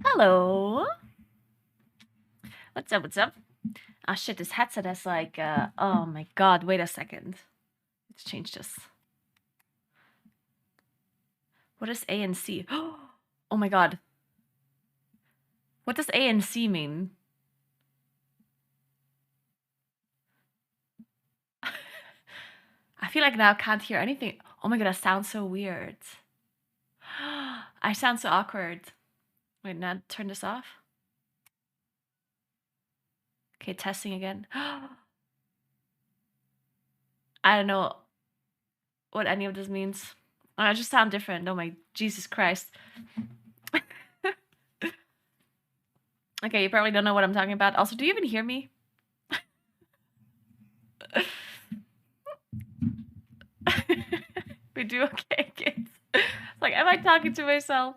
Hello. What's up? What's up? Ah, shit, this headset has like, oh my god, wait a second. Let's change this. What is A and C? Oh my god. What does A and C mean? I feel like now I can't hear anything. Oh my god, that sounds so weird. I sound so awkward. Wait, now turn this off. Okay, testing again. I don't know what any of this means. I just sound different. Oh my Jesus Christ. Okay, you probably don't know what I'm talking about. Also, do you even hear me? We do okay, kids. It's like, am I talking to myself?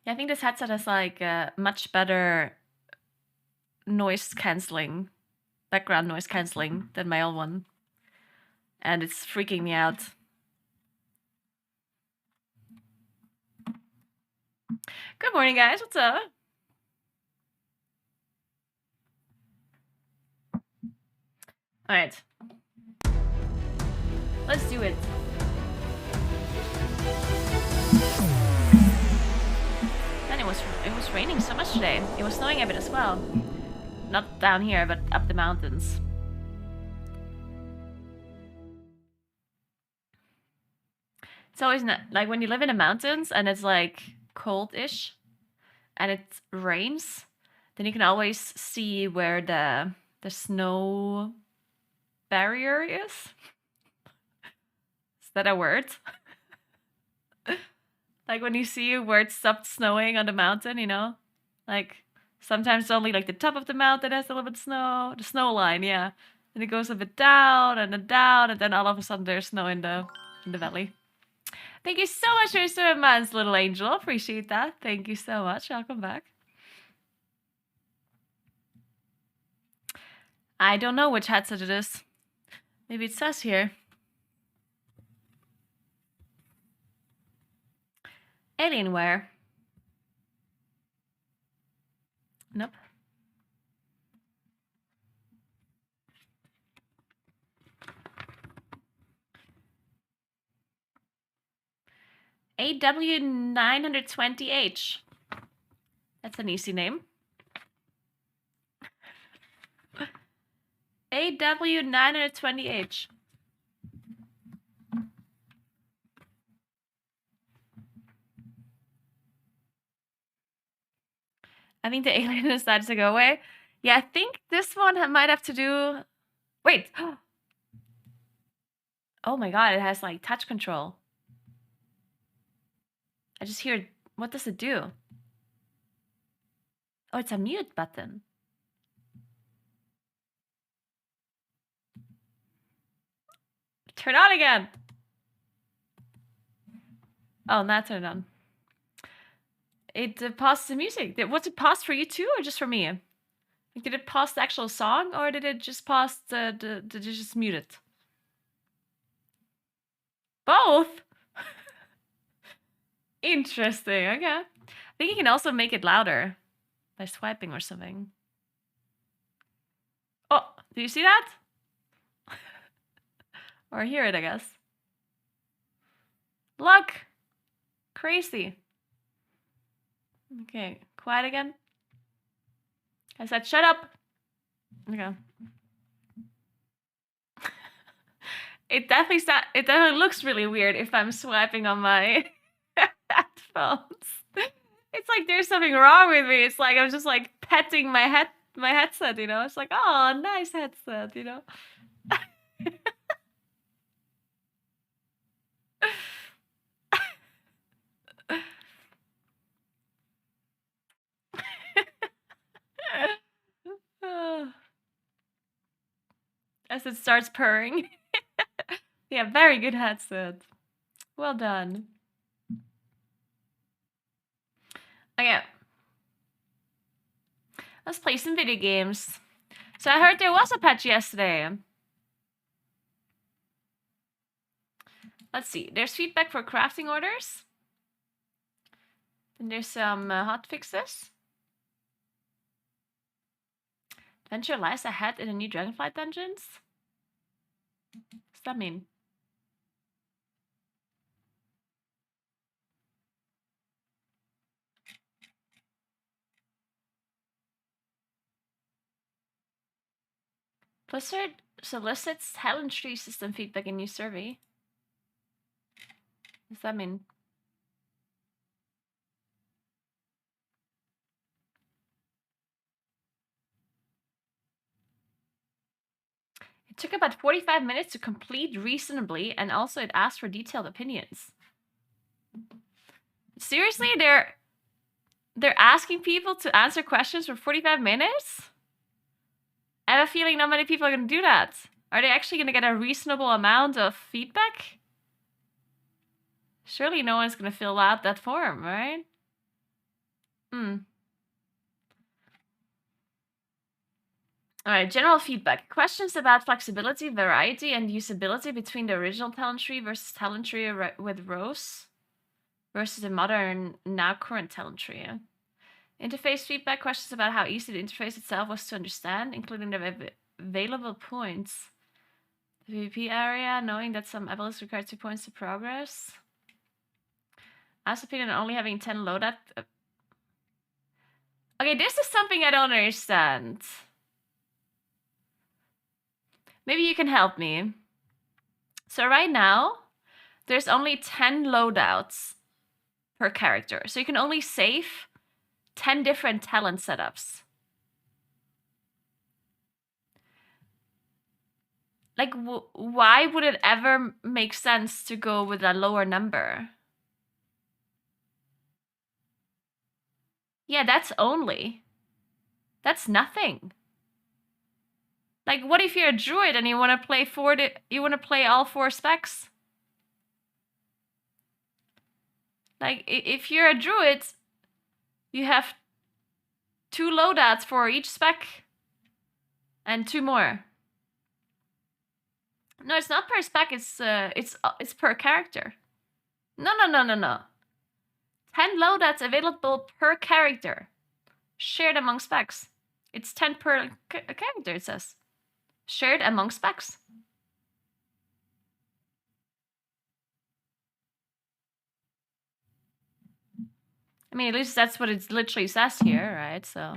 Yeah, I think this headset has like much better noise canceling, background noise canceling than my old one. And it's freaking me out. Good morning, guys. What's up? All right. Let's do it. Man, it was raining so much today. It was snowing a bit as well. Not down here, but up the mountains. It's always not, like when you live in the mountains and it's like cold-ish and it rains, then you can always see where the snow barrier is. Is that a word? Like when you see where it stopped snowing on the mountain, you know? Like sometimes only like the top of the mountain has a little bit of snow. The snow line, yeah. And it goes a bit down, and then all of a sudden there's snow in the valley. Thank you so much for your 7 months, little angel. Appreciate that. Thank you so much. Welcome back. I don't know which headset it is. Maybe it says here. Alienware. Nope. AW920H. That's an easy name. AW920H. I think the alien decided to go away. Yeah, I think this one might have to do... Wait. Oh my god, it has like touch control. I just hear... What does it do? Oh, it's a mute button. Turn on again. Oh, now turn it on. It paused the music. Was it paused for you too, or just for me? Like, did it pause the actual song, or did it just pause did it just mute it? Both? Interesting, okay. I think you can also make it louder by swiping or something. Oh, do you see that? Or hear it, I guess. Look! Crazy. Okay, quiet again. I said shut up! Okay. It definitely looks really weird if I'm swiping on my headphones. It's like there's something wrong with me. It's like I'm just like petting my headset, you know? It's like, oh, nice headset, you know? As it starts purring. Yeah, very good headset. Well done. Okay. Let's play some video games. So I heard there was a patch yesterday. Let's see. There's feedback for crafting orders. And there's some hot fixes. Adventure lies ahead in the new Dragonflight dungeons. What's that mean? Blizzard solicits Helen Tree system feedback in new survey. What's that mean? It took about 45 minutes to complete reasonably, and also it asked for detailed opinions. Seriously, they're asking people to answer questions for 45 minutes? I have a feeling not many people are going to do that. Are they actually going to get a reasonable amount of feedback? Surely no one's going to fill out that form, right? Alright, general feedback. Questions about flexibility, variety, and usability between the original talent tree versus talent tree with Rose versus the modern, now current talent tree. Interface feedback. Questions about how easy the interface itself was to understand, including the available points. The PvP area, knowing that some abilities require 2 points to progress. As opinion on only having 10 loadout. Okay, this is something I don't understand. Maybe you can help me. So right now, there's only 10 loadouts per character. So you can only save 10 different talent setups. Like, why would it ever make sense to go with a lower number? Yeah, that's only. That's nothing. Like, what if you're a druid and you want to play all 4 specs? Like, if you're a druid, you have 2 loadouts for each spec and 2 more. No, it's not per spec. It's per character. No. 10 loadouts available per character, shared among specs. It's 10 per character. It says shared among specs. I mean, at least that's what it literally says here, right? So.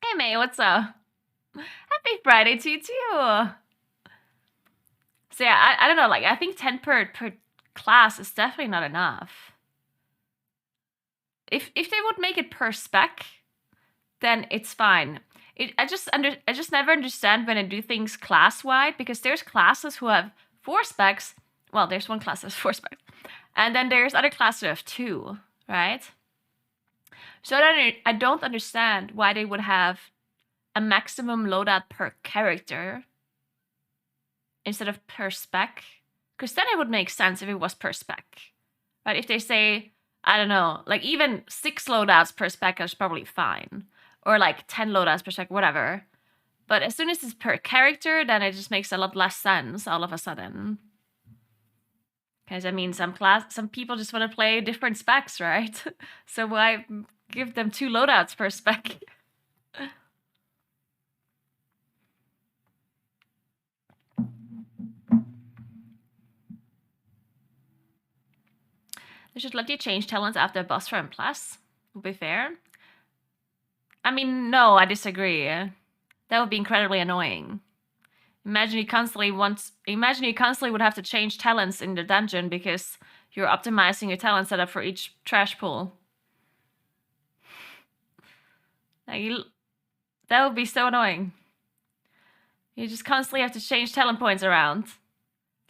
Hey, May, what's up? Happy Friday to you, too. So, yeah, I don't know. Like, I think 10 per class is definitely not enough. If they would make it per spec, then it's fine. I just never understand when I do things class-wide, because there's classes who have 4 specs. Well, there's one class that has 4 specs. And then there's other classes who have 2, right? So I don't understand why they would have a maximum loadout per character instead of per spec. Because then it would make sense if it was per spec. Right? If they say, I don't know, like even 6 loadouts per spec is probably fine. Or like 10 loadouts per spec, whatever. But as soon as it's per character, then it just makes a lot less sense all of a sudden. Because I mean, some people just want to play different specs, right? So why give them 2 loadouts per spec? They should let you change talents after a boss from plus. Would be fair. I mean, no, I disagree. That would be incredibly annoying. Imagine you constantly would have to change talents in the dungeon because you're optimizing your talent setup for each trash pool. Like, that would be so annoying. You just constantly have to change talent points around.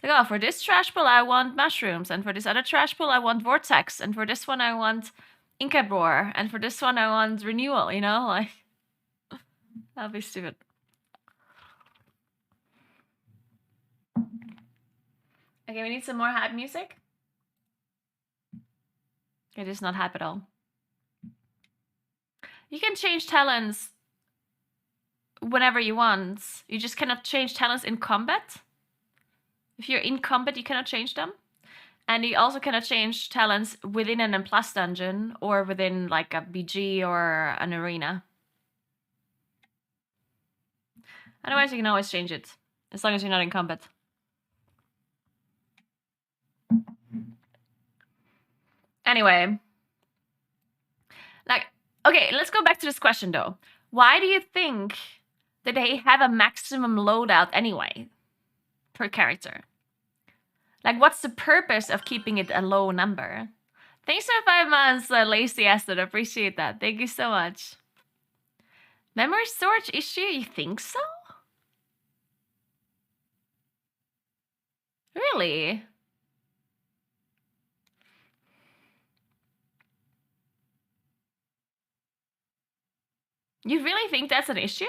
Like, oh, for this trash pool I want mushrooms, and for this other trash pool I want vortex, and for this one I want Incabroar, and for this one I want renewal, you know? Like, that'd be stupid. Okay, we need some more hype music. It is not hype at all. You can change talents whenever you want. You just cannot change talents in combat. If you're in combat, you cannot change them. And you also cannot change talents within an M+ dungeon or within like a BG or an arena. Otherwise, you can always change it, as long as you're not in combat. Anyway. Like, okay, let's go back to this question though. Why do you think that they have a maximum loadout anyway per character? Like, what's the purpose of keeping it a low number? Thanks for 5 months, Lazy Acid. Appreciate that. Thank you so much. Memory storage issue? You think so? Really? You really think that's an issue?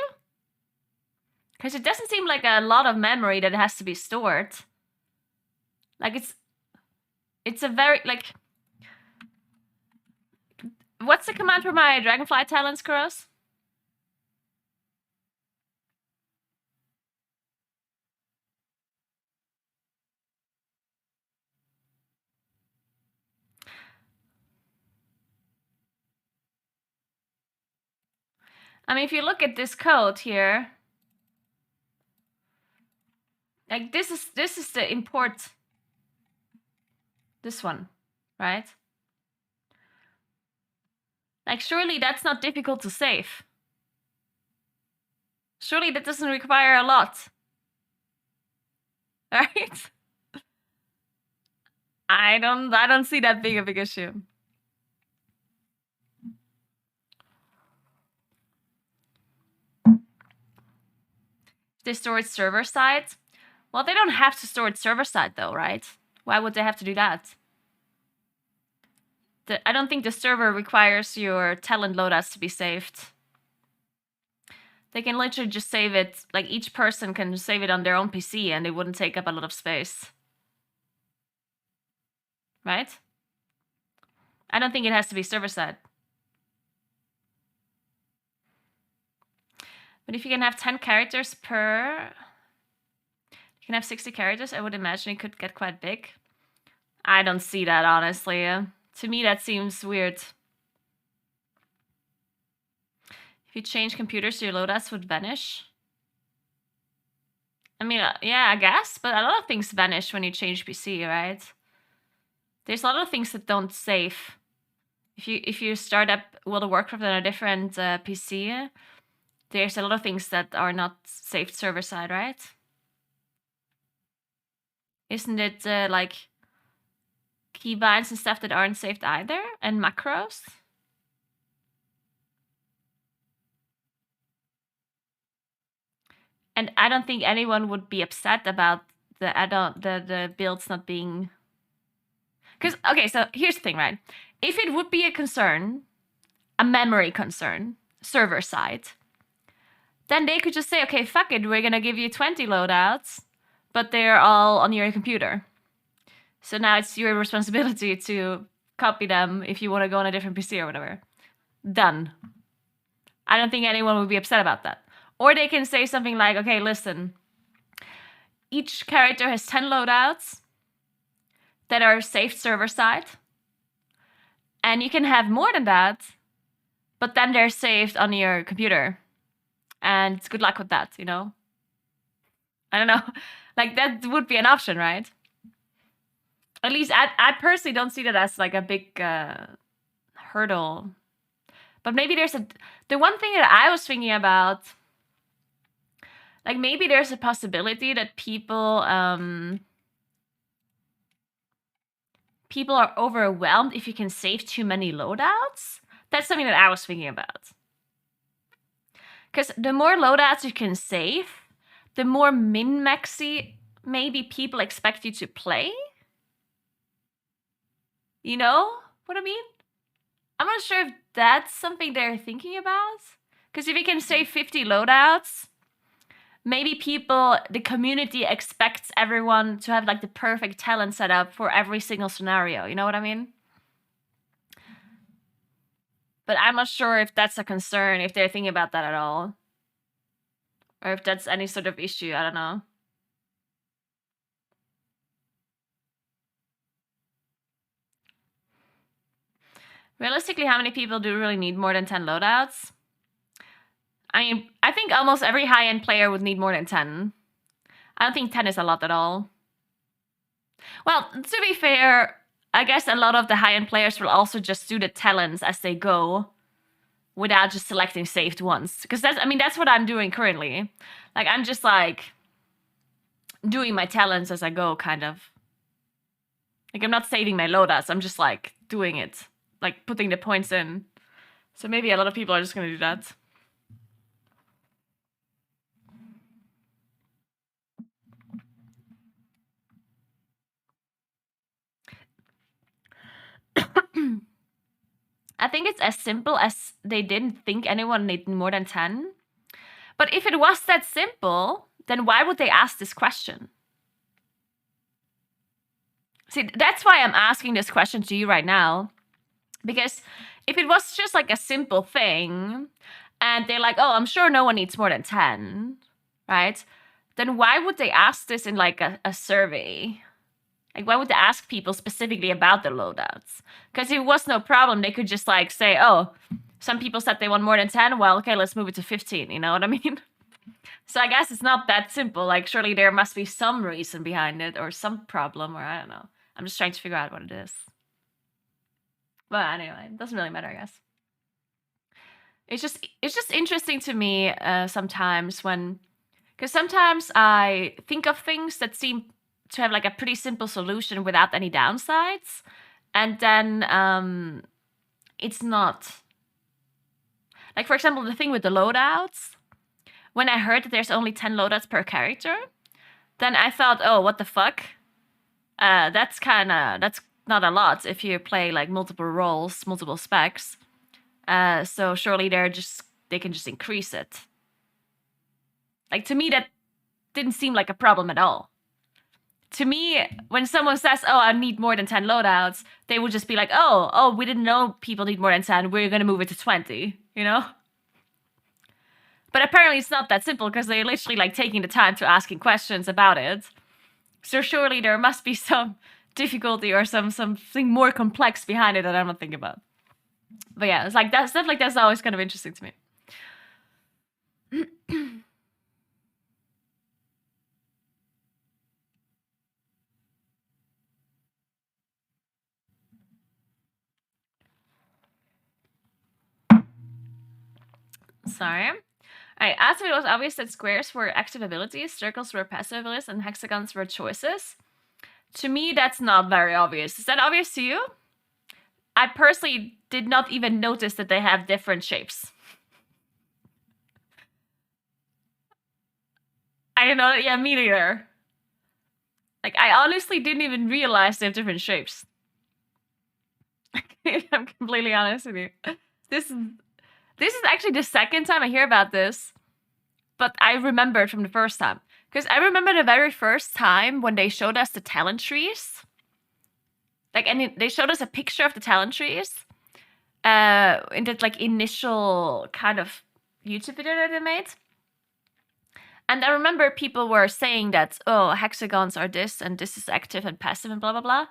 Because it doesn't seem like a lot of memory that has to be stored. Like, it's a very, like... What's the command for my Dragonflight talents, Kuros? I mean, if you look at this code here, like this is the import, this one, right? Like, surely that's not difficult to save. Surely that doesn't require a lot, right? I don't see that big of a big issue. They store it server side. Well, they don't have to store it server side though, right? Why would they have to do that? I don't think the server requires your talent loadouts to be saved. They can literally just save it, like each person can save it on their own PC and it wouldn't take up a lot of space. Right? I don't think it has to be server side. But if you can have 10 characters per... You can have 60 characters, I would imagine it could get quite big. I don't see that, honestly. To me, that seems weird. If you change computers, your loadouts would vanish. I mean, yeah, I guess, but a lot of things vanish when you change PC, right? There's a lot of things that don't save. If you start up World of Warcraft on a different PC, there's a lot of things that are not saved server side, right? Isn't it like keybinds and stuff that aren't saved either, and macros? And I don't think anyone would be upset about the builds not being... Because, okay, so here's the thing, right? If it would be a concern, a memory concern, server side, then they could just say, okay, fuck it, we're gonna give you 20 loadouts, but they're all on your computer. So now it's your responsibility to copy them if you want to go on a different PC or whatever. Done. I don't think anyone would be upset about that. Or they can say something like, okay, listen, each character has 10 loadouts that are saved server side. And you can have more than that, but then they're saved on your computer. And good luck with that, you know? I don't know. Like, that would be an option, right? At least I personally don't see that as like a big hurdle. But maybe there's the one thing that I was thinking about, like maybe there's a possibility that people are overwhelmed if you can save too many loadouts. That's something that I was thinking about. Because the more loadouts you can save, the more min-maxy maybe people expect you to play. You know what I mean? I'm not sure if that's something they're thinking about. Because if you can save 50 loadouts, maybe the community expects everyone to have like the perfect talent setup for every single scenario. You know what I mean? But I'm not sure if that's a concern, if they're thinking about that at all. Or if that's any sort of issue, I don't know. Realistically, how many people do really need more than 10 loadouts? I mean, I think almost every high-end player would need more than 10. I don't think 10 is a lot at all. Well, to be fair, I guess a lot of the high-end players will also just do the talents as they go without just selecting saved ones. Because that's what I'm doing currently. Like, I'm just like doing my talents as I go, kind of. Like, I'm not saving my loadouts, I'm just like doing it. Like, putting the points in. So maybe a lot of people are just gonna do that. I think it's as simple as they didn't think anyone needed more than 10. But if it was that simple, then why would they ask this question? See, that's why I'm asking this question to you right now. Because if it was just like a simple thing, and they're like, oh, I'm sure no one needs more than 10, right? Then why would they ask this in like a survey? Like, why would they ask people specifically about their loadouts? Because if it was no problem, they could just like say, oh, some people said they want more than 10. Well, okay, let's move it to 15. You know what I mean? So I guess it's not that simple. Like, surely there must be some reason behind it or some problem, or I don't know. I'm just trying to figure out what it is. But anyway, it doesn't really matter, I guess. It's just interesting to me sometimes because sometimes I think of things that seem to have like a pretty simple solution without any downsides, and then it's not. Like, for example, the thing with the loadouts. When I heard that there's only 10 loadouts per character, then I thought, oh, what the fuck? That's not a lot if you play like multiple roles, multiple specs. So surely they can just increase it. Like, to me, that didn't seem like a problem at all. To me, when someone says, oh, I need more than 10 loadouts, they would just be like, oh, we didn't know people need more than 10. We're going to move it to 20, you know? But apparently it's not that simple because they're literally like taking the time to asking questions about it. So surely there must be some difficulty or something more complex behind it that I'm not thinking about. But yeah, it's like that stuff like that's always kind of interesting to me. Sorry. Alright, as it was obvious that squares were active abilities, circles were passive abilities, and hexagons were choices. To me, that's not very obvious. Is that obvious to you? I personally did not even notice that they have different shapes. I didn't know that. Yeah, me neither. Like, I honestly didn't even realize they have different shapes. I'm completely honest with you. This is actually the second time I hear about this, but I remember it from the first time. Because I remember the very first time when they showed us the talent trees. Like, and they showed us a picture of the talent trees in that like initial kind of YouTube video that they made. And I remember people were saying that, oh, hexagons are this, and this is active and passive and blah, blah, blah.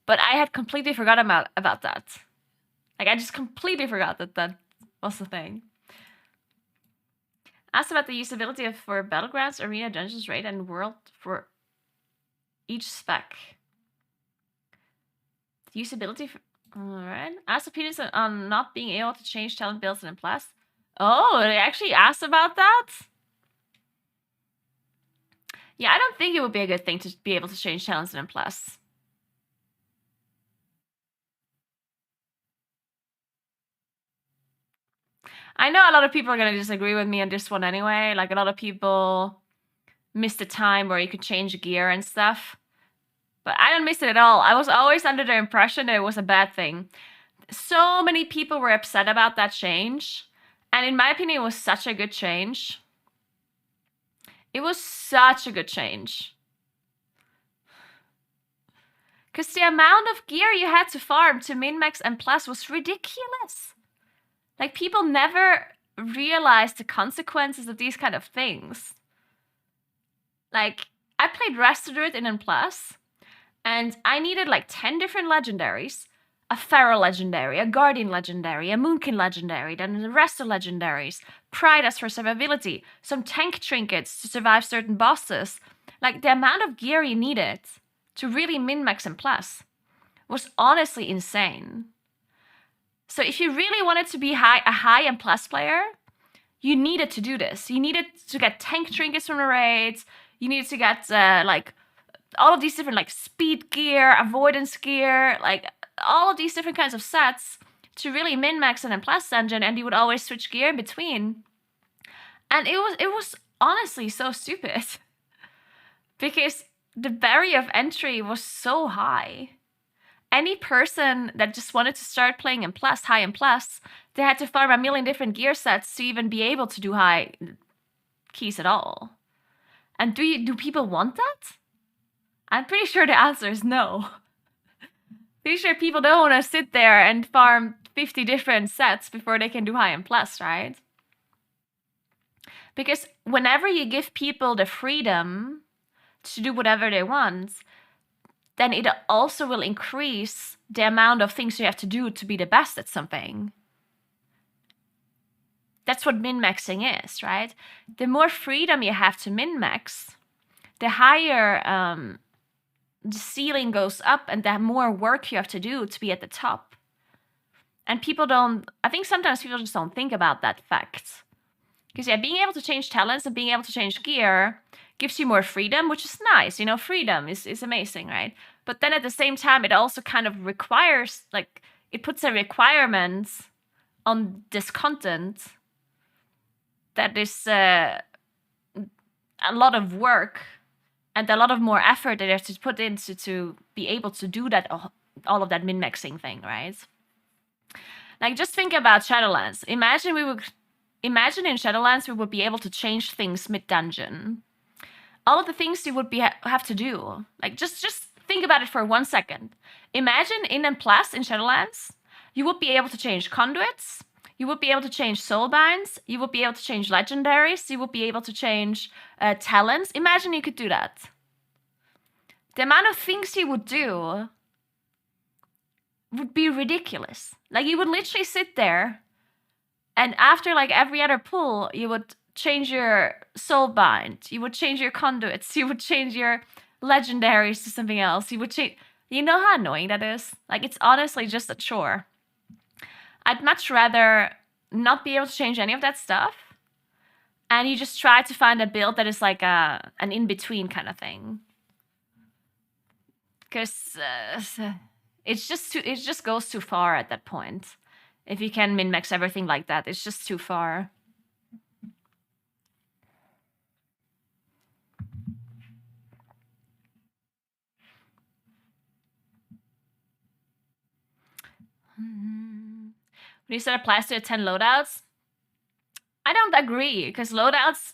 But I had completely forgotten about that. Like, I just completely forgot that was the thing. Asked about the usability for Battlegrounds, Arena, Dungeons, Raid, and World for each spec. The usability for... Alright. Asked opinions on not being able to change talent builds in Plus. Oh, they actually asked about that? Yeah, I don't think it would be a good thing to be able to change talents in Plus. I know a lot of people are going to disagree with me on this one anyway. Like, a lot of people miss the time where you could change gear and stuff. But I don't miss it at all. I was always under the impression that it was a bad thing. So many people were upset about that change. And in my opinion, it was such a good change. It was such a good change. Because the amount of gear you had to farm to min-max and plus was ridiculous. Like, people never realize the consequences of these kind of things. Like, I played Restored in N+, and I needed like 10 different legendaries. A Feral legendary, a Guardian legendary, a Moonkin legendary, then the rest of legendaries, Pride for survivability, some tank trinkets to survive certain bosses. Like, the amount of gear you needed to really min-max N+ was honestly insane. So if you really wanted to be a high N+ player, you needed to do this. You needed to get tank trinkets from the raids. You needed to get like all of these different like speed gear, avoidance gear, like all of these different kinds of sets to really min-max an N+ dungeon, and you would always switch gear in between. And it was honestly so stupid because the barrier of entry was so high. Any person that just wanted to start playing N+, high N+, they had to farm a million different gear sets to even be able to do high keys at all. And do people want that? I'm pretty sure the answer is no. Pretty sure people don't want to sit there and farm 50 different sets before they can do high N+, right? Because whenever you give people the freedom to do whatever they want, then it also will increase the amount of things you have to do to be the best at something. That's what min-maxing is, right? The more freedom you have to min-max, the higher the ceiling goes up and the more work you have to do to be at the top. And I think sometimes people just don't think about that fact. Because yeah, being able to change talents and being able to change gear gives you more freedom, which is nice. You know, freedom is amazing, right? But then at the same time, it also kind of requires, like, it puts a requirement on this content that is a lot of work and a lot of more effort that you have to put into to be able to do that, all of that min-maxing thing, right? Like, just think about Shadowlands. Imagine in Shadowlands we would be able to change things mid-dungeon. All of the things you would have to do. Like, just think about it for 1 second. Imagine in N+ in Shadowlands, you would be able to change conduits, you would be able to change soulbinds, you would be able to change legendaries, you would be able to change talents. Imagine you could do that. The amount of things you would do would be ridiculous. Like, you would literally sit there, and after like every other pull, you would change your soulbind, you would change your conduits, you would change your legendaries to something else, you would change. You know how annoying that is? Like, it's honestly just a chore. I'd much rather not be able to change any of that stuff, and you just try to find a build that is like an in-between kind of thing. Because it just goes too far at that point. If you can min-max everything like that, it's just too far. When you said applies to 10 loadouts, I don't agree, because loadouts,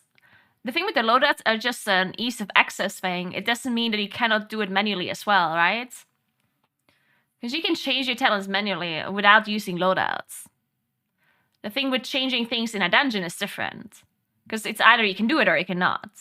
the thing with the loadouts are just an ease of access thing. It doesn't mean that you cannot do it manually as well, right? Because you can change your talents manually without using loadouts. The thing with changing things in a dungeon is different. Because it's either you can do it or you cannot.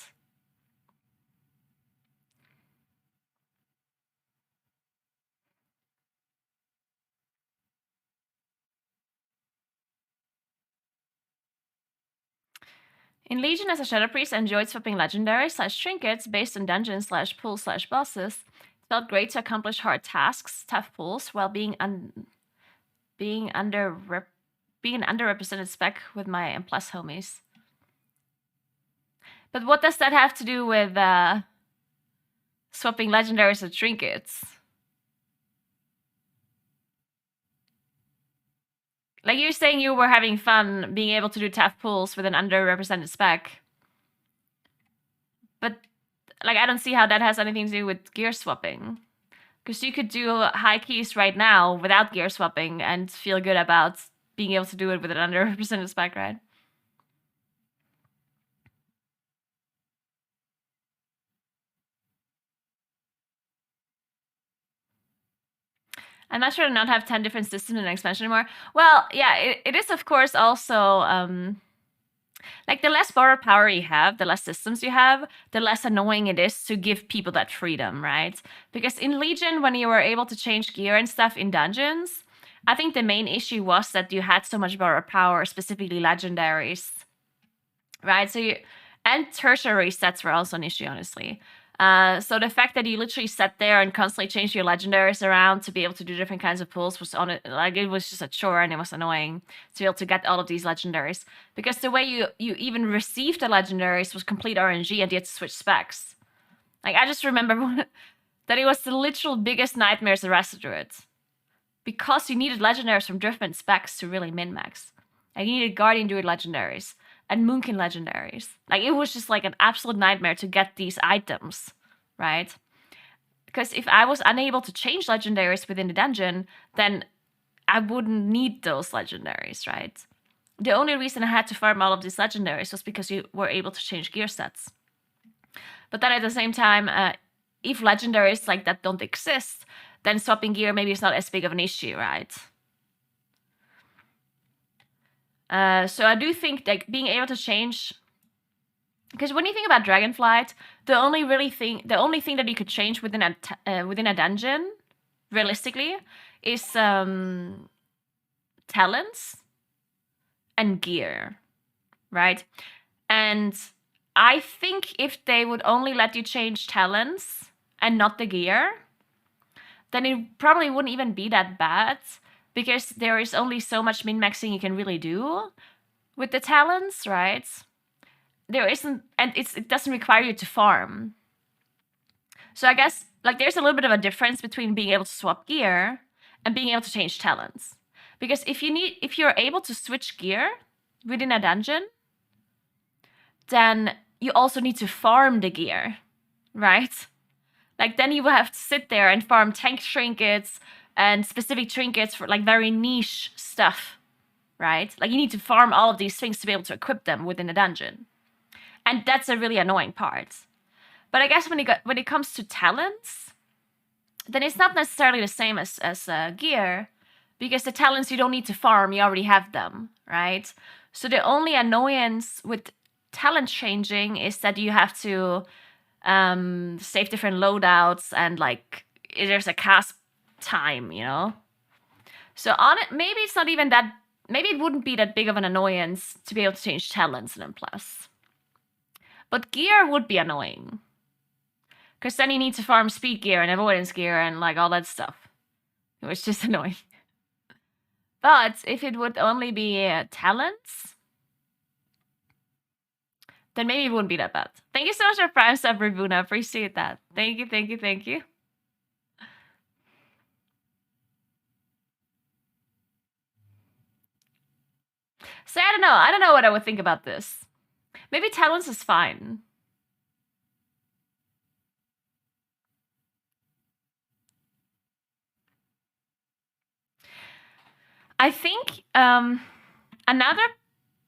In Legion as a Shadow Priest, I enjoyed swapping legendaries / trinkets based on dungeons / pulls / bosses. It felt great to accomplish hard tasks, tough pulls, while being an underrepresented spec with my N+ homies. But what does that have to do with swapping legendaries or trinkets? Like, you're saying you were having fun being able to do tough pulls with an underrepresented spec. But, like, I don't see how that has anything to do with gear swapping. Because you could do high keys right now without gear swapping and feel good about being able to do it with an underrepresented spec, right? I'm not sure to not have 10 different systems in an expansion anymore. Well, yeah, it is, of course, also like the less borrowed power you have, the less systems you have, the less annoying it is to give people that freedom, right? Because in Legion, when you were able to change gear and stuff in dungeons, I think the main issue was that you had so much borrowed power, specifically legendaries, right? And tertiary sets were also an issue, honestly. So the fact that you literally sat there and constantly changed your legendaries around to be able to do different kinds of pulls was on it. Like it was just a chore and it was annoying to be able to get all of these legendaries, because the way you even received the legendaries was complete RNG and you had to switch specs. Like I just remember that it was the literal biggest nightmares the rest of it, because you needed legendaries from different specs to really min-max. And you needed Guardian Druid legendaries and Moonkin legendaries. Like it was just like an absolute nightmare to get these items, right? Because if I was unable to change legendaries within the dungeon, then I wouldn't need those legendaries, right? The only reason I had to farm all of these legendaries was because you were able to change gear sets. But then at the same time, if legendaries like that don't exist, then swapping gear maybe is not as big of an issue, right? So I do think like being able to change, because when you think about Dragonflight, the only thing that you could change within a dungeon, realistically, is talents and gear, right? And I think if they would only let you change talents and not the gear, then it probably wouldn't even be that bad, because there is only so much min-maxing you can really do with the talents, right? There isn't, and it doesn't require you to farm. So I guess like there's a little bit of a difference between being able to swap gear and being able to change talents. Because if you're able to switch gear within a dungeon, then you also need to farm the gear, right? Like then you will have to sit there and farm tank trinkets and specific trinkets for like very niche stuff, right? Like you need to farm all of these things to be able to equip them within a dungeon. And that's a really annoying part. But I guess when it comes to talents, then it's not necessarily the same as gear, because the talents you don't need to farm, you already have them, right? So the only annoyance with talent changing is that you have to save different loadouts, and like there's a cast time, you know? So on it, maybe it's not even that, maybe it wouldn't be that big of an annoyance to be able to change talents in M+. But gear would be annoying, because then you need to farm speed gear and avoidance gear and like all that stuff. It was just annoying. But if it would only be talents, then maybe it wouldn't be that bad. Thank you so much for Prime Sub, Ribuna. Appreciate that. Thank you, thank you, thank you. So I don't know what I would think about this. Maybe talents is fine. I think another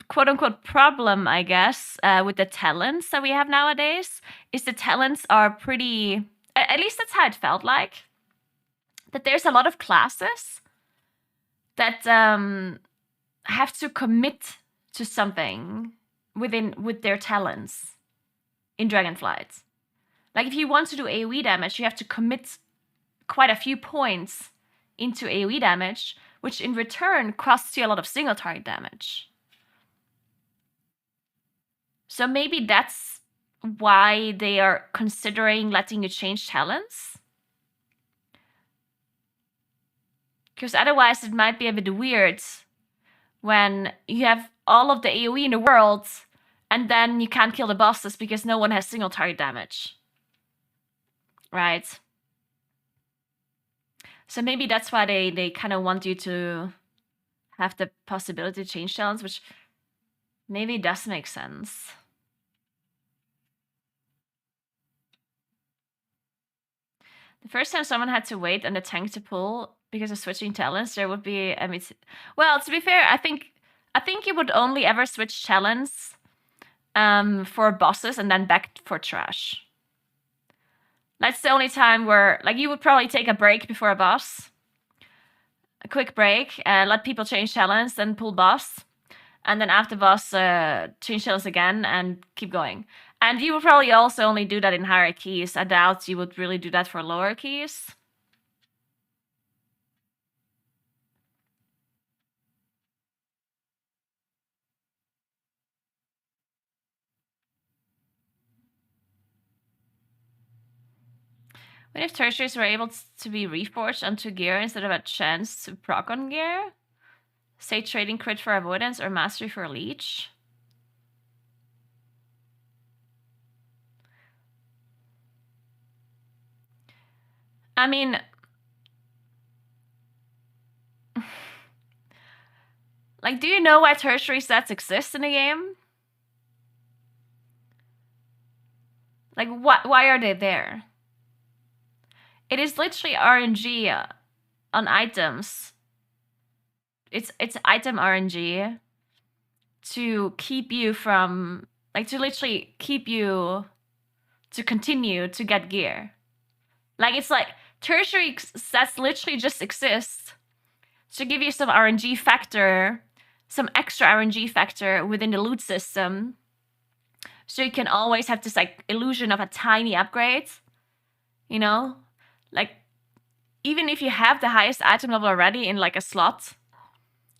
quote-unquote problem, I guess, with the talents that we have nowadays is the talents are pretty, at least that's how it felt like, that there's a lot of classes that have to commit to something with their talents in Dragonflight. Like if you want to do AoE damage, you have to commit quite a few points into AoE damage, which in return costs you a lot of single target damage. So maybe that's why they are considering letting you change talents. Because otherwise it might be a bit weird when you have all of the AoE in the world and then you can't kill the bosses because no one has single target damage. Right? So maybe that's why they kind of want you to have the possibility to change talents, which maybe does make sense. The first time someone had to wait on the tank to pull because of switching talents, there would be, I mean, well, to be fair, I think you would only ever switch talents for bosses and then back for trash. That's the only time where, like, you would probably take a break before a boss, a quick break, let people change talents, then pull boss, and then after boss, change talents again and keep going. And you would probably also only do that in higher keys. I doubt you would really do that for lower keys. What if tertiaries were able to be reforged onto gear instead of a chance to proc on gear? Say trading crit for avoidance or mastery for leech? I mean, like, do you know why tertiary sets exist in the game? Like, why are they there? It is literally RNG on items. It's item RNG to keep you from, like, to literally keep you to continue to get gear. Like, it's like tertiary sets literally just exist to give you some RNG factor, some extra RNG factor within the loot system. So you can always have this like illusion of a tiny upgrade, you know? Like, even if you have the highest item level already in like a slot,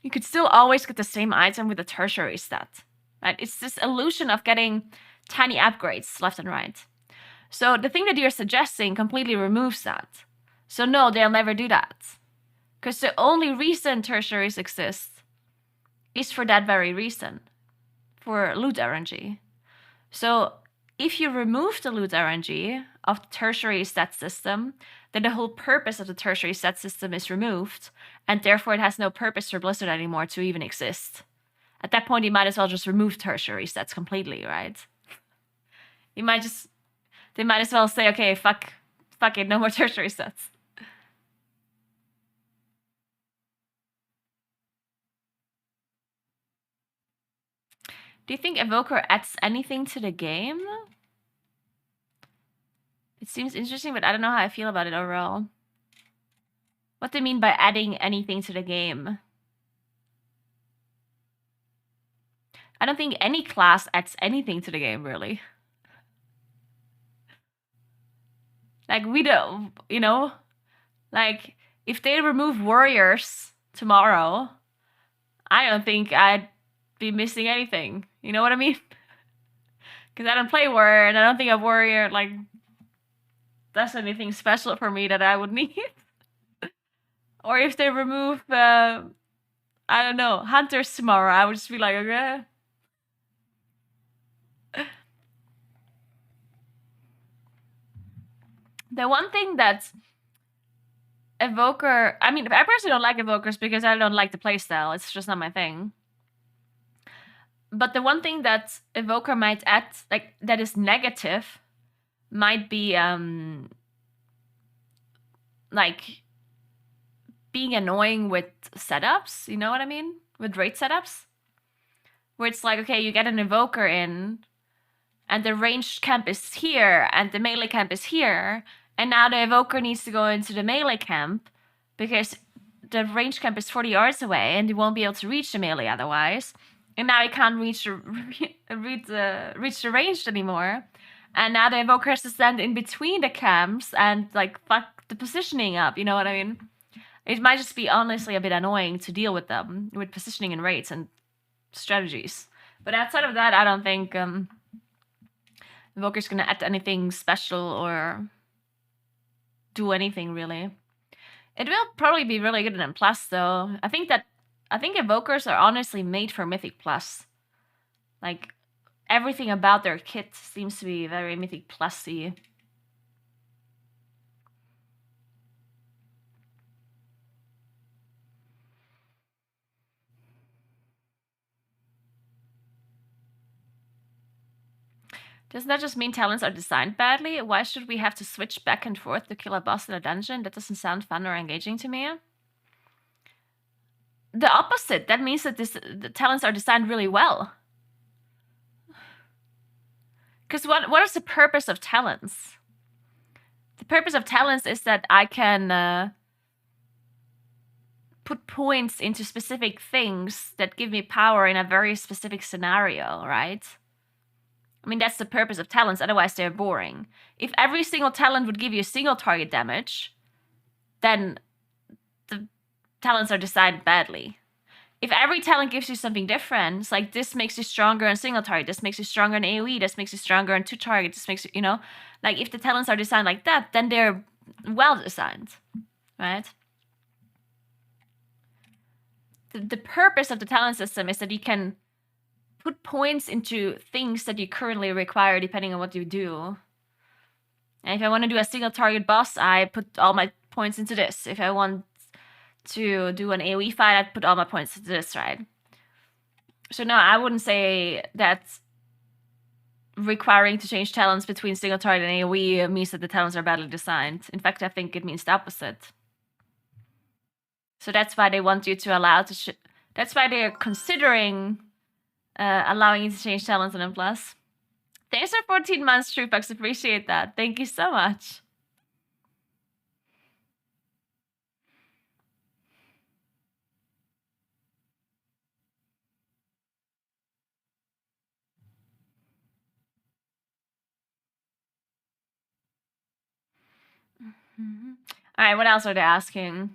you could still always get the same item with a tertiary stat, right? It's this illusion of getting tiny upgrades left and right. So the thing that you're suggesting completely removes that. So no, they'll never do that. Because the only reason tertiaries exist is for that very reason, for loot RNG. So if you remove the loot RNG of the tertiary stat system, then the whole purpose of the tertiary stat system is removed, and therefore it has no purpose for Blizzard anymore to even exist. At that point, you might as well just remove tertiary stats completely, right? They might as well say, okay, fuck it, no more tertiary stats. Do you think Evoker adds anything to the game? It seems interesting, but I don't know how I feel about it overall. What do you mean by adding anything to the game? I don't think any class adds anything to the game, really. Like, we don't, you know? Like, if they remove warriors tomorrow, I don't think I'd be missing anything. You know what I mean? Because I don't play warrior, and I don't think a warrior, like, does anything special for me that I would need. Or if they remove, I don't know, hunters tomorrow, I would just be like, okay. The one thing that Evoker, I mean, I personally don't like Evokers because I don't like the playstyle. It's just not my thing. But the one thing that Evoker might add, like, that is negative, might be, like, being annoying with setups. You know what I mean? With raid setups. Where it's like, okay, you get an Evoker in, and the ranged camp is here, and the melee camp is here, and now the Evoker needs to go into the melee camp because the ranged camp is 40 yards away, and you won't be able to reach the melee otherwise. And now you can't reach the ranged anymore. And now the Evoker has to stand in between the camps and like fuck the positioning up. You know what I mean? It might just be honestly a bit annoying to deal with them, with positioning and raids and strategies. But outside of that, I don't think Evoker's gonna add anything special or do anything really. It will probably be really good in Plus though. I think Evokers are honestly made for Mythic Plus. Like, everything about their kit seems to be very Mythic Plus-y. Doesn't that just mean talents are designed badly? Why should we have to switch back and forth to kill a boss in a dungeon? That doesn't sound fun or engaging to me. The opposite. That means that the talents are designed really well. Because what is the purpose of talents? The purpose of talents is that I can put points into specific things that give me power in a very specific scenario, right? I mean, that's the purpose of talents, otherwise they're boring. If every single talent would give you a single target damage, then the talents are designed badly. If every talent gives you something different, it's like this makes you stronger on single target, this makes you stronger in AoE, this makes you stronger on 2 targets, this makes you, you know, like if the talents are designed like that, then they're well designed, right? The purpose of the talent system is that you can put points into things that you currently require depending on what you do. And if I want to do a single target boss, I put all my points into this. If I want to do an AoE fight, I'd put all my points into this, right? So no, I wouldn't say that requiring to change talents between single target and AoE means that the talents are badly designed. In fact, I think it means the opposite. So that's why they want you to allow to... that's why they're considering allowing you to change talents on M+. Thanks for 14 months, Truebucks. Appreciate that. Thank you so much. All right, what else are they asking?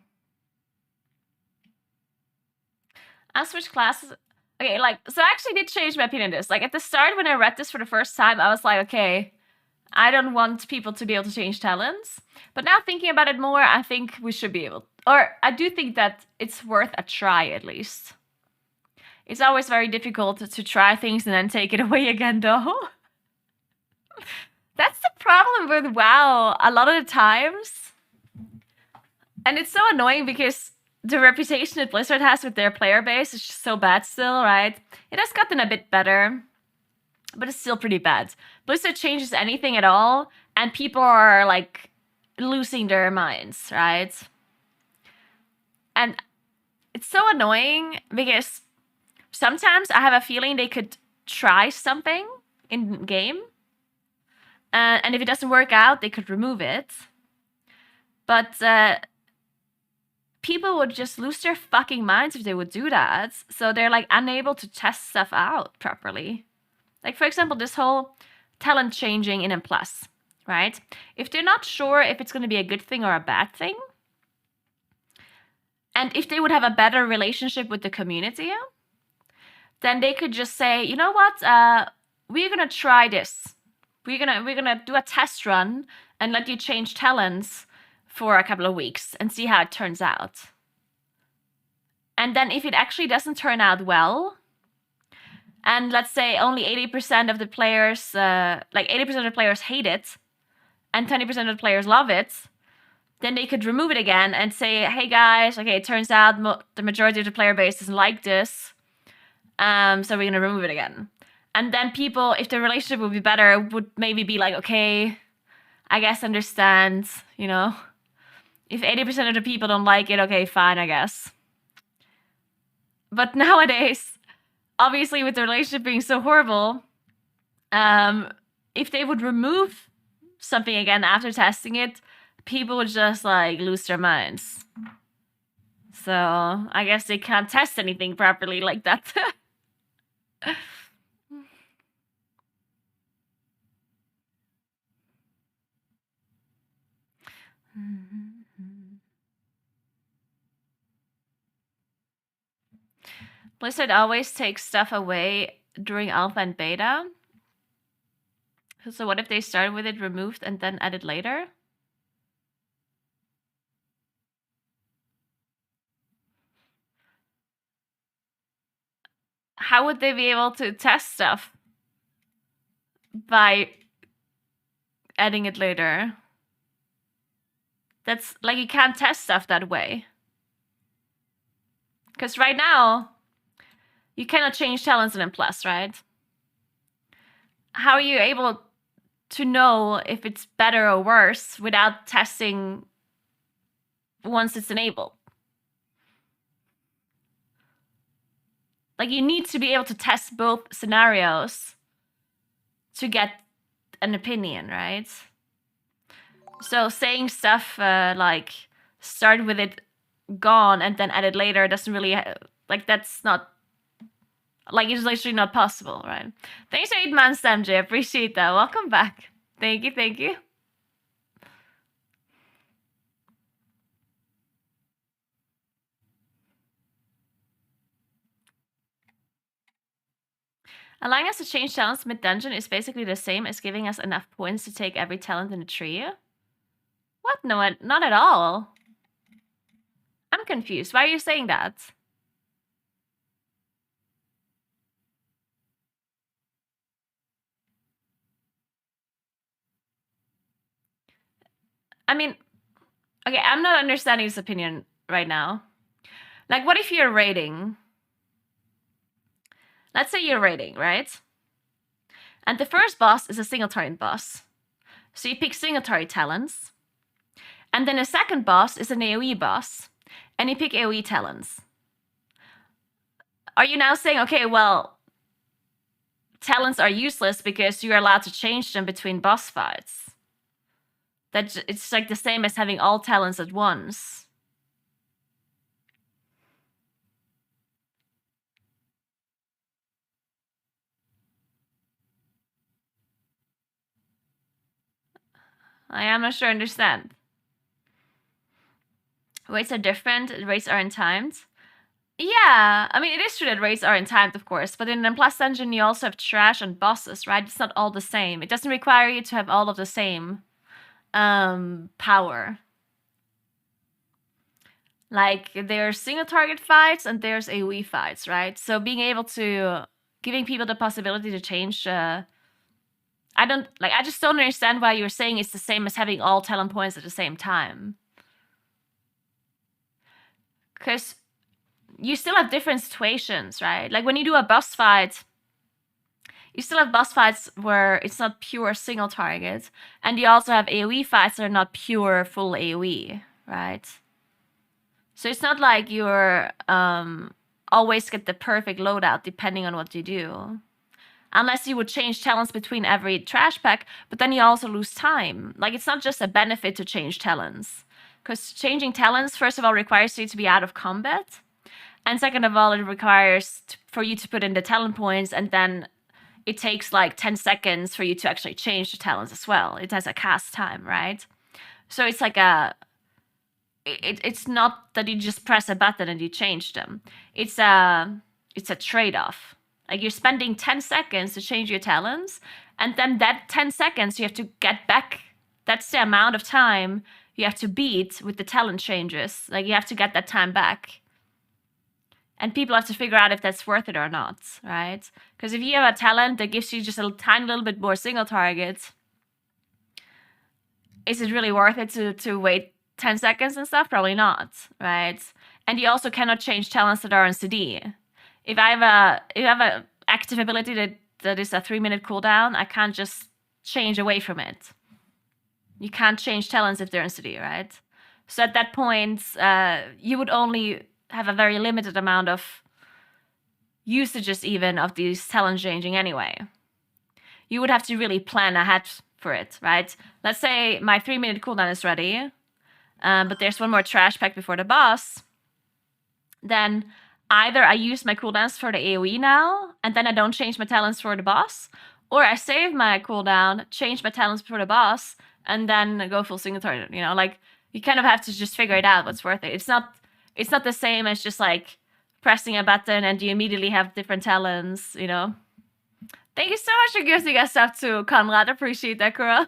I'll switch classes. Okay, like, so I actually did change my opinion on this. Like, at the start, when I read this for the first time, I was like, okay, I don't want people to be able to change talents. But now thinking about it more, I think we should be able... or I do think that it's worth a try, at least. It's always very difficult to try things and then take it away again, though. That's the problem with WoW a lot of the times. And it's so annoying because the reputation that Blizzard has with their player base is just so bad still, right? It has gotten a bit better, but it's still pretty bad. Blizzard changes anything at all, and people are, like, losing their minds, right? And it's so annoying because sometimes I have a feeling they could try something in game, and if it doesn't work out, they could remove it. But people would just lose their fucking minds if they would do that. So they're like unable to test stuff out properly. Like, for example, this whole talent changing in M+, right? If they're not sure if it's going to be a good thing or a bad thing, and if they would have a better relationship with the community, then they could just say, you know what, we're going to try this. We're gonna do a test run and let you change talents for a couple of weeks and see how it turns out. And then if it actually doesn't turn out well, and let's say only 80% of the players, like 80% of the players hate it, and 20% of the players love it, then they could remove it again and say, hey guys, okay, it turns out the majority of the player base doesn't like this, so we're gonna remove it again. And then people, if the relationship would be better, would maybe be like, okay, I guess understand, you know. If 80% of the people don't like it, okay, fine, I guess. But nowadays, obviously with the relationship being so horrible, if they would remove something again after testing it, people would just, like, lose their minds. So, I guess they can't test anything properly like that. Blizzard always takes stuff away during alpha and beta. So what if they started with it removed and then added later? How would they be able to test stuff? By adding it later. That's, like, you can't test stuff that way. Because right now, you cannot change talents in M+, right? How are you able to know if it's better or worse without testing once it's enabled? Like, you need to be able to test both scenarios to get an opinion, right? So saying stuff like, start with it gone and then added later doesn't really like that's not like it's literally not possible, right? Thanks for 8 months, MJ. Appreciate that. Welcome back. Thank you, thank you. Allowing us to change talents mid-dungeon is basically the same as giving us enough points to take every talent in the tree. What? No, not at all. I'm confused. Why are you saying that? I mean, okay, I'm not understanding his opinion right now. Like, what if you're raiding? Let's say you're raiding, right? And the first boss is a single target boss. So you pick single target talents. And then the second boss is an AoE boss. And you pick AoE talents. Are you now saying, okay, well, talents are useless because you're allowed to change them between boss fights? That it's like the same as having all talents at once. I am not sure I understand. Rates are different, rates aren't timed. Yeah, I mean, it is true that rates aren't timed, of course, but in the Plus Dungeon, you also have trash and bosses, right? It's not all the same. It doesn't require you to have all of the same power. Like, there's single target fights and there's AoE fights, right? So being able to, giving people the possibility to change, I just don't understand why you're saying it's the same as having all talent points at the same time. Because you still have different situations, right? Like when you do a boss fight, you still have boss fights where it's not pure single target, and you also have AoE fights that are not pure full AoE, right? So it's not like you're always get the perfect loadout depending on what you do. Unless you would change talents between every trash pack, but then you also lose time. Like, it's not just a benefit to change talents. Because changing talents, first of all, requires you to be out of combat. And second of all, it requires for you to put in the talent points, and then it takes like 10 seconds for you to actually change the talents as well. It has a cast time, right? So it's like it's not that you just press a button and you change them. It's a trade-off. Like, you're spending 10 seconds to change your talents, and then that 10 seconds you have to get back. That's the amount of time you have to beat with the talent changes. Like, you have to get that time back. And people have to figure out if that's worth it or not, right? Because if you have a talent that gives you just a tiny little bit more single targets, is it really worth it to wait 10 seconds and stuff? Probably not, right? And you also cannot change talents that are on CD. If I have a active ability that is a 3-minute cooldown, I can't just change away from it. You can't change talents if they're in CD, right? So at that point, you would only have a very limited amount of usages even of these talent changing anyway. You would have to really plan ahead for it, right? Let's say my 3-minute cooldown is ready, but there's one more trash pack before the boss. Then either I use my cooldowns for the AoE now, and then I don't change my talents for the boss, or I save my cooldown, change my talents for the boss, and then go full single target. You know, like, you kind of have to just figure it out what's worth it. It's not the same as just like pressing a button and you immediately have different talents, you know. Thank you so much for gifting us up to Conrad. Appreciate that, Kuros.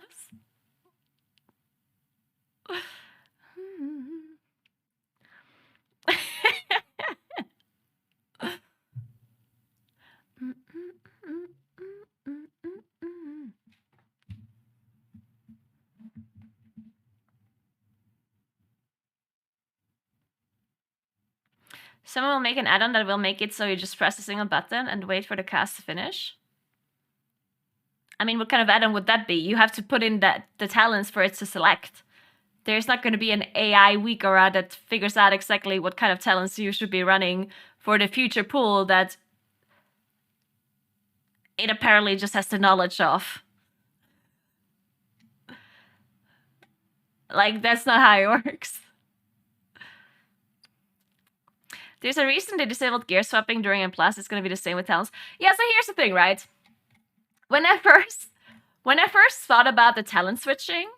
Someone will make an add-on that will make it so you just press a single button and wait for the cast to finish. I mean, what kind of add-on would that be? You have to put in the talents for it to select. There's not going to be an AI Weekora that figures out exactly what kind of talents you should be running for the future pool that it apparently just has the knowledge of. Like, that's not how it works. There's a reason they disabled gear swapping during M+. It's going to be the same with talents. Yeah, so here's the thing, right? When I first thought about the talent switching,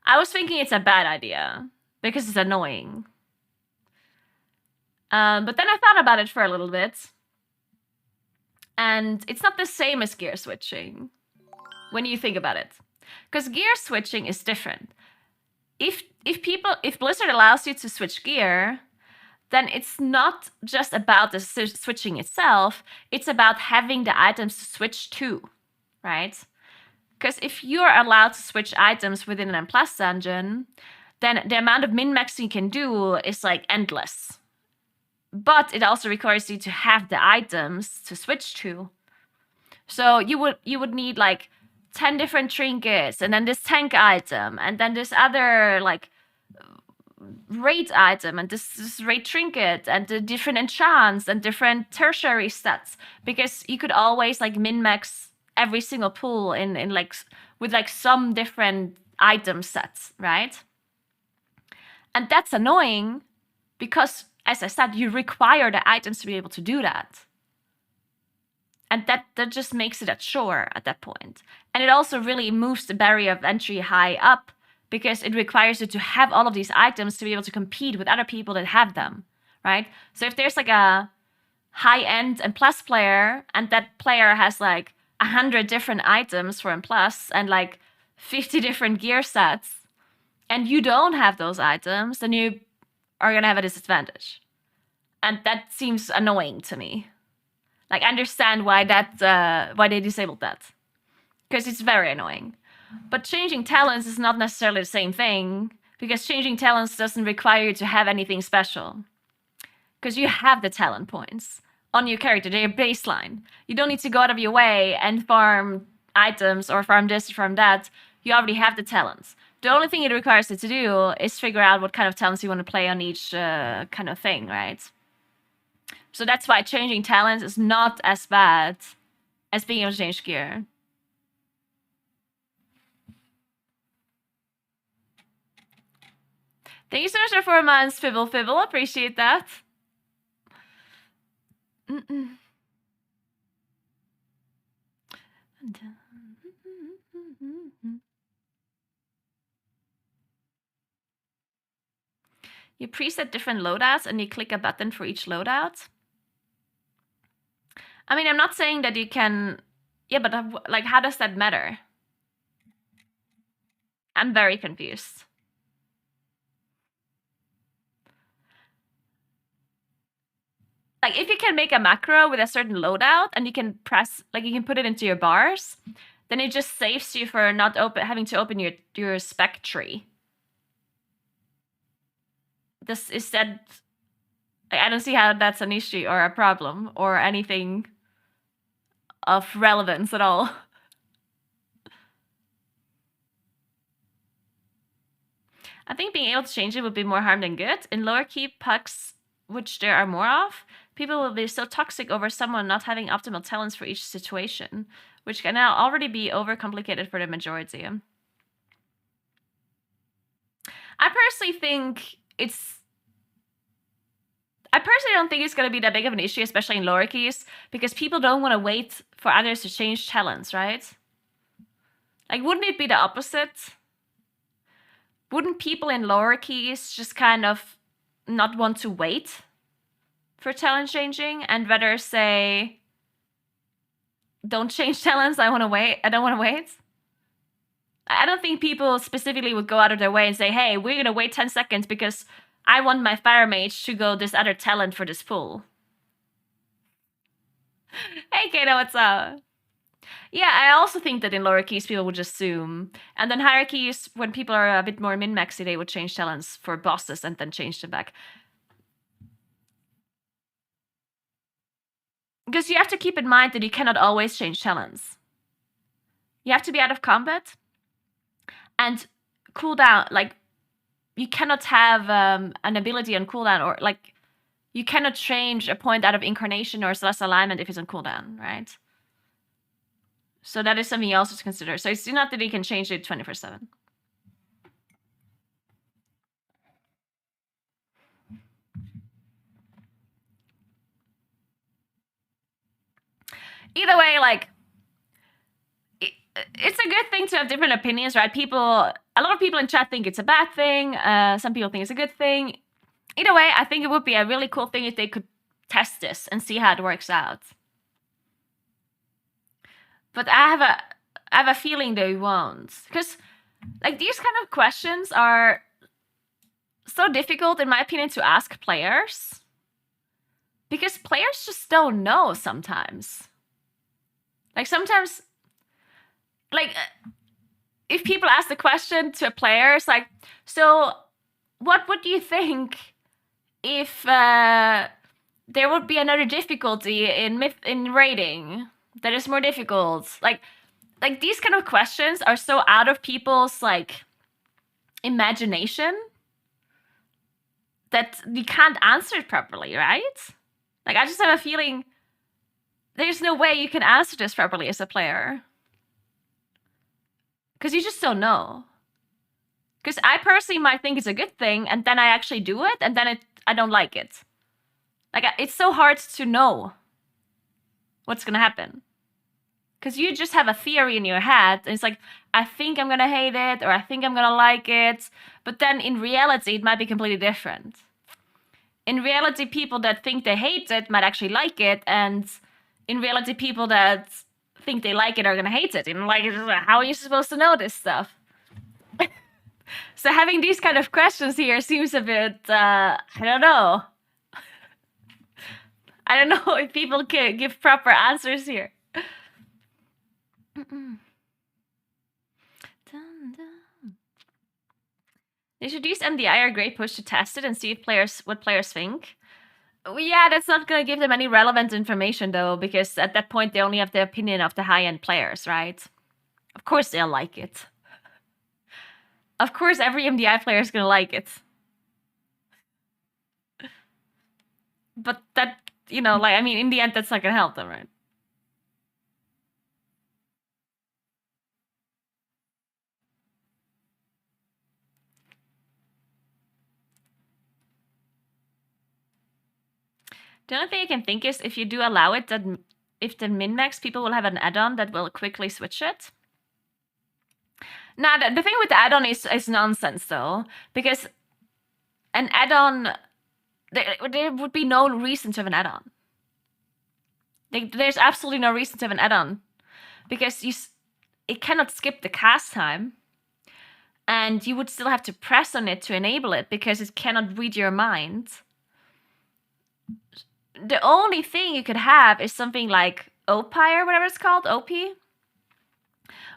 I was thinking it's a bad idea because it's annoying. But then I thought about it for a little bit, and it's not the same as gear switching when you think about it, because gear switching is different. If Blizzard allows you to switch gear, then it's not just about the switching itself, it's about having the items to switch to, right? Because if you're allowed to switch items within an M+ dungeon, then the amount of min-maxing you can do is like endless. But it also requires you to have the items to switch to. So you would need like 10 different trinkets, and then this tank item, and then this other like raid item, and this raid trinket, and the different enchants and different tertiary stats, because you could always like min-max every single pool in like with like some different item sets, right? And that's annoying because, as I said, you require the items to be able to do that. And that just makes it a chore at that point. And it also really moves the barrier of entry high up, because it requires you to have all of these items to be able to compete with other people that have them, right? So if there's like a high-end M+ player, and that player has like 100 different items for M+, and like 50 different gear sets, and you don't have those items, then you are going to have a disadvantage. And that seems annoying to me. Like, I understand why why they disabled that, because it's very annoying. But changing talents is not necessarily the same thing, because changing talents doesn't require you to have anything special, because you have the talent points on your character. They're baseline. You don't need to go out of your way and farm items or farm this, farm that. You already have the talents. The only thing it requires you to do is figure out what kind of talents you want to play on each kind of thing, right? So that's why changing talents is not as bad as being able to change gear. Thank you so much for 4 months, Fibble. Appreciate that. You preset different loadouts and you click a button for each loadout. I mean, I'm not saying that you can... Yeah, but like, how does that matter? I'm very confused. Like, if you can make a macro with a certain loadout and you can press, like, you can put it into your bars, then it just saves you for not having to open your spec tree. This is that... I don't see how that's an issue or a problem or anything of relevance at all. I think being able to change it would be more harm than good. In lower key pucks, which there are more of, people will be so toxic over someone not having optimal talents for each situation, which can now already be overcomplicated for the majority. I personally don't think it's going to be that big of an issue, especially in lower keys, because people don't want to wait for others to change talents, right? Like, wouldn't it be the opposite? Wouldn't people in lower keys just kind of not want to wait for talent changing and rather say, don't change talents, I don't want to wait? I don't think people specifically would go out of their way and say, hey, we're going to wait 10 seconds because I want my fire mage to go this other talent for this pool. Hey, Kato, what's up? Yeah, I also think that in lower keys, people would just zoom. And then higher keys, when people are a bit more min-maxy, they would change talents for bosses and then change them back. Because you have to keep in mind that you cannot always change talents. You have to be out of combat. And cooldown, like, you cannot have an ability on cooldown, or like, you cannot change a point out of incarnation or celestial alignment if it's on cooldown, right? So that is something else to consider. So it's not that you can change it 24/7. either way, like, it's a good thing to have different opinions, right? A lot of people in chat think it's a bad thing. Some people think it's a good thing. Either way, I think it would be a really cool thing if they could test this and see how it works out. But I have a feeling they won't, because like these kind of questions are so difficult, in my opinion, to ask players, because players just don't know sometimes. Like sometimes, like if people ask the question to a player, it's like, so what would you think if there would be another difficulty in raiding that is more difficult? Like these kind of questions are so out of people's like imagination that we can't answer it properly, right? Like I just have a feeling there's no way you can answer this properly as a player, because you just don't know. Because I personally might think it's a good thing, and then I actually do it, and then I don't like it. Like it's so hard to know what's gonna happen, because you just have a theory in your head, and it's like, I think I'm gonna hate it, or I think I'm gonna like it, but then in reality it might be completely different. In reality, people that think they hate it might actually like it, and in reality, people that think they like it are gonna hate it. And like, how are you supposed to know this stuff? So having these kind of questions here seems a bit, I don't know. I don't know if people can give proper answers here. They should use MDI or Great Push to test it and see if what players think. Yeah, that's not going to give them any relevant information, though, because at that point they only have the opinion of the high-end players, right? Of course they'll like it. Of course every MDI player is going to like it. But that, you know, like, I mean, in the end, that's not going to help them, right? The only thing I can think is if you do allow it, that if the min-max, people will have an add-on that will quickly switch it. Now, the thing with the add-on is nonsense, though, because an add-on, there would be no reason to have an add-on. There's absolutely no reason to have an add-on, because it cannot skip the cast time, and you would still have to press on it to enable it, because it cannot read your mind. The only thing you could have is something like OPI or whatever it's called, OP,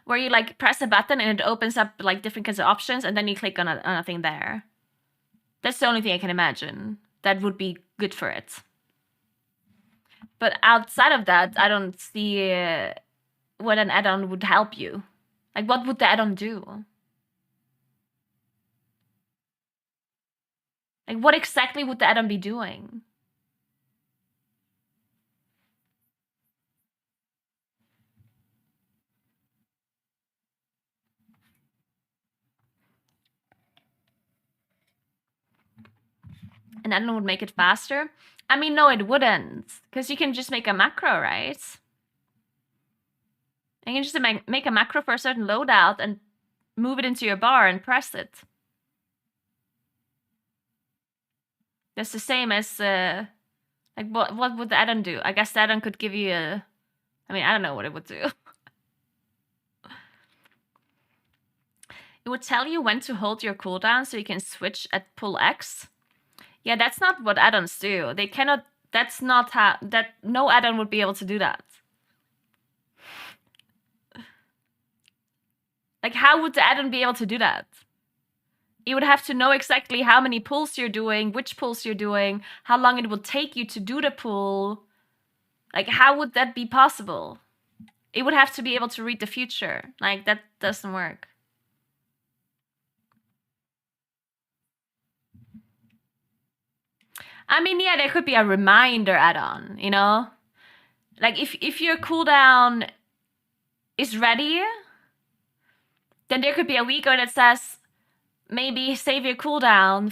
where you like press a button and it opens up like different kinds of options, and then you click on a thing there. That's the only thing I can imagine that would be good for it. But outside of that, I don't see what an add-on would help you. Like, what would the add-on do? Like, what exactly would the add-on be doing? An add-on would make it faster? I mean, no, it wouldn't. Because you can just make a macro, right? And you can just make a macro for a certain loadout and move it into your bar and press it. That's the same as, like, what would the add-on do? I guess the add-on could give you a... I mean, I don't know what it would do. It would tell you when to hold your cooldown so you can switch at pull X. Yeah, that's not what add-ons do. They cannot... That's not how... No add-on would be able to do that. Like, how would the add-on be able to do that? You would have to know exactly how many pulls you're doing, which pulls you're doing, how long it will take you to do the pull. Like, how would that be possible? It would have to be able to read the future. Like, that doesn't work. I mean, yeah, there could be a reminder add-on, you know? Like, if your cooldown is ready, then there could be a weaker that says, maybe save your cooldown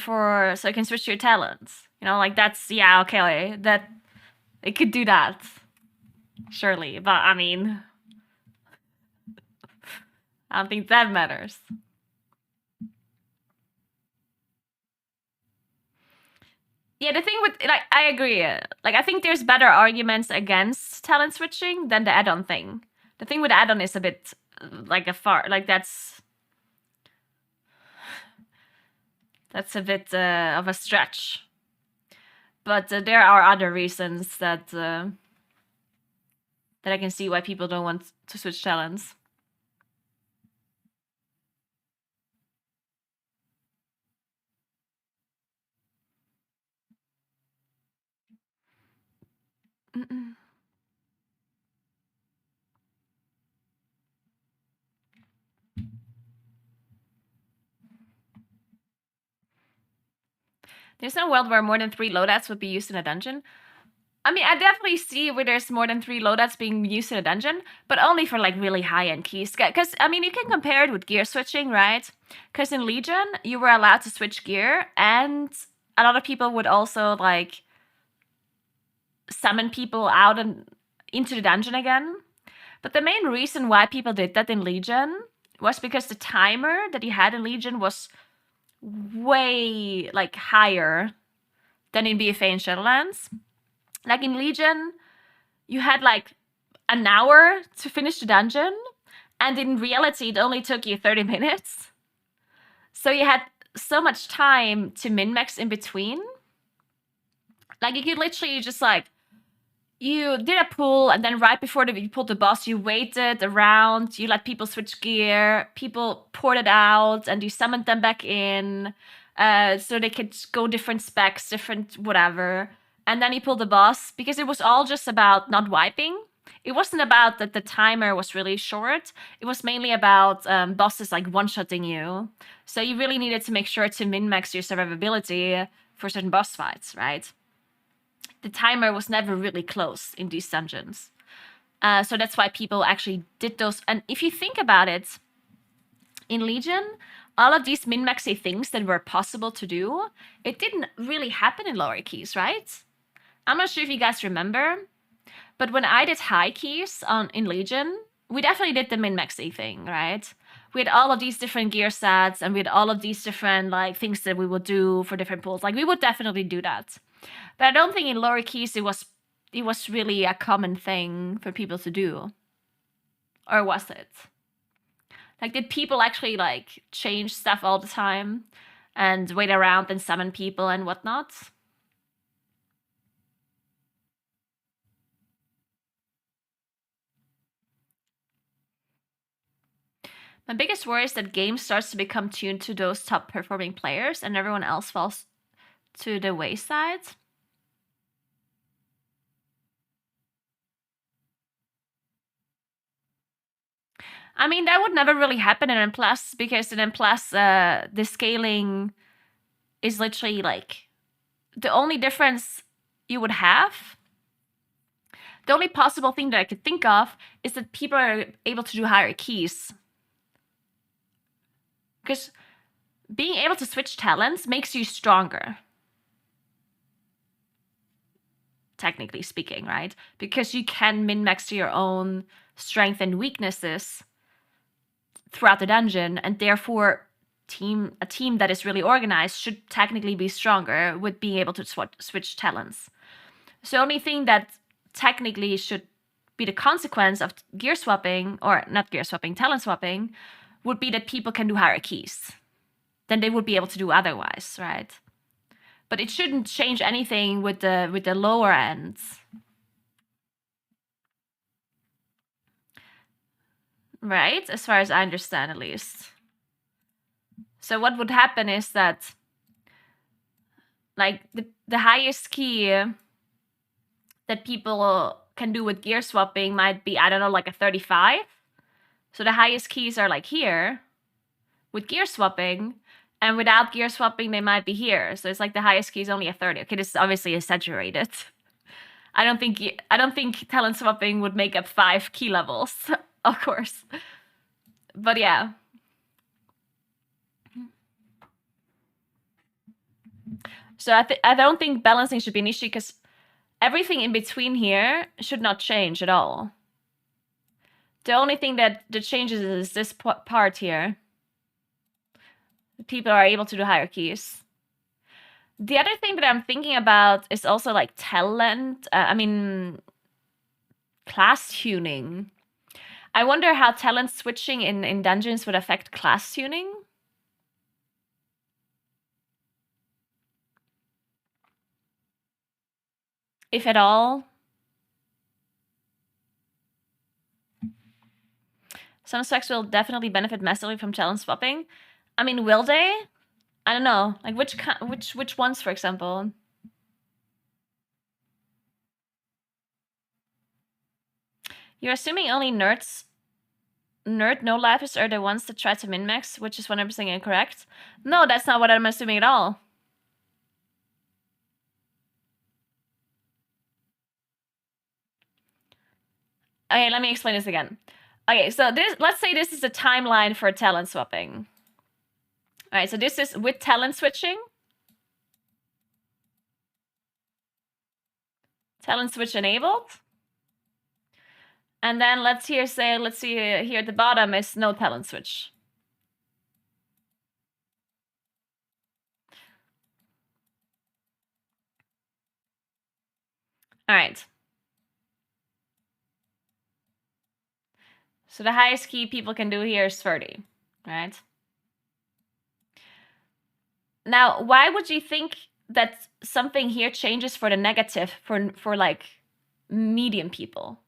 so you can switch to your talents. You know, like, that's, yeah, okay, that, it could do that. surely. But I mean, I don't think that matters. Yeah, the thing with like I agree. Like I think there's better arguments against talent switching than the add-on thing. The thing with the add-on is a bit like a far like that's a bit of a stretch. But there are other reasons that that I can see why people don't want to switch talents. Mm-mm. There's no world where more than 3 loadouts would be used in a dungeon. I mean, I definitely see where there's more than 3 loadouts being used in a dungeon, but only for like really high-end keys. Because, I mean, you can compare it with gear switching, right? Because in Legion, you were allowed to switch gear, and a lot of people would also like summon people out and into the dungeon again. But the main reason why people did that in Legion was because the timer that you had in Legion was way like higher than in BFA and Shadowlands. Like in Legion, you had like an hour to finish the dungeon, and in reality, it only took you 30 minutes. So you had so much time to min-max in between. Like you could literally just like you did a pull, and then right before you pulled the boss, you waited around, you let people switch gear, people poured it out, and you summoned them back in, so they could go different specs, different whatever. And then you pulled the boss, because it was all just about not wiping. It wasn't about that the timer was really short. It was mainly about bosses like one-shotting you. So you really needed to make sure to min-max your survivability for certain boss fights, right? The timer was never really close in these dungeons. So that's why people actually did those. And if you think about it, in Legion, all of these min-maxy things that were possible to do, it didn't really happen in lower keys, right? I'm not sure if you guys remember, but when I did high keys in Legion, we definitely did the min-maxy thing, right? We had all of these different gear sets, and we had all of these different like things that we would do for different pulls. Like we would definitely do that. But I don't think in lower keys it was really a common thing for people to do. Or was it? Like did people actually like change stuff all the time and wait around and summon people and whatnot? My biggest worry is that game starts to become tuned to those top performing players and everyone else falls to the wayside. I mean, that would never really happen in M+, because in M+, the scaling is literally like the only difference you would have. The only possible thing that I could think of is that people are able to do higher keys. Because being able to switch talents makes you stronger. Technically speaking, right? Because you can min-max to your own strength and weaknesses throughout the dungeon, and therefore a team that is really organized should technically be stronger with being able to switch talents. So the only thing that technically should be the consequence of gear swapping, or not gear swapping, talent swapping, would be that people can do higher keys than they would be able to do otherwise, right? But it shouldn't change anything with the lower ends. Right? As far as I understand, at least. So what would happen is that like the highest key that people can do with gear swapping might be, I don't know, like a 35. So the highest keys are like here with gear swapping, and without gear swapping, they might be here. So it's like the highest key is only a 30. Okay, this is obviously exaggerated. I don't think talent swapping would make up 5 key levels, of course. But yeah. So I don't think balancing should be an issue, because everything in between here should not change at all. The only thing that changes is this part here. People are able to do hierarchies. The other thing that I'm thinking about is also like talent. Class tuning. I wonder how talent switching in dungeons would affect class tuning. If at all. Some specs will definitely benefit massively from talent swapping. I mean, will they? I don't know. Like which ones, for example? You're assuming only nerd no-lifers are the ones that try to min-max, which is 100% incorrect. No, that's not what I'm assuming at all. Okay, let me explain this again. Okay, so let's say this is a timeline for talent swapping. All right, so this is with talent switching. Talent switch enabled. And then let's see here at the bottom is no talent switch. All right. So the highest key people can do here is 30, right? Now, why would you think that something here changes for the negative for like medium people?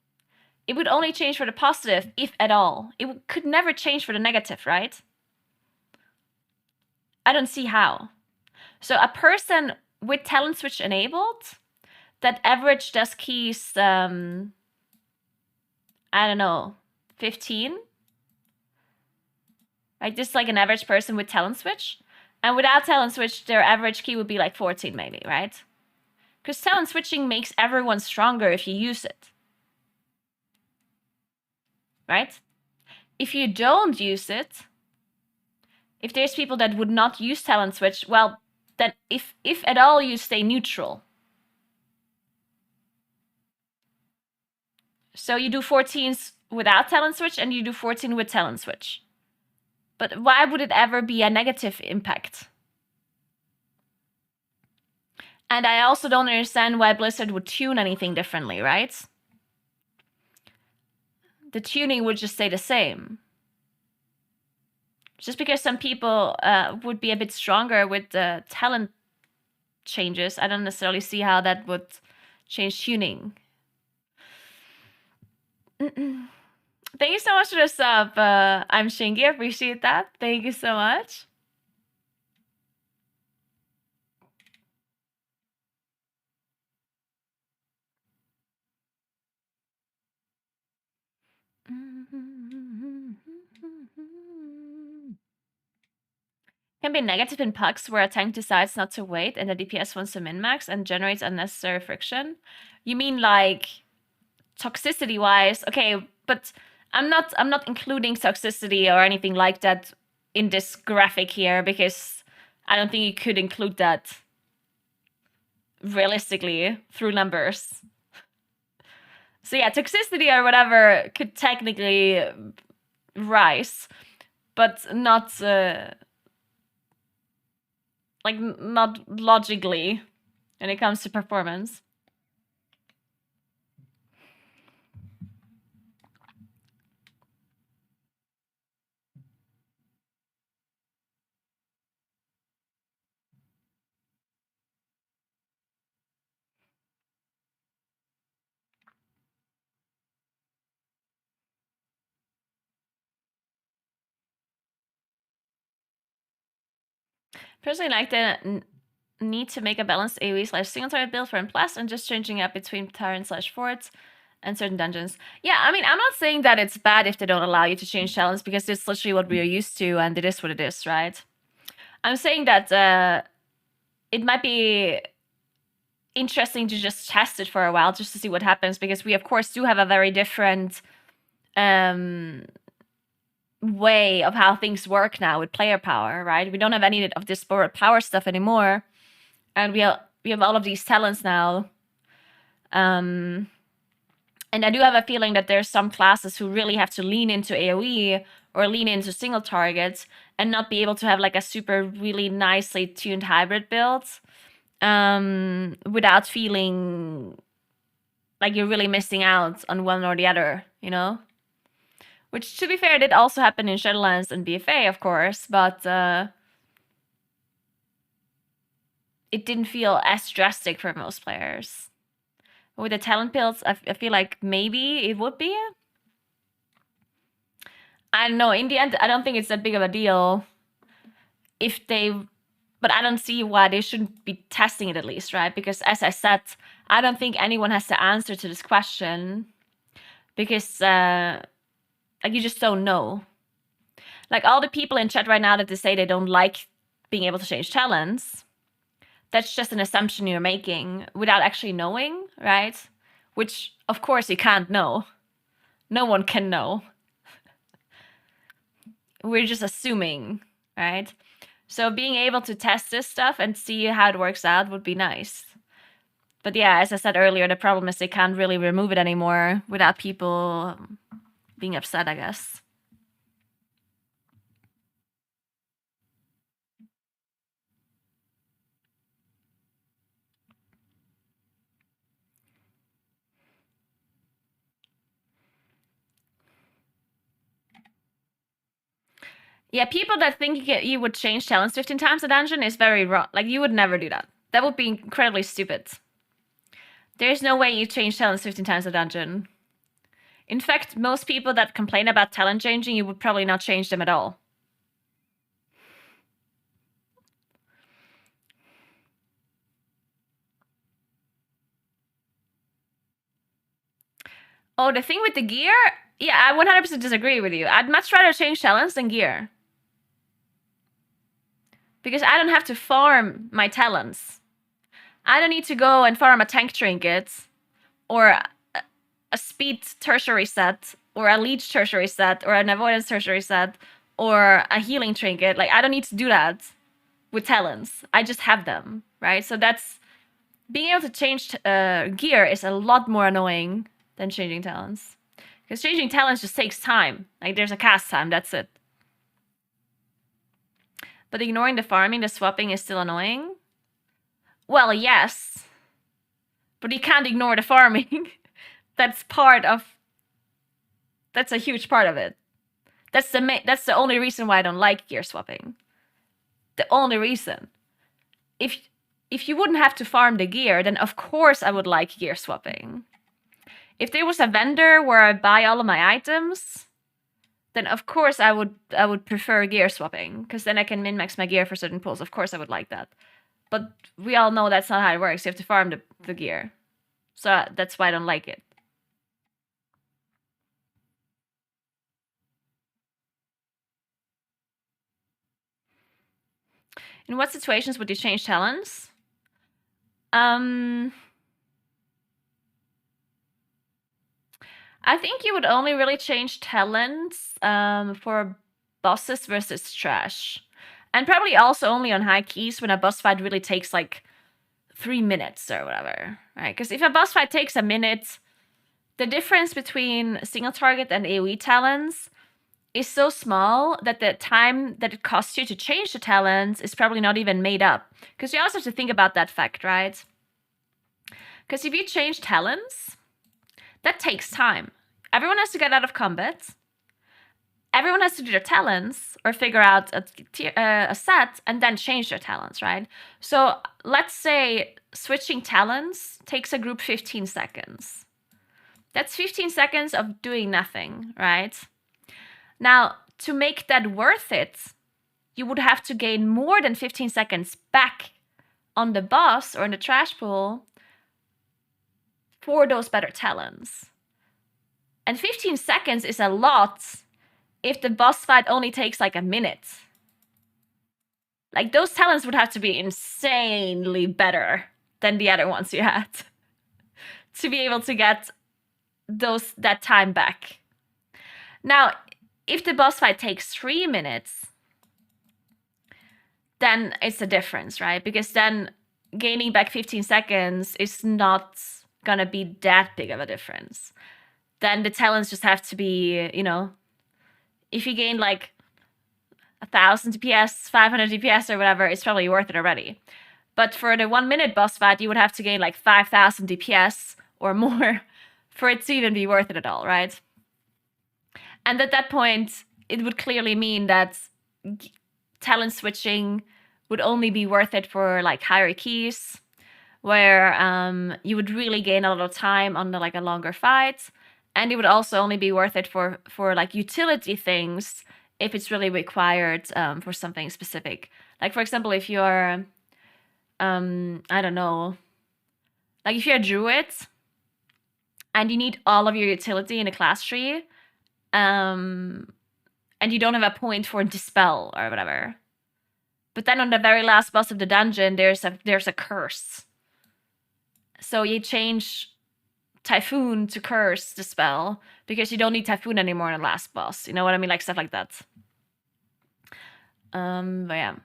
It would only change for the positive, if at all. It could never change for the negative, right? I don't see how. So a person with talent switch enabled that average does keys, I don't know, 15? Right, this is like an average person with talent switch. And without talent switch, their average key would be like 14 maybe, right? Because talent switching makes everyone stronger if you use it. Right? If you don't use it, if there's people that would not use talent switch, well, then if at all you stay neutral. So you do 14s without talent switch and you do 14 with talent switch. But why would it ever be a negative impact? And I also don't understand why Blizzard would tune anything differently, right? The tuning would just stay the same. Just because some people would be a bit stronger with the talent changes, I don't necessarily see how that would change tuning. Thank you so much for the sub. I'm Shingy. I appreciate that. Thank you so much. Can be negative in pucks where a tank decides not to wait and the DPS wants to min-max and generates unnecessary friction. You mean like toxicity wise? Okay, but I'm not including toxicity or anything like that in this graphic here because I don't think you could include that realistically through numbers. So yeah, toxicity or whatever could technically rise, but not not logically when it comes to performance. Personally, like the need to make a balanced AoE / single target build for Plus and just changing up between Tyrant / forts and certain dungeons. Yeah, I mean, I'm not saying that it's bad if they don't allow you to change talents because it's literally what we are used to and it is what it is, right? I'm saying that it might be interesting to just test it for a while just to see what happens because we, of course, do have a very different way of how things work now with player power, right? We don't have any of this power stuff anymore, and we have all of these talents now. And I do have a feeling that there's some classes who really have to lean into AoE or lean into single targets and not be able to have like a super really nicely tuned hybrid build without feeling like you're really missing out on one or the other, you know? Which, to be fair, did also happen in Shadowlands and BFA, of course, but it didn't feel as drastic for most players. With the talent builds, I feel like maybe it would be. I don't know. In the end, I don't think it's that big of a deal if they... But I don't see why they shouldn't be testing it at least, right? Because as I said, I don't think anyone has the answer to this question. Because, like, you just don't know. Like, all the people in chat right now that they say they don't like being able to change talents, that's just an assumption you're making without actually knowing, right? Which, of course, you can't know. No one can know. We're just assuming, right? So being able to test this stuff and see how it works out would be nice. But yeah, as I said earlier, the problem is they can't really remove it anymore without people being upset, I guess. Yeah, people that think you would change talents 15 times a dungeon is very wrong. Like, you would never do that. That would be incredibly stupid. There's no way you change talents 15 times a dungeon. In fact, most people that complain about talent changing, you would probably not change them at all. Oh, the thing with the gear? Yeah, I 100% disagree with you. I'd much rather change talents than gear. Because I don't have to farm my talents. I don't need to go and farm a tank trinket, or a speed tertiary set, or a leech tertiary set, or an avoidance tertiary set, or a healing trinket. Like, I don't need to do that with talents. I just have them, right? So that's... Being able to change gear is a lot more annoying than changing talents. Because changing talents just takes time. Like, there's a cast time, that's it. But ignoring the farming, the swapping is still annoying? Well, yes. But you can't ignore the farming. That's a huge part of it. That's the only reason why I don't like gear swapping. The only reason. If you wouldn't have to farm the gear, then of course I would like gear swapping. If there was a vendor where I buy all of my items, then of course I would prefer gear swapping, because then I can min-max my gear for certain pools. Of course I would like that. But we all know that's not how it works. You have to farm the gear. So that's why I don't like it. In what situations would you change talents? I think you would only really change talents for bosses versus trash. And probably also only on high keys when a boss fight really takes like 3 minutes or whatever, right? Because if a boss fight takes a minute, the difference between single target and AoE talents is so small that the time that it costs you to change the talents is probably not even made up. Because you also have to think about that fact, right? Because if you change talents, that takes time. Everyone has to get out of combat. Everyone has to do their talents or figure out a set and then change their talents, right? So let's say switching talents takes a group 15 seconds. That's 15 seconds of doing nothing, right? Now, to make that worth it, you would have to gain more than 15 seconds back on the boss or in the trash pool for those better talents. And 15 seconds is a lot if the boss fight only takes like a minute. Like, those talents would have to be insanely better than the other ones you had to be able to get that time back. Now, if the boss fight takes 3 minutes, then it's a difference, right? Because then gaining back 15 seconds is not gonna be that big of a difference. Then the talents just have to be, you know, if you gain like 1,000 DPS, 500 DPS or whatever, it's probably worth it already. But for the 1 minute boss fight, you would have to gain like 5,000 DPS or more for it to even be worth it at all, right? And at that point, it would clearly mean that talent switching would only be worth it for like hierarchies, where you would really gain a lot of time on like a longer fight, and it would also only be worth it for like utility things if it's really required for something specific. Like for example, if you're I don't know, like if you're a druid and you need all of your utility in a class tree, and you don't have a point for dispel or whatever. But then on the very last boss of the dungeon, there's a curse. So you change Typhoon to curse the spell because you don't need Typhoon anymore in the last boss. You know what I mean? Like stuff like that. But yeah.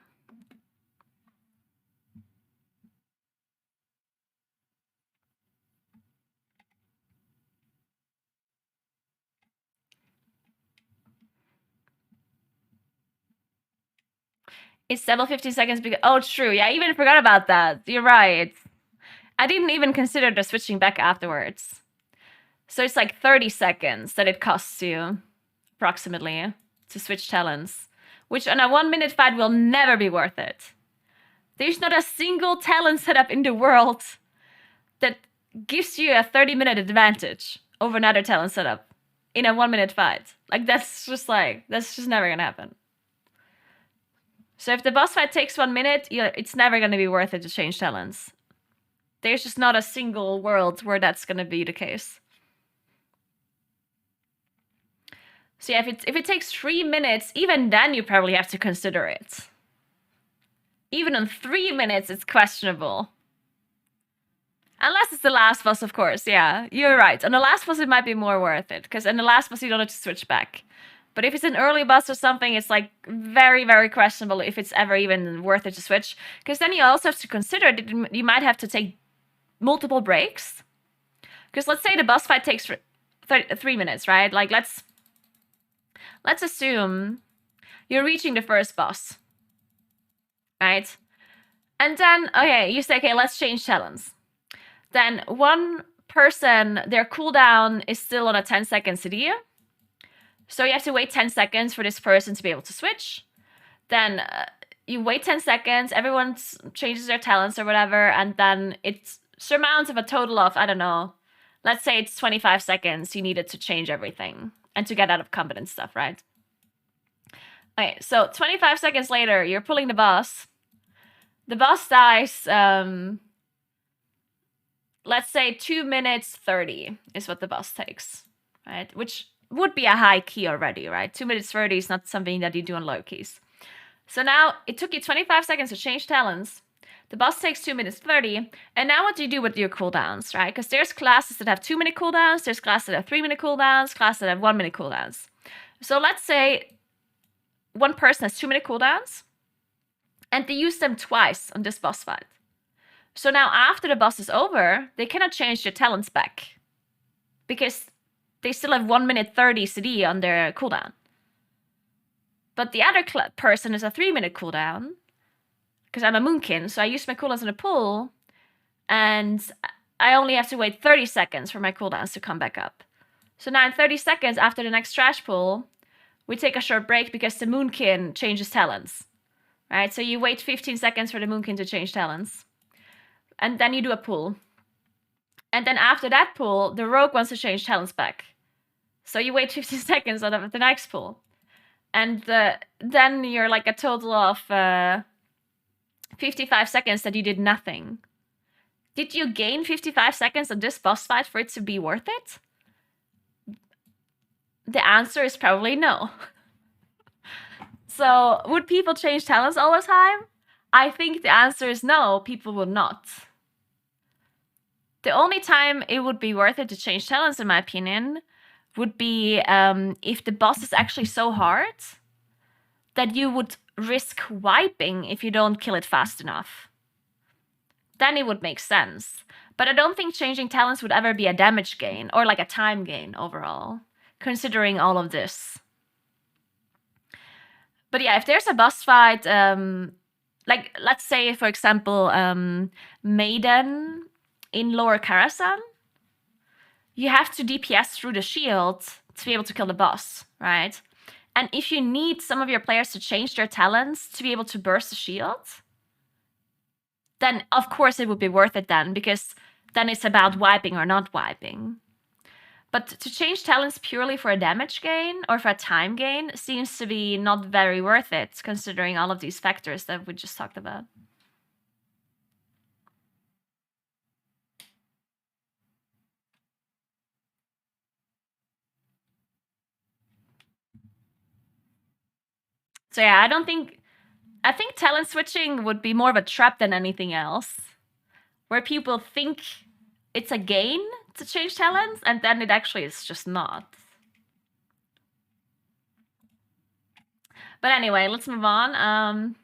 It's double 15 seconds because... Oh, true. Yeah, I even forgot about that. You're right. I didn't even consider the switching back afterwards. So it's like 30 seconds that it costs you, approximately, to switch talents. Which on a 1 minute fight will never be worth it. There's not a single talent setup in the world that gives you a 30-minute advantage over another talent setup in a 1 minute fight. Like, that's just never gonna happen. So if the boss fight takes 1 minute, it's never gonna be worth it to change talents. There's just not a single world where that's gonna be the case. So yeah, if it takes 3 minutes, even then you probably have to consider it. Even on 3 minutes, it's questionable. Unless it's the last boss, of course. Yeah, you're right. On the last boss, it might be more worth it, because in the last boss, you don't have to switch back. But if it's an early boss or something, it's like very, very questionable if it's ever even worth it to switch. Because then you also have to consider that you might have to take multiple breaks. Because let's say the boss fight takes 3 minutes, right? Like let's assume you're reaching the first boss, right? And then, okay, you say, okay, let's change talents. Then one person, their cooldown is still on a 10-second CD. So you have to wait 10 seconds for this person to be able to switch. Then you wait 10 seconds, everyone changes their talents or whatever, and then it surmounts of a total of, I don't know, let's say it's 25 seconds you needed to change everything and to get out of combat and stuff, right? Okay, so 25 seconds later, you're pulling the boss. The boss dies, let's say 2 minutes 30 is what the boss takes, right? Which would be a high key already, right? 2 minutes 30 is not something that you do on low keys. So now it took you 25 seconds to change talents. The boss takes 2 minutes 30. And now what do you do with your cooldowns, right? Because there's classes that have 2-minute cooldowns, there's classes that have 3-minute cooldowns, classes that have 1-minute cooldowns. So let's say one person has 2-minute cooldowns and they use them twice on this boss fight. So now after the boss is over, they cannot change their talents back because they still have 1 minute 30 CD on their cooldown. But the other person is a 3-minute cooldown, because I'm a Moonkin, so I use my cooldowns in a pool, and I only have to wait 30 seconds for my cooldowns to come back up. So now in 30 seconds after the next trash pull, we take a short break because the Moonkin changes talents. Right? So you wait 15 seconds for the Moonkin to change talents. And then you do a pull. And then after that pull, the Rogue wants to change talents back. So you wait 15 seconds on the next pull. And then you're like a total of 55 seconds that you did nothing. Did you gain 55 seconds on this boss fight for it to be worth it? The answer is probably no. So would people change talents all the time? I think the answer is no, people would not. The only time it would be worth it to change talents, in my opinion, would be if the boss is actually so hard that you would risk wiping if you don't kill it fast enough. Then it would make sense. But I don't think changing talents would ever be a damage gain or like a time gain overall, considering all of this. But yeah, if there's a boss fight, like let's say for example, Maiden in Lower Karasan, you have to DPS through the shield to be able to kill the boss, right? And if you need some of your players to change their talents to be able to burst the shield, then of course it would be worth it then, because then it's about wiping or not wiping. But to change talents purely for a damage gain or for a time gain seems to be not very worth it, considering all of these factors that we just talked about. So yeah, I think talent switching would be more of a trap than anything else, where people think it's a gain to change talents, and then it actually is just not. But anyway, let's move on.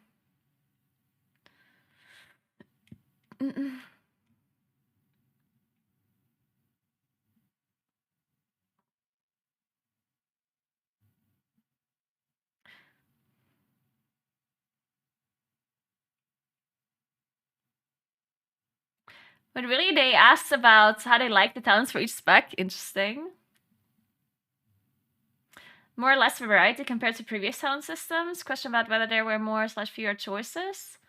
But really, they asked about how they like the talents for each spec. Interesting. More or less variety compared to previous talent systems. Question about whether there were more / fewer choices.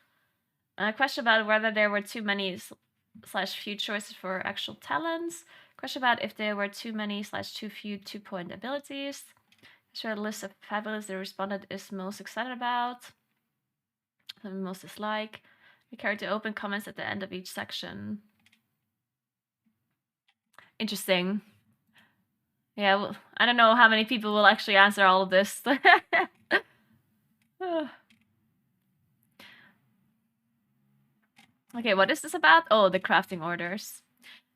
Question about whether there were too many / few choices for actual talents. Question about if there were too many / too few 2-point abilities. Question about a list of fabulous the respondent is most excited about. The most dislike. We carry to open comments at the end of each section. Interesting. Yeah, well, I don't know how many people will actually answer all of this. Okay, what is this about? Oh, the crafting orders.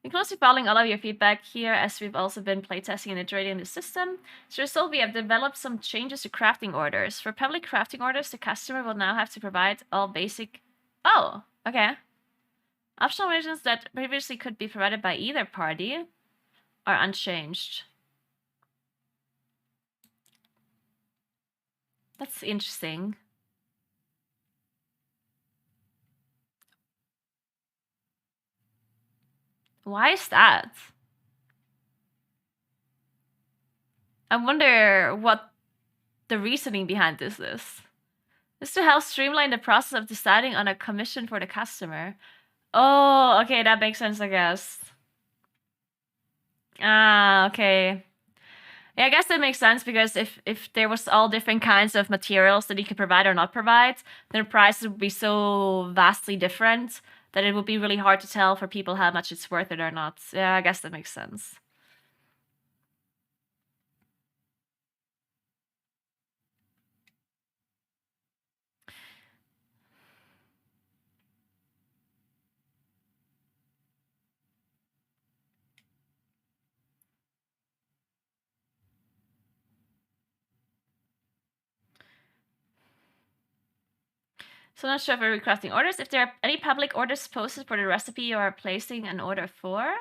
We're closely following all of your feedback here, as we've also been playtesting and iterating the system. As a result, we have developed some changes to crafting orders. For public crafting orders, the customer will now have to provide all basic... Oh, okay. Optional versions that previously could be provided by either party are unchanged. That's interesting. Why is that? I wonder what the reasoning behind this is. This to help streamline the process of deciding on a commission for the customer. Oh, okay, that makes sense, I guess. Ah, okay. Yeah, I guess that makes sense, because if there was all different kinds of materials that you could provide or not provide, then the prices would be so vastly different that it would be really hard to tell for people how much it's worth it or not. Yeah, I guess that makes sense. So not sure if we're crafting orders. If there are any public orders posted for the recipe you are placing an order for,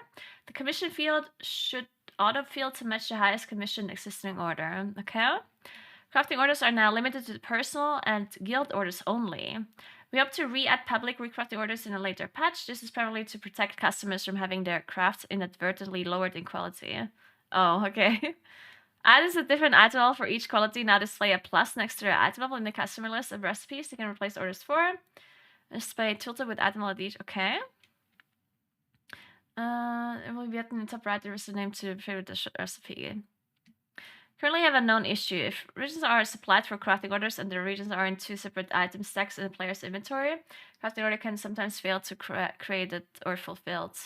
the commission field should auto-fill to match the highest commission existing order. Okay? Crafting orders are now limited to personal and guild orders only. We hope to re-add public recrafting orders in a later patch. This is primarily to protect customers from having their crafts inadvertently lowered in quality. Oh, okay. Add is a different item level for each quality. Now display a plus next to the item level in the customer list of recipes you can replace orders for. Display tilted with item level each. Okay. It will be at in the top right. There is a name to favorite recipe. Currently have a known issue. If regions are supplied for crafting orders and the regions are in 2 separate item stacks in the player's inventory, crafting order can sometimes fail to create it or fulfilled.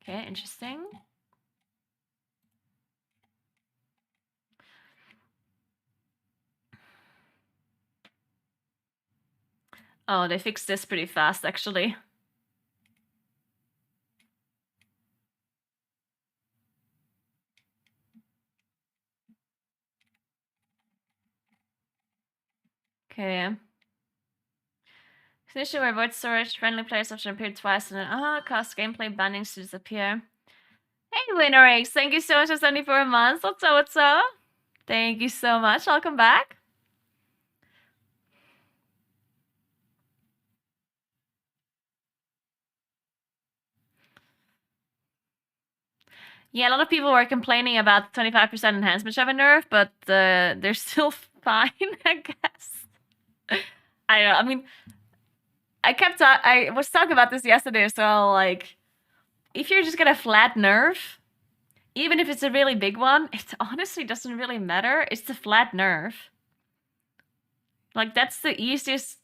Okay, interesting. Oh, they fixed this pretty fast, actually. Okay. Condition where void storage, friendly players option appeared twice and then cause gameplay bannings to disappear. Hey Winnerix, thank you so much for 74 months. What's up, what's up? Thank you so much. Welcome back. Yeah, a lot of people were complaining about 25% enhancement of a nerf, but they're still fine, I guess. I don't know. I mean, I was talking about this yesterday as well. Like, if you're just gonna flat nerf, even if it's a really big one, it honestly doesn't really matter. It's the flat nerf. Like, that's the easiest.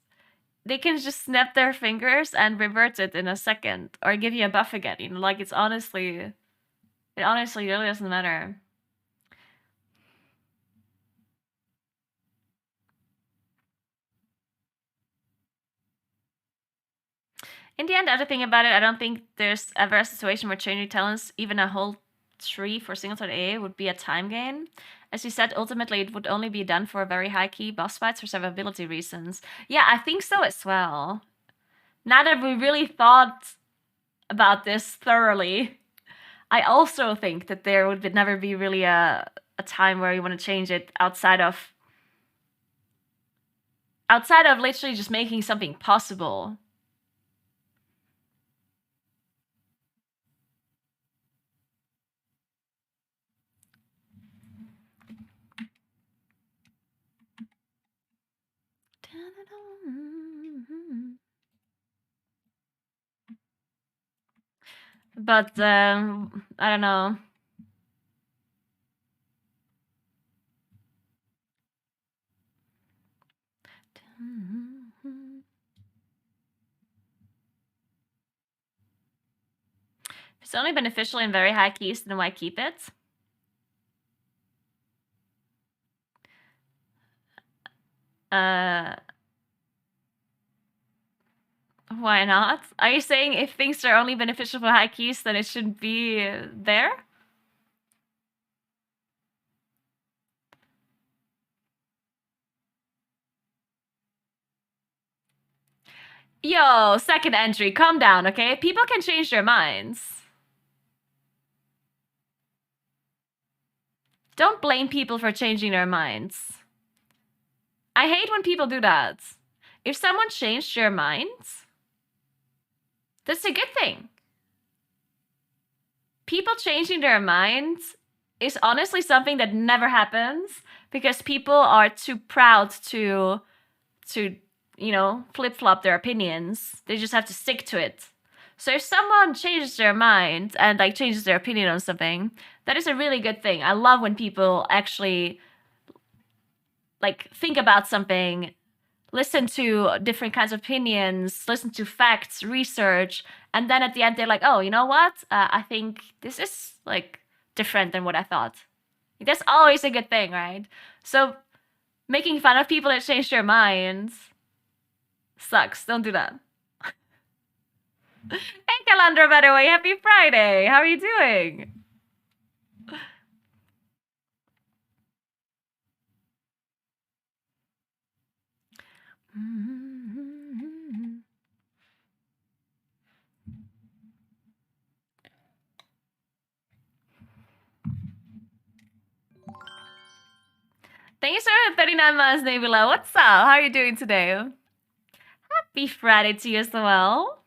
They can just snap their fingers and revert it in a second, or give you a buff again. You know, like it honestly really doesn't matter. In the end, the other thing about it, I don't think there's ever a situation where changing talents, even a whole tree for single target A, would be a time gain. As you said, ultimately it would only be done for very high key boss fights for survivability reasons. Yeah, I think so as well. Now that we really thought about this thoroughly, I also think that there would never be really a time where you want to change it outside of literally just making something possible. But I don't know. If it's only beneficial in very high keys, then why keep it? Why not? Are you saying if things are only beneficial for high keys, then it shouldn't be there? Yo, second entry, calm down, okay? People can change their minds. Don't blame people for changing their minds. I hate when people do that. If someone changed their minds, that's a good thing. People changing their minds is honestly something that never happens because people are too proud to you know, flip-flop their opinions. They just have to stick to it. So if someone changes their mind and like changes their opinion on something, that is a really good thing. I love when people actually like think about something, listen to different kinds of opinions, listen to facts, research, and then at the end they're like, oh, you know what? I think this is like different than what I thought. That's always a good thing, right? So making fun of people that change their minds sucks. Don't do that. Hey, Calandra, by the way, happy Friday. How are you doing? Thank you for 39 months, Nebula. What's up? How are you doing today? Happy Friday to you as well.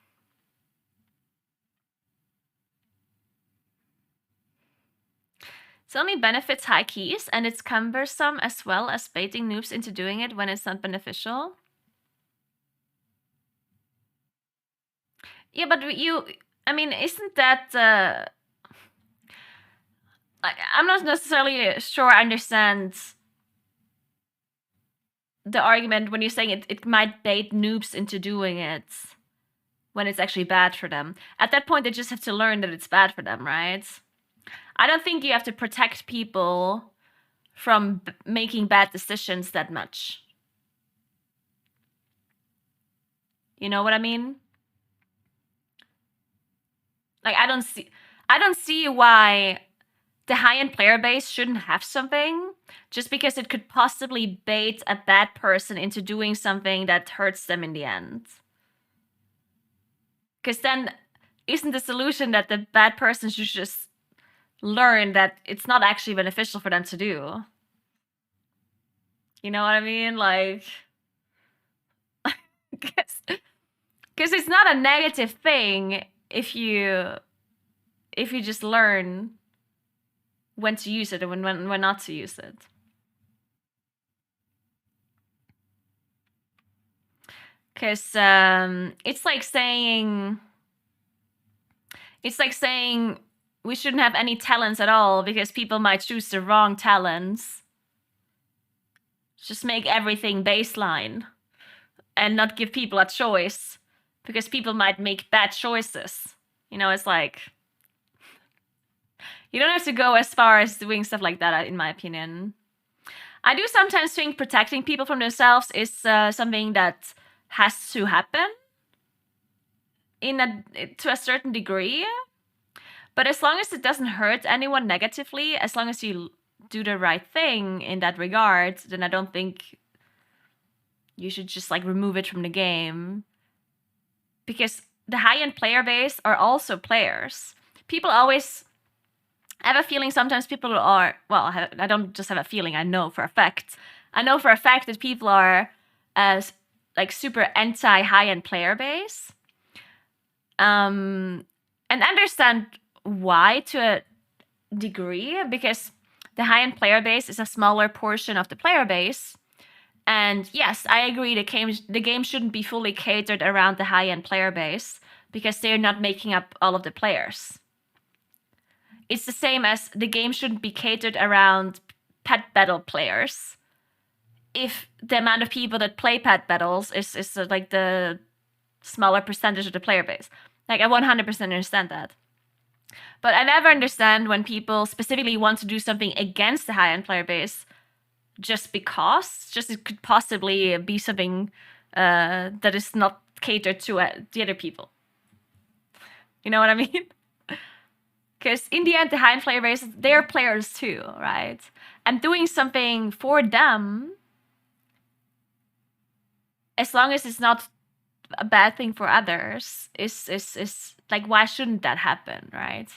It only benefits high keys, and it's cumbersome as well as baiting noobs into doing it when it's not beneficial. Yeah, but I mean, isn't that... I'm not necessarily sure I understand the argument when you're saying it might bait noobs into doing it when it's actually bad for them. At that point, they just have to learn that it's bad for them, right? I don't think you have to protect people from making bad decisions that much. You know what I mean? Like, I don't see why the high-end player base shouldn't have something just because it could possibly bait a bad person into doing something that hurts them in the end. Because then, isn't the solution that the bad person should just learn that it's not actually beneficial for them to do? You know what I mean? Like, because it's not a negative thing if you just learn when to use it and when not to use it. Because it's like saying we shouldn't have any talents at all because people might choose the wrong talents. Just make everything baseline and not give people a choice because people might make bad choices. You know, it's like, you don't have to go as far as doing stuff like that, in my opinion. I do sometimes think protecting people from themselves is something that has to happen to a certain degree. But as long as it doesn't hurt anyone negatively, as long as you do the right thing in that regard, then I don't think you should just like remove it from the game. Because the high-end player base are also players. People always... I have a feeling sometimes people are... Well, I don't just have a feeling, I know for a fact. I know for a fact that people are like super anti-high-end player base. And understand why to a degree, because the high-end player base is a smaller portion of the player base. And yes, I agree, the game shouldn't be fully catered around the high-end player base because they're not making up all of the players. It's the same as the game shouldn't be catered around pet battle players. If the amount of people that play pet battles is like the smaller percentage of the player base. Like, I 100% understand that. But I never understand when people specifically want to do something against the high-end player base just because. Just it could possibly be something that is not catered to the other people. You know what I mean? Because in the end, the high-end player base, they're players too, right? And doing something for them, as long as it's not a bad thing for others, is like, why shouldn't that happen, right?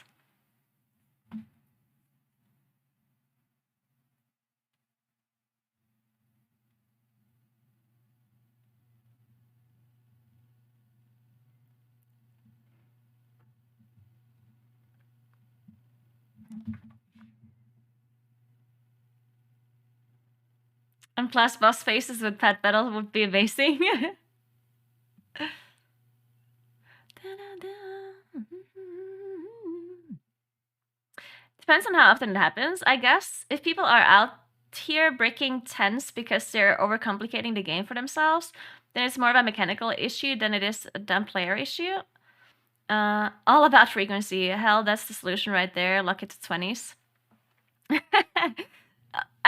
And plus, boss faces with pet battles would be amazing. Depends on how often it happens, I guess. If people are out here breaking tens because they're overcomplicating the game for themselves, then it's more of a mechanical issue than it is a dumb player issue. All about frequency. Hell, that's the solution right there. Lock it to 20s.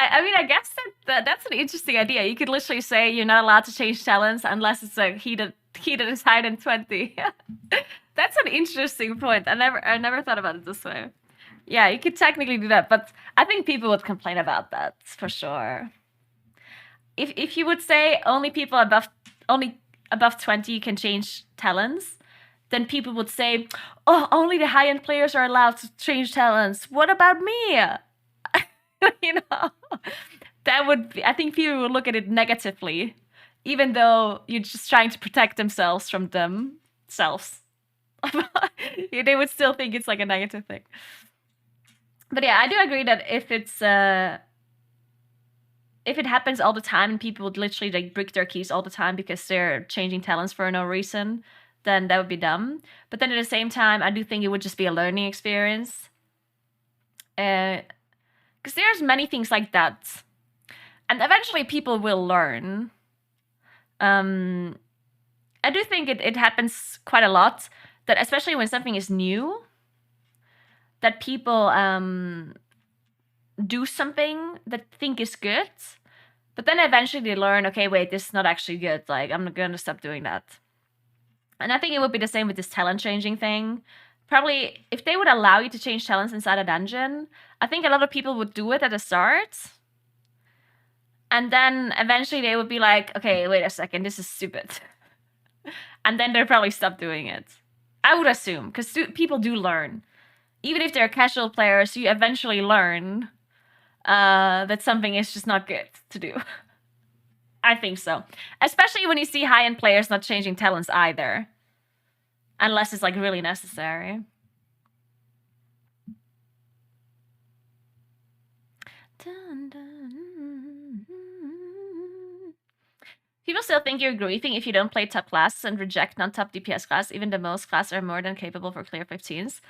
I mean, I guess that's an interesting idea. You could literally say you're not allowed to change talents unless it's a key that is higher than 20. That's an interesting point. I never thought about it this way. Yeah, you could technically do that, but I think people would complain about that for sure. If you would say only above 20 can change talents, then people would say, oh, only the high-end players are allowed to change talents. What about me? You know, that would be, I think people would look at it negatively, even though you're just trying to protect themselves from themselves. They would still think it's like a negative thing. But yeah, I do agree that if it happens all the time and people would literally like brick their keys all the time because they're changing talents for no reason, then that would be dumb. But then at the same time, I do think it would just be a learning experience. Because there's many things like that. And eventually people will learn. I do think it happens quite a lot, that especially when something is new, that people do something that think is good, but then eventually they learn, okay, wait, this is not actually good. Like, I'm going to stop doing that. And I think it would be the same with this talent changing thing. Probably, if they would allow you to change talents inside a dungeon, I think a lot of people would do it at the start. And then eventually they would be like, okay, wait a second, this is stupid. And then they'll probably stop doing it. I would assume, because people do learn. Even if they're casual players, you eventually learn that something is just not good to do. I think so. Especially when you see high-end players not changing talents either. Unless it's like really necessary. Dun, dun. People still think you're griefing if you don't play top classes and reject non-top DPS class. Even the most classes are more than capable for clear 15s.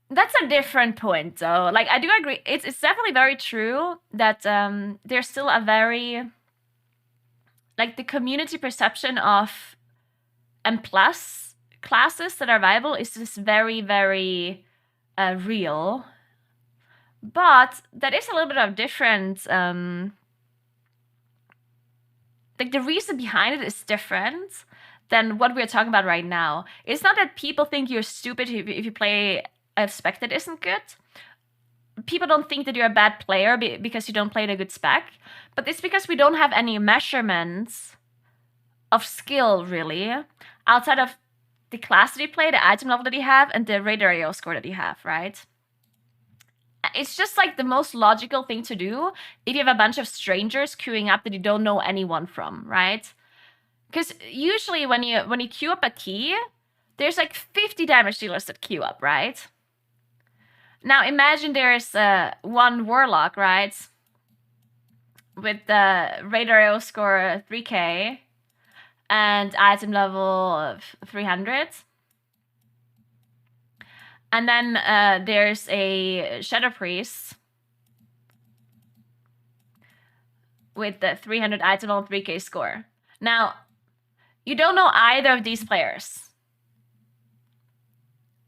That's a different point, though. Like, I do agree. It's definitely very true that there's still a very... Like, the community perception of M+ classes that are viable is just very, very real. But that is a little bit of different... like, the reason behind it is different than what we're talking about right now. It's not that people think you're stupid if you play a spec that isn't good. People don't think that you're a bad player because you don't play a good spec. But it's because we don't have any measurements of skill, really, outside of the class that you play, the item level that you have, and the radar AO score that you have, right? It's just like the most logical thing to do if you have a bunch of strangers queuing up that you don't know anyone from, right? Because usually when you queue up a key, there's like 50 damage dealers that queue up, right? Now imagine there's one warlock, right? With the radar AO score 3k and item level of 300. And then there's a Shadow Priest with the 300 item level 3k score. Now, you don't know either of these players.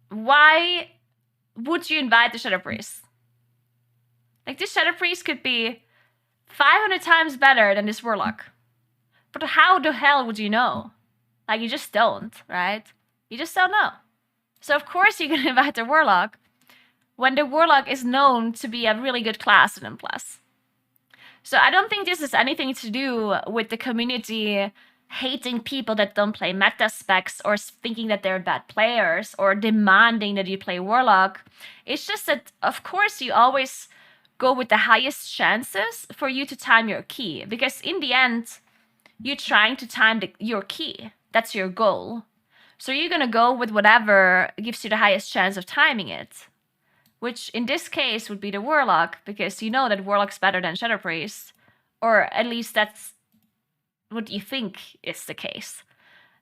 Why would you invite the Shadow Priest? Like, this Shadow Priest could be 500 times better than this Warlock. But how the hell would you know? Like, you just don't, right? You just don't know. So, of course, you're going to invite the Warlock when the Warlock is known to be a really good class in M+. So, I don't think this has anything to do with the community hating people that don't play meta specs or thinking that they're bad players or demanding that you play Warlock. It's just that, of course, you always go with the highest chances for you to time your key. Because in the end, you're trying to time your key. That's your goal. So you're going to go with whatever gives you the highest chance of timing it. Which in this case would be the Warlock, because you know that Warlock's better than Shadow Priest. Or at least that's what you think is the case.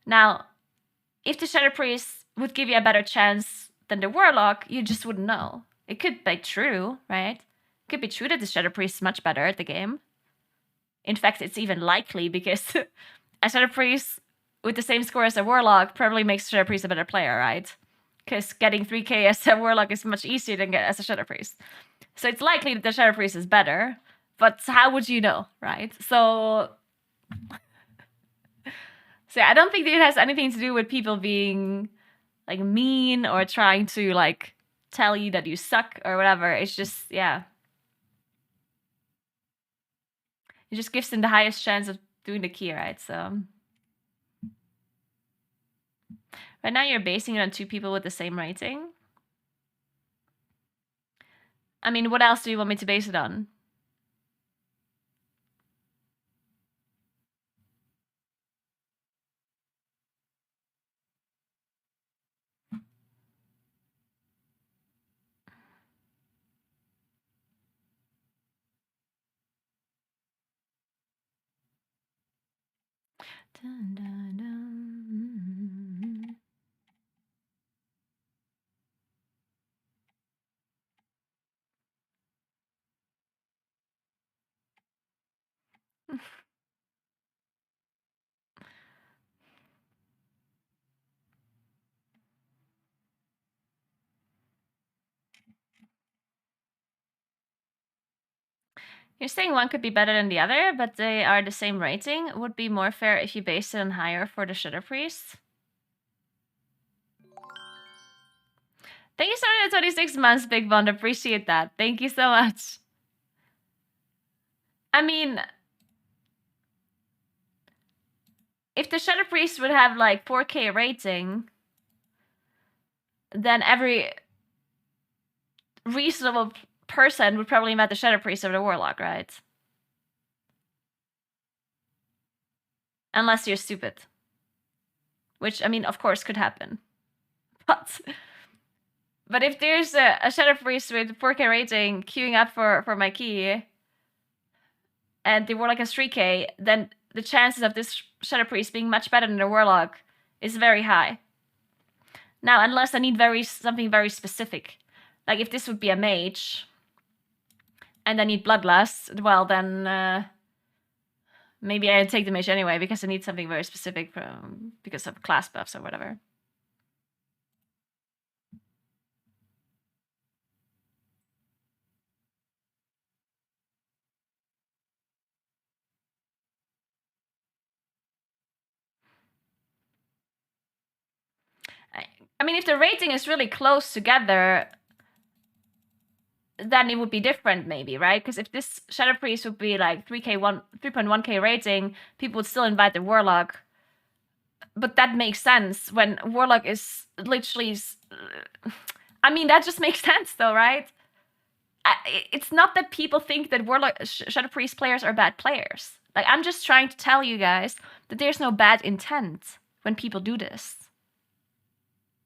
Now, if the Shadow Priest would give you a better chance than the Warlock, you just wouldn't know. It could be true, right? It could be true that the Shadow Priest is much better at the game. In fact, it's even likely because a Shadow Priest with the same score as a Warlock probably makes Shadow Priest a better player, right? Because getting 3k as a Warlock is much easier than get as a Shadow Priest. So it's likely that the Shadow Priest is better, but how would you know, right? So yeah, I don't think that it has anything to do with people being like mean or trying to like tell you that you suck or whatever. It's just, yeah. It just gives them the highest chance of doing the key, right? So right now you're basing it on 2 people with the same rating. I mean, what else do you want me to base it on? Dun, dun, dun. You're saying one could be better than the other, but they are the same rating. Would be more fair if you based it on higher for the Shadow Priest. Thank you so much for 26 months, Big Bond. Appreciate that. Thank you so much. I mean, if the Shadow Priest would have like 4k rating, then every reasonable person would probably invite the Shadow Priest over the Warlock, right? Unless you're stupid. Which, I mean, of course could happen. But if there's a Shadow Priest with 4K rating queuing up for my key, and the Warlock has 3K, then the chances of this Shadow Priest being much better than the Warlock is very high. Now, unless I need something very specific. Like if this would be a mage, and I need Bloodlust, well then maybe I'd take the mage anyway, because I need something very specific because of class buffs or whatever. I mean, if the rating is really close together, then it would be different maybe, right? Because if this Shadow Priest would be like 3.1k rating, people would still invite the Warlock. But that makes sense when Warlock is literally... I mean, that just makes sense though, right? It's not that people think that Warlock Shadow Priest players are bad players. Like, I'm just trying to tell you guys that there's no bad intent when people do this.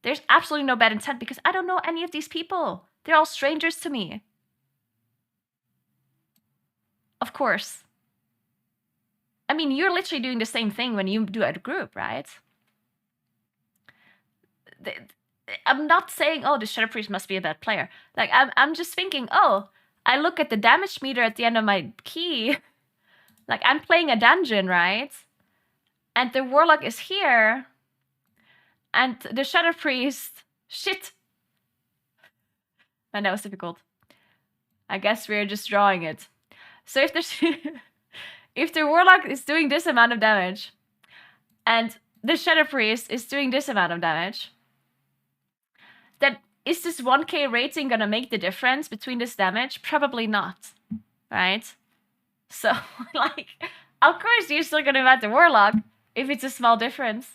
There's absolutely no bad intent because I don't know any of these people. They're all strangers to me. Of course. I mean, you're literally doing the same thing when you do a group, right? I'm not saying, oh, the Shadow Priest must be a bad player. Like, I'm just thinking, oh, I look at the damage meter at the end of my key. Like, I'm playing a dungeon, right? And the Warlock is here. And the Shadow Priest... Shit! And that was difficult. I guess we're just drawing it. So if if the Warlock is doing this amount of damage, and the Shadow Priest is doing this amount of damage, then is this 1k rating gonna make the difference between this damage? Probably not, right? So, like, of course you're still gonna invite the Warlock if it's a small difference.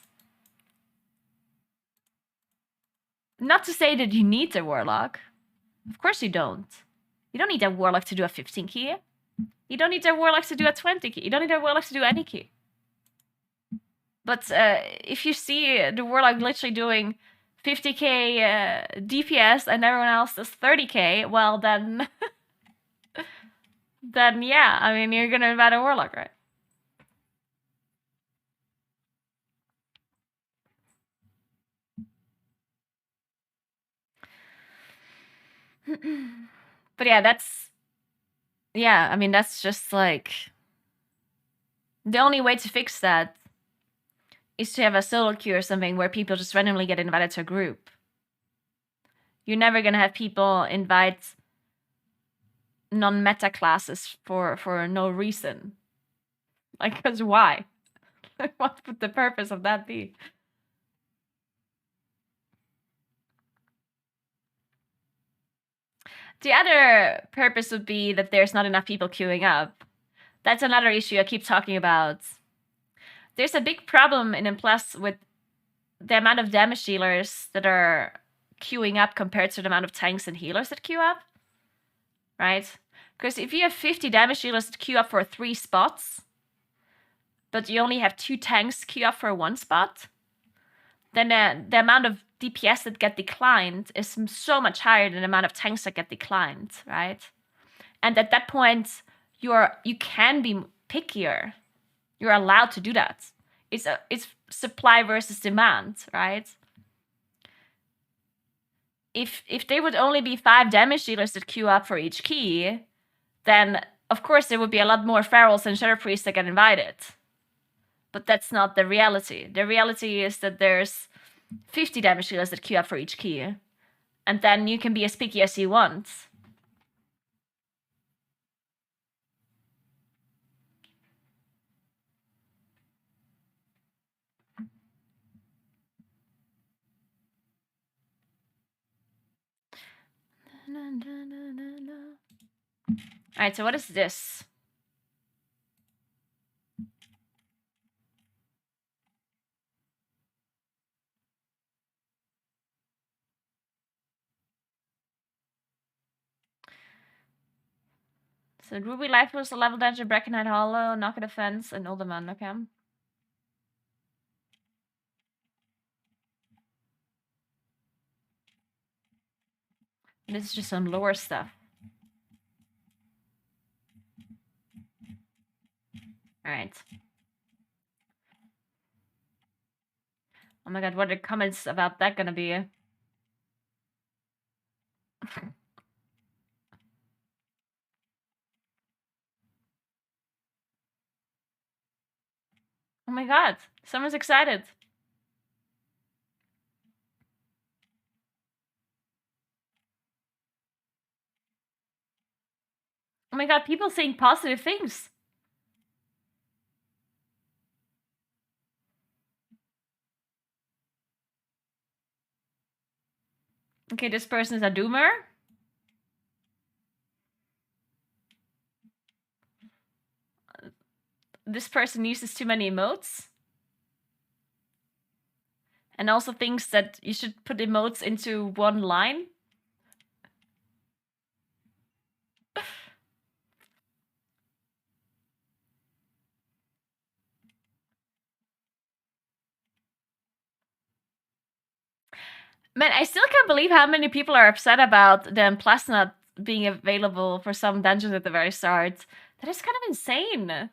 Not to say that you need the Warlock. Of course you don't. You don't need a Warlock to do a 15 key. You don't need a Warlock to do a 20 key. You don't need a Warlock to do any key. But if you see the Warlock literally doing 50k DPS and everyone else does 30k, well then... then yeah, I mean, you're gonna invite a Warlock, right? But yeah, that's... Yeah, I mean, that's just like... The only way to fix that is to have a solo queue or something where people just randomly get invited to a group. You're never gonna have people invite non-meta classes for no reason. Like, cause why? What would the purpose of that be? The other purpose would be that there's not enough people queuing up. That's another issue I keep talking about. There's a big problem in M+ with the amount of damage dealers that are queuing up compared to the amount of tanks and healers that queue up. Right? Because if you have 50 damage dealers that queue up for 3 spots, but you only have 2 tanks queue up for 1 spot, then the amount of DPS that get declined is so much higher than the amount of tanks that get declined, right? And at that point, you can be pickier. You're allowed to do that. It's supply versus demand, right? If there would only be 5 damage dealers that queue up for each key, then of course there would be a lot more ferals and Shadow Priests that get invited. But that's not the reality. The reality is that there's 50 damage dealers that queue up for each key. And then you can be as picky as you want. Alright, so what is this? So Ruby Life was a level dungeon, Brackenhide Hollow, Knock at the Fence, and Uldaman, okay. This is just some lore stuff. Alright. Oh my god, what are the comments about that gonna be? Oh my god, someone's excited. Oh my god, people saying positive things. Okay, this person is a doomer. This person uses too many emotes. And also thinks that you should put emotes into one line. Man, I still can't believe how many people are upset about the Plasnut being available for some dungeons at the very start. That is kind of insane.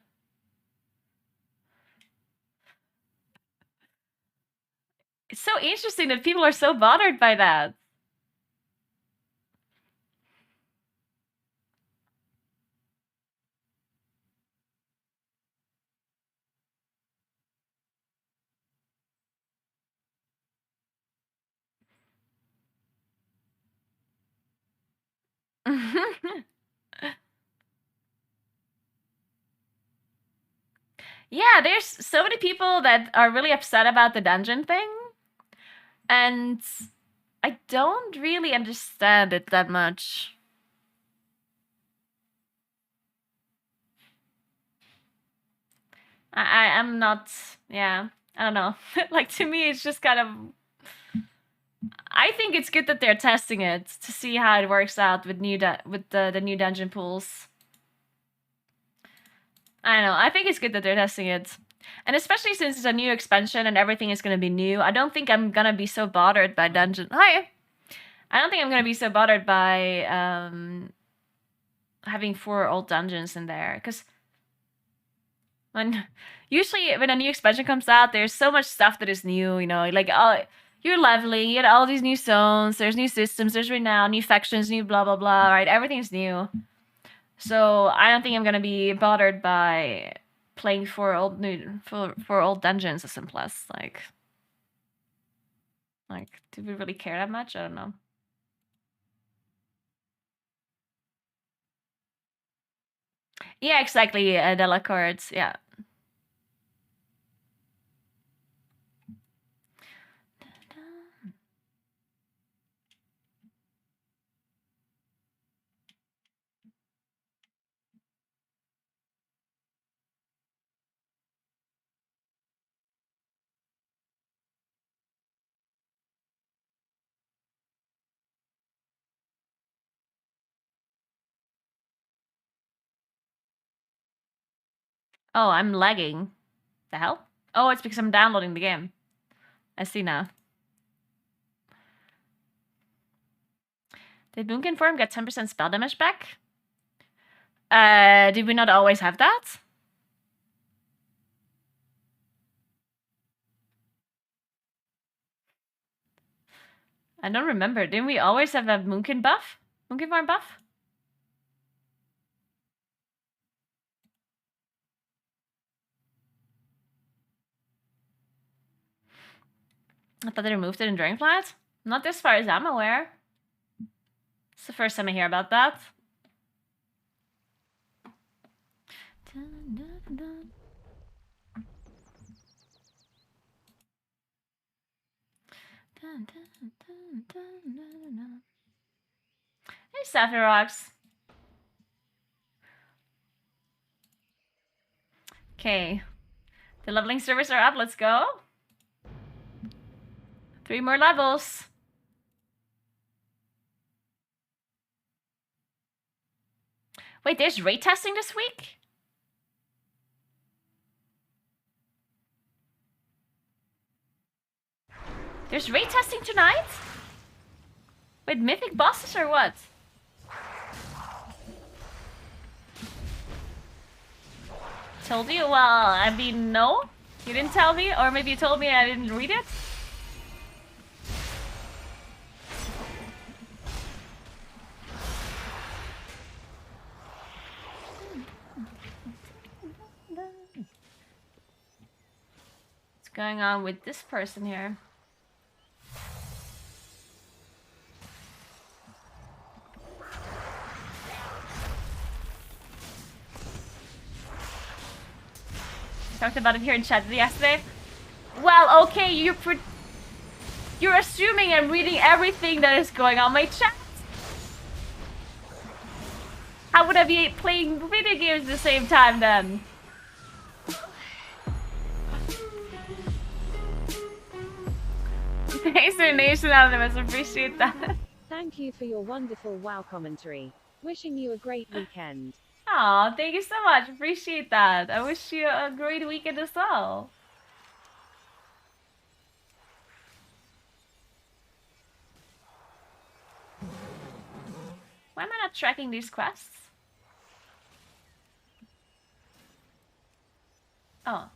It's so interesting that people are so bothered by that. Yeah, there's so many people that are really upset about the dungeon thing. And I don't really understand it that much. I'm not, yeah, I don't know. Like, to me, it's just kind of, I think it's good that they're testing it to see how it works out with the new dungeon pools. I don't know. I think it's good that they're testing it. And especially since it's a new expansion and everything is going to be new, I don't think I'm going to be so bothered by dungeon. Hi! I don't think I'm going to be so bothered by having 4 old dungeons in there. Because usually when a new expansion comes out, there's so much stuff that is new, you know, like, oh, you're leveling, you get all these new zones, there's new systems, there's renown, new factions, new blah, blah, blah, right? Everything's new. So I don't think I'm gonna be bothered by playing for old dungeons as in plus. Like, do we really care that much? I don't know. Yeah, exactly. Della cards. Yeah. Oh, I'm lagging. The hell? Oh, it's because I'm downloading the game. I see now. Did Moonkin form get 10% spell damage back? Did we not always have that? I don't remember. Didn't we always have a Moonkin buff? Moonkin form buff? I thought they removed it in Dragonflight. Not as far as I'm aware. It's the first time I hear about that. Hey, Sapphire Rocks. Okay. The leveling servers are up. Let's go. 3 more levels. Wait, there's raid testing this week? There's raid testing tonight? Wait, mythic bosses or what? Told you? Well, I mean, no. You didn't tell me, or maybe you told me and I didn't read it. What's going on with this person here? Talked about it here in chat yesterday. Well, okay, you're assuming I'm reading everything that is going on my chat. How would I be playing video games at the same time then? Thanks for Nation Anonymous, appreciate that. Thank you for your wonderful WoW commentary. Wishing you a great weekend. Aw, thank you so much. Appreciate that. I wish you a great weekend as well. Why am I not tracking these quests? Oh.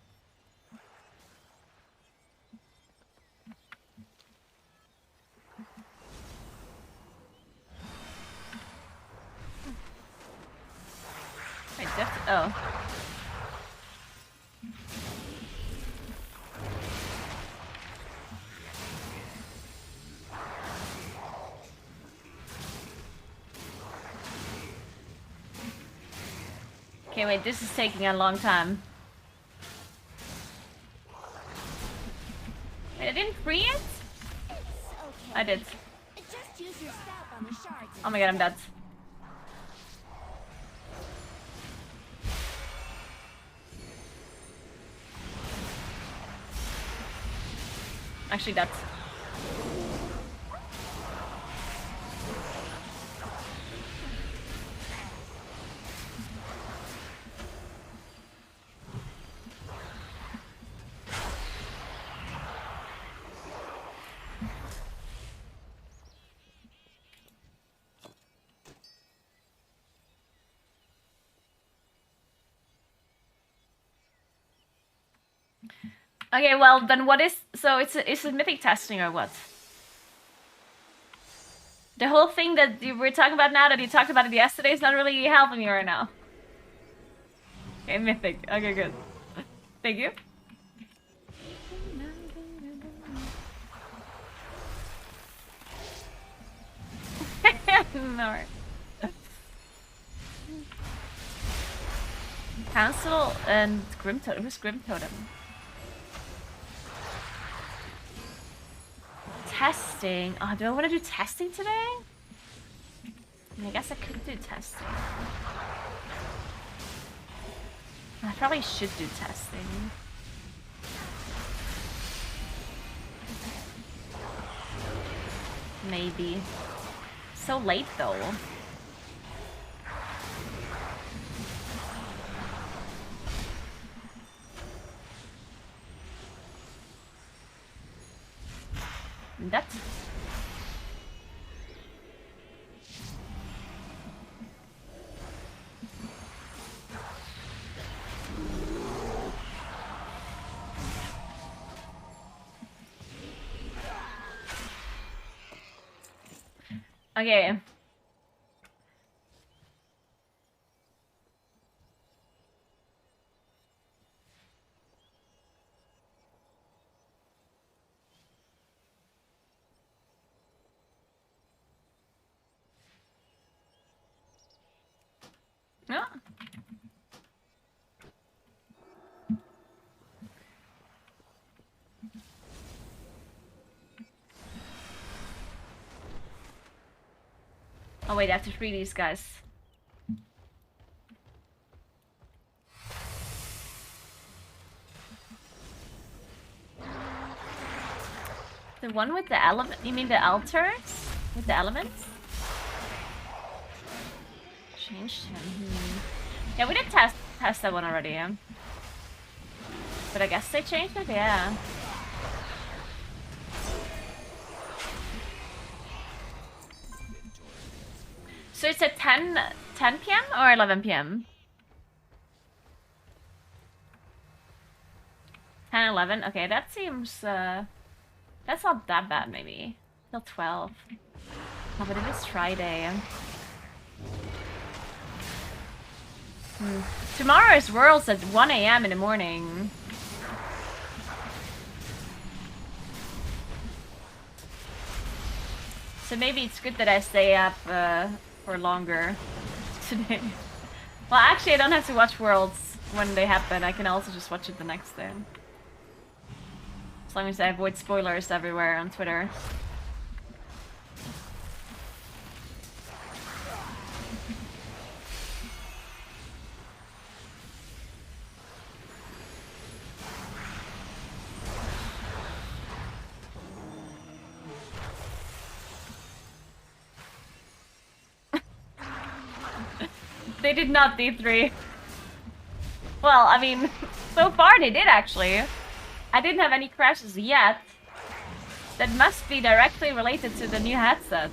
Wait, oh. Okay, wait, this is taking a long time. Wait, I didn't free it? I did. Oh my god, I'm dead. Actually, that's... Okay, well, then what is... So it's a mythic testing or what? The whole thing that you were talking about now, that you talked about it yesterday, is not really helping me right now. Okay, mythic. Okay, good. Thank you. No. Council and Grim Totem. Who's Grim Totem? Testing. Oh, do I want to do testing today? I guess I could do testing. I probably should do testing. Maybe. So late though. That's... Okay. Yeah. Oh wait, I have to free these guys. The one with the element? You mean the altars? With the elements? changed him. Yeah, we did test that one already, yeah. But I guess they changed it, yeah. So it's at 10 p.m. or 11 p.m.? 10, 11? Okay, that seems, that's not that bad, maybe. Till 12. Oh, but it is Friday. Tomorrow is Worlds at 1 a.m. in the morning. So maybe it's good that I stay up for longer today. Well, actually, I don't have to watch Worlds when they happen. I can also just watch it the next day. As long as I avoid spoilers everywhere on Twitter. They did not D3. Well, I mean, so far they did actually. I didn't have any crashes yet. That must be directly related to the new headset.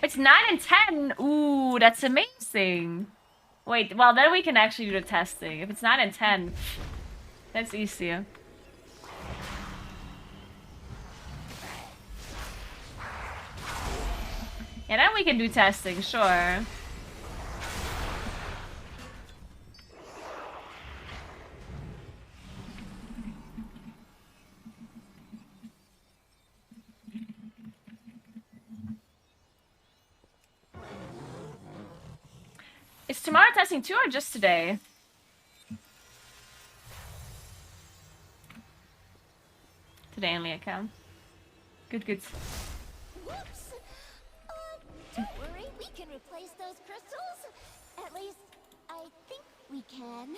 It's 9 and 10. Ooh, that's amazing. Wait, well then we can actually do the testing. If it's 9 and 10, that's easier. Yeah, then we can do testing, sure. Is tomorrow testing too or just today? Today only account. Good, good. Whoops! Don't worry, we can replace those crystals. At least, I think we can.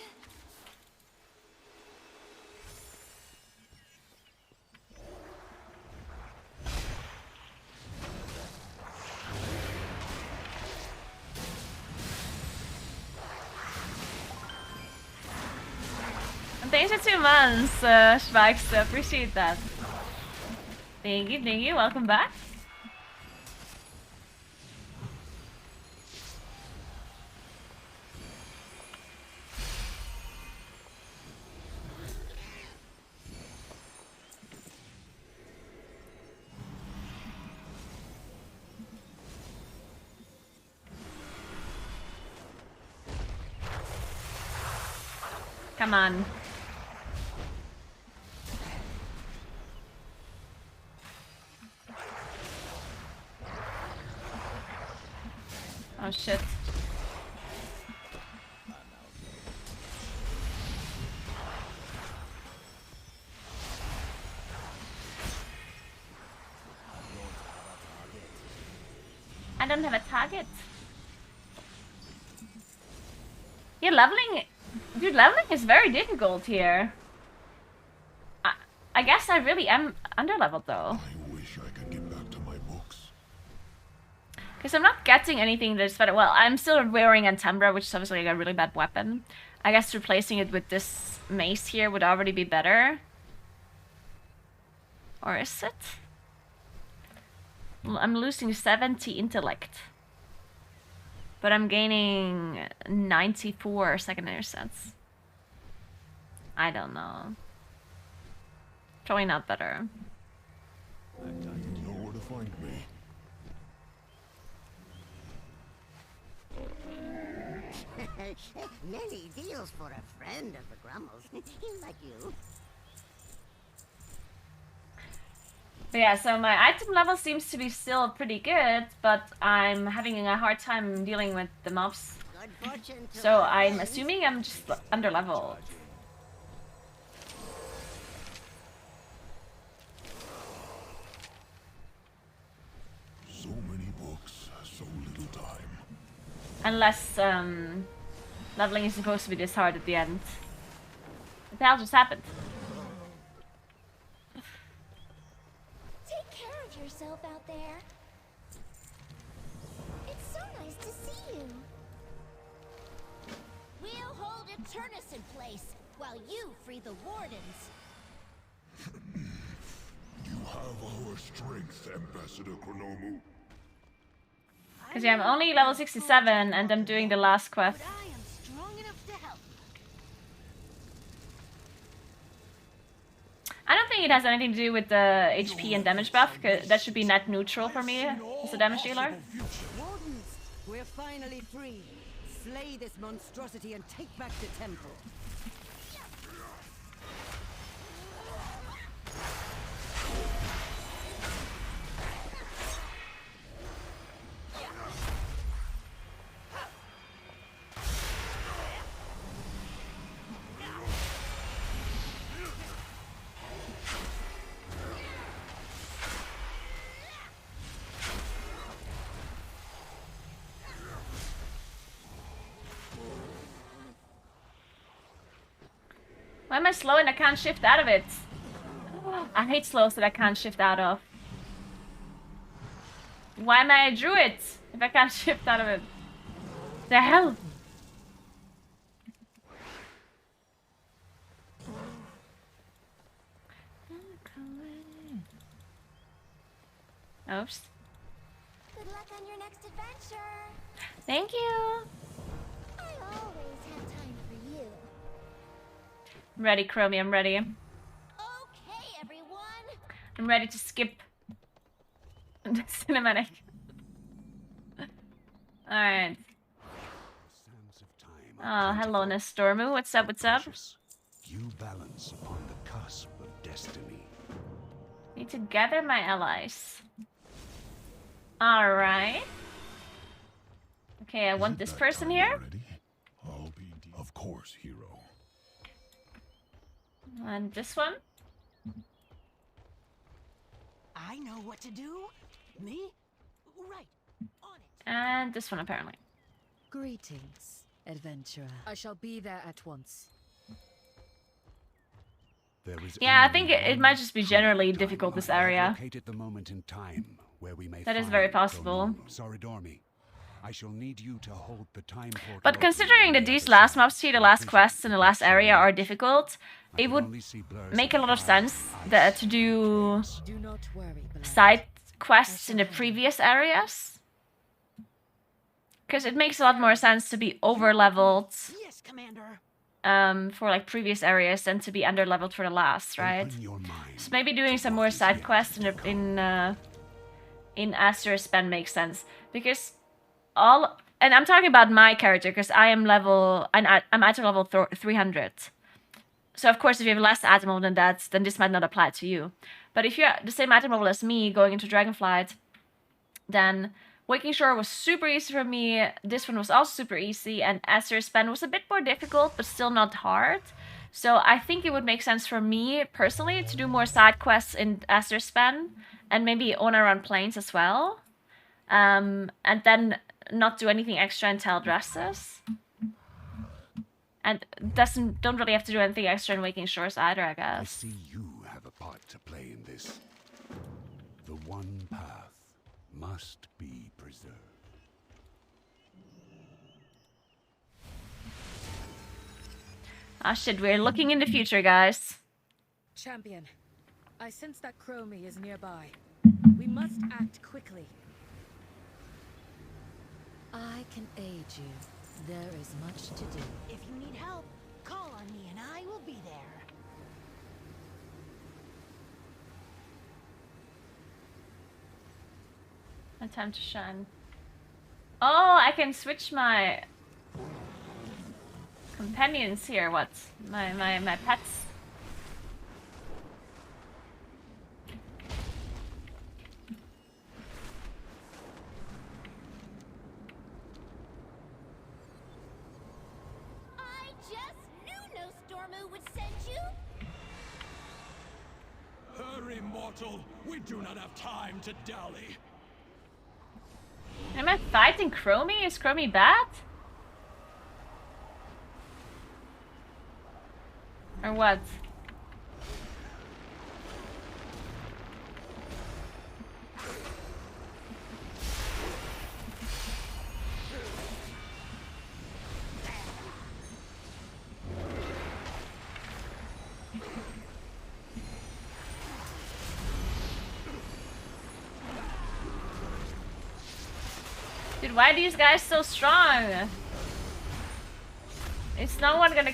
Thanks for 2 months, Schweigs. Appreciate that. Thank you. Welcome back. Come on. Oh shit. I don't have a target. Yeah, leveling... Dude, leveling is very difficult here. I guess I really am underleveled though. I wish I could get back to my books. Because I'm not getting anything that's better. Well, I'm still wearing Antembra, which is obviously like a really bad weapon. I guess replacing it with this mace here would already be better. Or is it? I'm losing 70 intellect. But I'm gaining 94 secondary sense. I don't know. Probably not better. You know where to find me. Many deals for a friend of the Grummels. He's like you. But yeah, so my item level seems to be still pretty good, but I'm having a hard time dealing with the mobs. Good fortune to So our I'm friends. assuming I'm just underleveled. So many books, so little time. Unless, Leveling is supposed to be this hard at the end. What the hell just happened? Take care of yourself out there. It's so nice to see you. We'll hold Eternus in place while you free the wardens. You have our strength, Ambassador Chronomu. Because yeah, I'm only level 67 and I'm doing the last quest. But I am strong enough to help. I don't think it has anything to do with the HP and damage buff, because that should be net neutral for me as a damage dealer. Wardens, we're finally free. Slay this monstrosity and take back the temple. Why am I slow and I can't shift out of it? I hate slows that I can't shift out of. Why am I a druid if I can't shift out of it? The hell? Oops. Good luck on your next adventure. Thank you. I always have time for you. I'm ready, Chromie, I'm ready. Okay, everyone. I'm ready to skip the cinematic. Alright. Sands of time Oh, are hello, plentiful, Nestormu. What's up, what's up? precious. You balance upon the cusp of destiny. Need to gather my allies. Alright. Okay, I want Is it this that person time here. already? I'll be of course, hero. And this one. I know what to do. Me? Right. On it. And this one, apparently. Greetings, adventurer. I shall be there at once. There is Yeah, I only think it one might just be true generally difficult, this timeline. area. I've located the moment in time where we may That is find very possible. Chronomu. Soridormi, I shall need you to hold the time portal But open considering on that the these other last side. mobs here, the last quests in the last area are difficult, I it can would only see blurs make a lot of fire, sense ice, to do Do not worry, beloved. side quests in the previous areas. Because it makes a lot more sense to be over-leveled Yes, Commander. for like previous areas than to be under-leveled for the last, right? Open your mind So maybe doing to some what more is side yet quests to come. in Asterisk Spend makes sense, because and I'm talking about my character because I'm item level 300. So of course, if you have less item level than that, then this might not apply to you. But if you're the same item level as me going into Dragonflight, then Waking Shore was super easy for me. This one was also super easy, and Asterisk Spend was a bit more difficult, but still not hard. So I think it would make sense for me personally to do more side quests in Asterisk Spend and maybe on around planes as well. And then not do anything extra in Teldresses. And don't really have to do anything extra in Waking Shores either, I I guess. see you have a part to play in this. The one path must be preserved. Ah shit, we're looking in the future, guys. Champion, I sense that Chromie is nearby. We must act quickly. I can aid you. There is much to do. If you need help, call on me and I will be there. My time to shine. Oh, I can switch my companions here. What? My pets. I just knew Nostormu would send you. Hurry, mortal! We do not have time to dally. Am I fighting Chromie? Is Chromie bad? Or what? Dude, why are these guys so strong? Is no one gonna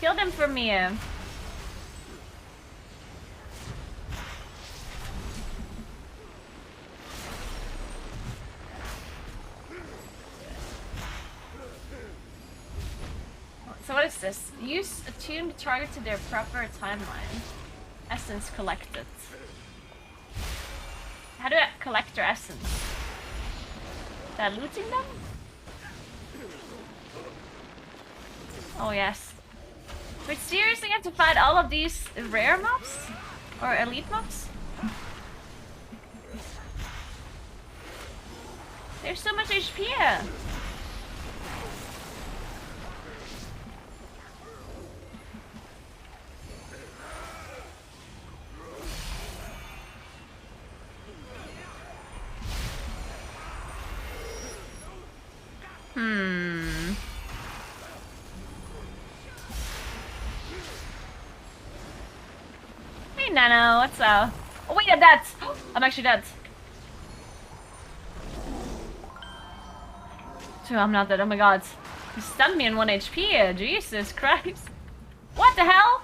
kill them for me? So what is this? Use attune the target to their proper timeline. Essence collected. How do I collect their essence? Is that looting them? Oh yes. Wait, seriously I have to fight all of these rare mobs? Or elite mobs? There's so much HP! Hey Nano, what's up? Oh wait, I'm dead! I'm actually dead. So I'm not dead, oh my god. You stunned me in 1 HP, Jesus Christ. What the hell?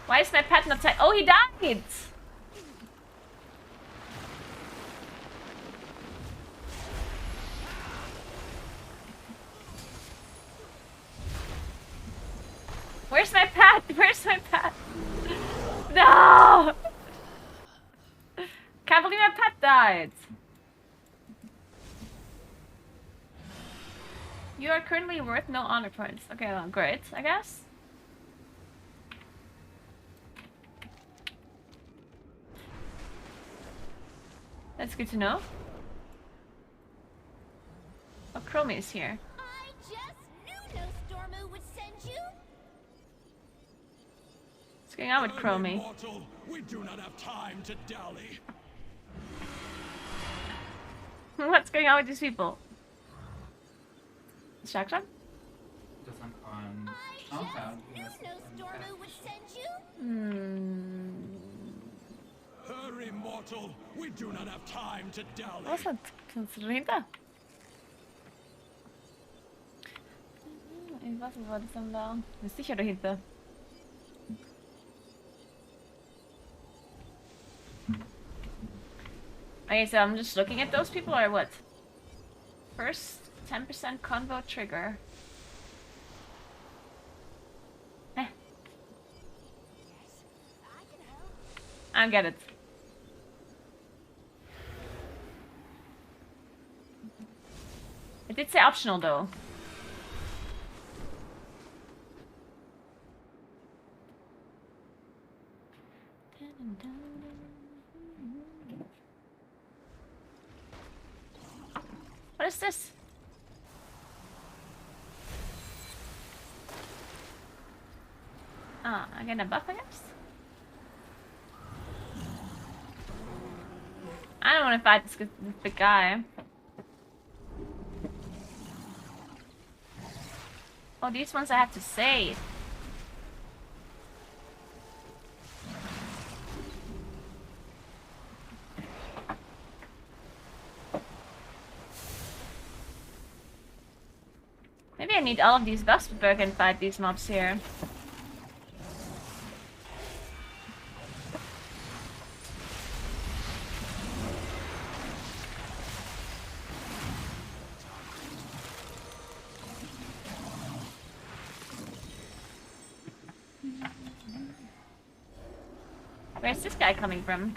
Why is my pet not tight? Oh, he died! Where's my pet? Where's my pet? No! Can't believe my pet died. You are currently worth no honor points. Okay, well, great, I guess. That's good to know. Oh, Chromie is here. I just knew no Stormu would send you. What's going on with Chromie? Immortal, we do not have time to dally. What's going on with these people? Distraction? Doesn't on I SoundCloud. just knew no Stormu would send you. Hurry, immortal, we do not have time to dally. Vad sant? Kanske du inte? Was war das denn da? Bist sicher dahinter? Okay, so I'm just looking at those people or what? First, 10% convo trigger. Eh. I get it. It did say optional though. What is this? Ah, I get a buff, I guess? I don't want to fight this big guy. Oh, these ones I have to save. Maybe I need all of these buffs before I can fight these mobs here. Where's this guy coming from?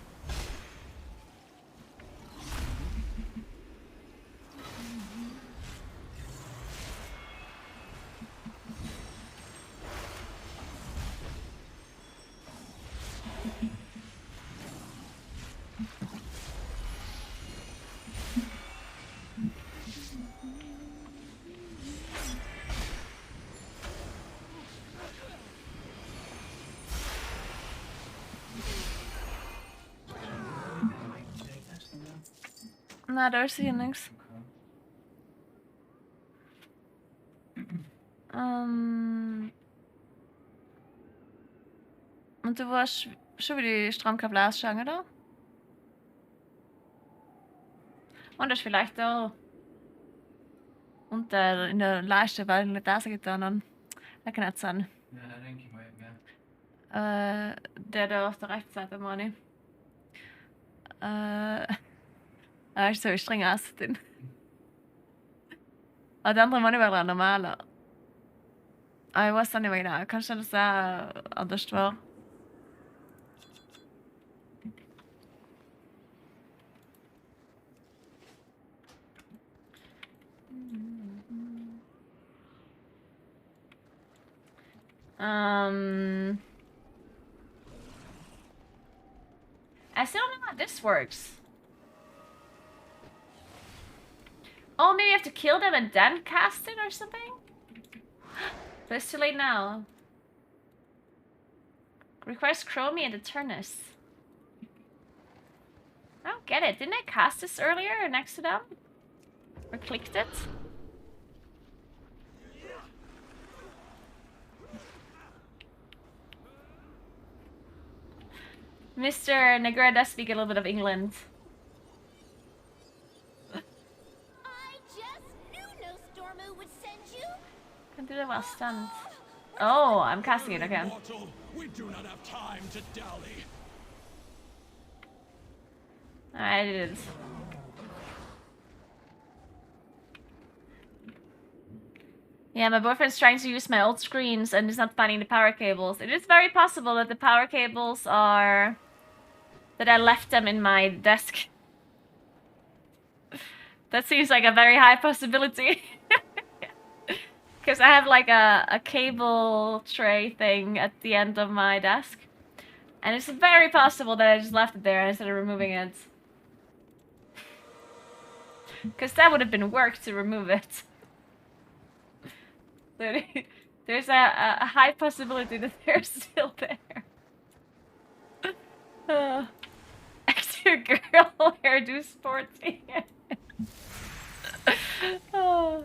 Nej, der ser niks. Und du warst schon wieder die Stromkabel ausschauen, oder? Und das ist vielleicht da unter in der Leiste, weil nicht rausgetan haben. Das kann nicht sein. Ja, da denke ich mal mehr. Der da auf der rechten Seite, meine ich. Ist so streng aussehen. Aber der andere Mann war der normale. Aber ich weiß auch nicht mehr genau. Kannst du das auch anders war? I still don't know how this works. Oh, maybe you have to kill them and then cast it or something? But it's too late now. Requires Chromie and Eternus. I don't get it. Didn't I cast this earlier next to them? Or clicked it? Mr. Naguura does speak a little bit of England. I just knew no Stormu would send you. Can do that while stunned. Oh, I'm casting it, okay. Mortal, we do not have time to dally. Alright, it is. Yeah, my boyfriend's trying to use my old screens and is not finding the power cables. It is very possible that the power cables are... that I left them in my desk. That seems like a very high possibility. Because I have like a cable tray thing at the end of my desk. And it's very possible that I just left it there instead of removing it. Because that would have been work to remove it. There's a high possibility that they're still there. Extra girl hairdo sporty. Oh.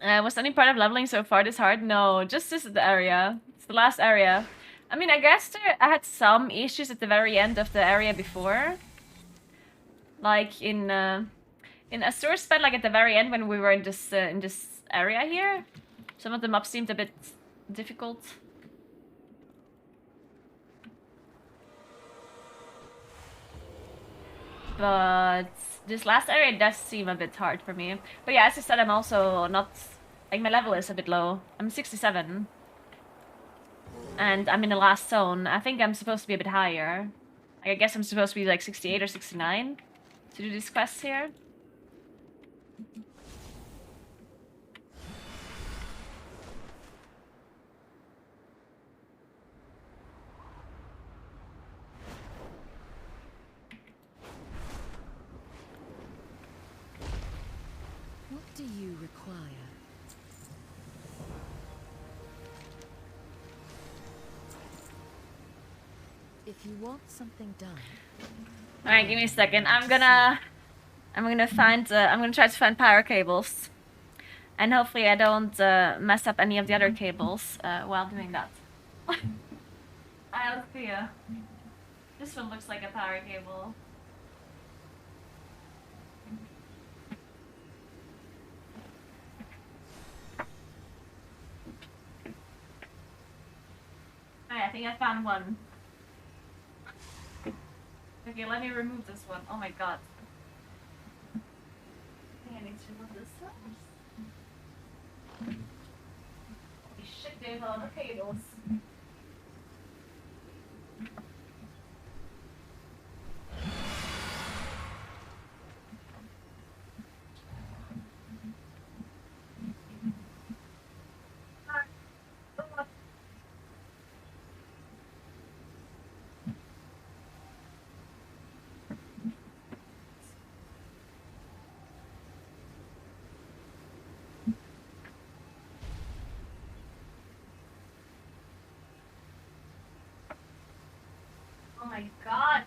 Was any part of leveling so far this hard? No, just this is the area. It's the last area. I mean, I guess I had some issues at the very end of the area before. Like in Azure spent like at the very end when we were in this area here. Some of the mobs seemed a bit difficult. But this last area does seem a bit hard for me. But yeah, as I said, I'm also not... like, my level is a bit low. I'm 67. And I'm in the last zone. I think I'm supposed to be a bit higher. Like, I guess I'm supposed to be like 68 or 69 to do these quests here. What do you require? If you want something done. Alright, give me a second. I'm gonna try to find power cables. And hopefully I don't mess up any of the other cables while doing that. I'll see ya. This one looks like a power cable. Alright, I think I found one. Okay, let me remove this one. Oh my god. I think I need to remove this one. Holy shit, there's a lot of cables. my god.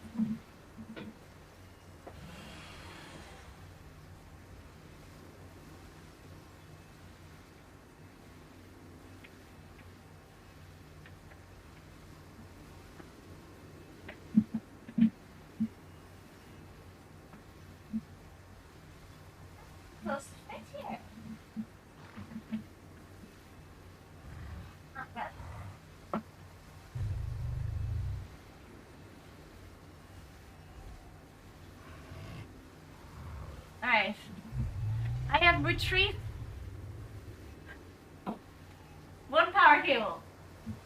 Close to right here. Not bad. Alright. I have retrieved one power cable.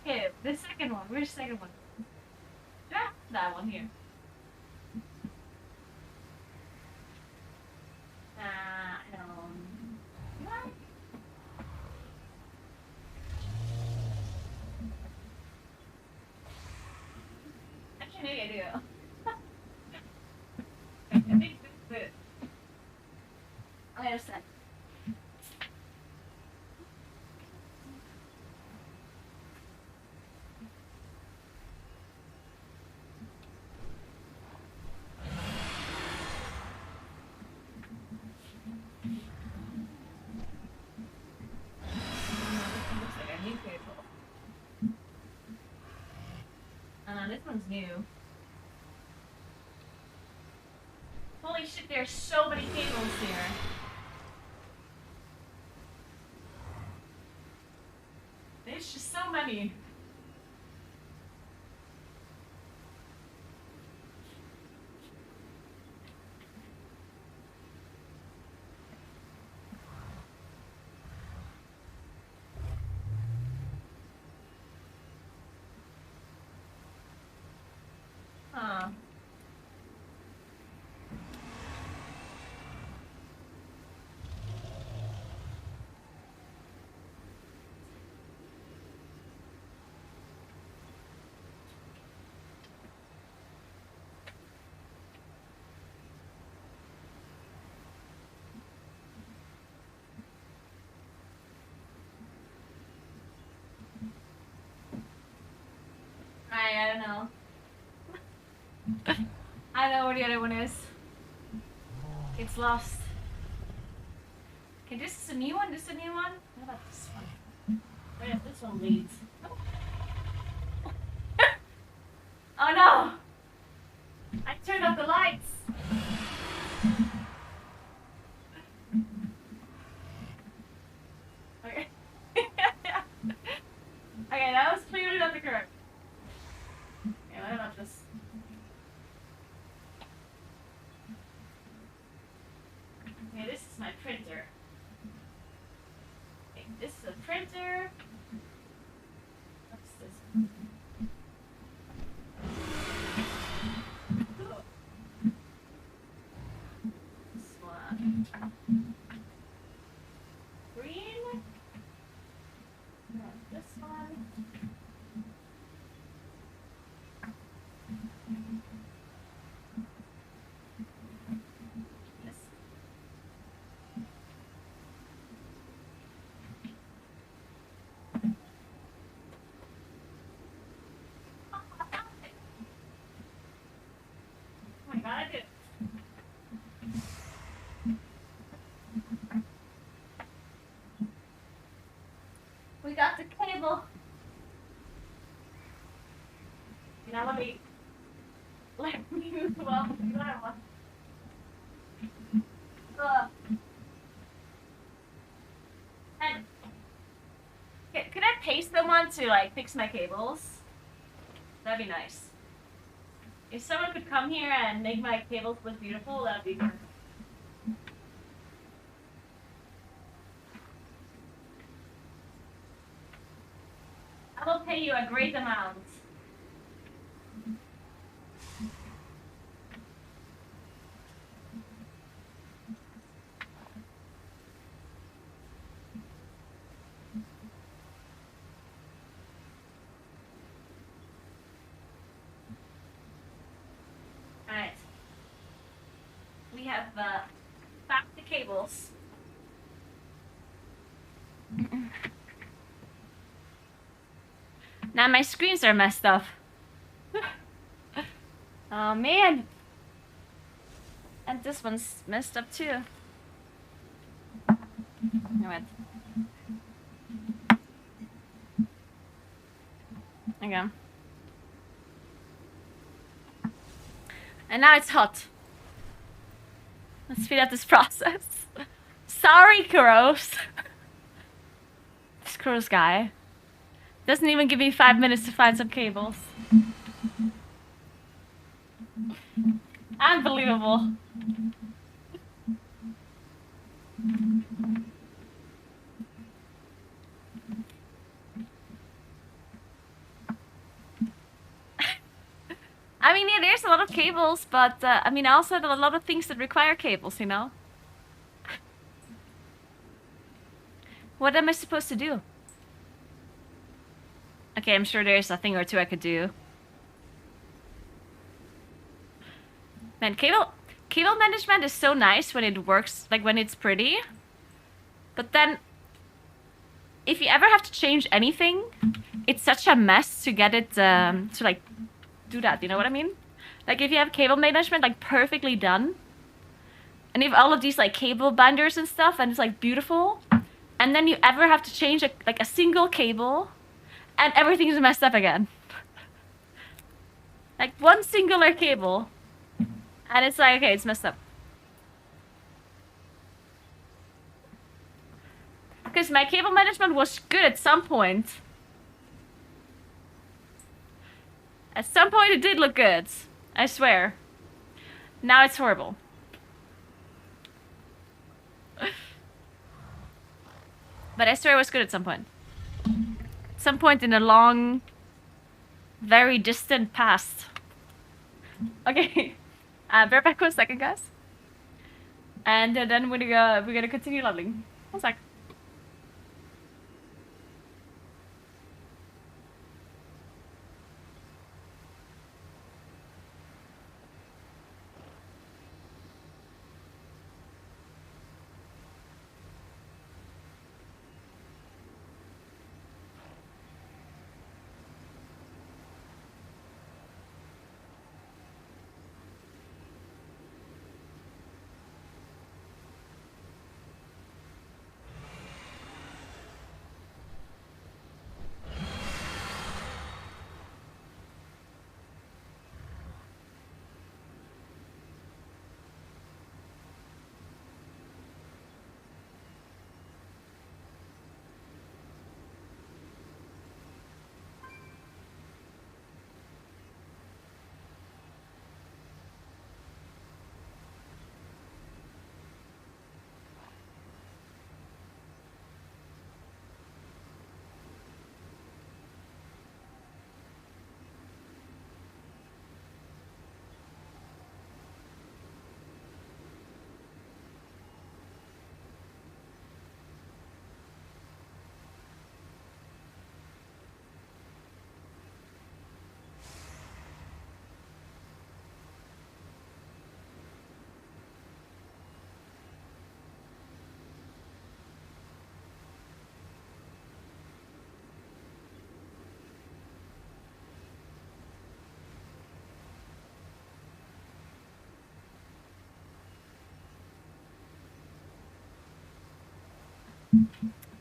Okay, the second one. Where's the second one? Ah, that one here. What? Actually, maybe I do. I think this is it. Wait a sec. Looks like a new cable. This one's new. Holy shit, there's so many cables here. There's just so many. Huh. I don't know. I know where the other one is. It's lost. Okay, this is a new one. This is a new one. What about this one? Where does this one lead? Oh no! I turned off the lights. Okay. Okay, that was clearly not the correct. Okay, what about this? Okay, this is my printer. Okay, this is a printer. What's this? This one. Green. This one. This. Oh my god, I did. We got the cable. Now let me move well the other one. And could I pay someone to like fix my cables? That'd be nice. If someone could come here and make my cables look beautiful, that'd be perfect. I will pay you a great amount. Alright. We have back the cables. Now my screens are messed up. Oh man. And this one's messed up too. Wait. Okay. And now it's hot. Let's speed up this process. Sorry, Kuros. This Kuros guy doesn't even give me 5 minutes to find some cables. Unbelievable. I mean, yeah, there's a lot of cables, but I mean, also a lot of things that require cables, you know? What am I supposed to do? Okay, I'm sure there's a thing or two I could do. Man, cable management is so nice when it works, like when it's pretty. But then, if you ever have to change anything, it's such a mess to get it to like do that. You know what I mean? Like if you have cable management like perfectly done, and you have all of these like cable binders and stuff, and it's like beautiful, and then you ever have to change like a single cable, and everything's messed up again. Like one singular cable, and it's like, okay, it's messed up. Because my cable management was good at some point. At some point it did look good. I swear. Now it's horrible. But I swear it was good at some point. At some point in a long, very distant past. Okay. Bear back 1 second, guys. And then we're gonna continue leveling. 1 sec.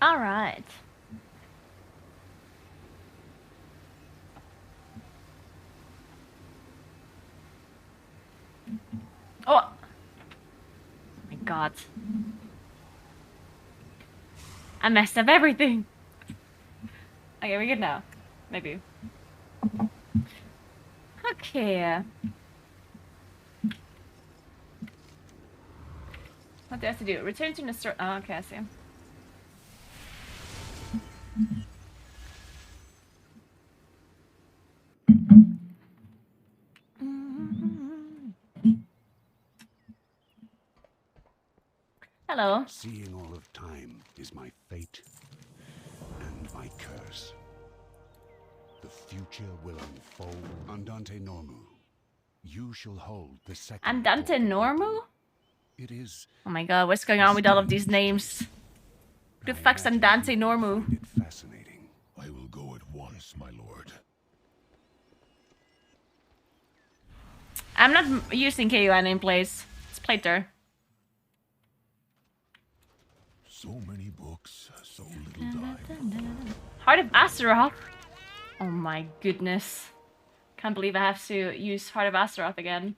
All right. Oh my god. I messed up everything. Okay, we're good now. Maybe. Okay. What do I have to do? Return to the store. Oh, okay, I see. Hello. Seeing all of time is my fate and my curse. The future will unfold. Andante Normu, you shall hold the second. Andante Normu? It is. Oh my god, what's going on with all of these names? Who the fuck's Andante Normu? Find it fascinating. I will go at once, my lord. I'm not using KUN in place. It's Plater. So many books, so little time. Heart of Astaroth. Oh my goodness. Can't believe I have to use Heart of Astaroth again.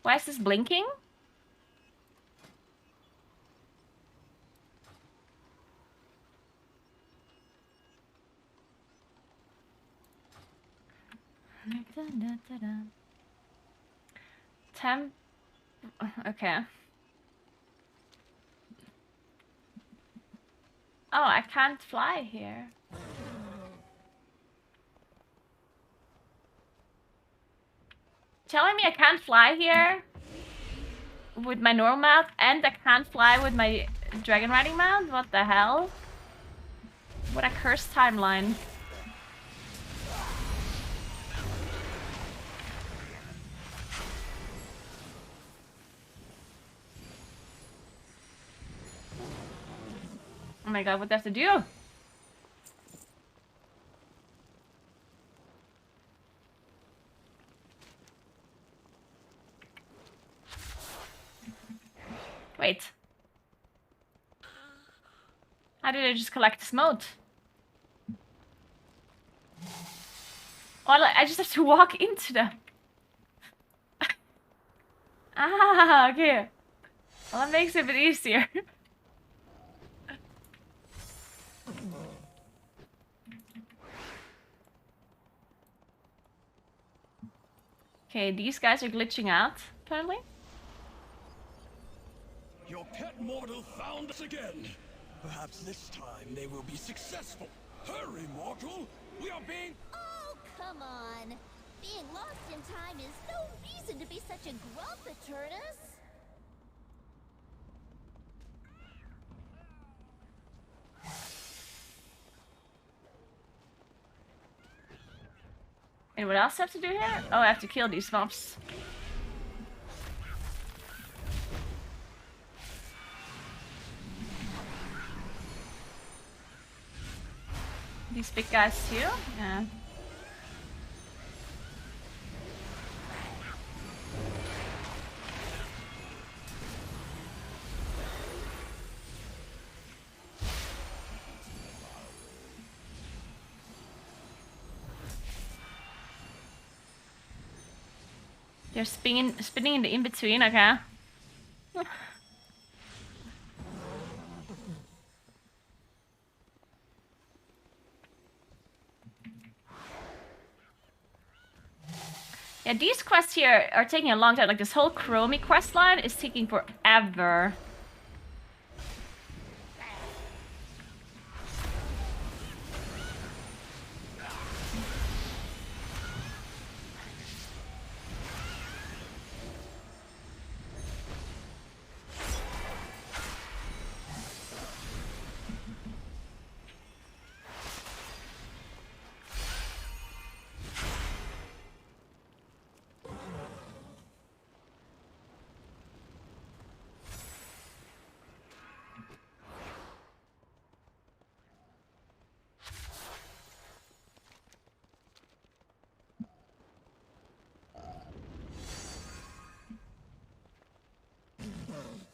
Why is this blinking? Temp. Okay. Oh, I can't fly here. Telling me I can't fly here with my normal mount and I can't fly with my dragon riding mount? What the hell? What a cursed timeline. Oh my god, what do I have to do? Wait. How did I just collect this moat? Oh, I just have to walk into them. Ah, okay. Well, that makes it a bit easier. Okay, these guys are glitching out, apparently. Your pet mortal found us again. Perhaps this time they will be successful. Hurry, mortal! We are being... Oh, come on. Being lost in time is no reason to be such a grump, Eternus. And what else I have to do here? Oh, I have to kill these mobs. These big guys too? Yeah. They're spinning in the in-between, okay. Yeah, these quests here are taking a long time. Like this whole Chromie quest line is taking forever.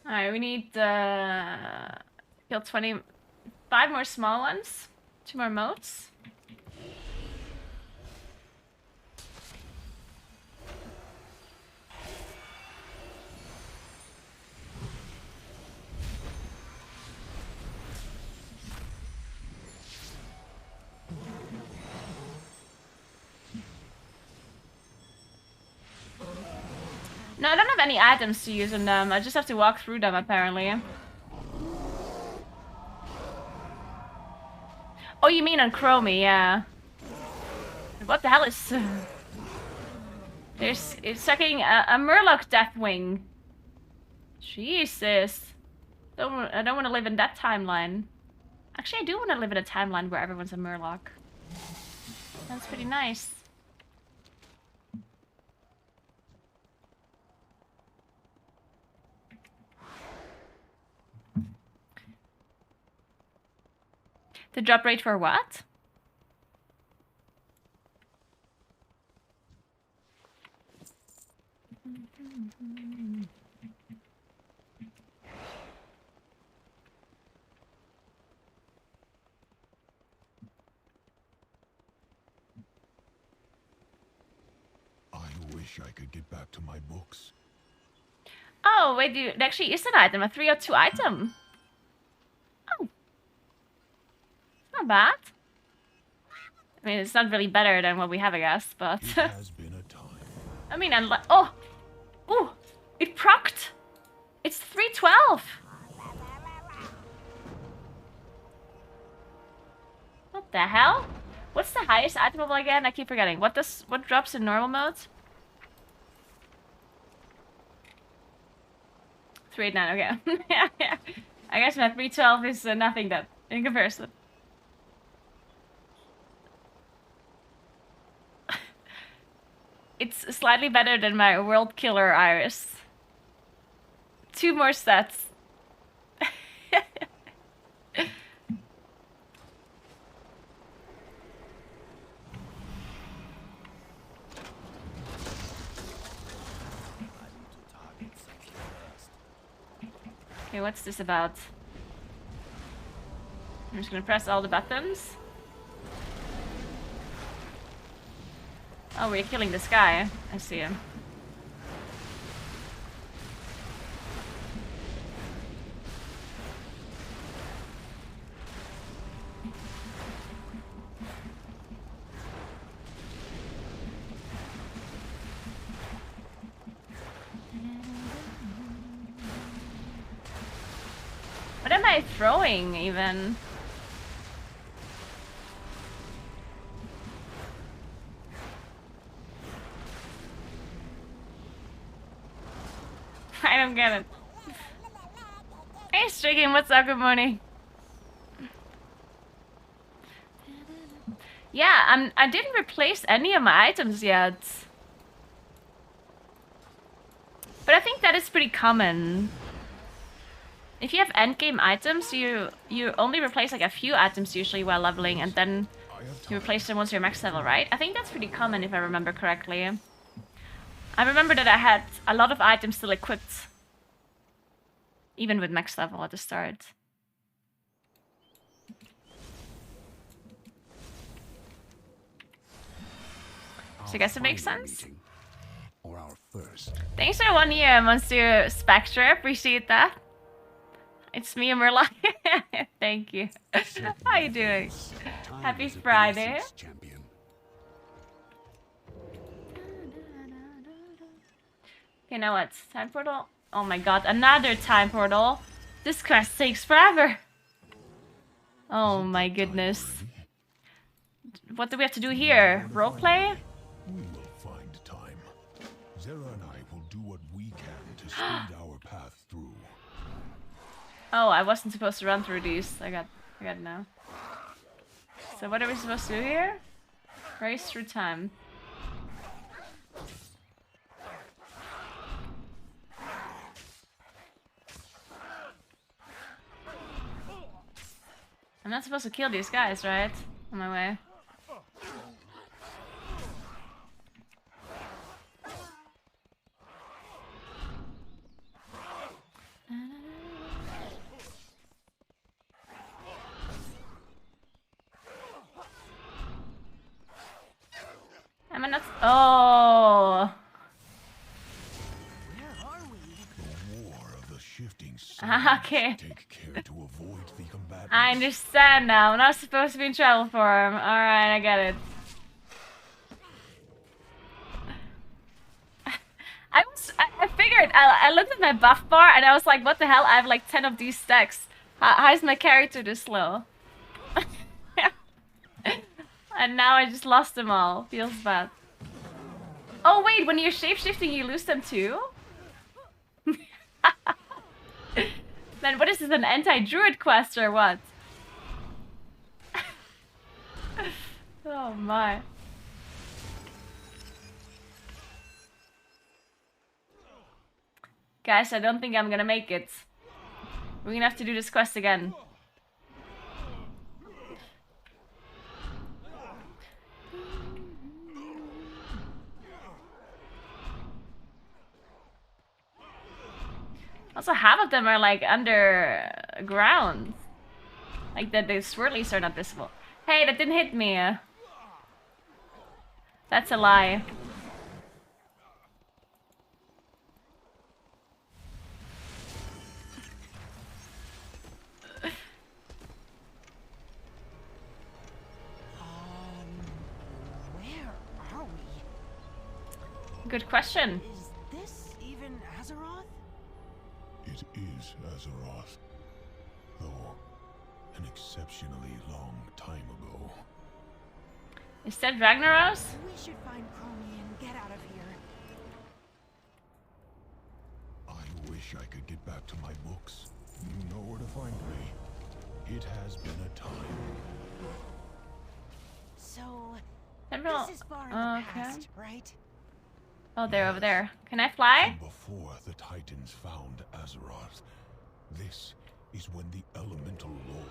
Alright, we need kill 25 more small ones, 2 more moats. No, I don't have any items to use on them. I just have to walk through them, apparently. Oh, you mean on Chromie, yeah. What the hell is... It's sucking a Murloc Deathwing. Jesus. I don't want to live in that timeline. Actually, I do want to live in a timeline where everyone's a Murloc. Sounds pretty nice. The drop rate for what? wish I could get back to my books. Oh, wait, it actually is an item, a 302 item. Oh. Not bad. I mean, it's not really better than what we have, I guess, but... It has been a time. I mean, oh! Ooh! It procced! It's 312! What the hell? What's the highest item level again? I keep forgetting. What drops in normal mode? 389, okay. Yeah. I guess my 312 is nothing then, in comparison. It's slightly better than my World Killer Iris. 2 more stats. Okay, what's this about? I'm just gonna press all the buttons. Oh, we're killing this guy. I see him. What am I throwing, even? I don't get it. Hey, Stricken, what's up? Good morning. Yeah, I didn't replace any of my items yet. But I think that is pretty common. If you have endgame items, you only replace like a few items usually while leveling, and then you replace them once you're max level, right? I think that's pretty common if I remember correctly. I remember that I had a lot of items still equipped, even with max level at the start. So I guess it makes sense. Or our first. Thanks for 1 year, Monsieur Spectre. Appreciate that. It's me and Merlin. Thank you. How you doing? Happy Friday. Okay, now what? Time portal? Oh my god, another time portal. This quest takes forever. Oh my goodness. What do we have to do here? Roleplay? We will find time. Zera and I will do what we can to speed our path through. Oh, I wasn't supposed to run through these. I got it now. So what are we supposed to do here? Race through time. I'm not supposed to kill these guys, right? On my way. Am I not? Oh. The war of the shifting Okay. Take care to avoid the combatants. I understand now. I'm not supposed to be in travel form. Alright, I get it. I figured, I looked at my buff bar and I was like, what the hell? I have like 10 of these stacks. How is my character this slow? And now I just lost them all. Feels bad. Oh wait, when you're shapeshifting you lose them too? Then what is this, an anti-druid quest or what? Oh my. Guys, I don't think I'm gonna make it. We're gonna have to do this quest again. Also, half of them are like underground. Like the swirlies are not visible. Hey, that didn't hit me. That's a lie. Good question. Is this even Azeroth? It is Azeroth, though an exceptionally long time ago. Is that Ragnaros? We should find Chromie and get out of here. I wish I could get back to my books. You know where to find me. It has been a time. So, Several. this is far in the Okay. past, right? Oh, they're over there. Can I fly? Before the Titans found Azeroth, this is when the elemental law.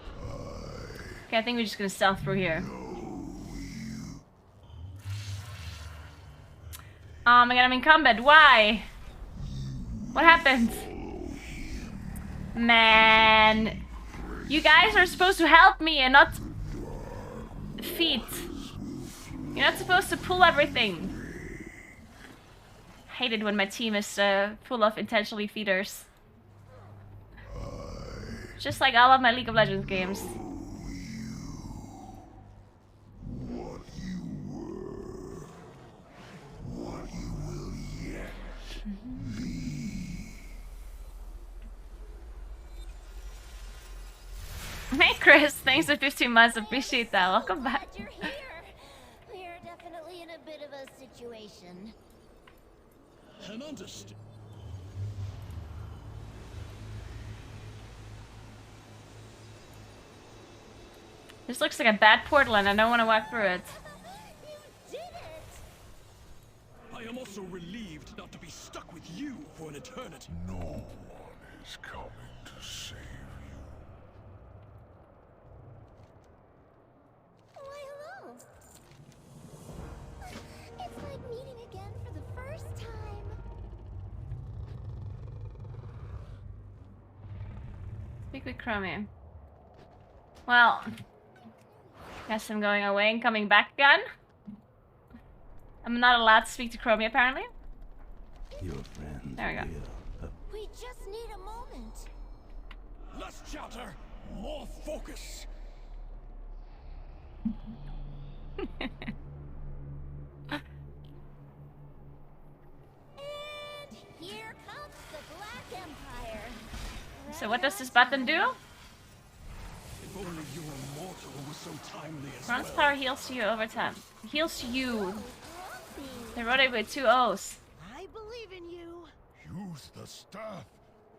Okay, I think we're just gonna stealth through here. Oh my god, I'm in combat. Why? What happened? Man. You guys are supposed to help me and not feed. You're not supposed to pull everything. I hate it when my team is full of intentionally feeders. Just like all of my League of Legends games. Hey Chris, thanks for 15 months, appreciate that. Welcome back. Glad you're here. We're definitely in a bit of a situation. And understand. This looks like a bad portal and I don't want to walk through it. You did it! I am also relieved not to be stuck with you for an eternity. No one is coming to save you. Why, hello. It's like meeting again for the first time. Speak with Chromie. Well, guess I'm going away and coming back again. I'm not allowed to speak to Chromie apparently. Your friends There we go. We just need a moment. Less chatter, more focus. And here comes the Black Empire. So what does this button do? If only your immortal was so timely as Bronze well. power heals to you over time. Heals to you. Grumpy. They wrote it with 2 O's. I believe in you. Use the staff.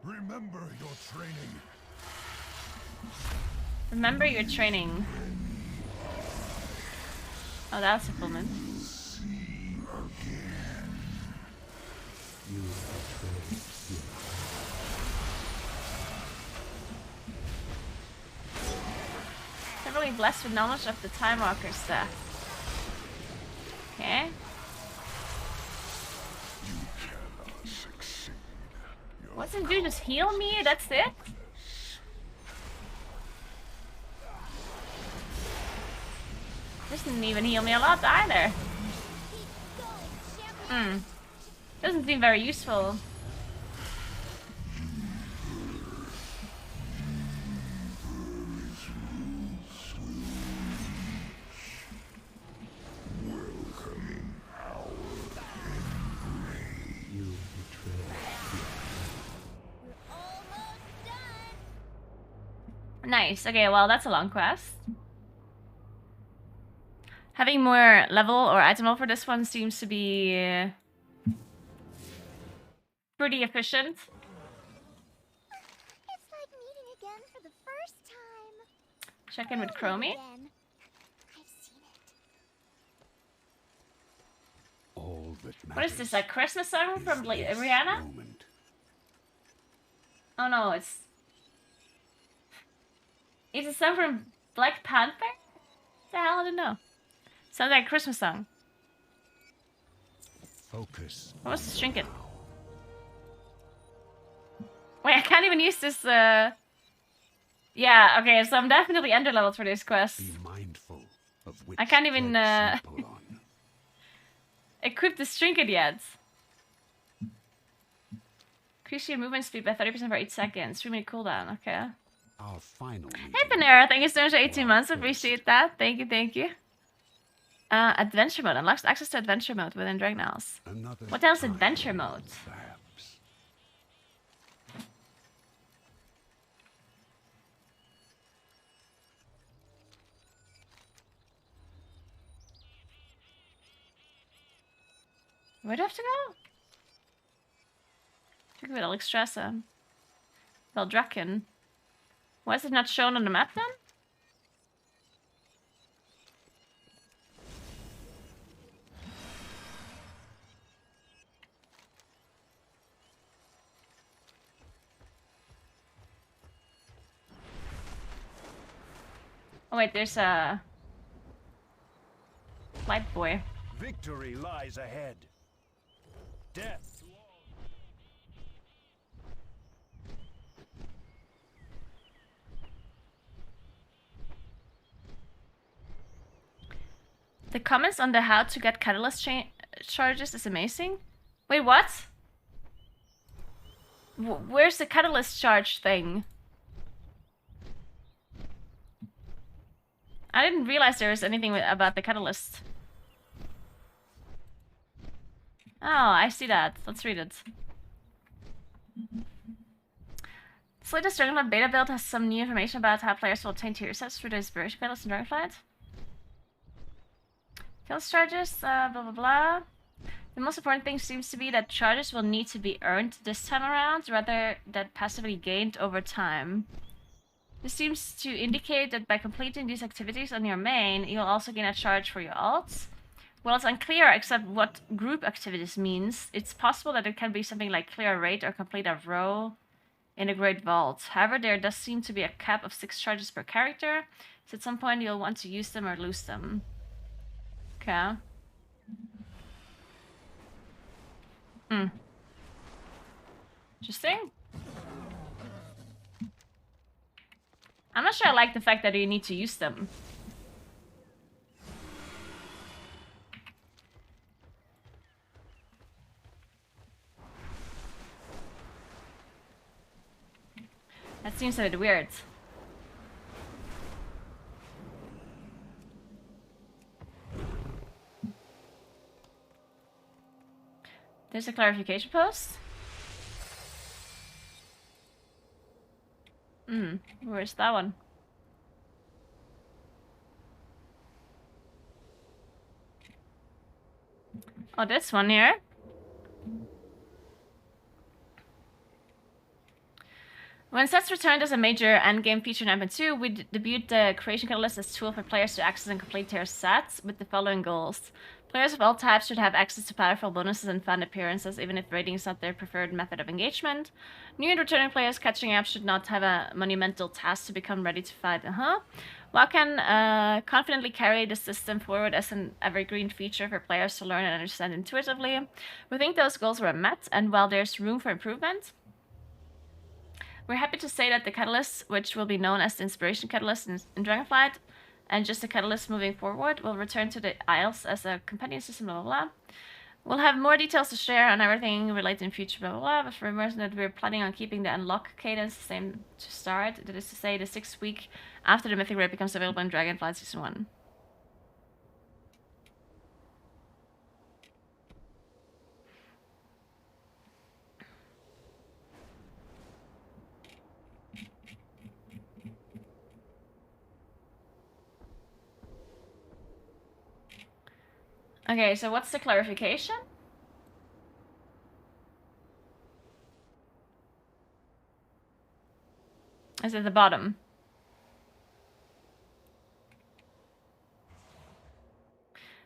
Remember your training. Remember your training. Oh, that was a full moon. They're really blessed with knowledge of the Time Walker stuff. Okay. What's it do? Just heal me? That's it? This didn't even heal me a lot either. Keep going, champion. Doesn't seem very useful. Almost done. Nice. Okay, well, that's a long quest. Having more level or item level for this one seems to be pretty efficient. It's like meeting again for the first time. Check in with Chromie. Again. I've seen it. All that What is this, matters a Christmas song is from this Rihanna? moment. Oh no, it's a song from Black Panther? What the hell? I don't know. Sounds like a Christmas song. Focus. What was this trinket? Wait, I can't even use this, Yeah, okay, so I'm definitely underleveled for this quest. Be mindful of which I can't even, threads you pull on. Equip this trinket yet. Increase your movement speed by 30% for 8 seconds. 3-minute cooldown, okay. Our final Hey meeting Panera, thank you so much for 18 months. Appreciate that. Thank you, thank you. Adventure mode. Unlocks access to adventure mode within Dragonhouse. Another What else time, adventure mode? perhaps. Where do I have to go? Think of it, Alexstrasza. Veldraken. Why is it not shown on the map then? Oh wait, there's a light boy. Victory lies ahead. Death to all. The comments on the how to get catalyst charges is amazing. Wait, what? Where's the catalyst charge thing? I didn't realize there was anything about the catalyst. Oh, I see that. Let's read it. This latest Dragonflight beta build has some new information about how players will obtain tier sets through the inspiration catalyst in Dragonflight. Kills charges, blah blah blah. The most important thing seems to be that charges will need to be earned this time around, rather than passively gained over time. This seems to indicate that by completing these activities on your main, you'll also gain a charge for your alts. While it's unclear except what group activities means, it's possible that it can be something like clear a raid or complete a row in a Great Vault. However, there does seem to be a cap of 6 charges per character, so at some point you'll want to use them or lose them. Okay. Interesting. I'm not sure I like the fact that you need to use them. That seems a bit weird. There's a clarification post. Where's that one? Oh, this one here. When sets returned as a major endgame feature in MP2, we debuted the Creation Catalyst as a tool for players to access and complete their sets with the following goals. Players of all types should have access to powerful bonuses and fun appearances, even if raiding is not their preferred method of engagement. New and returning players catching up should not have a monumental task to become ready to fight. WoW can confidently carry the system forward as an evergreen feature for players to learn and understand intuitively. We think those goals were met, and while there's room for improvement, we're happy to say that the Catalyst, which will be known as the Inspiration Catalyst in Dragonflight, and just a Catalyst moving forward, will return to the Isles as a companion system, blah, blah, blah. We'll have more details to share on everything related in future, blah, blah, blah, but remember that we're planning on keeping the unlock cadence the same to start. That is to say, the 6th week after the Mythic Raid becomes available in Dragonflight Season 1. Okay, so what's the clarification? Is at the bottom.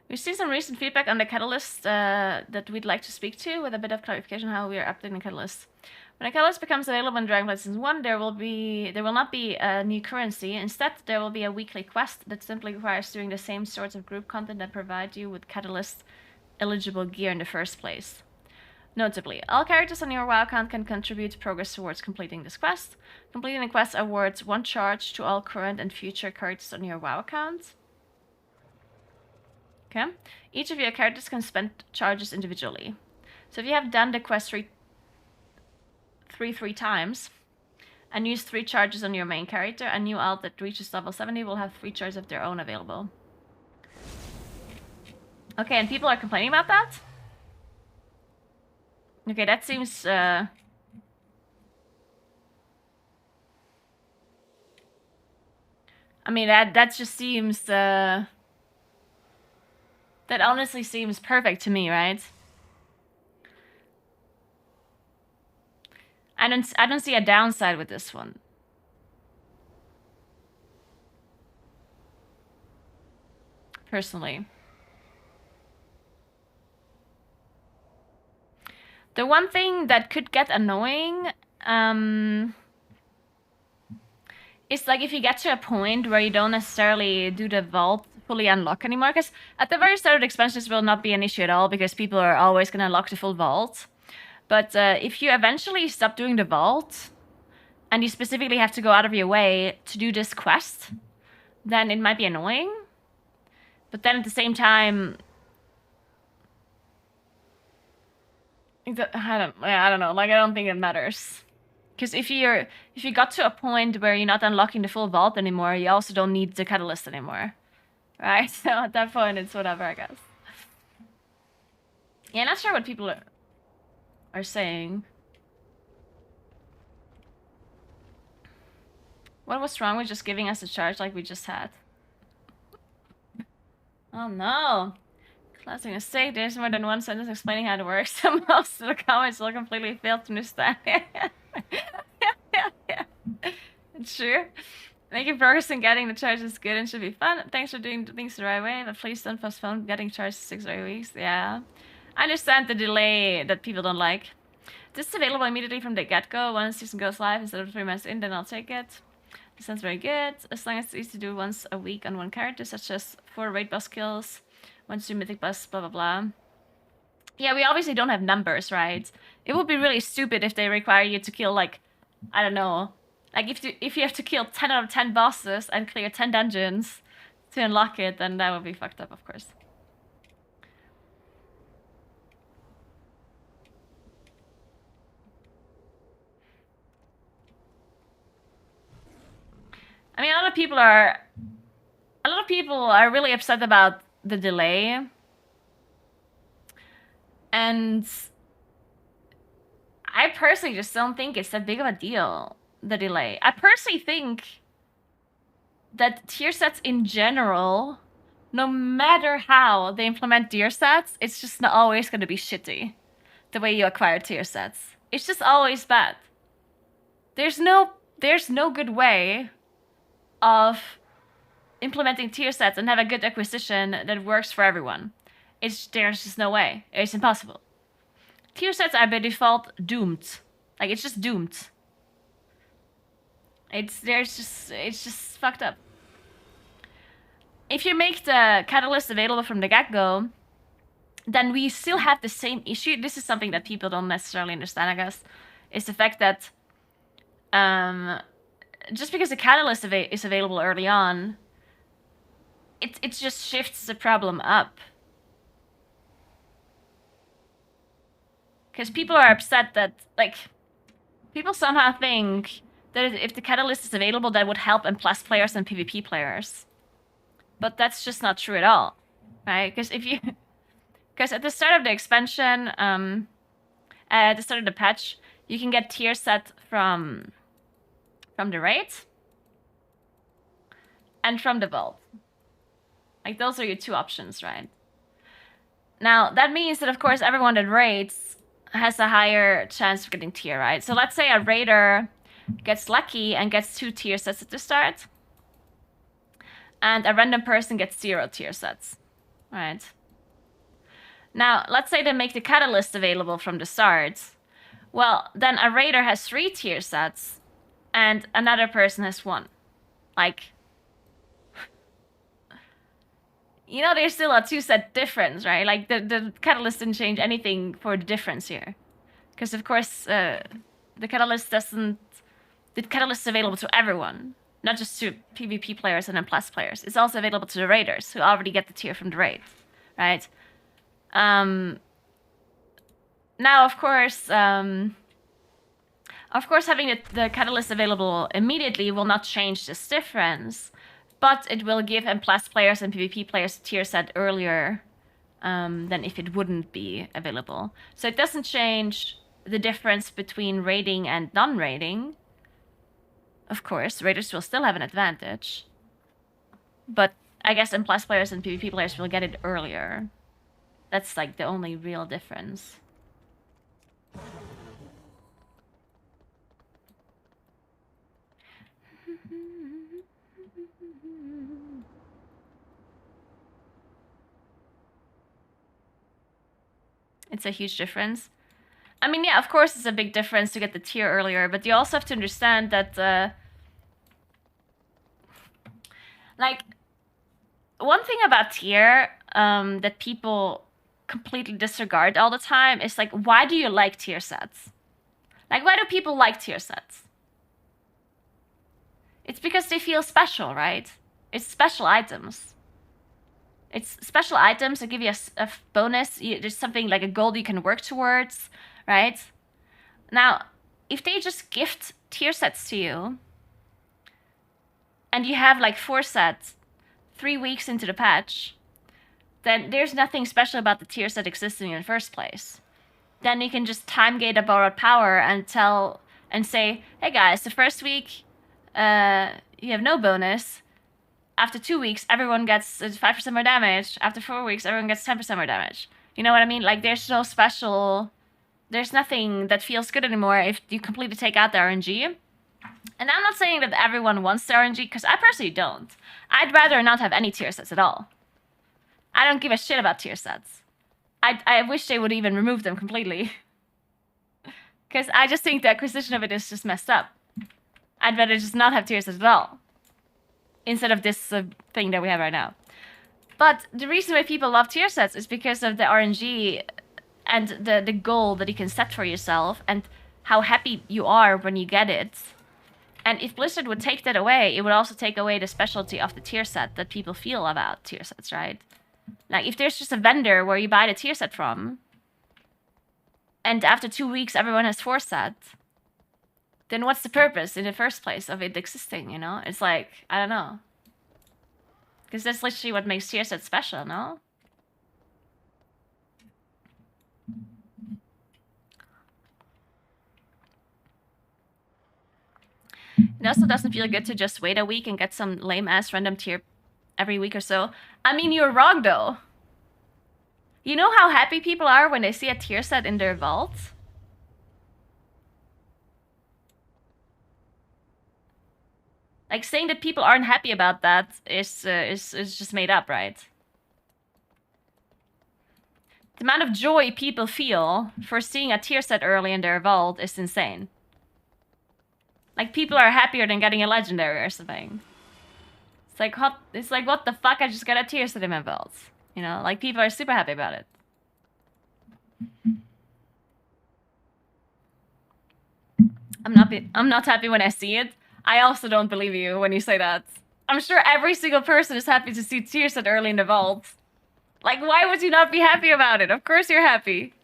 We've seen some recent feedback on the Catalyst that we'd like to speak to, with a bit of clarification how we are updating Catalyst. When a Catalyst becomes available in Dragonflight Season 1, there will not be a new currency. Instead, there will be a weekly quest that simply requires doing the same sorts of group content that provide you with Catalyst-eligible gear in the first place. Notably, all characters on your WoW account can contribute progress towards completing this quest. Completing the quest awards 1 charge to all current and future characters on your WoW account. Okay. Each of your characters can spend charges individually. So if you have done the quest three times and use 3 charges on your main character, a new alt that reaches level 70 will have 3 charges of their own available. Okay, and people are complaining about that? Okay, that seems, I mean, that just seems, that honestly seems perfect to me, right? I don't see a downside with this one. Personally. The one thing that could get annoying, is like if you get to a point where you don't necessarily do the vault fully unlock anymore, because at the very start of the expansions will not be an issue at all, because people are always going to unlock the full vault. But if you eventually stop doing the vault, and you specifically have to go out of your way to do this quest, then it might be annoying. But then at the same time, I don't know. Like, I don't think it matters. Because if you got to a point where you're not unlocking the full vault anymore, you also don't need the catalyst anymore, right? So at that point, it's whatever, I guess. Yeah, not sure what people are saying. What was wrong with just giving us a charge like we just had? Oh no. Classic mistake. There's more than one sentence explaining how it works. So most of the comments will completely fail to understand. yeah. It's true. Making progress in getting the charge is good and should be fun. Thanks for doing things the right way, but please don't postpone getting charged 6 or 8 weeks. Yeah. I understand the delay that people don't like. This is available immediately from the get-go. Once season goes live, instead of 3 months in, then I'll take it. This sounds very good. As long as it's easy to do once a week on one character, such as 4 raid boss kills, 1 to 2 mythic boss, blah blah blah. Yeah, we obviously don't have numbers, right? It would be really stupid if they require you to kill, like, I don't know, like if you have to kill 10 out of 10 bosses and clear 10 dungeons to unlock it, then that would be fucked up, of course. I mean, a lot of people are really upset about the delay. And I personally just don't think it's that big of a deal, the delay. I personally think that tier sets in general, no matter how they implement tier sets, it's just not always going to be shitty, the way you acquire tier sets. It's just always bad. There's no good way of implementing tier sets and have a good acquisition that works for everyone. There's just no way. It's impossible. Tier sets are by default doomed. Like, it's just doomed. It's just fucked up. If you make the catalyst available from the get-go, then we still have the same issue. This is something that people don't necessarily understand, I guess, is the fact that just because the catalyst is available early on, it just shifts the problem up. Because people are upset that, like, people somehow think that if the catalyst is available, that would help M+ players and PvP players. But that's just not true at all, right? Because at the start of the expansion, at the start of the patch, you can get tier set from the raid and from the vault. Like, those are your 2 options, right? Now, that means that, of course, everyone that raids has a higher chance of getting tier, right? So let's say a raider gets lucky and gets 2 tier sets at the start, and a random person gets 0 tier sets, right? Now, let's say they make the catalyst available from the start. Well, then a raider has 3 tier sets, and another person has 1. Like, you know, there's still a 2-set difference, right? Like, the catalyst didn't change anything for the difference here. Because, of course, the catalyst is available to everyone, not just to PvP players and M+ players. It's also available to the raiders, who already get the tier from the raid, right? Now, of course, having the catalyst available immediately will not change this difference, but it will give M+ players and PvP players a tier set earlier than if it wouldn't be available. So it doesn't change the difference between raiding and non-raiding. Of course, raiders will still have an advantage. But I guess M+ players and PvP players will get it earlier. That's like the only real difference. It's a huge difference. I mean, yeah, of course it's a big difference to get the tier earlier, but you also have to understand that, like, one thing about tier that people completely disregard all the time is, like, why do you like tier sets? Like, why do people like tier sets? It's because they feel special, right? It's special items. It's special items that give you a bonus. There's something like a goal you can work towards, right? Now, if they just gift tier sets to you, and you have like 4 sets 3 weeks into the patch, then there's nothing special about the tier set existing in the first place. Then you can just time gate a borrowed power and say, hey guys, the first week you have no bonus. After 2 weeks, everyone gets 5% more damage. After 4 weeks, everyone gets 10% more damage. You know what I mean? Like, there's no special... There's nothing that feels good anymore if you completely take out the RNG. And I'm not saying that everyone wants the RNG, because I personally don't. I'd rather not have any tier sets at all. I don't give a shit about tier sets. I wish they would even remove them completely. Because I just think the acquisition of it is just messed up. I'd rather just not have tier sets at all. Instead of this thing that we have right now. But the reason why people love tier sets is because of the RNG and the goal that you can set for yourself and how happy you are when you get it. And if Blizzard would take that away, it would also take away the specialty of the tier set that people feel about tier sets, right? Like, if there's just a vendor where you buy the tier set from, and after 2 weeks everyone has 4 sets, then what's the purpose in the first place of it existing, you know? It's like, I don't know. Because that's literally what makes tier sets special, no? It also doesn't feel good to just wait a week and get some lame-ass random tier every week or so. I mean, you're wrong, though. You know how happy people are when they see a tier set in their vault? Like, saying that people aren't happy about that is just made up, right? The amount of joy people feel for seeing a tier set early in their vault is insane. Like, people are happier than getting a legendary or something. It's like, what the fuck? I just got a tier set in my vault. You know, like, people are super happy about it. I'm not happy when I see it. I also don't believe you when you say that. I'm sure every single person is happy to see tier set early in the vault. Like, why would you not be happy about it? Of course you're happy.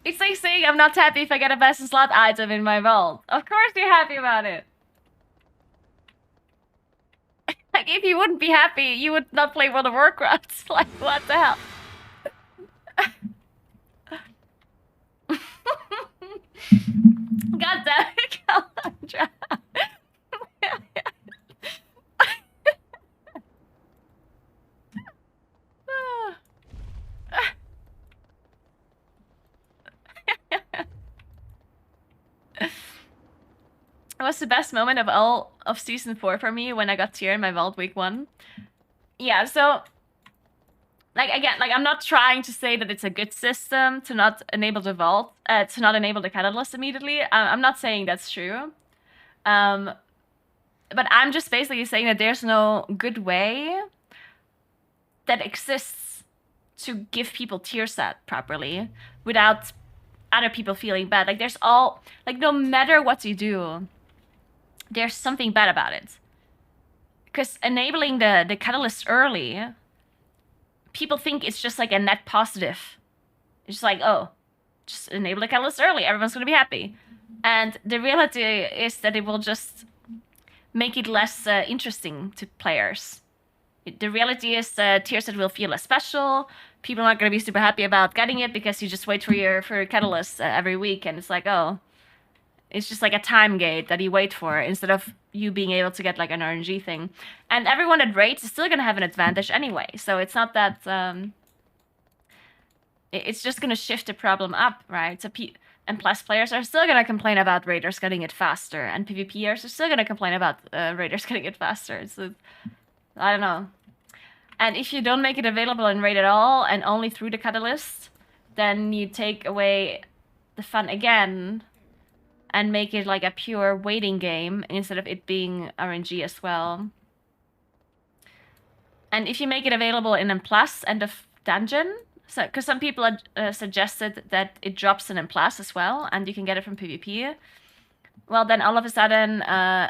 It's like saying I'm not happy if I get a best in slot item in my vault. Of course you're happy about it. Like, if you wouldn't be happy, you would not play World of Warcraft. Like, what the hell? God damn it, Calandra. It was the best moment of all of Season 4 for me when I got tier in my vault week 1. Yeah, so... Like, again, like, I'm not trying to say that it's a good system to not enable the vault, to not enable the catalyst immediately. I'm not saying that's true. But I'm just basically saying that there's no good way that exists to give people tier set properly without other people feeling bad. Like, there's all... Like, no matter what you do, there's something bad about it. Because enabling the catalyst early... People think it's just like a net positive. It's just like, oh, just enable the catalyst early. Everyone's going to be happy. And the reality is that it will just make it less interesting to players. The reality is tier set will feel less special. people are not going to be super happy about getting it because you just wait for your catalyst every week, and it's like, oh, it's just like a time gate that you wait for instead of you being able to get like an RNG thing. And everyone that rates is still going to have an advantage anyway, so it's not that it's just going to shift the problem up, right? So and plus players are still going to complain about raiders getting it faster, and PvPers are still going to complain about raiders getting it faster. So I don't know. And if you don't make it available in raid at all and only through the catalyst, then you take away the fun again and make it like a pure waiting game instead of it being RNG as well. And if you make it available in M+ end of dungeon, so because some people suggested that it drops in M+ as well, and you can get it from PvP. Well, then all of a sudden,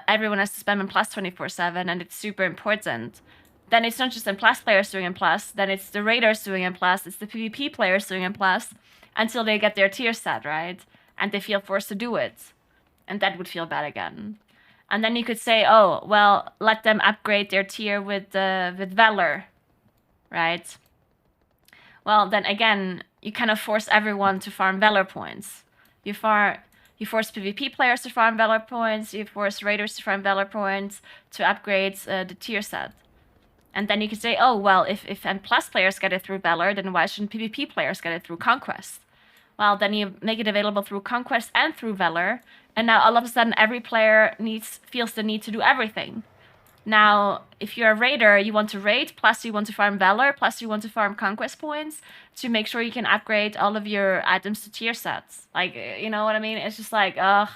everyone has to spam M+ 24/7, and it's super important. Then it's not just M+ players doing M+, then it's the raiders doing M+, it's the PvP players doing M+, until they get their tier set, right? And they feel forced to do it. And that would feel bad again. And then you could say, oh, well, let them upgrade their tier with Valor, right? Well, then again, you kind of force everyone to farm Valor points. You force PvP players to farm Valor points, you force raiders to farm Valor points to upgrade the tier set. And then you could say, oh, well, if M+ players get it through Valor, then why shouldn't PvP players get it through Conquest? Well, then you make it available through Conquest and through Valor, and now all of a sudden every player feels the need to do everything. Now, if you're a raider, you want to raid, plus you want to farm Valor, plus you want to farm Conquest points to make sure you can upgrade all of your items to tier sets. Like, you know what I mean? It's just like, ugh.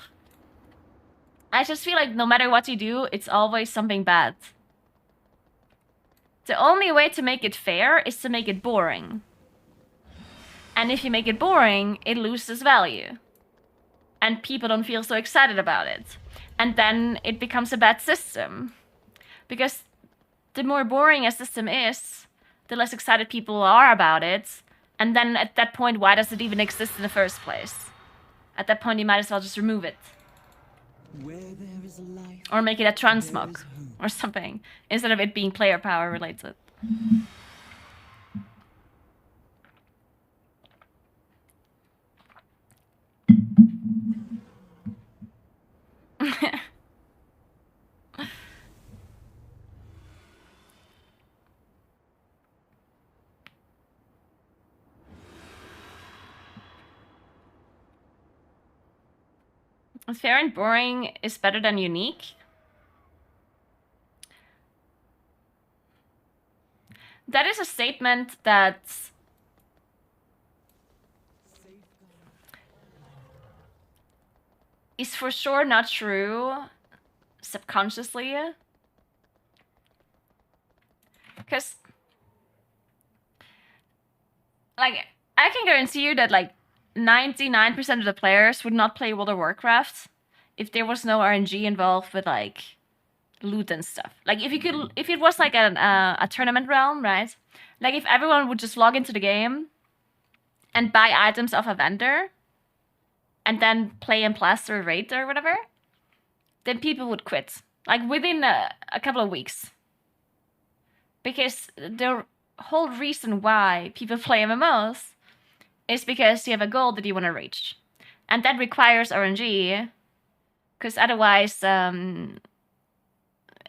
I just feel like no matter what you do, it's always something bad. The only way to make it fair is to make it boring. And if you make it boring, it loses value. And people don't feel so excited about it. And then it becomes a bad system. Because the more boring a system is, the less excited people are about it. And then at that point, why does it even exist in the first place? At that point, you might as well just remove it. Where there is life, or make it a transmog or something, instead of it being player power related. Fair and boring is better than unique. That is a statement that is for sure not true subconsciously. Because, like, I can guarantee you that, like, 99% of the players would not play World of Warcraft if there was no RNG involved with, like, loot and stuff. Like, if it was like a tournament realm, right? Like, if everyone would just log into the game and buy items off a vendor and then play in Plus or Raid or whatever, then people would quit. Like, within a couple of weeks. Because the whole reason why people play MMOs is because you have a goal that you want to reach. And that requires RNG, because otherwise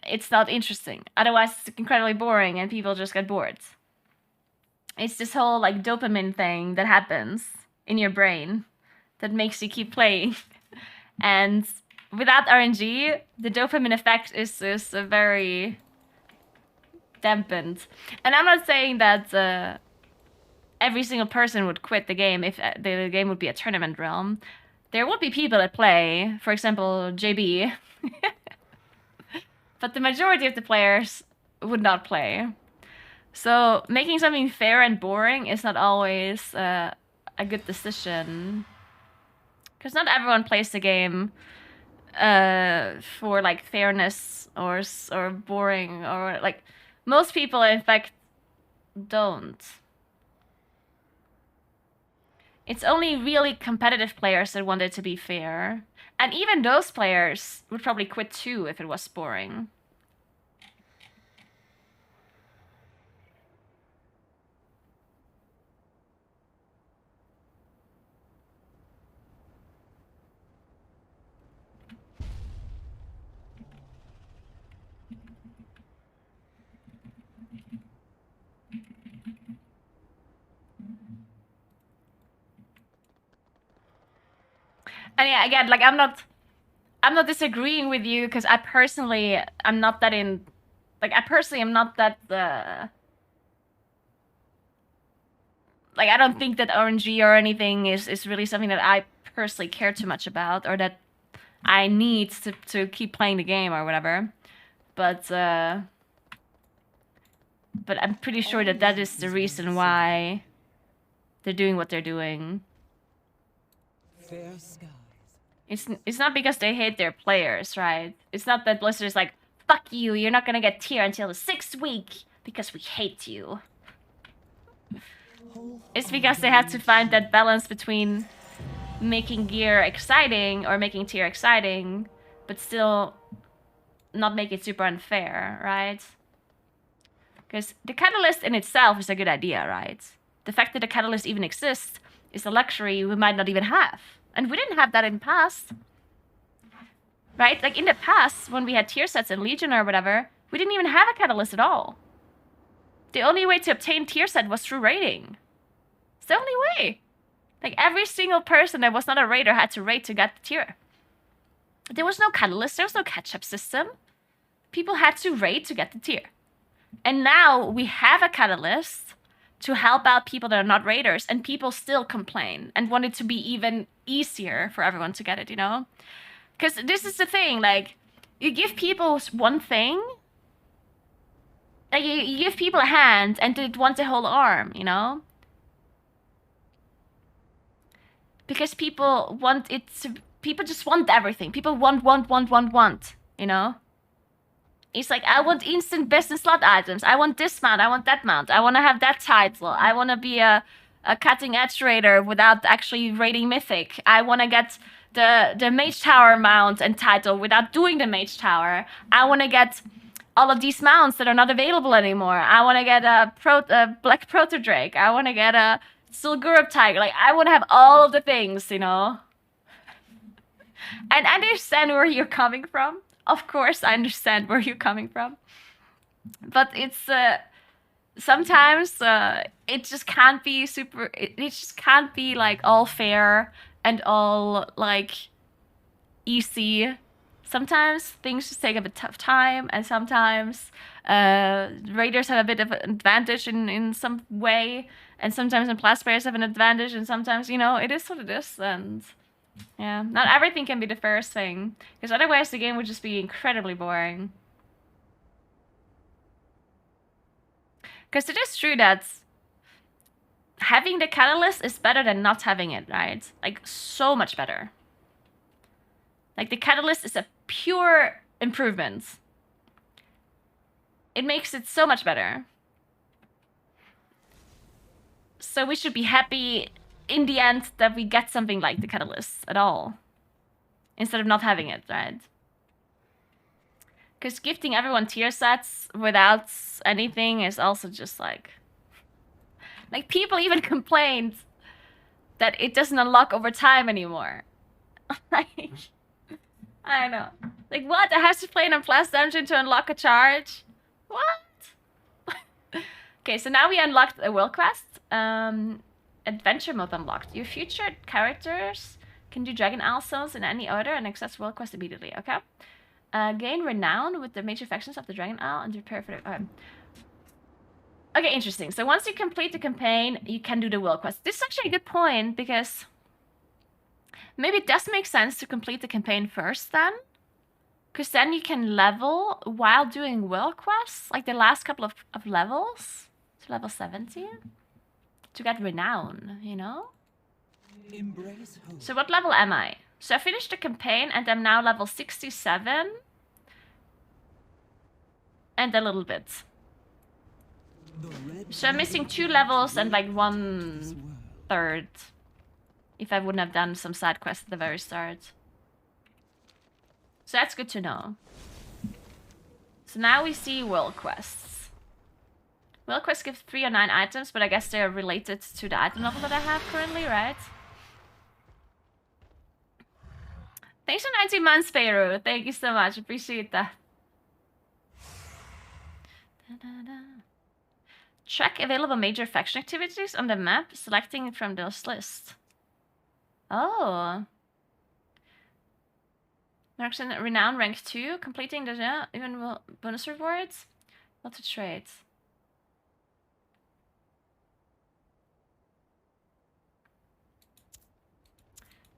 it's not interesting. Otherwise it's incredibly boring and people just get bored. It's this whole like dopamine thing that happens in your brain that makes you keep playing. And without RNG, the dopamine effect is very dampened. And I'm not saying that every single person would quit the game if the game would be a tournament realm. There would be people that play, for example, JB. But the majority of the players would not play. So making something fair and boring is not always a good decision. Because not everyone plays the game for like fairness or boring, or like most people in fact don't. It's only really competitive players that want it to be fair. And even those players would probably quit too if it was boring. And yeah, again, like I'm not disagreeing with you because I personally am not that in. Like I personally am not that. Like I don't think that RNG or anything is really something that I personally care too much about, or that I need to keep playing the game or whatever. But I'm pretty sure that that is the reason why they're doing what they're doing. Fair skies. It's not because they hate their players, right? It's not that Blizzard is like, fuck you, you're not gonna get tier until the 6th week because we hate you. It's because they had to find that balance between making gear exciting or making tier exciting, but still not make it super unfair, right? Because the catalyst in itself is a good idea, right? The fact that the catalyst even exists is a luxury we might not even have. And we didn't have that in the past. Right? Like in the past, when we had tier sets in Legion or whatever, we didn't even have a catalyst at all. The only way to obtain tier set was through raiding. It's the only way. Like every single person that was not a raider had to raid to get the tier. There was no catalyst, there was no catch-up system. People had to raid to get the tier. And now we have a catalyst to help out people that are not raiders, and people still complain and want it to be even easier for everyone to get it, you know? Because this is the thing, like, you give people one thing, like, you give people a hand, and they want a whole arm, you know? Because people want it to, people just want everything. People want, you know? It's like, I want instant best in slot items. I want this mount. I want that mount. I want to have that title. I want to be a cutting edge raider without actually raiding mythic. I want to get the mage tower mount and title without doing the mage tower. I want to get all of these mounts that are not available anymore. I want to get a black proto drake. I want to get a Silgurup tiger. Like, I want to have all of the things, you know? And I understand where you're coming from. Of course, I understand where you're coming from. But it's, sometimes, it just can't be super, it just can't be, like, all fair and all, like, easy. Sometimes things just take a bit of time, and sometimes, raiders have a bit of an advantage in some way, and sometimes Blast players have an advantage, and sometimes, you know, it is what it is, and... yeah, not everything can be the first thing, because otherwise the game would just be incredibly boring. Because it is true that having the catalyst is better than not having it, right? Like, so much better. Like, the catalyst is a pure improvement. It makes it so much better. So we should be happy in the end that we get something like the catalyst at all, instead of not having it, right? Because gifting everyone tier sets without anything is also just like people even complained that it doesn't unlock over time anymore. Like, I don't know. Like, what? I have to play an Unblast dungeon to unlock a charge? What? Okay, so now we unlocked a world quest. Adventure mode unlocked. Your future characters can do Dragon Alsos in any order and access world quest immediately. Okay. Gain renown with the major factions of the Dragon Isle and prepare for the... okay, interesting. So once you complete the campaign, you can do the world quest. This is actually a good point, because maybe it does make sense to complete the campaign first then. Because then you can level while doing world quests, like the last couple of levels to level 70. To get renown, you know? Embrace hope. So what level am I? So I finished the campaign and I'm now level 67. And a little bit. So I'm missing 2 levels and like 1/3. If I wouldn't have done some side quests at the very start. So that's good to know. So now we see world quests. World quests give 3 or 9 items, but I guess they're related to the item level that I have currently, right? Thanks for 19 months, Pharaoh. Thank you so much. Appreciate that. Track available major faction activities on the map, selecting from this list. Oh. Action Renown rank 2. Completing the even bonus rewards. Lots of trades.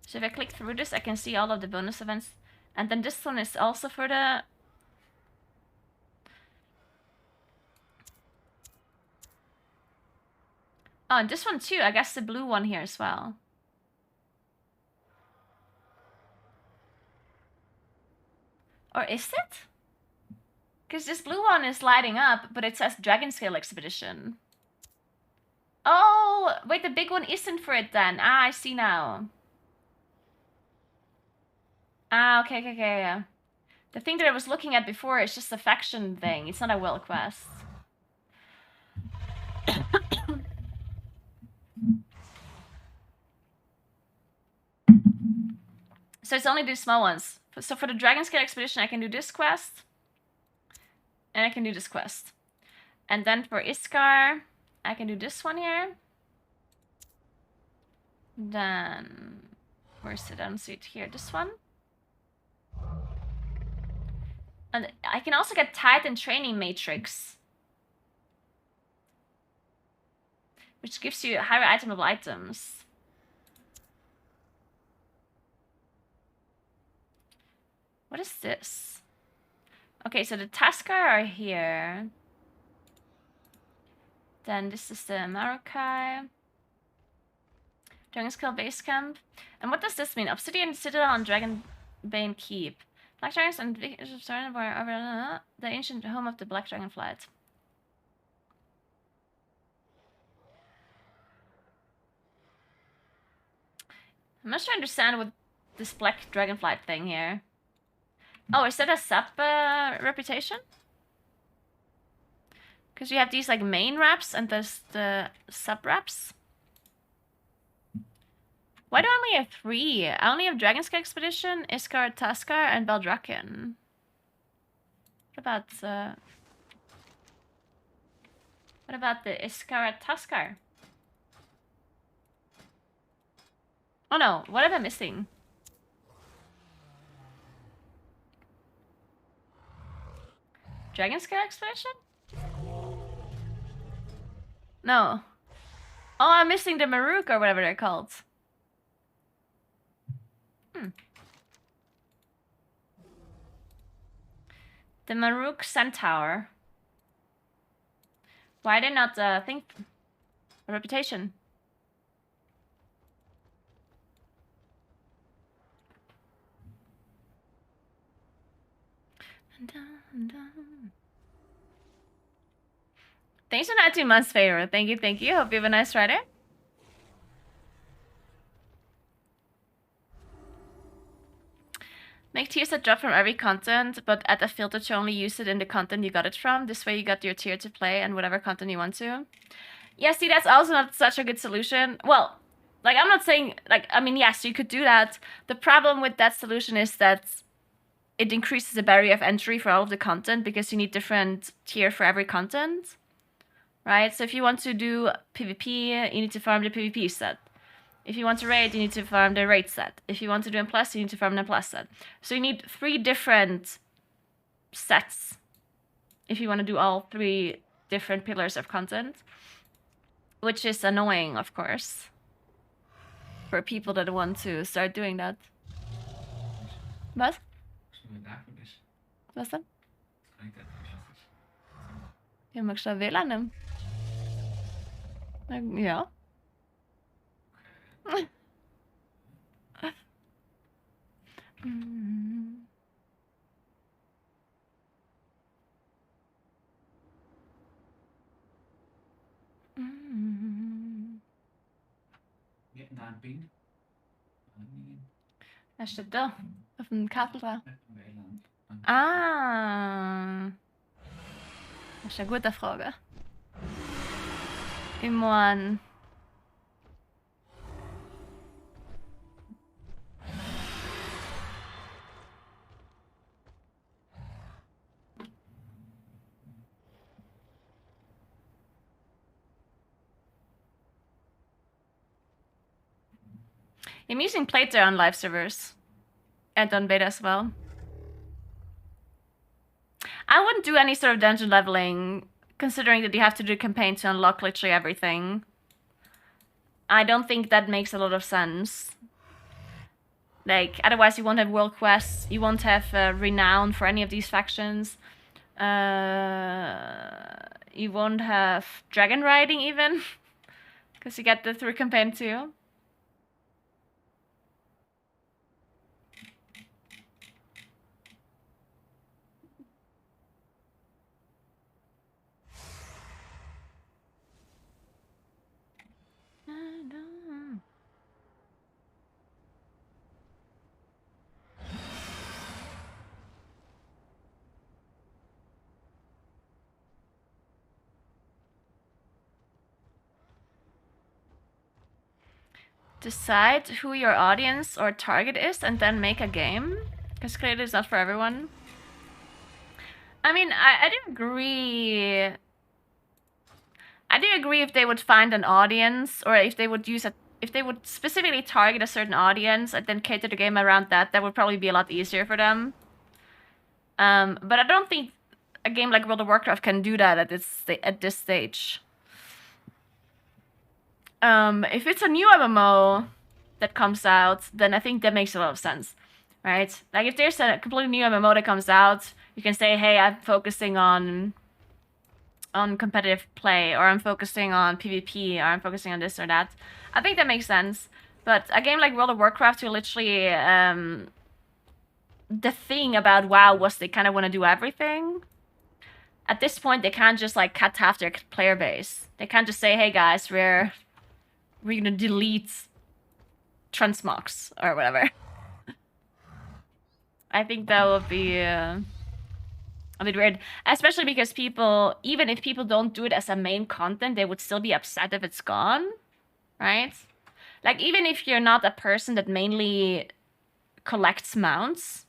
So if I click through this, I can see all of the bonus events. And then this one is also for the... Oh, and this one too. I guess the blue one here as well. Or is it? Because this blue one is lighting up, but it says Dragon Scale Expedition. Oh, wait, the big one isn't for it then. Ah, I see now. Ah, okay, yeah. The thing that I was looking at before is just a faction thing. It's not a will quest. So it's only these small ones. So for the Dragon Scale Expedition, I can do this quest. And I can do this quest. And then for Iskar, I can do this one here. Then, where's it? I don't see it here. This one. And I can also get Titan Training Matrix. Which gives you higher itemable items. What is this? Okay, so the Taskar are here. Then this is the Marokai. Dragon Skull Base Camp. And what does this mean? Obsidian Citadel on Dragonbane Keep. Black Dragons and the ancient home of the Black Dragonflight. I'm not sure I understand what this Black Dragonflight thing here. Oh, is that a sub reputation? Because you have these like main reps and there's the sub reps. Why do I only have 3? I only have Dragon Scale Expedition, Iskar, Taskar, and Baldraken. What about the Iskar Taskar? Oh no, what am I missing? Dragon Scale Expedition? No. Oh, I'm missing the Maruk or whatever they're called. The Maruk Centaur. Why did not think a reputation? Thanks for not 2 months, Pharaoh. Thank you. Hope you have a nice Friday. Make tiers that drop from every content, but add a filter to only use it in the content you got it from. This way you got your tier to play and whatever content you want to. Yeah, see, that's also not such a good solution. Well, like, I'm not saying, like, I mean, yes, you could do that. The problem with that solution is that it increases the barrier of entry for all of the content because you need different tier for every content, right? So if you want to do PvP, you need to farm the PvP set. If you want to raid, you need to farm the raid set. If you want to do M+, you need to farm the plus set. So you need 3 different sets if you want to do all 3 different pillars of content, which is annoying, of course, for people that want to start doing that. What? Was denn? Ja, magst du WLAN nehmen? Ja. Daar een ping. Hij staat daar. Of een kabel daar. Ah. Das ist eine gute Frage. Ich meine... I'm using Plater on live servers and on beta as well. I wouldn't do any sort of dungeon leveling, considering that you have to do a campaign to unlock literally everything. I don't think that makes a lot of sense. Like, otherwise you won't have world quests, you won't have renown for any of these factions. You won't have dragon riding even, because you get that through campaign too. Decide who your audience or target is and then make a game, because clearly it's not for everyone. I mean, I do agree. I do agree if they would find an audience, or if they would if they would specifically target a certain audience and then cater the game around that, that would probably be a lot easier for them. But I don't think a game like World of Warcraft can do that at this stage. If it's a new MMO that comes out, then I think that makes a lot of sense, right? Like, if there's a completely new MMO that comes out, you can say, hey, I'm focusing on competitive play, or I'm focusing on PvP, or I'm focusing on this or that. I think that makes sense. But a game like World of Warcraft, you literally, the thing about WoW was they kind of want to do everything. At this point, they can't just, like, cut half their player base. They can't just say, hey, guys, we're gonna delete transmogs or whatever. I think that would be a bit weird, especially because people, even if people don't do it as a main content, they would still be upset if it's gone, right? Like, even if you're not a person that mainly collects mounts,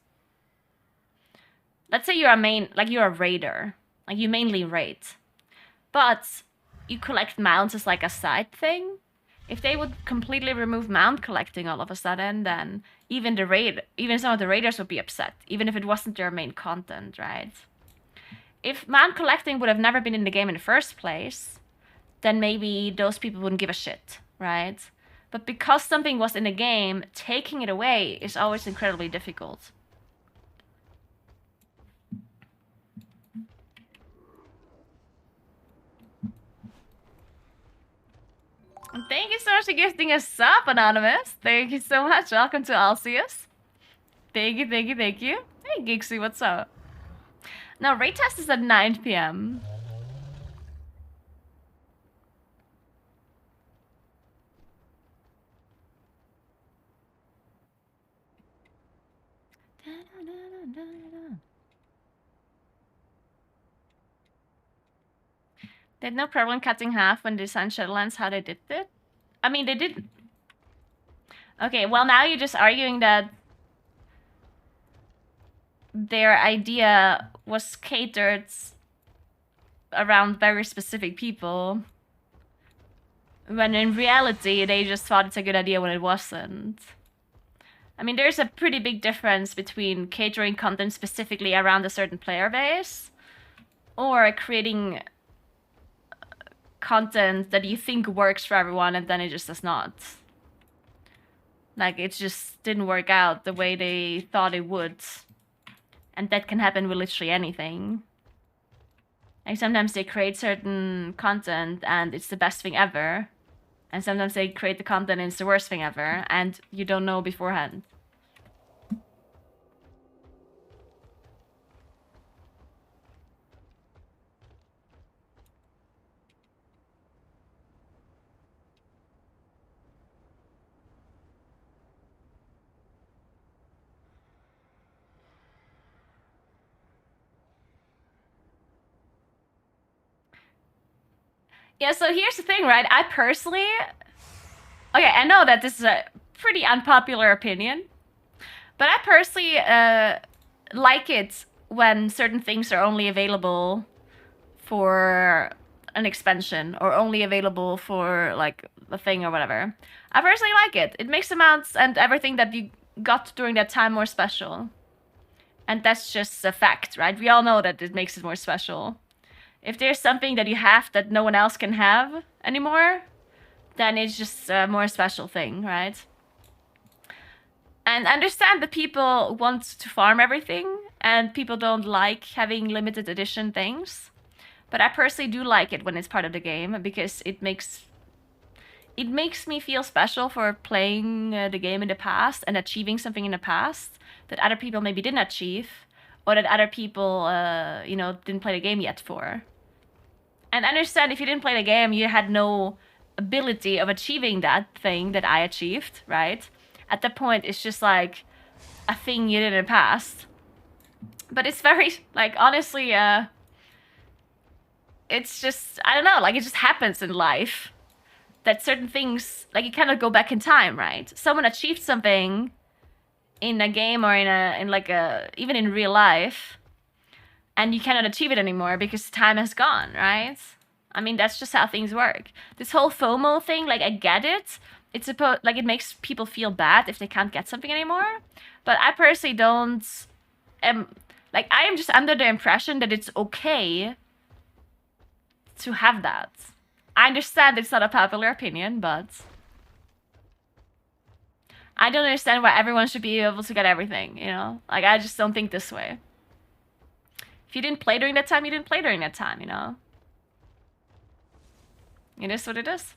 let's say you're a raider, like you mainly raid, but you collect mounts as like a side thing. If they would completely remove mount collecting all of a sudden, then even some of the raiders would be upset, even if it wasn't their main content, right? If mount collecting would have never been in the game in the first place, then maybe those people wouldn't give a shit, right? But because something was in the game, taking it away is always incredibly difficult. Thank you so much for gifting us sub, Anonymous. Thank you so much. Welcome to Alcius. Thank you, thank you, thank you. Hey, Geeksy, what's up? Now, raid test is at 9 p.m. They had no problem cutting half when they designed Shadowlands how they did it. I mean, they did. Okay, well, now you're just arguing that their idea was catered around very specific people, when in reality, they just thought it's a good idea when it wasn't. I mean, there's a pretty big difference between catering content specifically around a certain player base, or creating content that you think works for everyone and then it just does not. Like, it just didn't work out the way they thought it would. And that can happen with literally anything. Like, sometimes they create certain content and it's the best thing ever. And sometimes they create the content and it's the worst thing ever. And you don't know beforehand. Yeah, so here's the thing, right? I personally... Okay, I know that this is a pretty unpopular opinion. But I personally like it when certain things are only available for an expansion. Or only available for, like, a thing or whatever. I personally like it. It makes the mounts and everything that you got during that time more special. And that's just a fact, right? We all know that it makes it more special. If there's something that you have that no one else can have anymore, then it's just a more special thing, right? And understand that people want to farm everything, and people don't like having limited edition things. But I personally do like it when it's part of the game, because it makes me feel special for playing the game in the past and achieving something in the past that other people maybe didn't achieve, or that other people, you know, didn't play the game yet for. And understand, if you didn't play the game, you had no ability of achieving that thing that I achieved, right? At that point, it's just like a thing you did in the past. But it's very, like, honestly, it's just, I don't know, like, it just happens in life that certain things, like, you cannot go back in time, right? Someone achieved something in a game or even in real life, and you cannot achieve it anymore because time has gone, right? I mean, that's just how things work. This whole FOMO thing, like, I get it. It's like, it makes people feel bad if they can't get something anymore. But I personally don't, like, I am just under the impression that it's okay to have that. I understand it's not a popular opinion, but I don't understand why everyone should be able to get everything, you know? Like, I just don't think this way. If you didn't play during that time, you didn't play during that time, you know? It is what it is.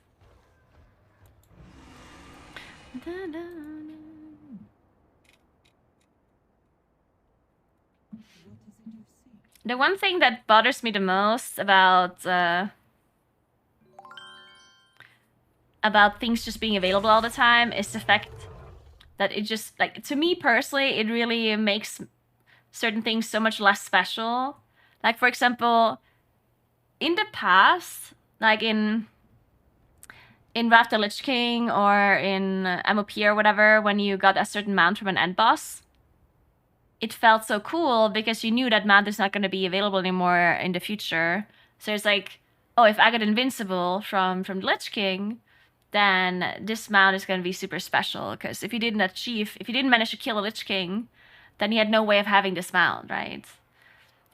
The one thing that bothers me the most about things just being available all the time is the fact that it just, like, to me personally, it really makes certain things so much less special. Like, for example, in the past, like in Wrath the Lich King or in MOP or whatever, when you got a certain mount from an end boss, it felt so cool because you knew that mount is not going to be available anymore in the future. So it's like, oh, if I got invincible from the Lich King, then this mount is going to be super special, because if you didn't manage to kill a Lich King, then you had no way of having this mount, right?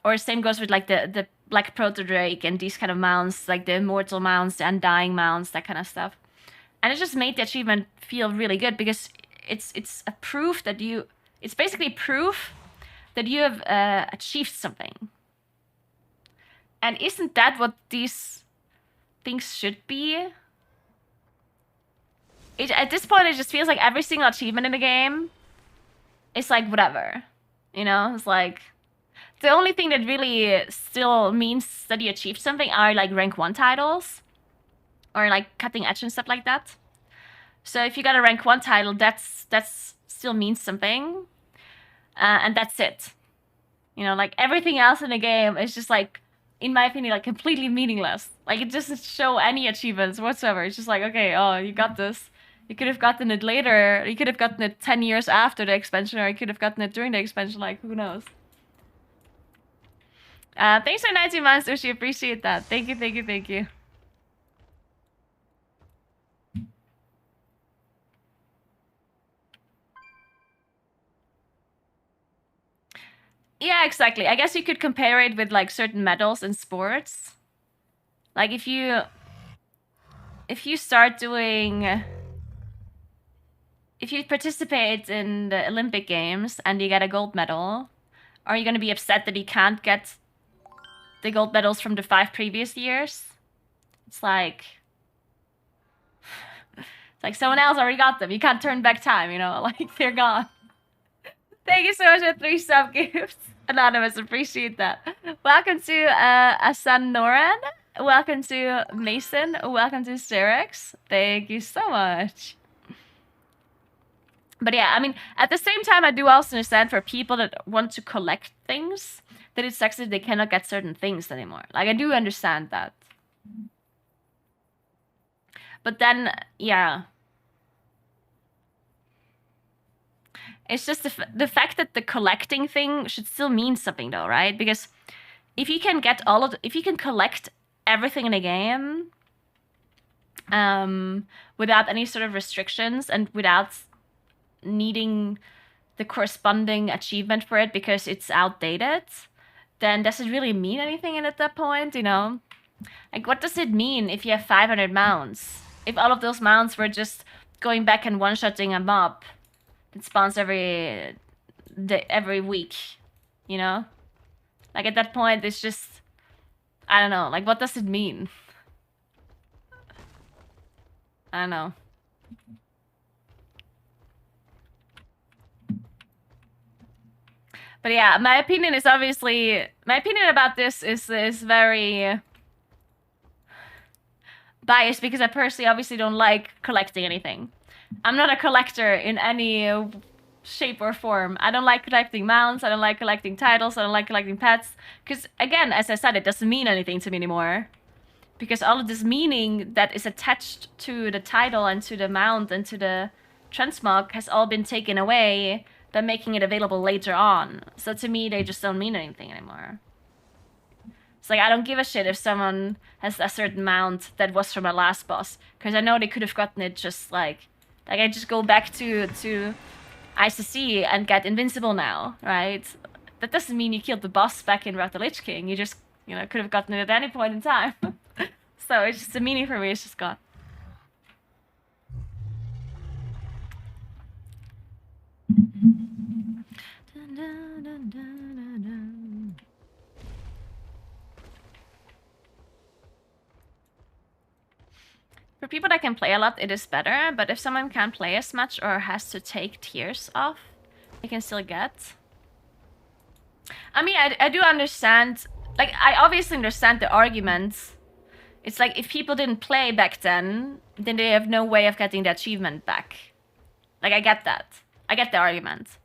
Or same goes with, like, the Black Proto Drake and these kind of mounts, like the Immortal mounts, the Undying mounts, that kind of stuff. And it just made the achievement feel really good, because it's a proof that it's basically proof that you have achieved something. And isn't that what these things should be? At this point, it just feels like every single achievement in the game is like whatever, you know? It's like, the only thing that really still means that you achieved something are, like, rank 1 titles, or, like, cutting edge and stuff like that. So if you got a rank 1 title, that's still means something, and that's it. You know, like, everything else in the game is just, like, in my opinion, like, completely meaningless. Like, it doesn't show any achievements whatsoever. It's just like, okay, oh, you got this. You could have gotten it later. You could have gotten it 10 years after the expansion, or you could have gotten it during the expansion. Like, who knows? Thanks for 19 months, Ushi. Appreciate that. Thank you, thank you, thank you. Yeah, exactly. I guess you could compare it with, like, certain medals in sports. Like, if you start doing... If you participate in the Olympic Games and you get a gold medal, are you going to be upset that you can't get the gold medals from the 5 previous years? It's like someone else already got them. You can't turn back time, you know? Like, they're gone. Thank you so much for 3 sub gifts. Anonymous, appreciate that. Welcome to Asan Noran. Welcome to Mason. Welcome to Syrex. Thank you so much. But yeah, I mean, at the same time, I do also understand for people that want to collect things, that it sucks that they cannot get certain things anymore. Like, I do understand that. But then, yeah. It's just the fact that the collecting thing should still mean something, though, right? Because if you can get if you can collect everything in a game, without any sort of restrictions and without needing the corresponding achievement for it because it's outdated, then does it really mean anything at that point, you know? Like, what does it mean if you have 500 mounts? If all of those mounts were just going back and one-shotting a mob that spawns every week, you know? Like, at that point, it's just... I don't know. Like, what does it mean? I don't know. But yeah, my opinion is obviously... My opinion about this is very... biased because I personally obviously don't like collecting anything. I'm not a collector in any shape or form. I don't like collecting mounts, I don't like collecting titles, I don't like collecting pets. Because again, as I said, it doesn't mean anything to me anymore. Because all of this meaning that is attached to the title and to the mount and to the transmog has all been taken away by making it available later on. So to me, they just don't mean anything anymore. It's like, I don't give a shit if someone has a certain mount that was from a last boss. Because I know they could have gotten it just like I just go back to ICC and get invincible now, right? That doesn't mean you killed the boss back in Wrath of the Lich King. You just, you know, could have gotten it at any point in time. So it's just the meaning for me is just gone. For people that can play a lot, it is better, but if someone can't play as much or has to take tiers off, they can still get. I mean, I do understand, like, I obviously understand the argument. It's like, if people didn't play back then they have no way of getting the achievement back. Like, I get that. I get the argument.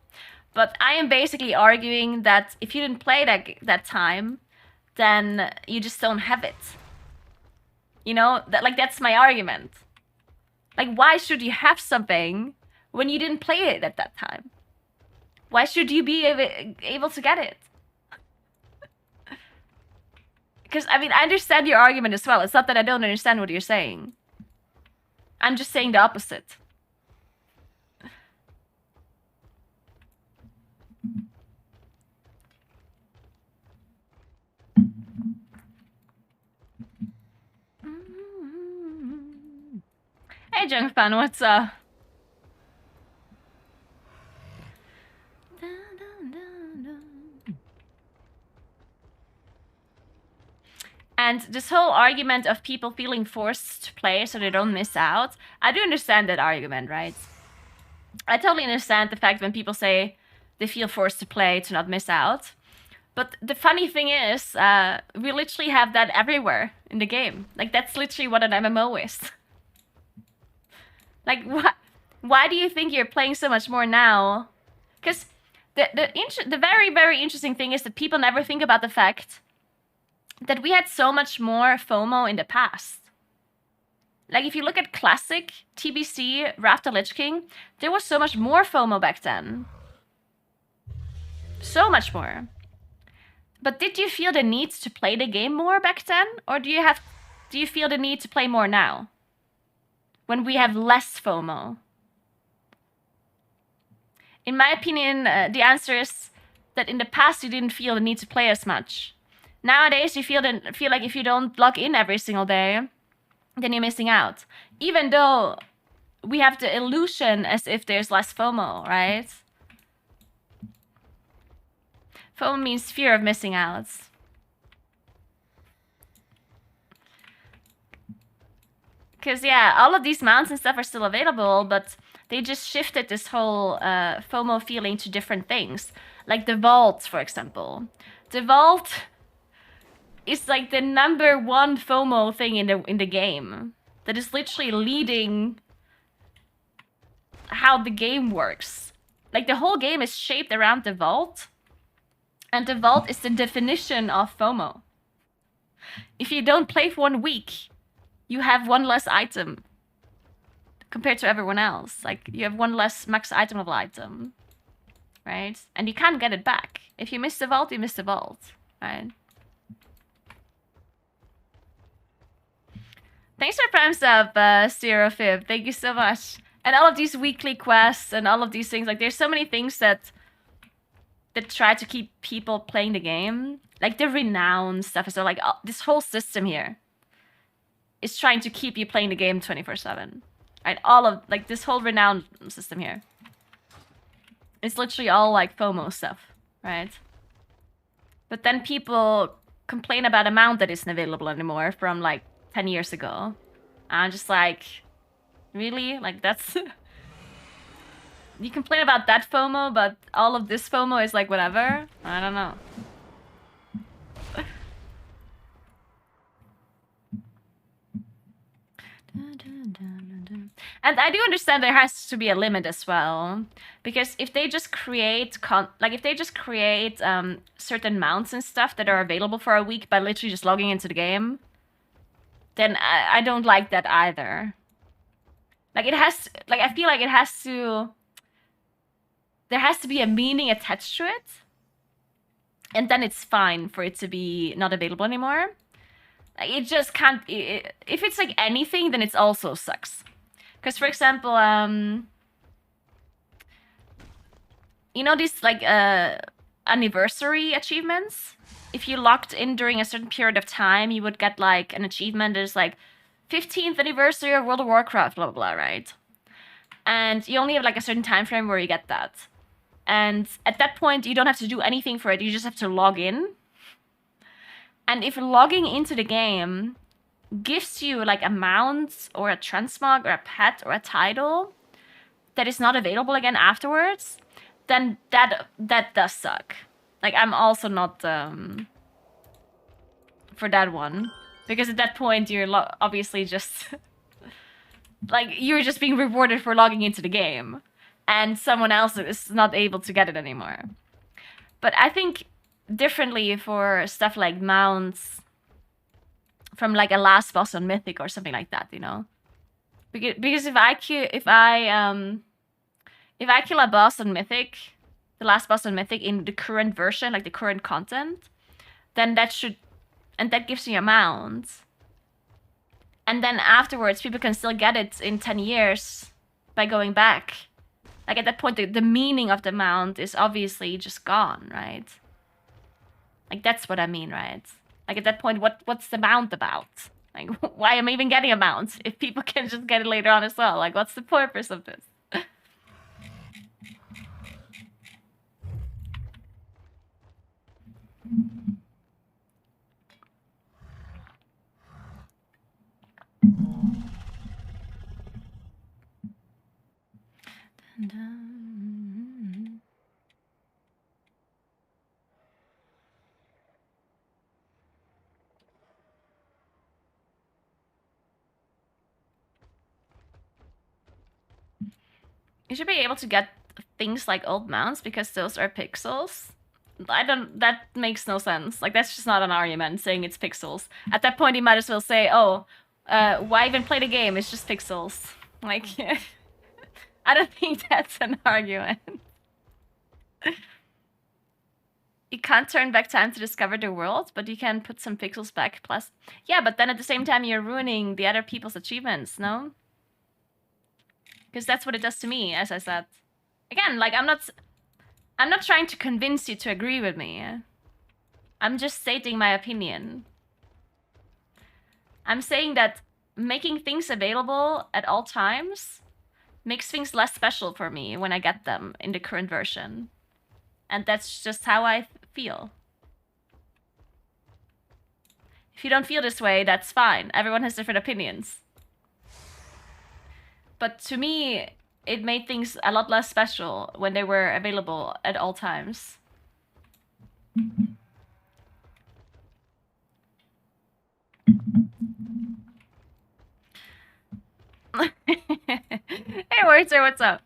But I am basically arguing that if you didn't play that time, then you just don't have it. You know, that's my argument. Like, why should you have something when you didn't play it at that time? Why should you be able to get it? Because, I mean, I understand your argument as well. It's not that I don't understand what you're saying. I'm just saying the opposite. Hey, Jungfan, what's up? And this whole argument of people feeling forced to play so they don't miss out, I do understand that argument, right? I totally understand the fact when people say they feel forced to play to not miss out. But the funny thing is, we literally have that everywhere in the game. Like, that's literally what an MMO is. Like, why do you think you're playing so much more now? Because the very, very interesting thing is that people never think about the fact that we had so much more FOMO in the past. Like, if you look at classic TBC, Wrath of the Lich King, there was so much more FOMO back then. So much more. But did you feel the need to play the game more back then? Or do you feel the need to play more now? When we have less FOMO? In my opinion, the answer is that in the past you didn't feel the need to play as much. Nowadays you feel like if you don't log in every single day, then you're missing out. Even though we have the illusion as if there's less FOMO, right? FOMO means fear of missing out. Because, yeah, all of these mounts and stuff are still available, but they just shifted this whole FOMO feeling to different things. Like the Vault, for example. The Vault is like the #1 FOMO thing in the game. That is literally leading how the game works. Like, the whole game is shaped around the Vault. And the Vault is the definition of FOMO. If you don't play for 1 week, you have 1 less item compared to everyone else. Like, you have 1 less max item level item, right? And you can't get it back. If you miss the Vault, you miss the Vault, right? Thanks for Prime Sub, Stereofib. Thank you so much. And all of these weekly quests and all of these things, like there's so many things that try to keep people playing the game. Like the renown stuff. So like this whole system here is trying to keep you playing the game 24/7. Right? All of like this whole renown system here. It's literally all like FOMO stuff, right? But then people complain about a mount that isn't available anymore from like 10 years ago. I'm just like, really? Like that's... You complain about that FOMO, but all of this FOMO is like whatever? I don't know. And I do understand there has to be a limit as well, because if they just create certain mounts and stuff that are available for a week by literally just logging into the game, then I don't like that either. Like it has, like I feel like it has to. There has to be a meaning attached to it, and then it's fine for it to be not available anymore. It just can't. If it's like anything, then it also sucks. Because, for example, you know these like anniversary achievements? If you logged in during a certain period of time, you would get like an achievement. There's like 15th anniversary of World of Warcraft, blah, blah, blah, right? And you only have like a certain time frame where you get that. And at that point, you don't have to do anything for it. You just have to log in. And if logging into the game gives you like a mount or a transmog or a pet or a title that is not available again afterwards, then that does suck. Like I'm also not for that one, because at that point you're obviously just like you're just being rewarded for logging into the game, and someone else is not able to get it anymore. But I think differently for stuff like mounts from like a last boss on Mythic or something like that, you know? Because if I kill a boss on Mythic, the last boss on Mythic in the current version, like the current content, then that gives me a mount. And then afterwards, people can still get it in 10 years by going back. Like at that point, the meaning of the mount is obviously just gone, right? Like that's what I mean, right? Like at that point, what's the mount about? Like why am I even getting a mount if people can just get it later on as well? Like what's the purpose of this? You should be able to get things like old mounts because those are pixels. That makes no sense. Like, that's just not an argument saying it's pixels. At that point, you might as well say, oh, why even play the game? It's just pixels. Like, I don't think that's an argument. You can't turn back time to discover the world, but you can put some pixels back plus. Yeah, but then at the same time, you're ruining the other people's achievements, no? Because that's what it does to me, as I said. Again, like, I'm not trying to convince you to agree with me. I'm just stating my opinion. I'm saying that making things available at all times makes things less special for me when I get them in the current version. And that's just how I feel. If you don't feel this way, that's fine. Everyone has different opinions. But to me, it made things a lot less special when they were available at all times. Hey, Werther, what's up?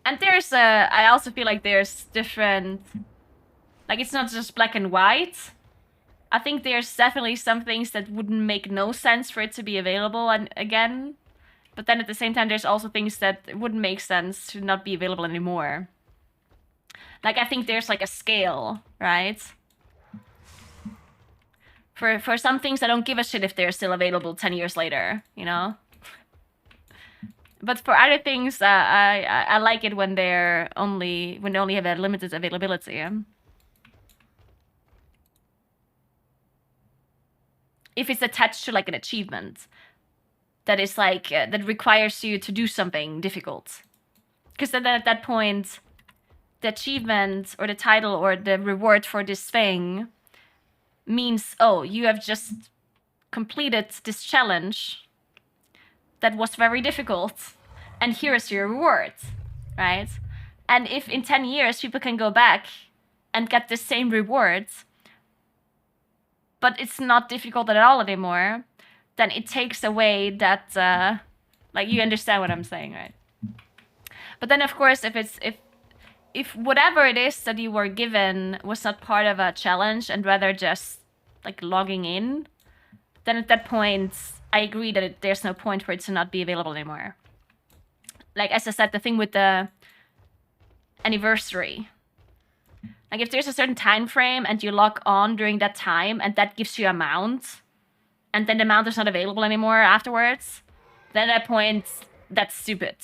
And there's, I also feel like there's different, like it's not just black and white. I think there's definitely some things that wouldn't make no sense for it to be available again. But then at the same time, there's also things that wouldn't make sense to not be available anymore. Like, I think there's like a scale, right? For some things, I don't give a shit if they're still available 10 years later, you know? But for other things, I like it when they only have a limited availability. If it's attached to like an achievement that is like that requires you to do something difficult, because then at that point, the achievement or the title or the reward for this thing means, oh, you have just completed this challenge that was very difficult, and here's your reward, right? And if in 10 years people can go back and get the same reward, but it's not difficult at all anymore, then it takes away that, like, you understand what I'm saying, right? But then, of course, if whatever it is that you were given was not part of a challenge and rather just like logging in, then at that point, I agree that there's no point for it to not be available anymore. Like, as I said, the thing with the anniversary. Like, if there's a certain time frame and you log on during that time and that gives you a mount, and then the mount is not available anymore afterwards, then at that point, that's stupid.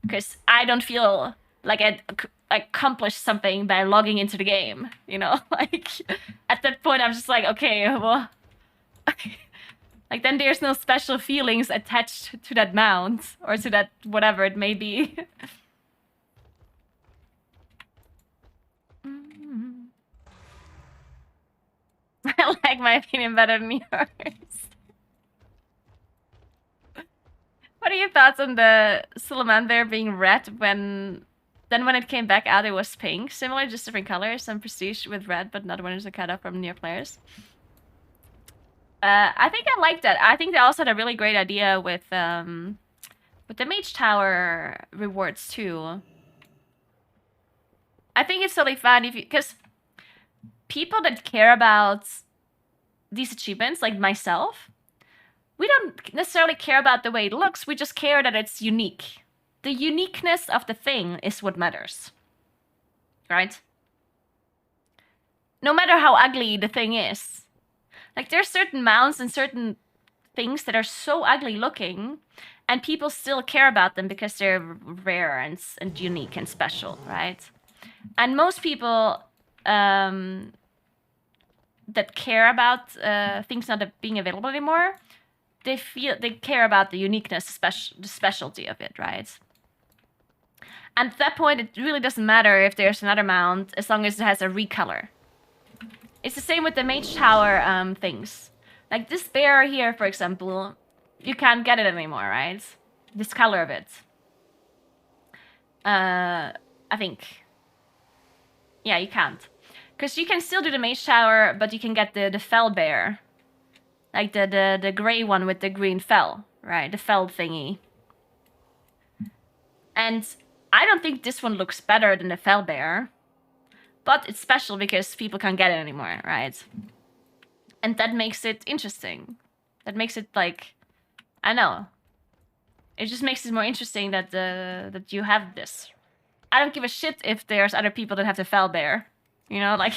Because I don't feel like I accomplished something by logging into the game, you know? Like, at that point, I'm just like, okay, well... like, then there's no special feelings attached to that mount, or to that whatever it may be. I like my opinion better than yours. What are your thoughts on the salamander being red when it came back out it was pink? Similar, just different colors. Some prestige with red, but not when it's a cutoff from near players. I think I like that. I think they also had a really great idea with the Mage Tower rewards too. I think it's totally fun because people that care about these achievements, like myself, we don't necessarily care about the way it looks. We just care that it's unique. The uniqueness of the thing is what matters, right? No matter how ugly the thing is. Like, there's certain mounts and certain things that are so ugly looking, and people still care about them because they're rare and unique and special, right? And most people that care about things not being available anymore, they care about the uniqueness, the specialty of it, right? And at that point, it really doesn't matter if there's another mount, as long as it has a recolor. It's the same with the Mage Tower things. Like this bear here, for example, you can't get it anymore, right? This color of it. I think. Yeah, you can't. Because you can still do the Mage Tower, but you can get the fell bear. Like the gray one with the green fell, right? The fell thingy. And I don't think this one looks better than the fell bear. But it's special because people can't get it anymore, right? And that makes it interesting. That makes it like, I know. It just makes it more interesting that that you have this. I don't give a shit if there's other people that have the fell bear. You know, like,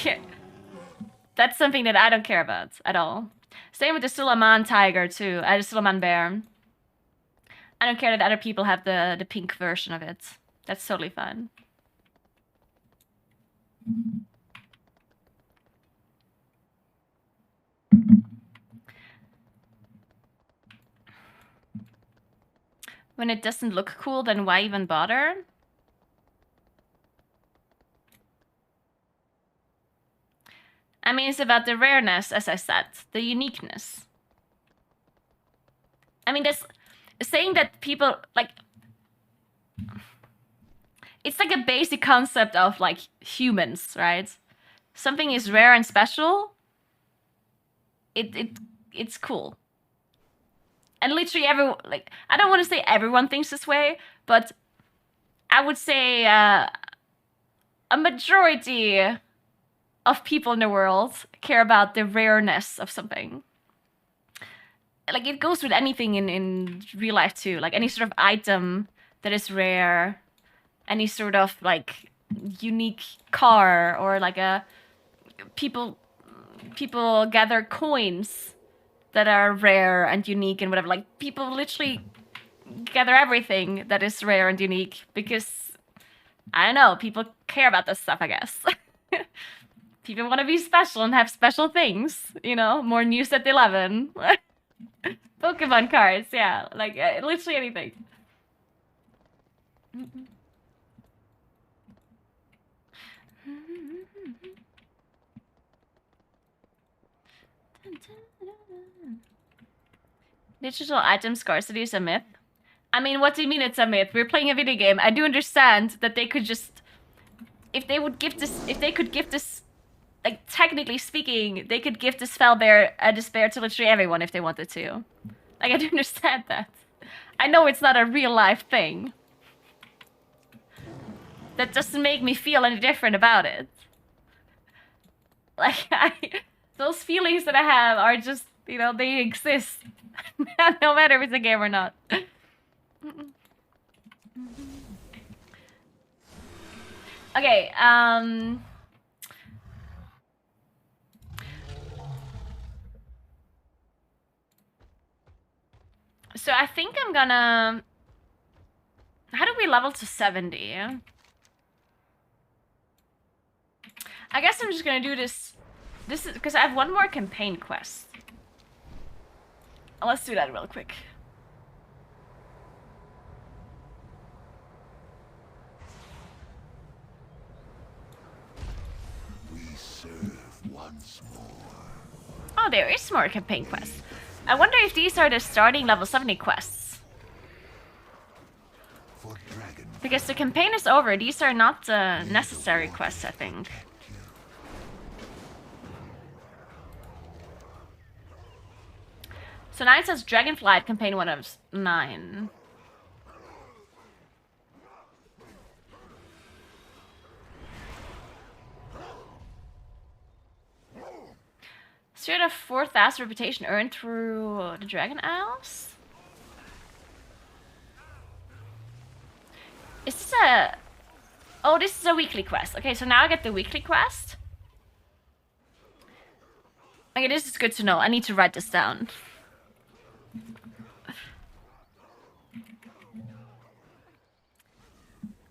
that's something that I don't care about at all. Same with the Suleiman tiger too, the Suleiman bear. I don't care that other people have the pink version of it. That's totally fine. When it doesn't look cool, then why even bother? I mean, it's about the rareness, as I said, the uniqueness. I mean, there's saying that people, like, it's like a basic concept of, like, humans, right? Something is rare and special, it's cool. And literally everyone, like, I don't want to say everyone thinks this way, but I would say a majority of people in the world care about the rareness of something. Like, it goes with anything in real life too. Like, any sort of item that is rare, any sort of, like, unique car, or like people people gather coins that are rare and unique and whatever. Like, people literally gather everything that is rare and unique because, I don't know, people care about this stuff, I guess. People want to be special and have special things, you know? More news at 11. Pokemon cards, yeah. Like, literally anything. Digital item scarcity is a myth. I mean, what do you mean it's a myth? We're playing a video game. I do understand that they could just... If they could give this... Like, technically speaking, they could give this Spellbear a despair to literally everyone if they wanted to. Like, I do understand that. I know it's not a real-life thing. That doesn't make me feel any different about it. Like, those feelings that I have are just, you know, they exist. No matter if it's a game or not. Okay, so I think I'm gonna... How do we level to 70? I guess I'm just gonna do this... This is because I have one more campaign quest. Let's do that real quick. We serve once more. Oh, there is more campaign quests. I wonder if these are the starting level 70 quests. For Dragonflight. Because the campaign is over. These are not necessary quests, I think. So now it says Dragonflight campaign 1 of 9. So you had a 4,000 reputation earned through the Dragon Isles? Is this a... Oh, this is a weekly quest. Okay, so now I get the weekly quest. Okay, this is good to know. I need to write this down.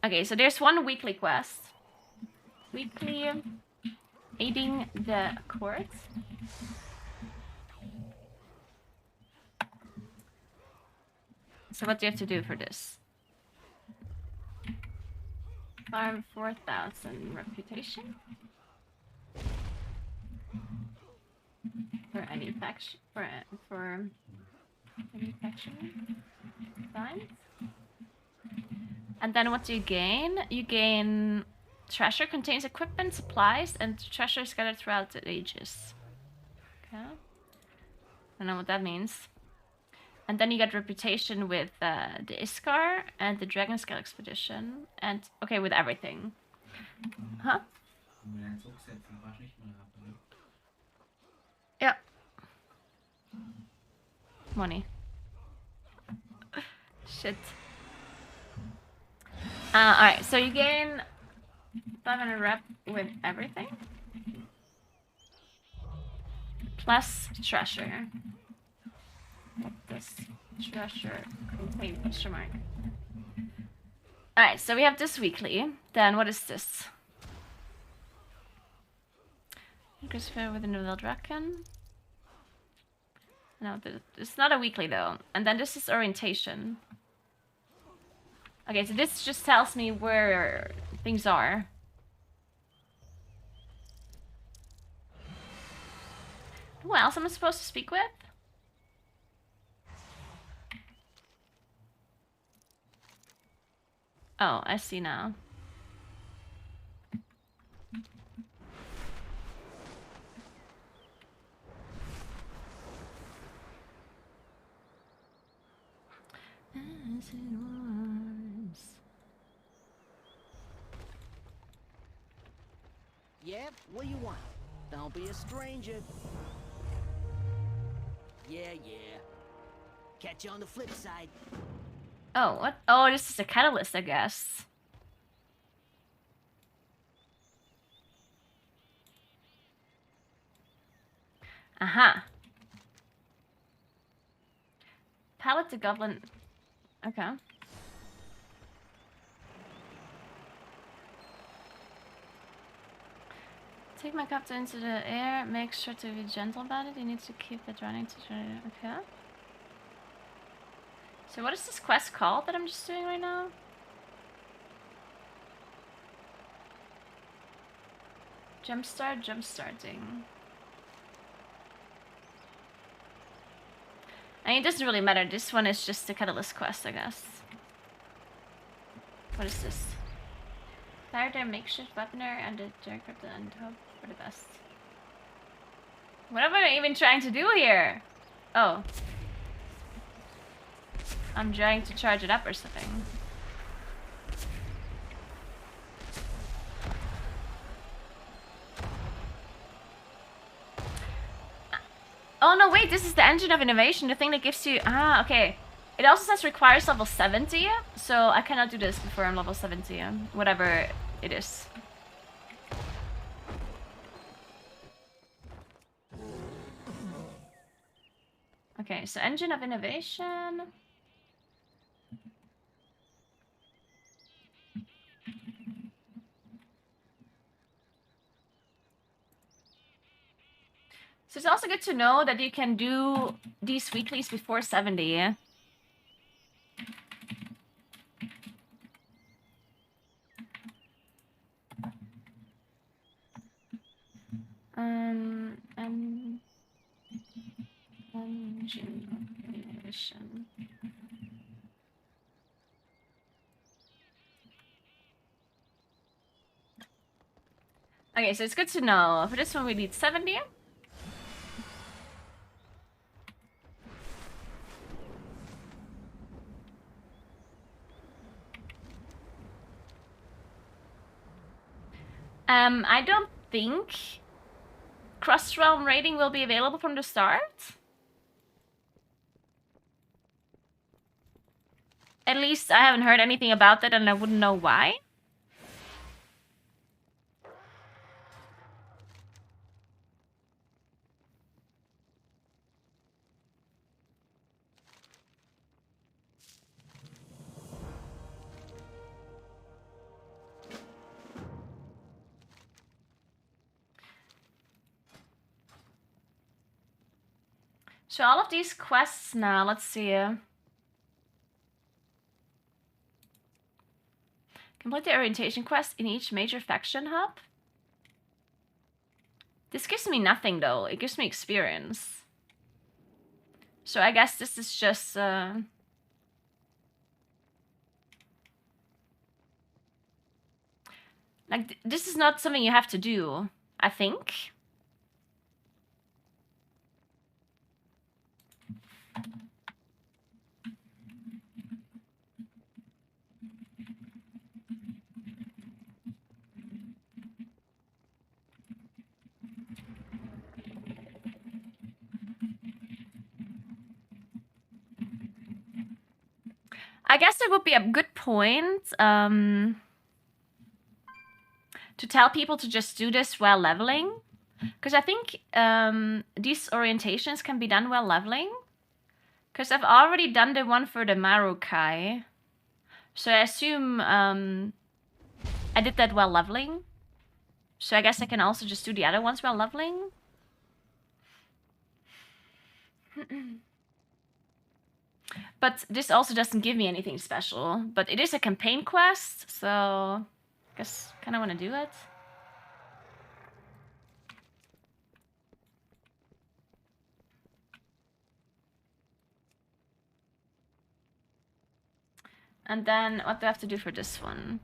Okay, so there's one weekly quest. Weekly aiding the court. So what do you have to do for this? Farm 4,000 reputation. For any faction, for any faction. Fine. And then what do you gain? You gain treasure contains equipment, supplies, and treasure scattered throughout the ages. Okay. I don't know what that means. And then you get reputation with the Iskar and the Dragon Scale Expedition. And, okay, with everything. Huh? Yeah. Money. Shit. Alright, so you gain 500 rep with everything. Plus treasure. What does treasure contain? Question mark. Alright, so we have this weekly. Then what is this? Christopher with a Nouvelle Draken. No, it's not a weekly though. And then this is orientation. Okay, so this just tells me where things are. Who else am I supposed to speak with? Oh, I see now. As it was. Yep, what do you want? Don't be a stranger. Yeah. Catch you on the flip side. Oh, what? Oh, this is a catalyst, I guess. Aha. Pallet to goblin. Okay. Take my captor into the air. Make sure to be gentle about it. You need to keep it running to try. Okay. So what is this quest called that I'm just doing right now? Jumpstarting. I mean, it doesn't really matter. This one is just the catalyst quest, I guess. What is this? Fire their makeshift weaponer and the aircraft and hope for the best. What am I even trying to do here? Oh. I'm trying to charge it up or something. Oh no, wait, this is the engine of innovation, the thing that gives you... Ah, okay. It also says requires level 70, so I cannot do this before I'm level 70, whatever it is. Okay, so engine of innovation... So it's also good to know that you can do these weeklies before 70. Engine. Okay, so it's good to know. For this one we need 70. I don't think cross-realm raiding will be available from the start. At least I haven't heard anything about that and I wouldn't know why. So all of these quests now, let's see. Complete the orientation quest in each major faction hub. This gives me nothing though, it gives me experience. So I guess this is just... like, this is not something you have to do, I think. I guess it would be a good point to tell people to just do this while leveling. Because I think these orientations can be done while leveling. Because I've already done the one for the Marukai. So I assume I did that while leveling. So I guess I can also just do the other ones while leveling. But this also doesn't give me anything special. But it is a campaign quest, so I guess kind of want to do it. And then what do I have to do for this one?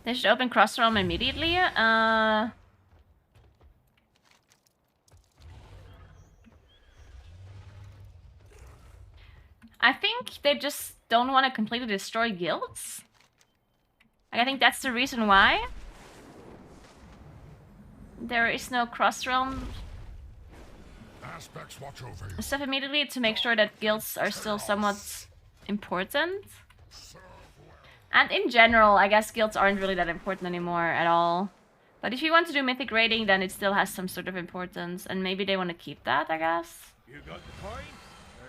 They should open cross-realm immediately. I think they just don't want to completely destroy guilds. Like, I think that's the reason why. there is no cross-realm Aspects watch over you. stuff immediately to make sure that guilds are still somewhat important. And in general, I guess guilds aren't really that important anymore at all. But if you want to do mythic raiding, then it still has some sort of importance, and maybe they want to keep that, I guess. You got the point?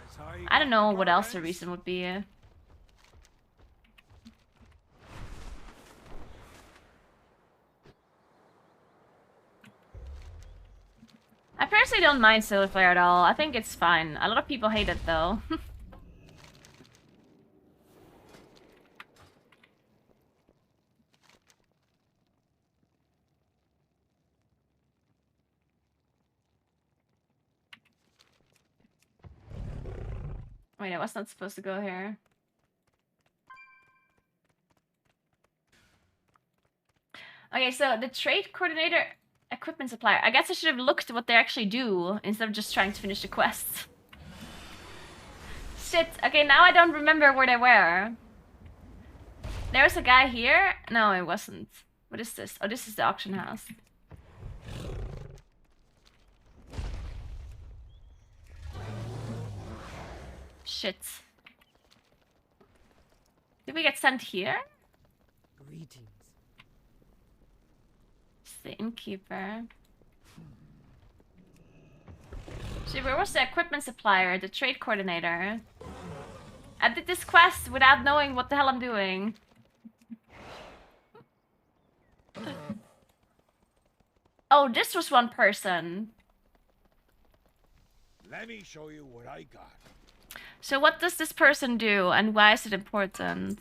That's how you I don't got know the what else the prize? reason would be. I personally don't mind Solar Flare at all. I think it's fine. A lot of people hate it though. Wait, I was not supposed to go here. Okay, so the trade coordinator, equipment supplier. I guess I should have looked at what they actually do instead of just trying to finish the quest. Shit. Okay, now I don't remember where they were. There was a guy here. No, it wasn't. What is this? Oh, this is the auction house. Shit. Did we get sent here? Greetings. It's the innkeeper. See, where was the equipment supplier, the trade coordinator? I did this quest without knowing what the hell I'm doing. Oh, this was one person. Let me show you what I got. So what does this person do, and why is it important?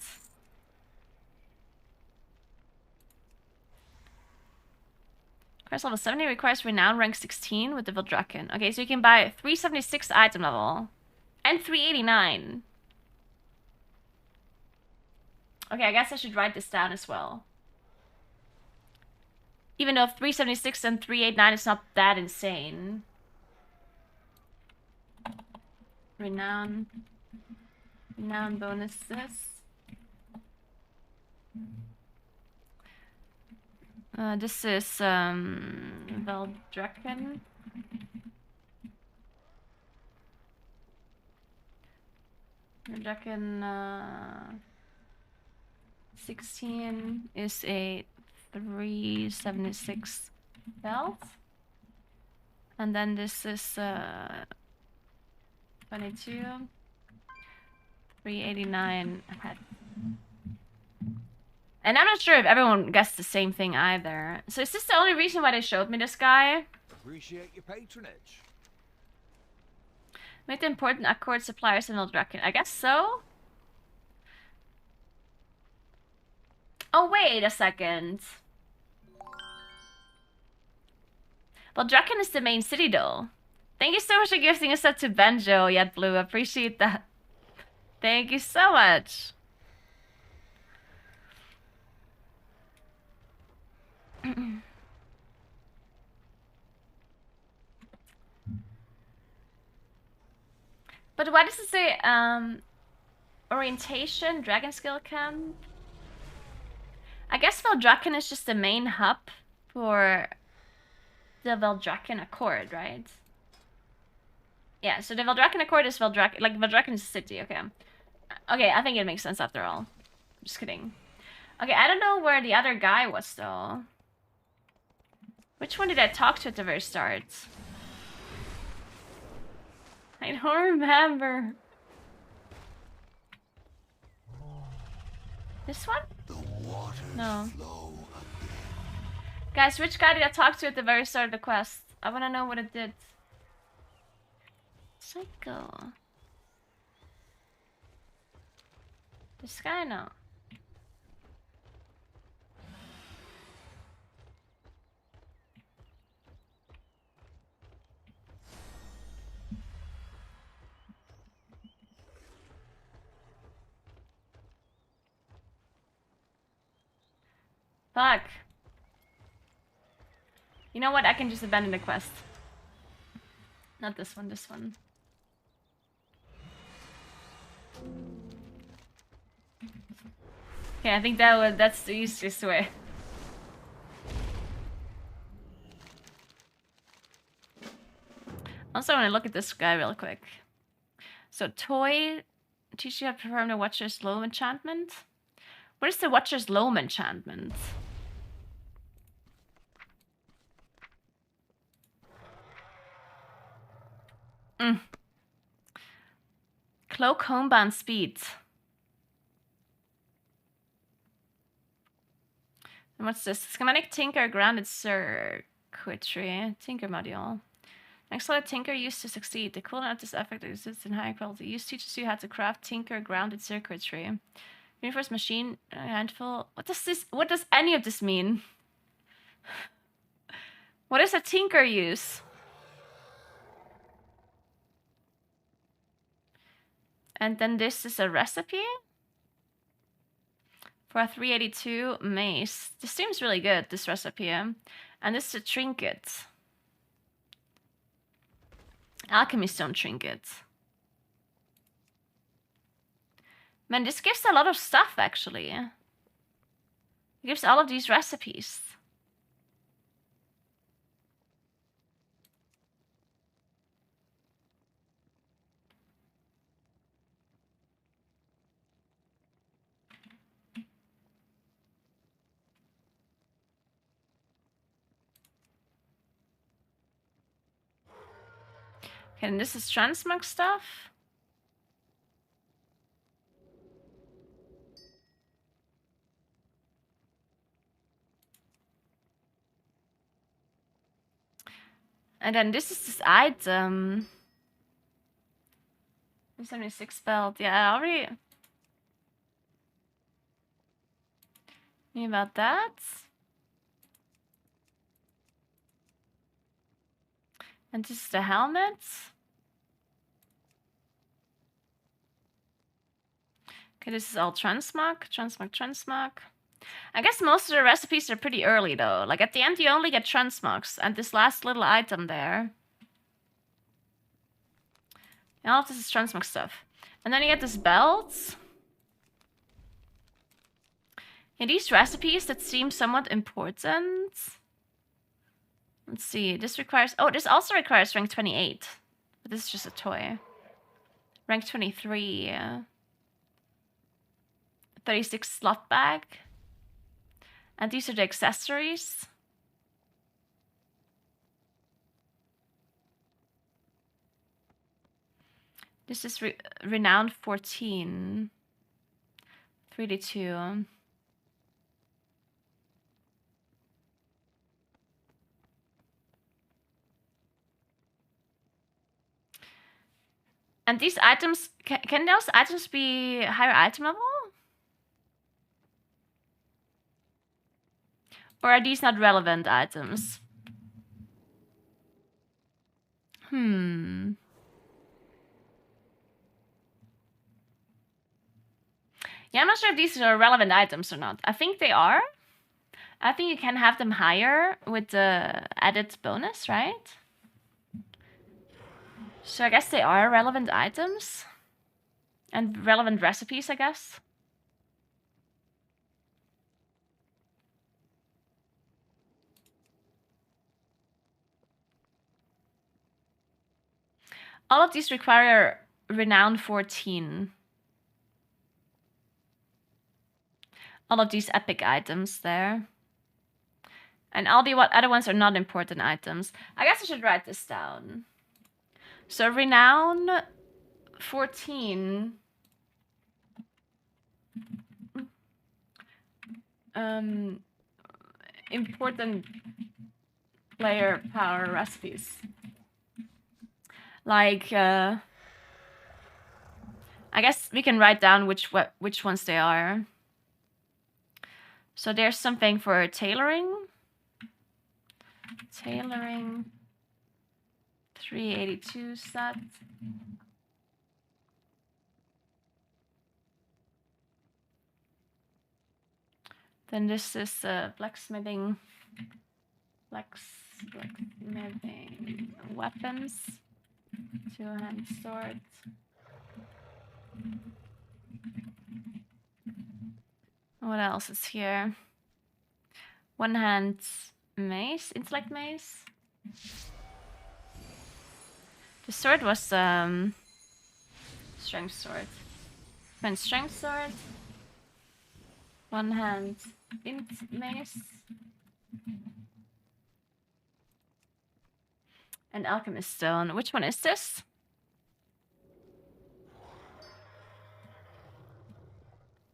Quest level 70 requires renown rank 16 with the Vildraken. Okay, so you can buy 376 item level. And 389. Okay, I guess I should write this down as well. Even though 376 and 389 is not that insane. Renown bonuses. This is Veldraken. Veldraken 16 is a 376 belt. And then this is 22, 389 head. And I'm not sure if everyone guessed the same thing either. So is this the only reason why they showed me this guy? Appreciate your patronage. Make the important accord suppliers in Eldraken. I guess so. Oh, wait a second. Well, Draken is the main city, though. Thank you so much for gifting a set to Benjo, Yet Blue. Appreciate that. Thank you so much. But why does it say orientation, dragon skill camp? I guess Veldraken is just the main hub for the Veldraken Accord, right? Yeah, so the Veldraken Accord is Veldraken, like Veldraken is a city, okay. Okay, I think it makes sense after all. Just kidding. Okay, I don't know where the other guy was though. Which one did I talk to at the very start? I don't remember. This one? No. Guys, which guy did I talk to at the very start of the quest? I want to know what it did. Psycho. This guy? No. Fuck. You know what? I can just abandon the quest. Not this one, this one. Okay, I think that's the easiest way. Also want to look at this guy real quick. So toy teach you how to perform the Watcher's Loam enchantment. What is the Watcher's Loam enchantment? Cloak homebound speed. And what's this? Schematic Tinker grounded circuitry. Tinker module. Next level Tinker used to succeed. The cooldown of this effect exists in higher quality. Use teaches you how to craft Tinker grounded circuitry. Reinforced machine, a handful. What does any of this mean? What does a Tinker use? And then this is a recipe for a 382 mace. This seems really good, this recipe. And this is a trinket. Alchemy stone trinket. Man, this gives a lot of stuff, actually. It gives all of these recipes. Okay, and this is transmog stuff. And then this is this item. 76 belt. Yeah, I already knew about that. And this is the helmet. Okay, this is all transmog. I guess most of the recipes are pretty early though. Like at the end you only get transmogs and this last little item there. And all of this is transmog stuff. And then you get this belt. And these recipes that seem somewhat important. Let's see, this requires... Oh, this also requires rank 28. But this is just a toy. Rank 23. 36 slot bag. And these are the accessories. This is Renowned 14. 3D2. And these items, can those items be higher item level? Or are these not relevant items? Yeah, I'm not sure if these are relevant items or not. I think they are. I think you can have them higher with the added bonus, right? So I guess they are relevant items. And relevant recipes, I guess. All of these require Renown 14. All of these epic items there. And all the other ones are not important items. I guess I should write this down. So Renown 14. Important player power recipes. Like, I guess we can write down which ones they are. So there's something for tailoring. Tailoring. 382 set. Then this is blacksmithing. Blacksmithing weapons. Two-hand sword. What else is here? One-hand mace, intellect mace. The sword was strength sword. When strength sword. One hand int mace. And alchemist stone. Which one is this?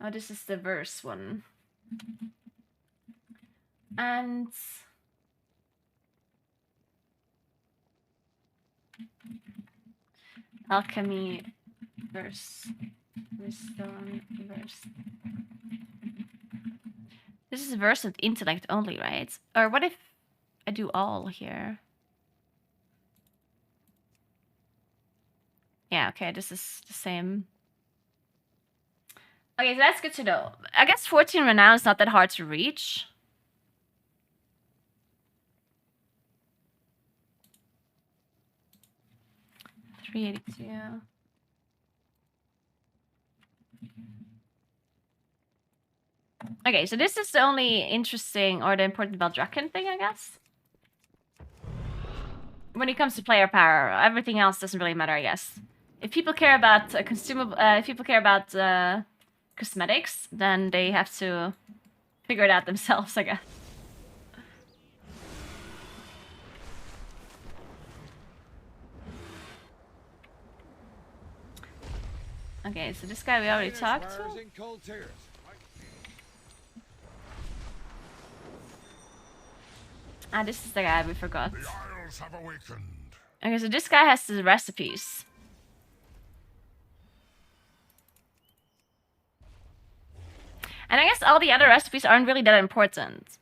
Oh, this is the verse one. And alchemy verse. Stone verse. This is a verse with intellect only, right? Or what if I do all here? Yeah, okay, this is the same. Okay, so that's good to know. I guess 14 renown is not that hard to reach. $382. Okay, so this is the only interesting or the important about Draken thing, I guess. When it comes to player power, everything else doesn't really matter, I guess. If people care about consumable, if people care about cosmetics, then they have to figure it out themselves, I guess. Okay, so this guy we already talked to. Ah, this is the guy we forgot. The Isles have awakened. Okay, so this guy has the recipes. And I guess all the other recipes aren't really that important.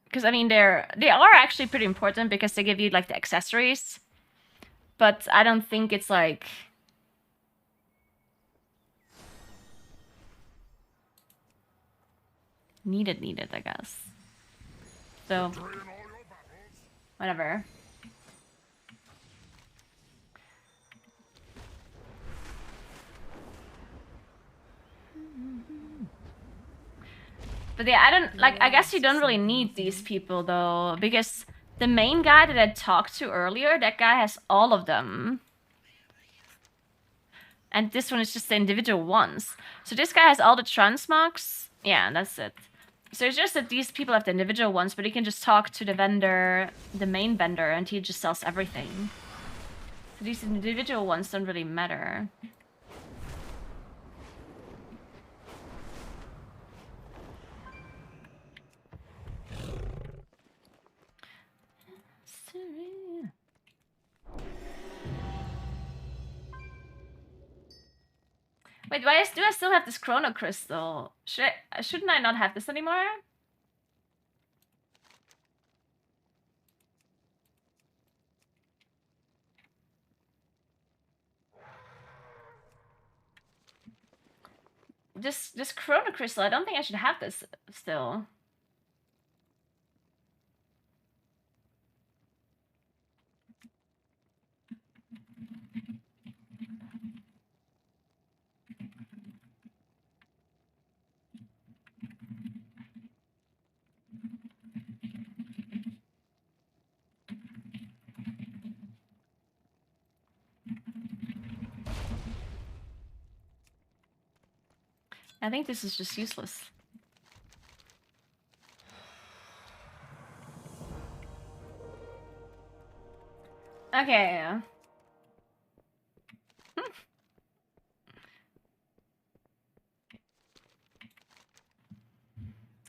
Because, I mean, they are actually pretty important because they give you, like, the accessories. But I don't think it's, like... Needed, I guess. So... Whatever. But yeah, I guess you don't really need these people though, because the main guy that I talked to earlier, that guy has all of them. And this one is just the individual ones. So this guy has all the transmogs. Yeah, that's it. So it's just that these people have the individual ones, but you can just talk to the vendor, the main vendor, and he just sells everything. So these individual ones don't really matter. Wait, why do I still have this chrono crystal? Shouldn't I not have this anymore? This chrono crystal, I don't think I should have this still. I think this is just useless. Okay.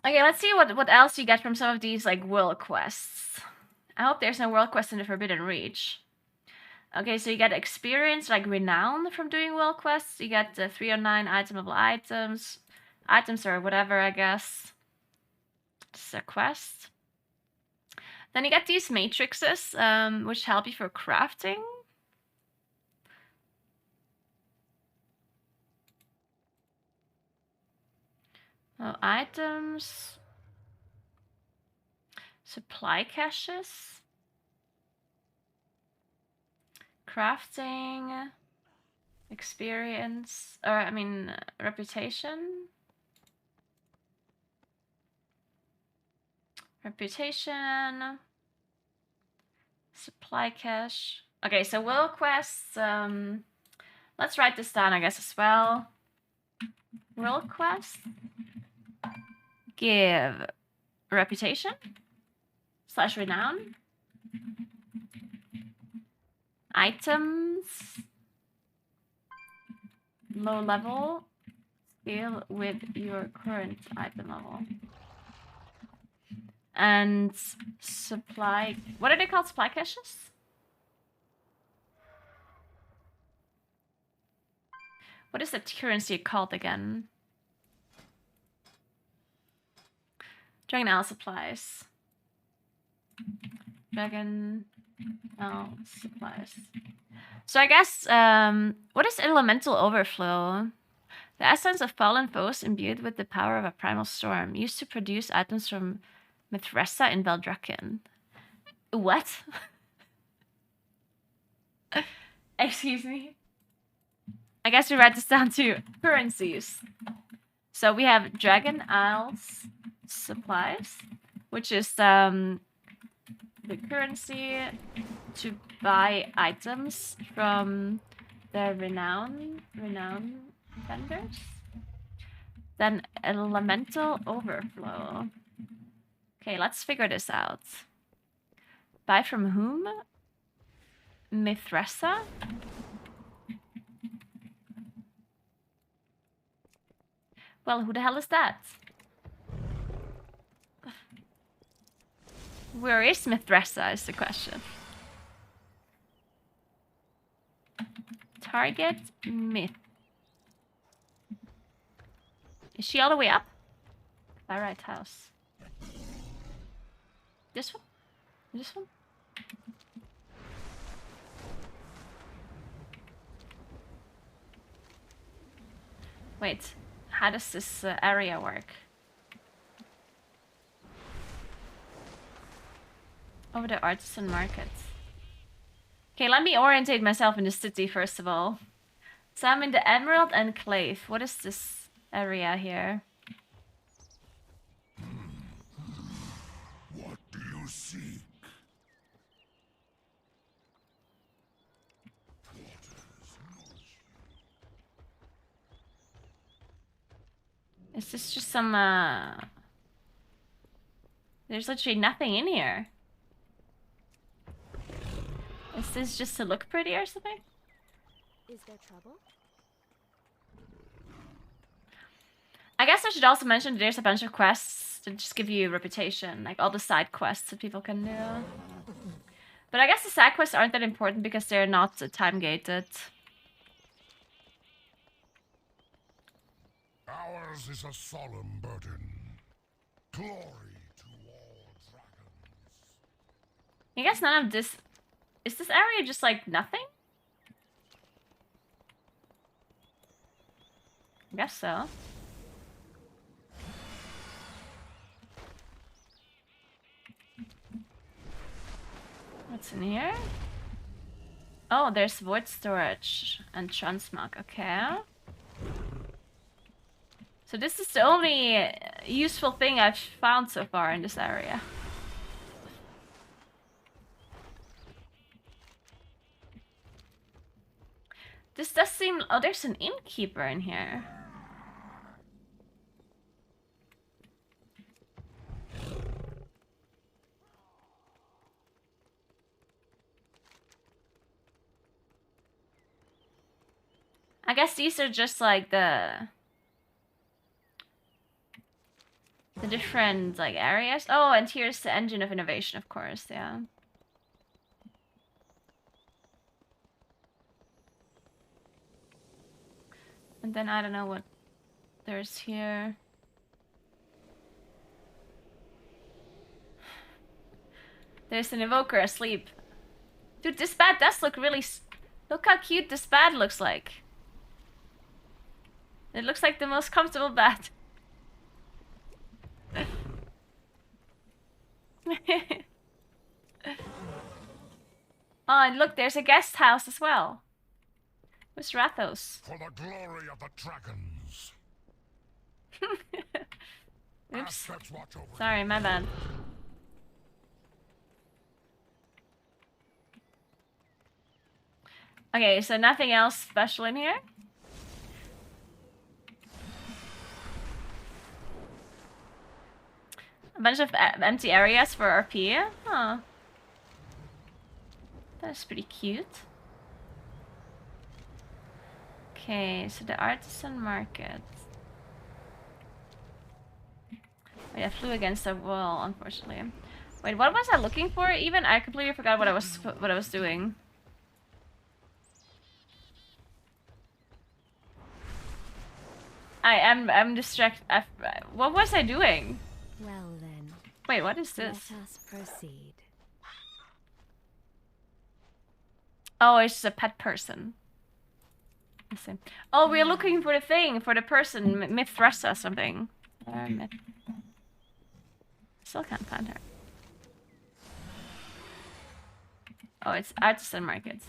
Okay, let's see what else you get from some of these, like, world quests. I hope there's no world quest in the Forbidden Reach. Okay, so you get experience, like renown from doing world quests. You get 309 itemable items. Items or whatever, I guess. This is a quest. Then you get these matrices, which help you for crafting. Oh, items. Supply caches. Crafting. Experience. Or, I mean, reputation. Reputation. Supply cache. Okay, so will quests, let's write this down, I guess, as well. Will quest give reputation / renown, items, low level, scale with your current item level, and supply. What are they called? Supply caches? What is that currency called again? Dragon Owl supplies. Dragon Owl supplies. So I guess, what is elemental overflow? The essence of fallen foes imbued with the power of a primal storm, used to produce items from Mithressa in Veldraken. What? Excuse me? I guess we write this down to currencies. So we have Dragon Isles supplies, which is the currency to buy items from the renown vendors. Then elemental overflow. Okay, let's figure this out. Buy from whom? Mithressa? Well, who the hell is that? Where is Mithressa is the question. Target Myth. Is she all the way up? By right house. This one? This one? Wait. How does this area work? Over the artisan market. Okay, let me orientate myself in the city first of all. So I'm in the Emerald Enclave. What is this area here? What do you seek? Is this just some, there's literally nothing in here. Is this just to look pretty or something? Is there trouble? I guess I should also mention that there's a bunch of quests that just give you reputation, like all the side quests that people can do. But I guess the side quests aren't that important because they're not time-gated. Ours is a solemn burden. Glory to all dragons. I guess none of this... Is this area just like nothing? I guess so. What's in here? Oh, there's void storage and transmog. Okay. So this is the only useful thing I've found so far in this area. This does seem... Oh, there's an innkeeper in here. I guess these are just like the different like areas. Oh, and here's the engine of innovation, of course, yeah. And then I don't know what there's here. There's an evoker asleep. Dude, this bat does look really... Look how cute this bat looks like. It looks like the most comfortable bat. Oh, and look, there's a guest house as well. Where's Rathos? For the glory of the dragons. Oops. Assets watch over Sorry, my bad. Okay, so nothing else special in here? A bunch of empty areas for RP? Huh. That's pretty cute. Okay, so the artisan market. Wait, I flew against a wall, unfortunately. Wait, what was I looking for even? I completely forgot what I was doing. I'm distracted. What was I doing? Well then, Wait, what is this? let us proceed. Oh, it's just a pet person. I see. Oh, we're looking for the thing, for the person, Mithressa or something. Still can't find her. Oh, it's artisan markets.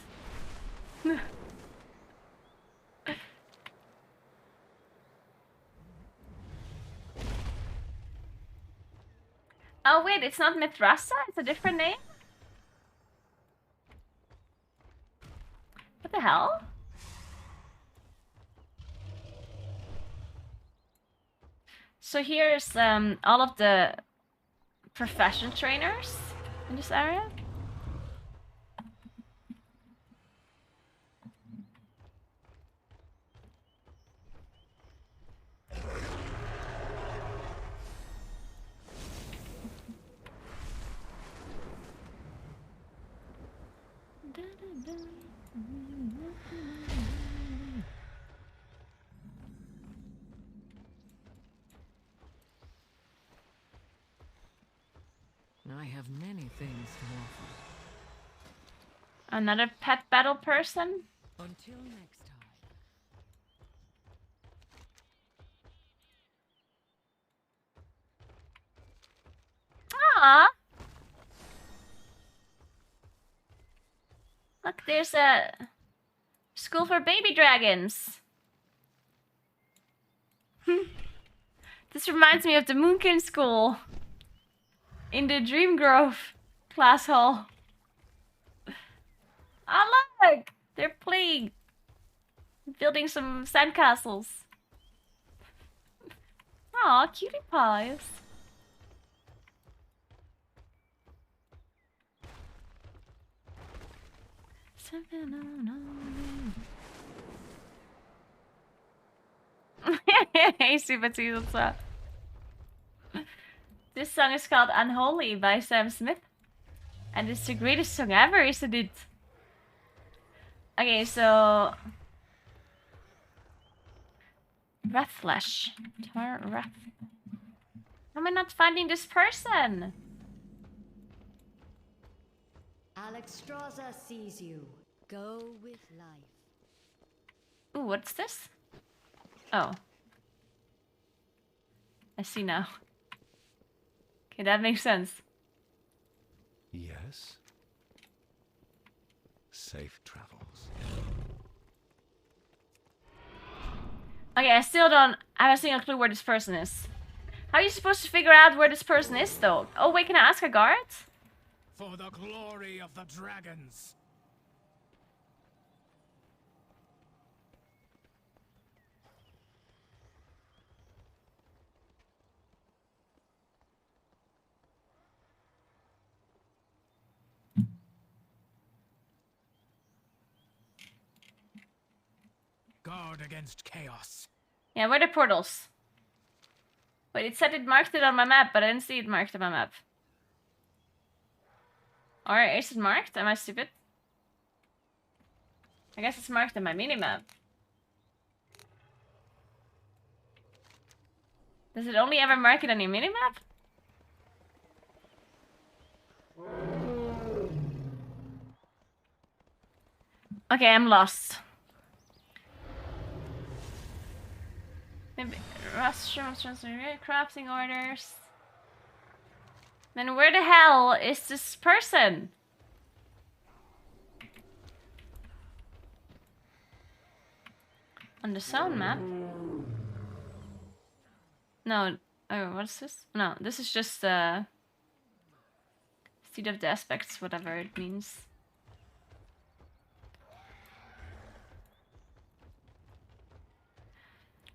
Oh wait, it's not Mithrassa? It's a different name? What the hell? So here's all of the profession trainers in this area. I have many things to offer. Another pet battle person? Until next time. Aww. Look, there's a school for baby dragons. This reminds me of the Moonkin School in the Dream Grove class hall. Oh look! They're playing, building some sandcastles. Aw, cutie pies. Hey, Super T, what's up? This song is called Unholy by Sam Smith. And it's the greatest song ever, isn't it? Okay, so... Wrathflesh. Wrath. How am I not finding this person? Alex Strauza sees you. Go with life. Ooh, what's this? Oh. I see now. Okay, that makes sense. Yes. Safe travels. Okay, I have a single clue where this person is. How are you supposed to figure out where this person is, though? Oh, wait, can I ask a guard? For the glory of the dragons. Guard against chaos. Yeah, where are the portals? Wait, it said it marked it on my map, but I didn't see it marked on my map. Or is it marked? Am I stupid? I guess it's marked on my minimap. Does it only ever mark it on your minimap? Okay, I'm lost. Maybe restrooms, crafting orders. Then where the hell is this person? On the sound map? No. Oh, what's this? No, this is just the seat of the aspects, whatever it means.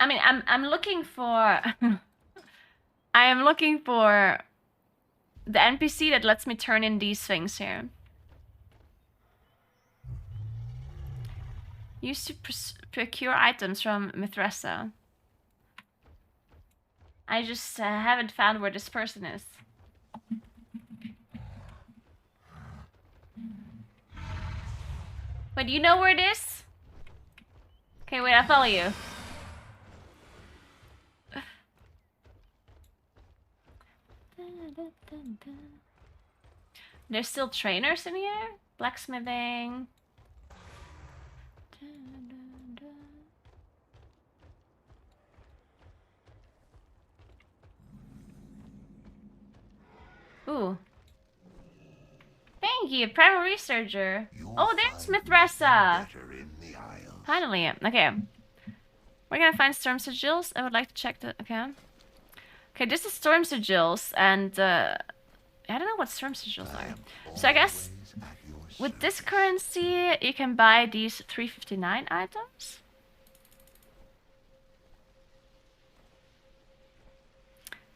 mean, I'm looking for I am looking for the NPC that lets me turn in these things here. Used to procure items from Mithressa. I just haven't found where this person is. Wait, do you know where it is? Okay, wait, I'll follow you. There's still trainers in here? Blacksmithing. Ooh. Thank you, Primal Researcher. Oh, there's Mithressa. Finally. Okay. We're gonna find storm sigils. I would like to check the... Okay. Okay, this is storm sigils, and I don't know what storm sigils are. So I guess with this currency, you can buy these 359 items.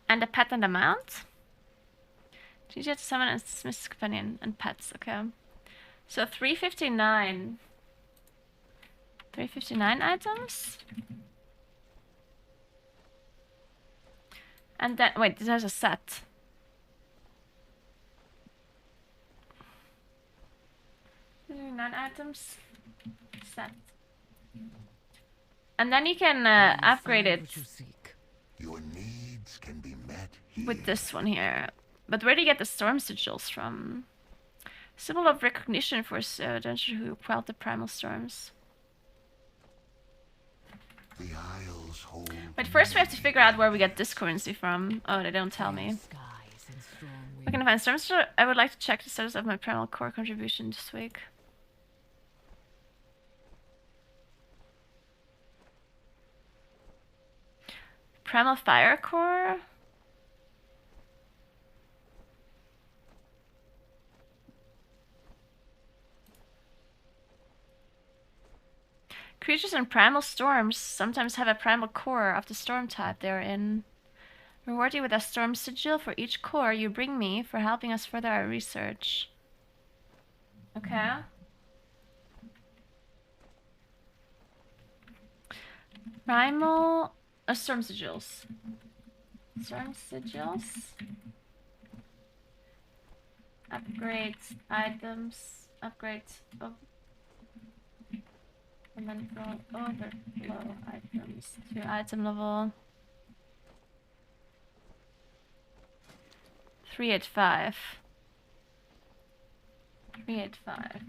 And a pet and a mount. You have to summon a Smith's companion and pets, okay. So 359. 359 items. And then, wait, there's a set. Nine items. Set. And then you can upgrade it. Your needs can be met here. With this one here. But where do you get the storm sigils from? Symbol of recognition for adventurers who quelled the primal storms. The Isles hold. But first we have to figure out where we get this currency from. Oh, they don't tell me. We're gonna find storm sigil. I would like to check the status of my primal core contribution this week. Primal fire core. Creatures in primal storms sometimes have a primal core of the storm type they're in. Reward you with a storm sigil for each core you bring me for helping us further our research. Okay. Primal... storm sigils. Storm sigils. Upgrade items. Upgrade... Oh. And then overflow items to item level 385. 385.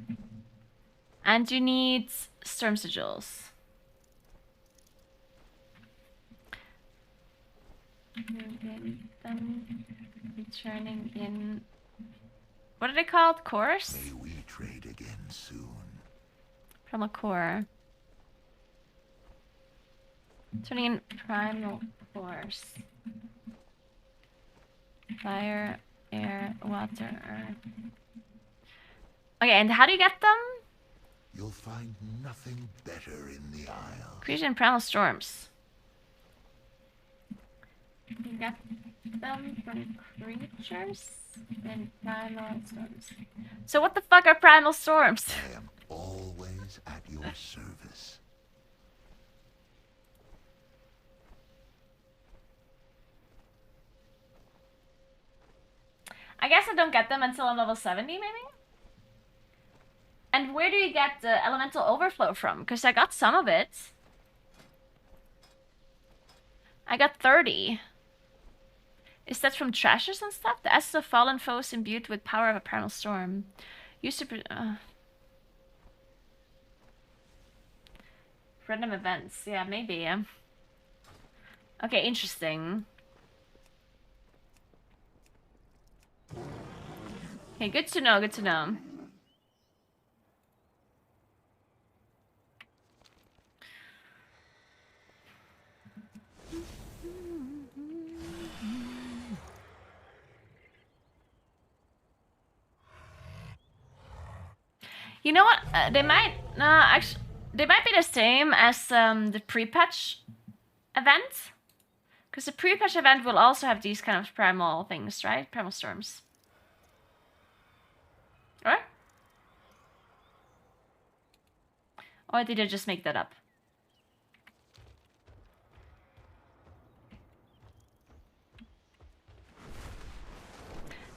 And you need storm sigils. Them returning in... What are they called? Cores? May we trade again soon. Primal core. Turning in primal cores. Fire, air, water, earth. Okay, and how do you get them? You'll find nothing better in the Isle. Creature in primal storms. You get them from creatures in primal storms. So what the fuck are primal storms? I am always at your service. I guess I don't get them until I'm level 70, maybe? And where do you get the elemental overflow from? Because I got some of it. I got 30. Is that from trashes and stuff? The essence of fallen foes imbued with power of a primal storm. Used to... Random events. Yeah, maybe. Okay, interesting. Okay, good to know, good to know. You know what? They might... No, actually... They might be the same as the pre-patch event? Because the pre-patch event will also have these kind of primal things, right? Primal storms. Right? Or did I just make that up?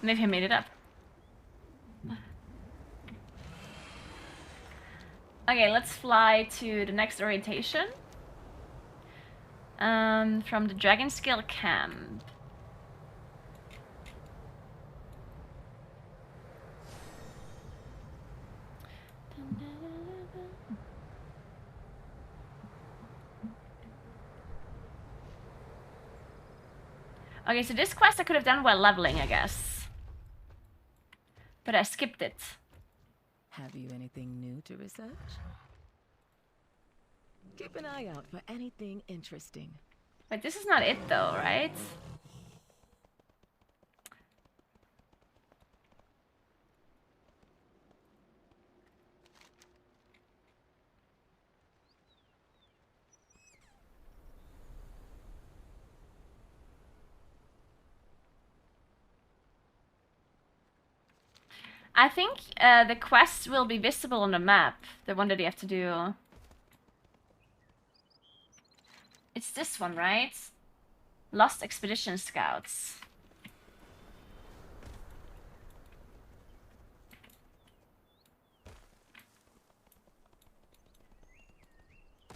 Maybe I made it up. Okay, let's fly to the next orientation. From the Dragon Scale camp. Okay, so this quest I could have done while leveling, I guess. But I skipped it. Have you anything new to research? Keep an eye out for anything interesting. But this is not it though, right? I think the quest will be visible on the map, the one that you have to do. It's this one, right? Lost Expedition Scouts.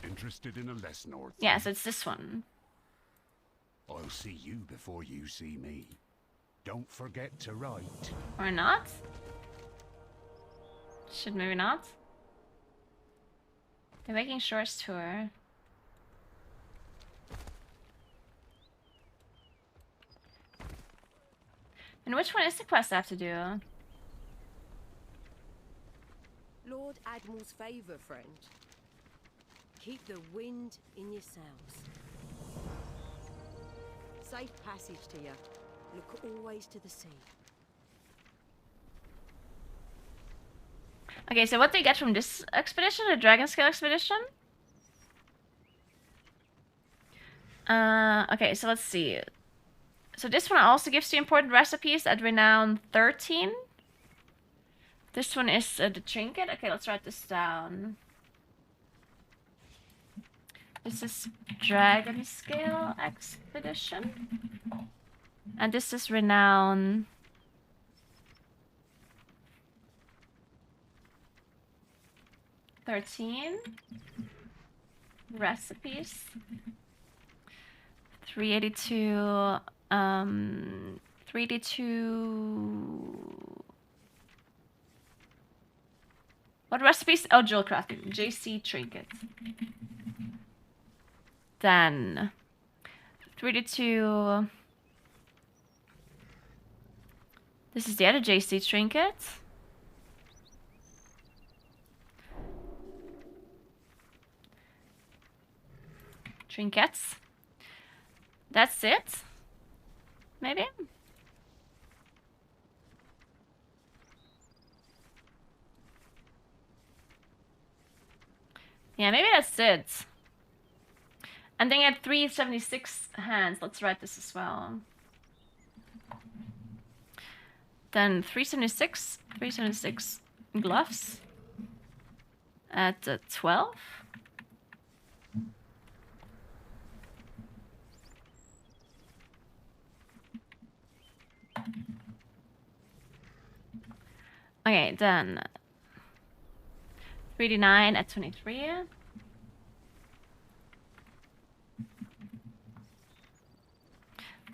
Interested in a lesson or Yeah, so it's this one. I'll see you before you see me. Don't forget to write. Or not? Should maybe not. The Waking Shores tour. And which one is the quest I have to do? Lord Admiral's favour, friend. Keep the wind in your sails. Safe passage to you. Look always to the sea. Okay, so what do you get from this expedition? The Dragon Scale expedition? Okay, so let's see. So this one also gives you important recipes at Renown 13. This one is the trinket. Okay, let's write this down. This is Dragon Scale expedition. And this is Renown 13. Recipes. 382. 382. What recipes? Oh, jewel crafting. JC trinket. Then 382. This is the other JC trinket. Trinkets. That's it. Maybe. Yeah, maybe that's it. And then you had 376 hands. Let's write this as well. Then 376 gloves at 12. Okay, then 389 at 23.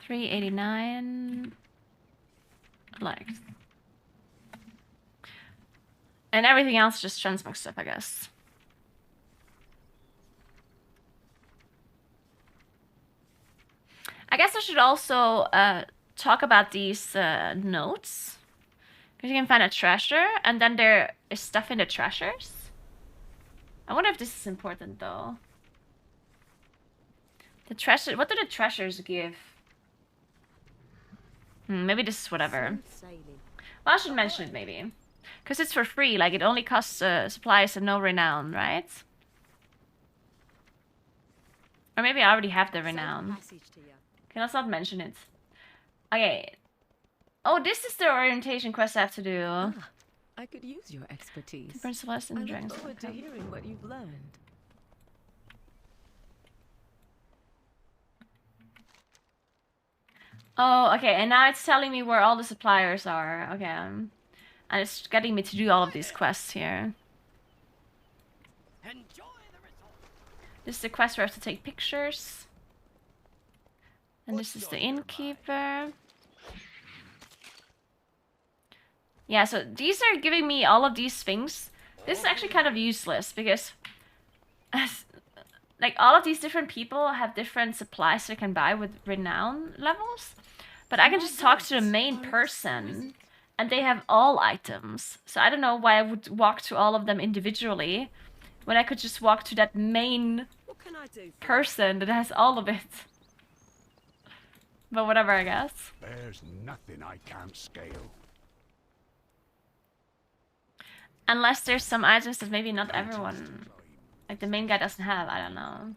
$389 like, and everything else just transmog stuff, I guess. I guess I should also talk about these notes. Because you can find a treasure, and then there is stuff in the treasures. I wonder if this is important, though. The treasure... What do the treasures give? Maybe this is whatever. Well, I should mention it, maybe. Because it's for free. Like, it only costs supplies and no renown, right? Or maybe I already have the Safe renown. passage to you. Okay, let's not mention it. Okay. Oh, this is the orientation quest I have to do. Ah, I could use your expertise. Prince Celeste I and look Dragonflight. forward to hearing what you've learned. Oh, okay, and now it's telling me where all the suppliers are. Okay, and it's getting me to do all of these quests here. This is the quest where I have to take pictures. And this is the innkeeper. Yeah, so these are giving me all of these things. This is actually kind of useless because like all of these different people have different supplies they can buy with renown levels. But I can just talk to the main person and they have all items. So I don't know why I would walk to all of them individually when I could just walk to that main What can I do? person that has all of it. But whatever, I guess. There's nothing I can't scale. Unless there's some items that maybe not everyone, like the main guy doesn't have, I don't know.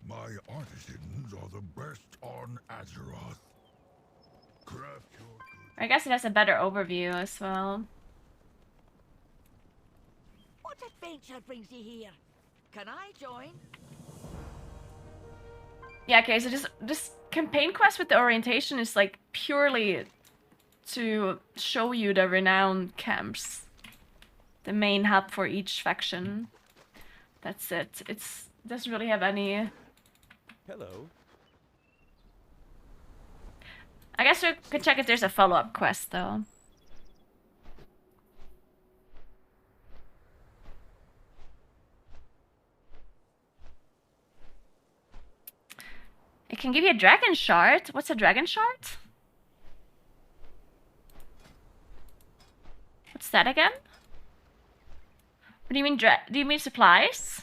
My artisans are the best on Azeroth. Craft your goods. I guess it has a better overview as well. What adventure brings you here? Can I join? Yeah, okay, so this campaign quest with the orientation is like purely to show you the renown camps. The main hub for each faction. That's it. It's doesn't really have any. Hello. I guess we could check if there's a follow-up quest though. It can give you a dragon shard. What's a dragon shard? What's that again? What do you mean? Do you mean supplies?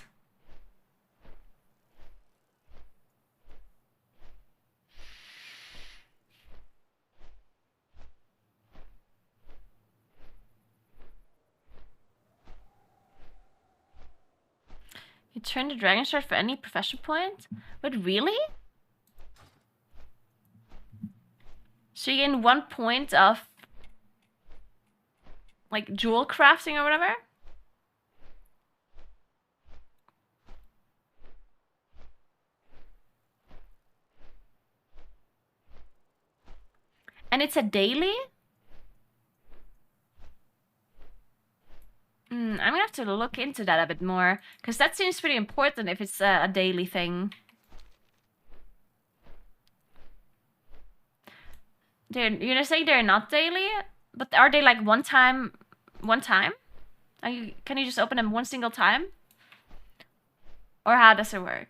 You turn the dragon shard for any profession point? But really? So you gain 1 point of like jewel crafting or whatever? And it's a daily? I'm gonna have to look into that a bit more, because that seems pretty important if it's a daily thing. You're saying they're not daily? But are they like one time? Can you just open them one single time? Or how does it work?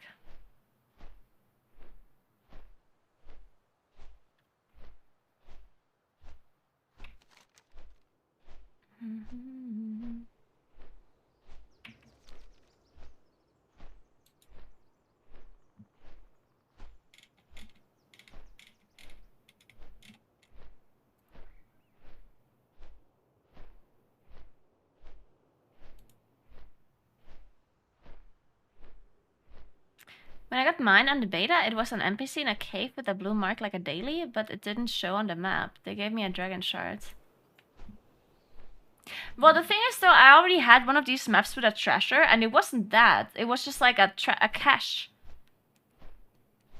When I got mine on the beta, it was an NPC in a cave with a blue mark like a daily, but it didn't show on the map. They gave me a dragon shard. Well, the thing is though, I already had one of these maps with a treasure, and it wasn't that. It was just like a cache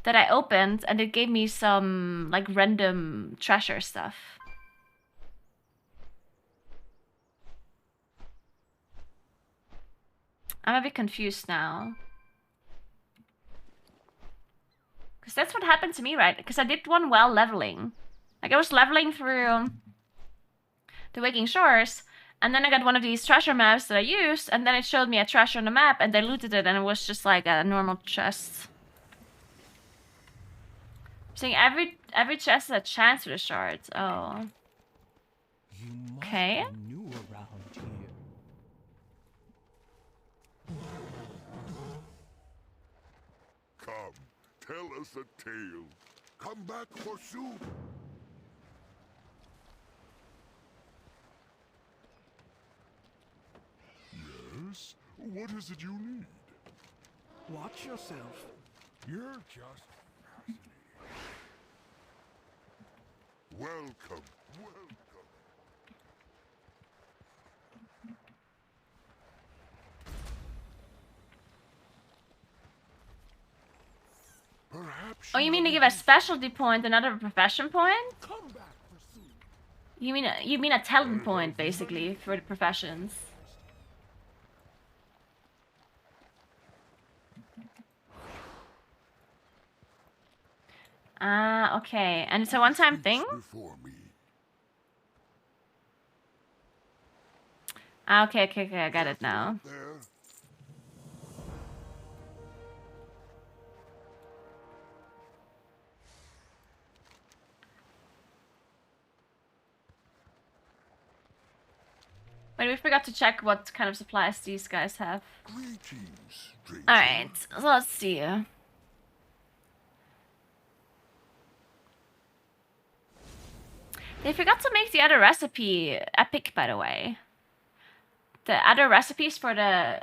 that I opened, and it gave me some like random treasure stuff. I'm a bit confused now. Because that's what happened to me, right? Because I did one while leveling. Like, I was leveling through the Waking Shores, and then I got one of these treasure maps that I used, and then it showed me a treasure on the map, and I looted it, and it was just like a normal chest. Saying every chest has a chance for the shards. Oh. Okay. New around here. Come, tell us a tale. Come back for soup. Yes? What is it you need? Watch yourself. You're just fascinating. Welcome, welcome. Perhaps Oh, you mean to give a specialty point, another profession point? come back for soon. You mean a talent point, basically, for the professions. Ah, okay. And it's a one-time thing? Before me. Ah, okay, I got it now. There. Wait, we forgot to check what kind of supplies these guys have. Greetings, stranger. Alright, so let's see. They forgot to make the other recipe epic, by the way. The other recipes for the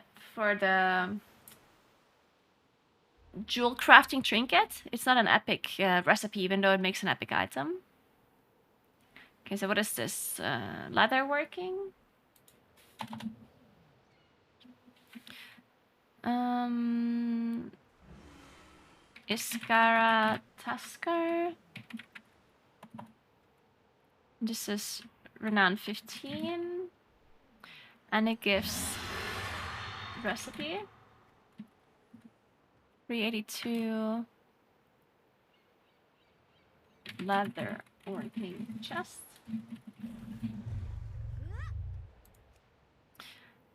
jewel crafting trinket, it's not an epic recipe, even though it makes an epic item. Okay, so what is this? Leather working? Iskara Tusker. This is renown 15. And it gives recipe 382 leather working chest.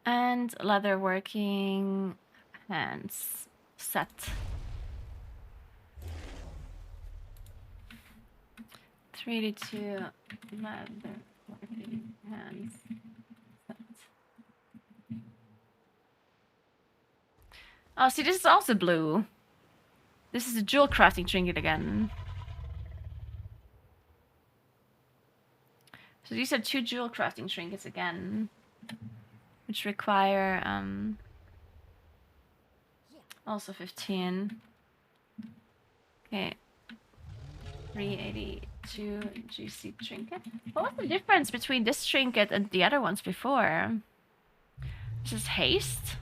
And leather working hands set. 382 leather working hands set. Oh, see, this is also blue. This is a jewel crafting trinket again. So these are 2 jewel crafting trinkets again, which require also 15. Okay, 382 GC trinket. What was the difference between this trinket and the other ones before? This is haste.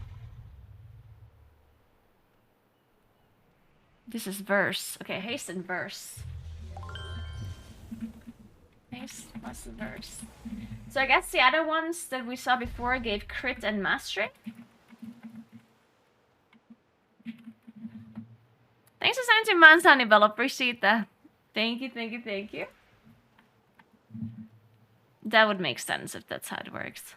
This is verse. Okay, haste and verse. Haste plus verse. So I guess the other ones that we saw before gave crit and mastery. Thanks for 17 months, Hannibal. Appreciate that. Thank you. That would make sense if that's how it works.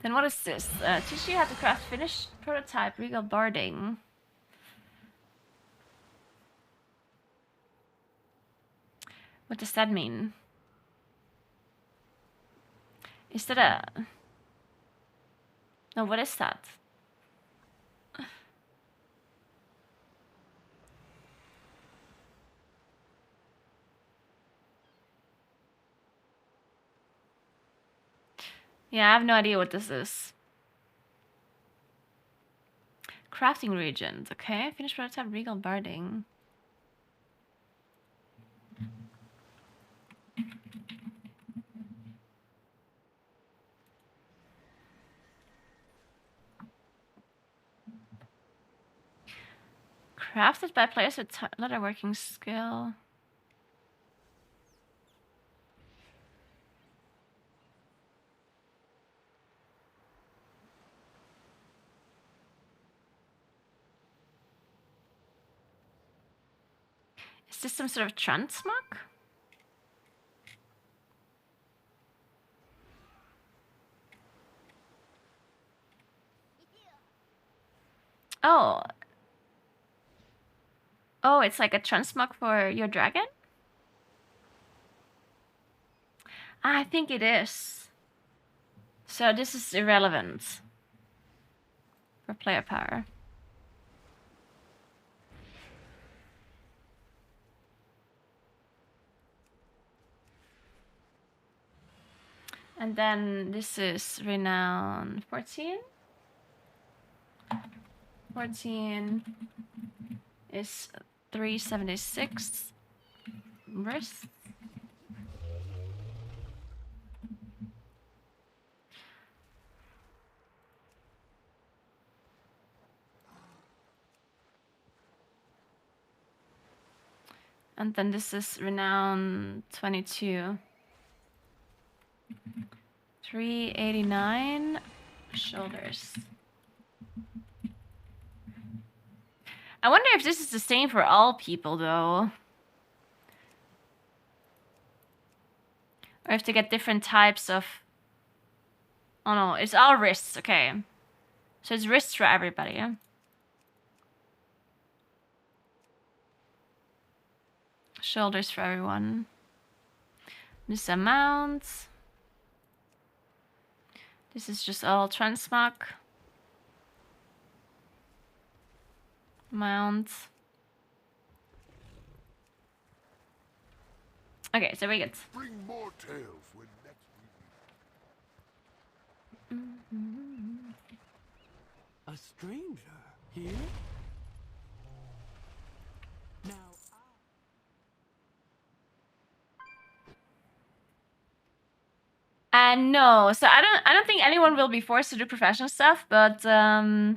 Then what is this? Teach you how to craft finished prototype regal barding. What does that mean? Is that a... No, what is that? Yeah, I have no idea what this is. Crafting regions, okay. Finished prototype regal barding. Crafted by players with leatherworking skill. Is this some sort of transmog? Oh. Oh, it's like a transmog for your dragon? I think it is. So this is irrelevant for player power. And then this is renown 14. 14 is 376 wrist. And then this is renown 22. 389 shoulders. I wonder if this is the same for all people though. Or if they get different types of... Oh no, it's all wrists, okay. So it's wrists for everybody, yeah? Shoulders for everyone. This amount. This is just all transmog. Mount. Okay, so we get. Bring more tales when next we... A stranger here? Now No, so I don't think anyone will be forced to do professional stuff, but yeah,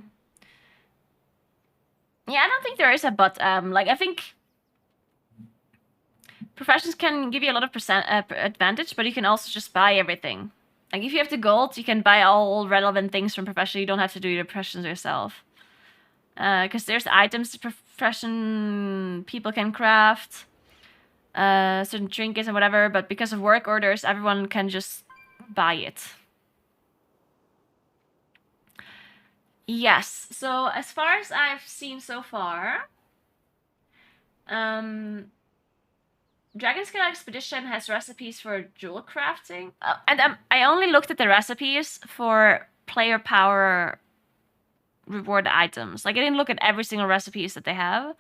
I don't think there is a but. Like I think professions can give you a lot of advantage, but you can also just buy everything. Like if you have the gold, you can buy all relevant things from profession. You don't have to do your professions yourself. Because there's items the profession people can craft, certain trinkets and whatever, but because of work orders, everyone can just buy it. Yes, so as far as I've seen so far, Dragonscale Expedition has recipes for jewel crafting. And I only looked at the recipes for player power reward items. Like I didn't look at every single recipes that they have.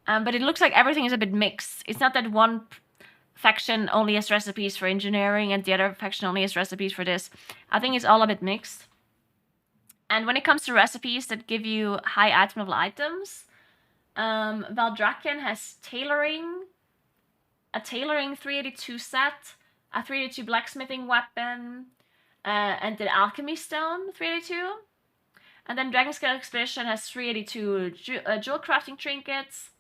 But it looks like everything is a bit mixed. It's not that one faction only has recipes for engineering and the other faction only has recipes for this. I think it's all a bit mixed. And when it comes to recipes that give you high item level items, Valdrakken has tailoring, a tailoring 382 set, a 382 blacksmithing weapon, and the alchemy stone 382. And then Dragonscale Expedition has 382 jewel crafting trinkets.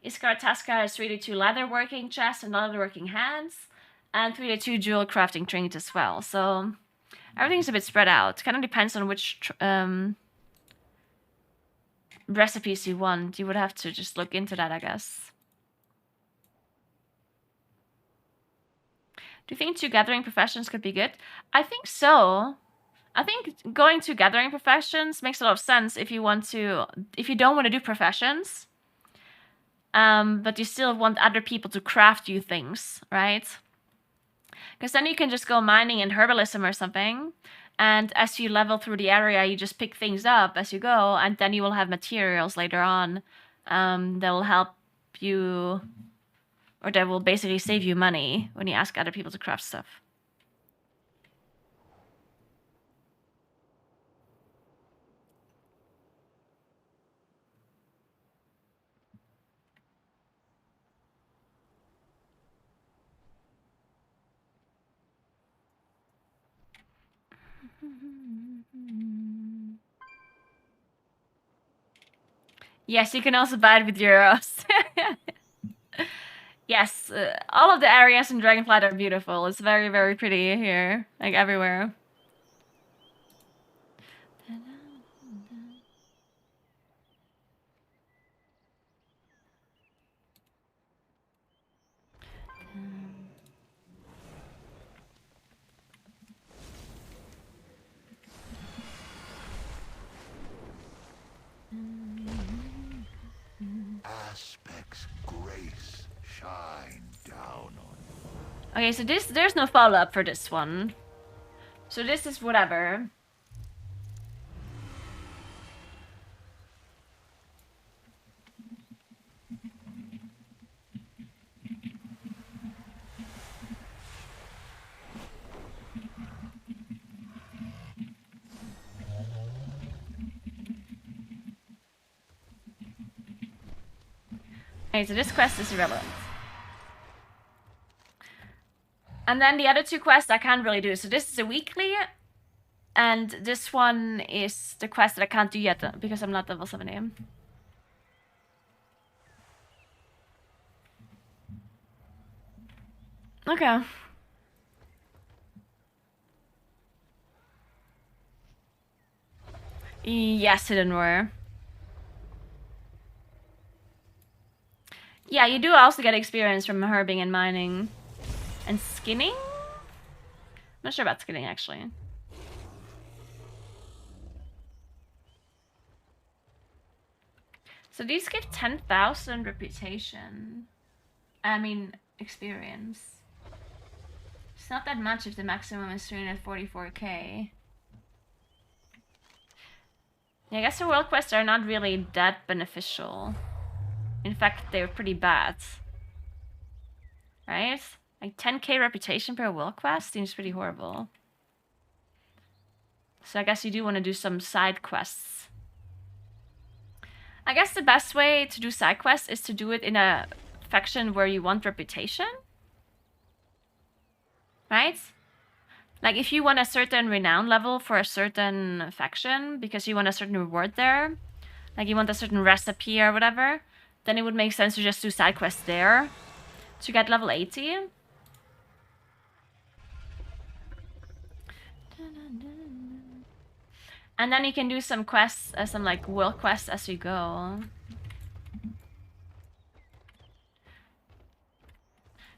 Iskaratasca has 382 leatherworking chests and leatherworking hands, and 382 jewel crafting trinkets as well. So everything's a bit spread out. Kind of depends on which recipes you want. You would have to just look into that, I guess. Do you think 2 gathering professions could be good? I think so. I think going to gathering professions makes a lot of sense if you don't want to do professions, but you still want other people to craft you things, right? Because then you can just go mining in herbalism or something, and as you level through the area, you just pick things up as you go, and then you will have materials later on that will help you, or that will basically save you money when you ask other people to craft stuff. Yes, you can also buy it with euros. Yes, all of the areas in Dragonflight are beautiful. It's very, very pretty here, like everywhere. Aspect's grace shine down on. Okay, so there's no follow-up for this one. So this is whatever. Okay, so this quest is irrelevant. And then the other two quests I can't really do. So this is a weekly, and this one is the quest that I can't do yet because I'm not level 70. Okay. Yes, Hidden Roar. Yeah, you do also get experience from herbing and mining. And skinning? I'm not sure about skinning, actually. So these give 10,000 reputation. I mean, experience. It's not that much if the maximum is 344k. Yeah, I guess the world quests are not really that beneficial. In fact, they're pretty bad. Right? Like 10k reputation per world quest seems pretty horrible. So I guess you do want to do some side quests. I guess the best way to do side quests is to do it in a faction where you want reputation. Right? Like if you want a certain renown level for a certain faction because you want a certain reward there, like you want a certain recipe or whatever, then it would make sense to just do side quests there to get level 80. And then you can do some quests, some like world quests as you go.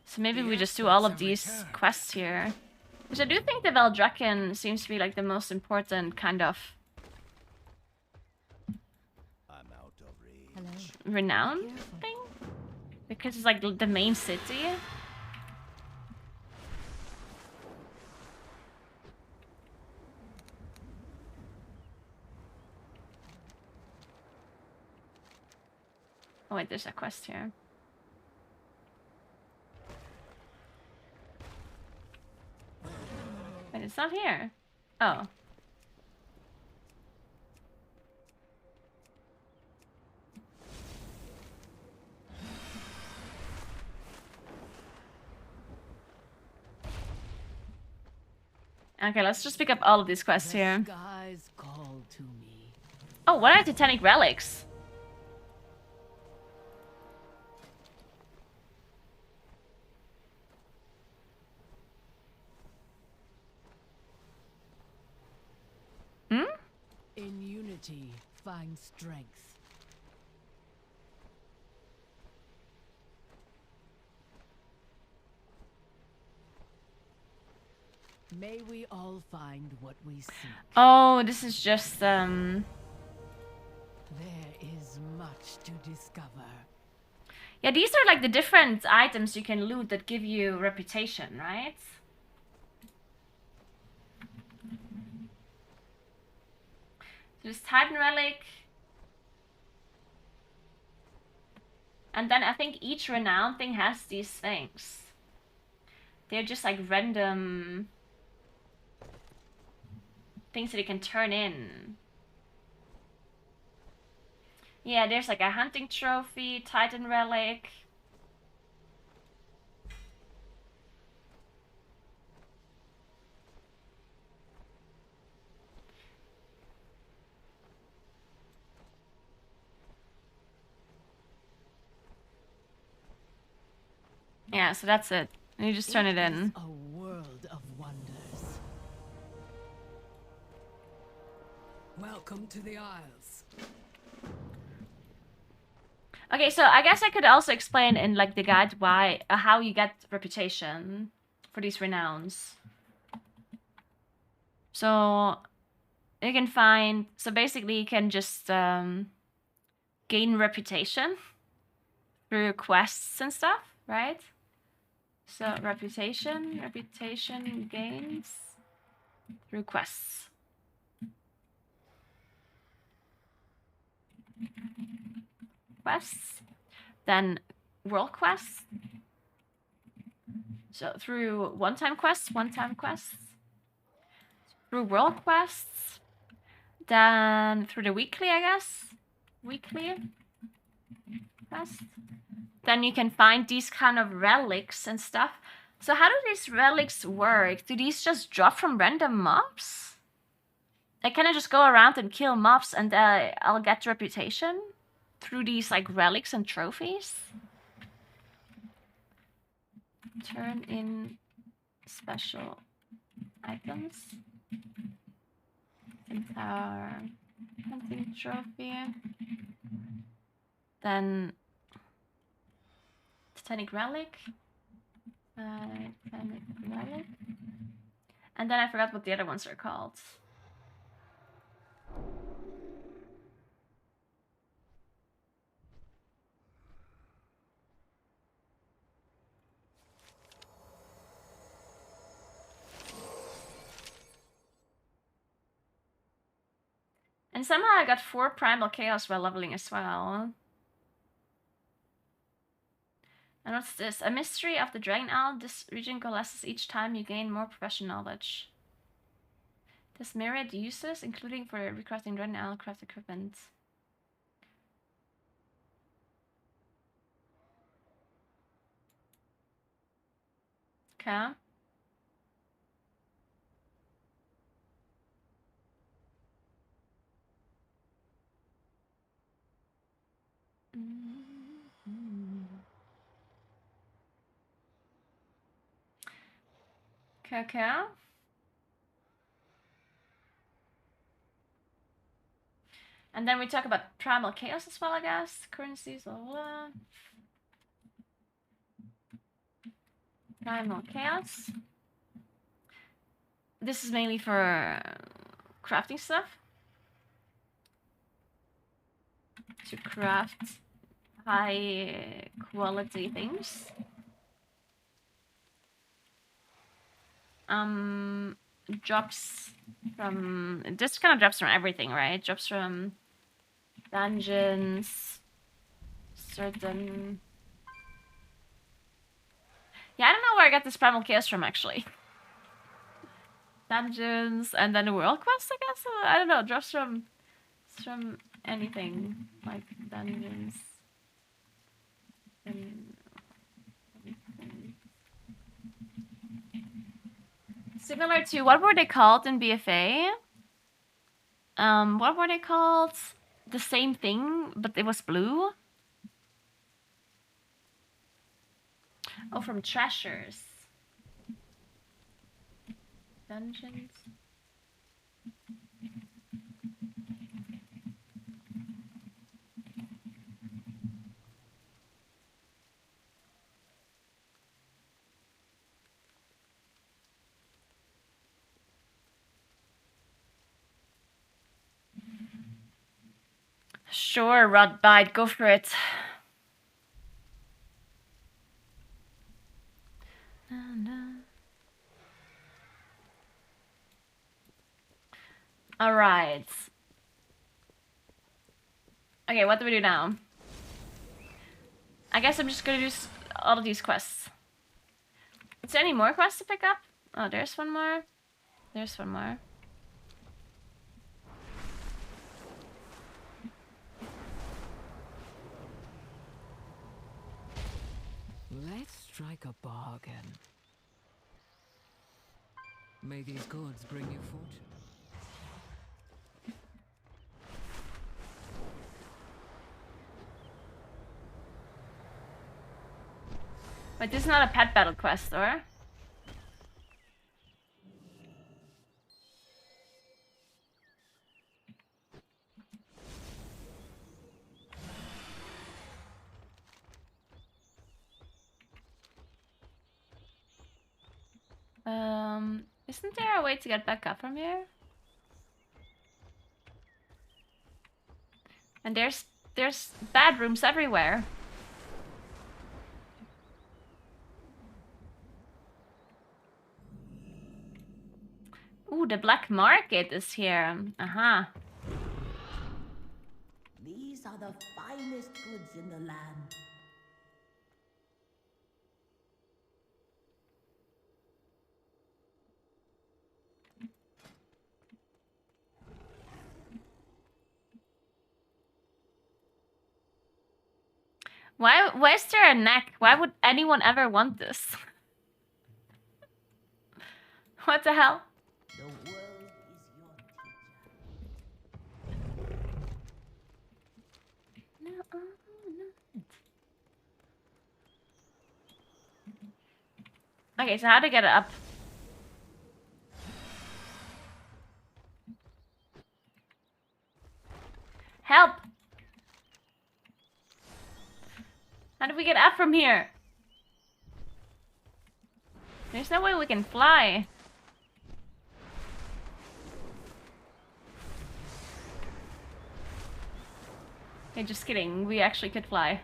So maybe we just do all of these quests here. Which I do think the Veldraken seems to be like the most important kind of renown thing. Because it's like the main city. Oh wait, there's a quest here. Wait, it's not here. Oh. Okay, let's just pick up all of these quests here. Oh, what are Titanic relics? Hmm? In unity, find strength. May we all find what we seek. Oh, this is just There is much to discover. Yeah, these are like the different items you can loot that give you reputation, right? There's Titan Relic. And then I think each renown thing has these things. They're just like random things that you can turn in. Yeah, there's like a hunting trophy, Titan Relic. Yeah, so that's it. And you just turn it in. A world of wonders. Welcome to the Isles. Okay, so I guess I could also explain in like the guide why, how you get reputation for these renowns. So you can find, so basically you can just gain reputation through quests and stuff, right? So reputation gains through quests. Quests, then world quests. So through one-time quests, through world quests, then through the weekly, I guess, weekly quest, then you can find these kind of relics and stuff. So how do these relics work? Do these just drop from random mobs? Like, can I just go around and kill mobs and I'll get reputation through these like relics and trophies? Turn in special items. Tower. Hunting trophy. Then Titanic relic. Titanic relic. And then I forgot what the other ones are called. And somehow I got 4 primal chaos while leveling as well. And what's this? A mystery of the Dragon Owl. This region coalesces each time you gain more professional knowledge. There's myriad uses, including for recrafting Dragon Owl craft equipment. Okay. Okay. And then we talk about primal chaos as well, I guess. Currencies, blah, blah, blah. Primal chaos. This is mainly for crafting stuff. To craft high quality things. Drops from, this kind of drops from everything, right? Drops from dungeons, certain... Yeah, I don't know where I got this primal chaos from, actually. Dungeons, and then the world quest, I guess? I don't know, drops from anything, like dungeons. Similar to, what were they called in BFA? What were they called? The same thing, but it was blue? Oh, from treasures. Dungeons. Sure, Rodbite, go for it. All right. Okay, what do we do now? I guess I'm just gonna do all of these quests. Is there any more quests to pick up? Oh, there's one more. There's one more. Let's strike a bargain. May these gods bring you fortune. But this is not a pet battle quest, or? Isn't there a way to get back up from here? And there's bad rooms everywhere. Ooh, the black market is here. Uh-huh. These are the finest goods in the land. Why is there a neck? Why would anyone ever want this? What the hell? The world is your teacher. No, no. Okay, so how to get it up? Help! How do we get up from here? There's no way we can fly. Okay, just kidding. We actually could fly.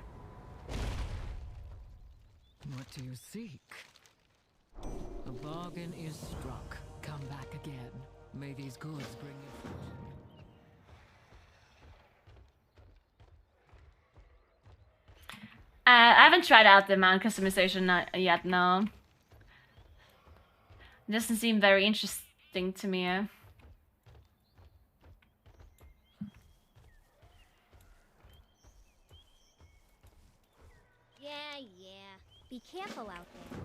What do you seek? A bargain is struck. Come back again. May these goods bring you fortune. I haven't tried out the mount customization yet, no. It doesn't seem very interesting to me. Yeah. Be careful out there.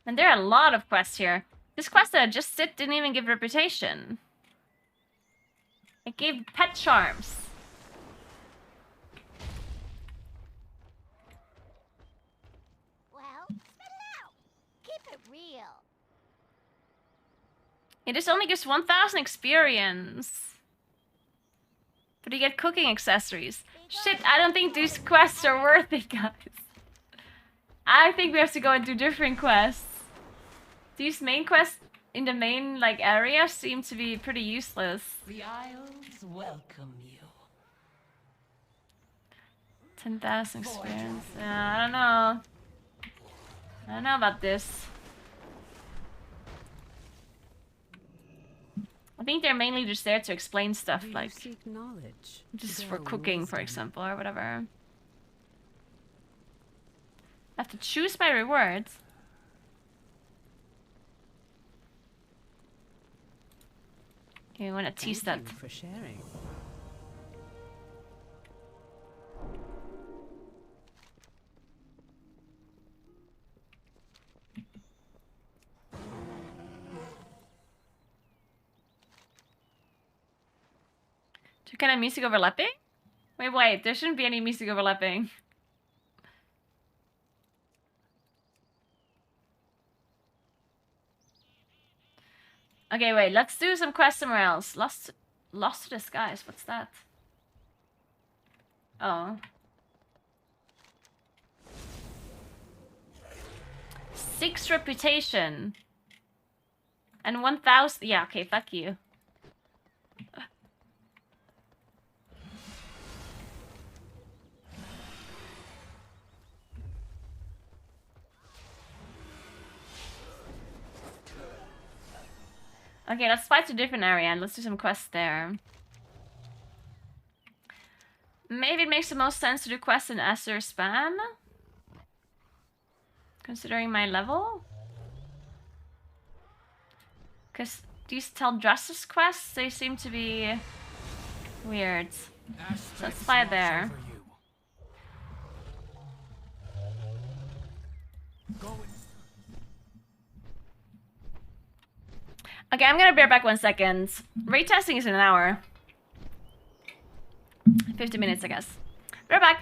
And there are a lot of quests here. This quest that I just did didn't even give reputation. It gave pet charms. Well, spit it out. Keep it real. It just only gives 1,000 experience. But you get cooking accessories. Shit, I don't think these quests are worth it, guys. I think we have to go and do different quests. These main quests in the main, like, area seem to be pretty useless. The Isles welcome you. 10,000 experience. I don't know. I don't know about this. I think they're mainly just there to explain stuff, like seek knowledge. just for cooking, for example, or whatever. I have to choose my rewards. Okay, I want to tease that. Thank you for sharing. Kind of music overlapping? Wait, there shouldn't be any music overlapping. Okay, wait, let's do some quest somewhere else. Lost to the Skies, what's that? Oh. 6 reputation. And 1,000, yeah, okay, fuck you. Okay, let's fly to a different area and let's do some quests there. Maybe it makes the most sense to do quests in Azure Span? Considering my level? Because these Teldrassus quests, they seem to be weird. So let's fly there. Okay, I'm gonna be back 1 second. Rate testing is in an hour. 50 minutes, I guess. Be right back.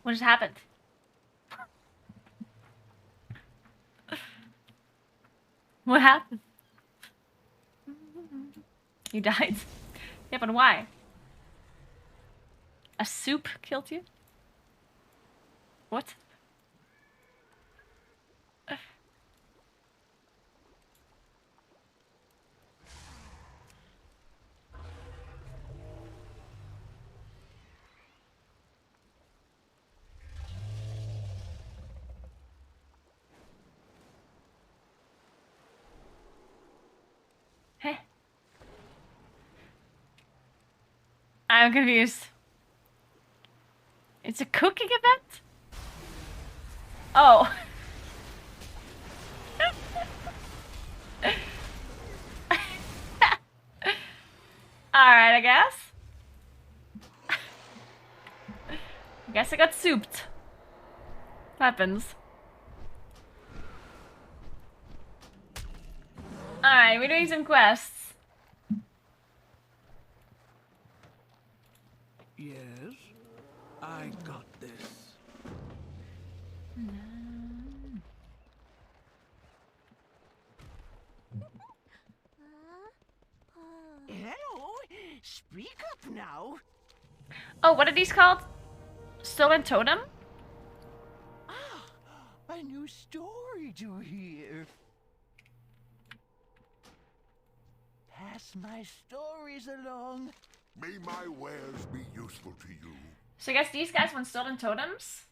What just happened? What happened? You died? Yeah, but why? A soup killed you? What? Hey. I'm confused. It's a cooking event? Oh. Alright, I guess. I guess I got souped. Happens. Alright, we're doing some quests. Yes, I got this. Hello, speak up now. Oh, what are these called? Stolen Totem? A new story to hear. Pass my stories along. May my wares be useful to you. So I guess these guys want stolen totems?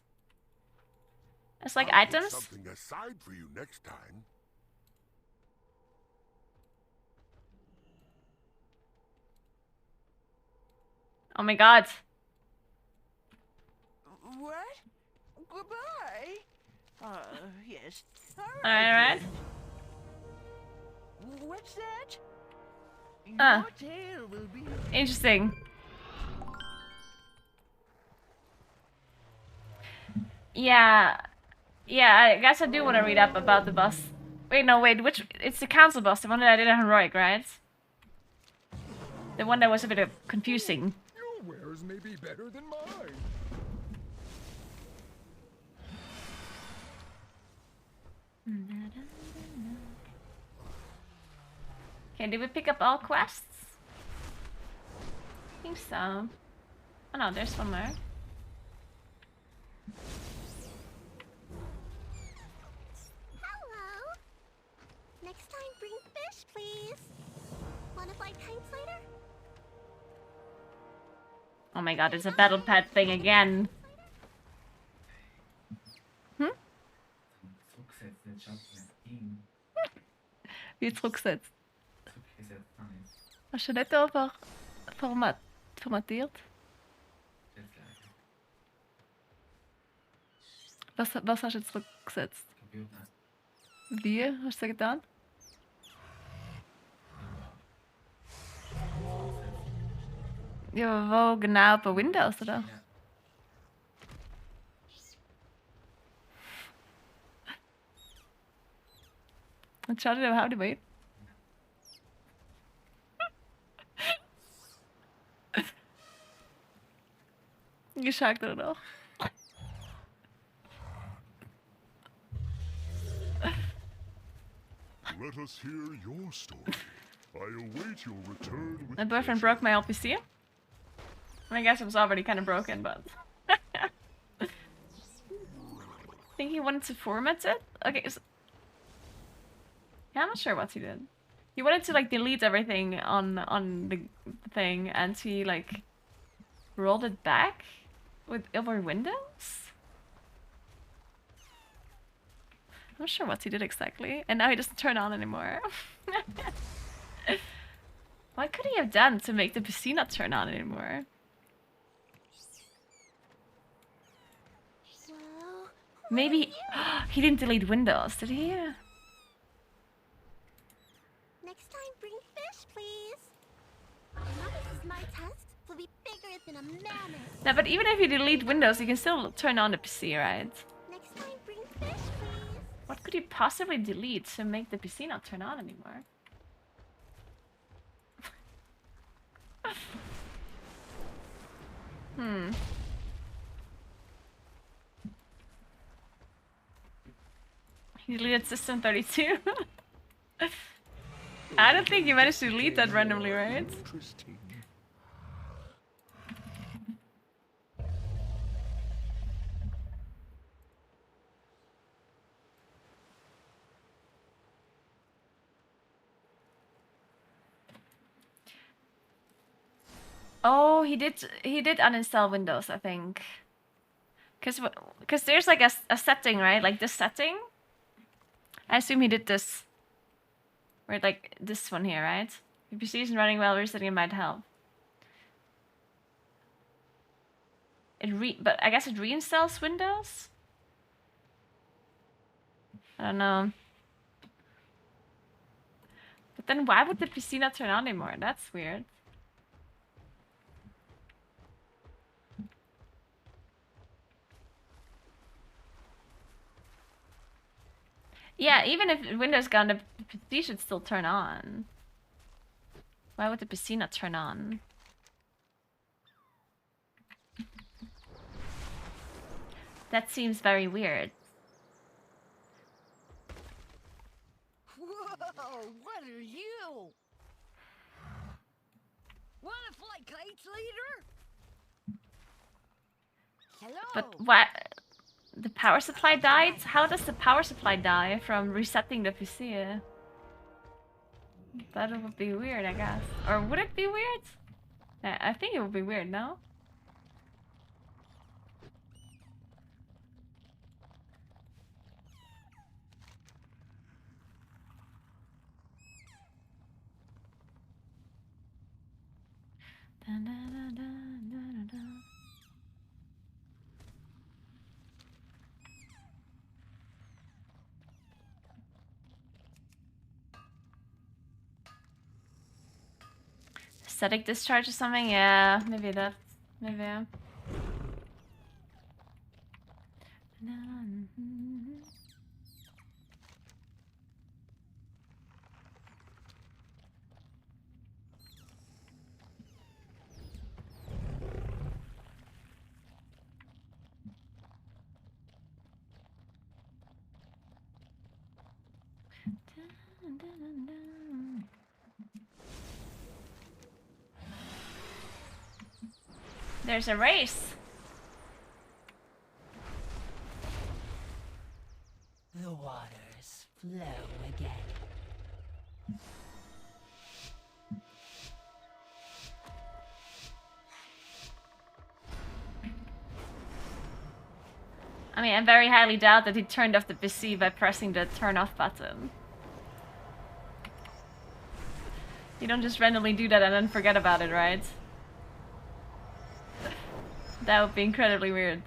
It's like I'll put items? something aside for you next time. Oh my god. What? Goodbye. Yes. Alright. What's that? Ah. Your tale will be Interesting. Yeah. Yeah, I guess I do want to read up about the boss. Wait, no, wait, which... It's the council boss, the one that I did in Heroic, right? The one that was a bit confusing. Your wares may be better than mine. Okay, did we pick up all quests? I think so. Oh no, there's one more. Hello. Next time, bring fish, please. Wanna fly kites later? Oh my god, it's a battle pet thing again. Hm? Wie teruggesetzt? Hast du nicht einfach formatiert? Was hast du jetzt zurückgesetzt? Wie? Hast du das getan? Ja, wo genau? Bei Windows, oder? Und schau dir überhaupt nicht. Geschagt oder noch? Let us hear your story. I await your return with My boyfriend broke my LPC. I guess it was already kind of broken, but... I think he wanted to format it? Okay, so... Yeah, I'm not sure what he did. He wanted to, like, delete everything on the thing, and he, like, rolled it back with over Windows? I'm not sure what he did exactly, and now he doesn't turn on anymore. What could he have done to make the PC not turn on anymore? Well, Maybe he didn't delete Windows, did he? next time, bring fish, please. Now this is my test. Will be bigger than a mammoth. No, but even if you delete Windows, you can still turn on the PC, right? Next time, bring fish, please. What could you possibly delete to make the PC not turn on anymore? You deleted System 32? I don't think you managed to delete that randomly, right? Interesting. Oh, he did uninstall Windows, I think. Cause there's like a setting, right? Like this setting. I assume he did this. Right, like this one here, right? If your PC isn't running well, resetting it might help. But I guess it reinstalls Windows? I don't know. But then why would the PC not turn on anymore? That's weird. Yeah, even if Windows gone, the PC should still turn on. Why would the PC not turn on? That seems very weird. Whoa, what are you? Wanna fly kites, leader? Hello. But what? The power supply died? How does the power supply die from resetting the PC? That would be weird, I guess. Or would it be weird? I think it would be weird, no? Dun, dun, dun, dun, dun, dun. Static discharge or something? Yeah, maybe that. Maybe. There's a race. The waters flow again. I mean, I very highly doubt that he turned off the PC by pressing the turn off button. You don't just randomly do that and then forget about it, right? That would be incredibly weird.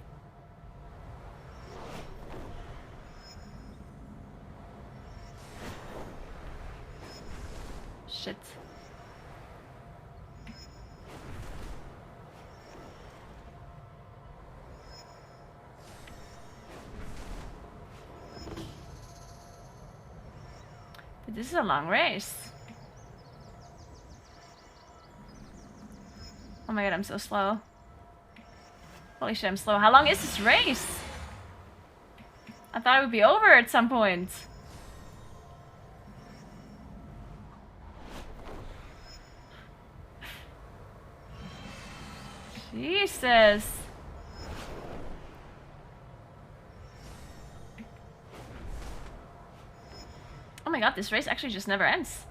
Shit. But this is a long race. Oh my god, I'm so slow. Holy shit, I'm slow. How long is this race? I thought it would be over at some point. Jesus. Oh my god, this race actually just never ends.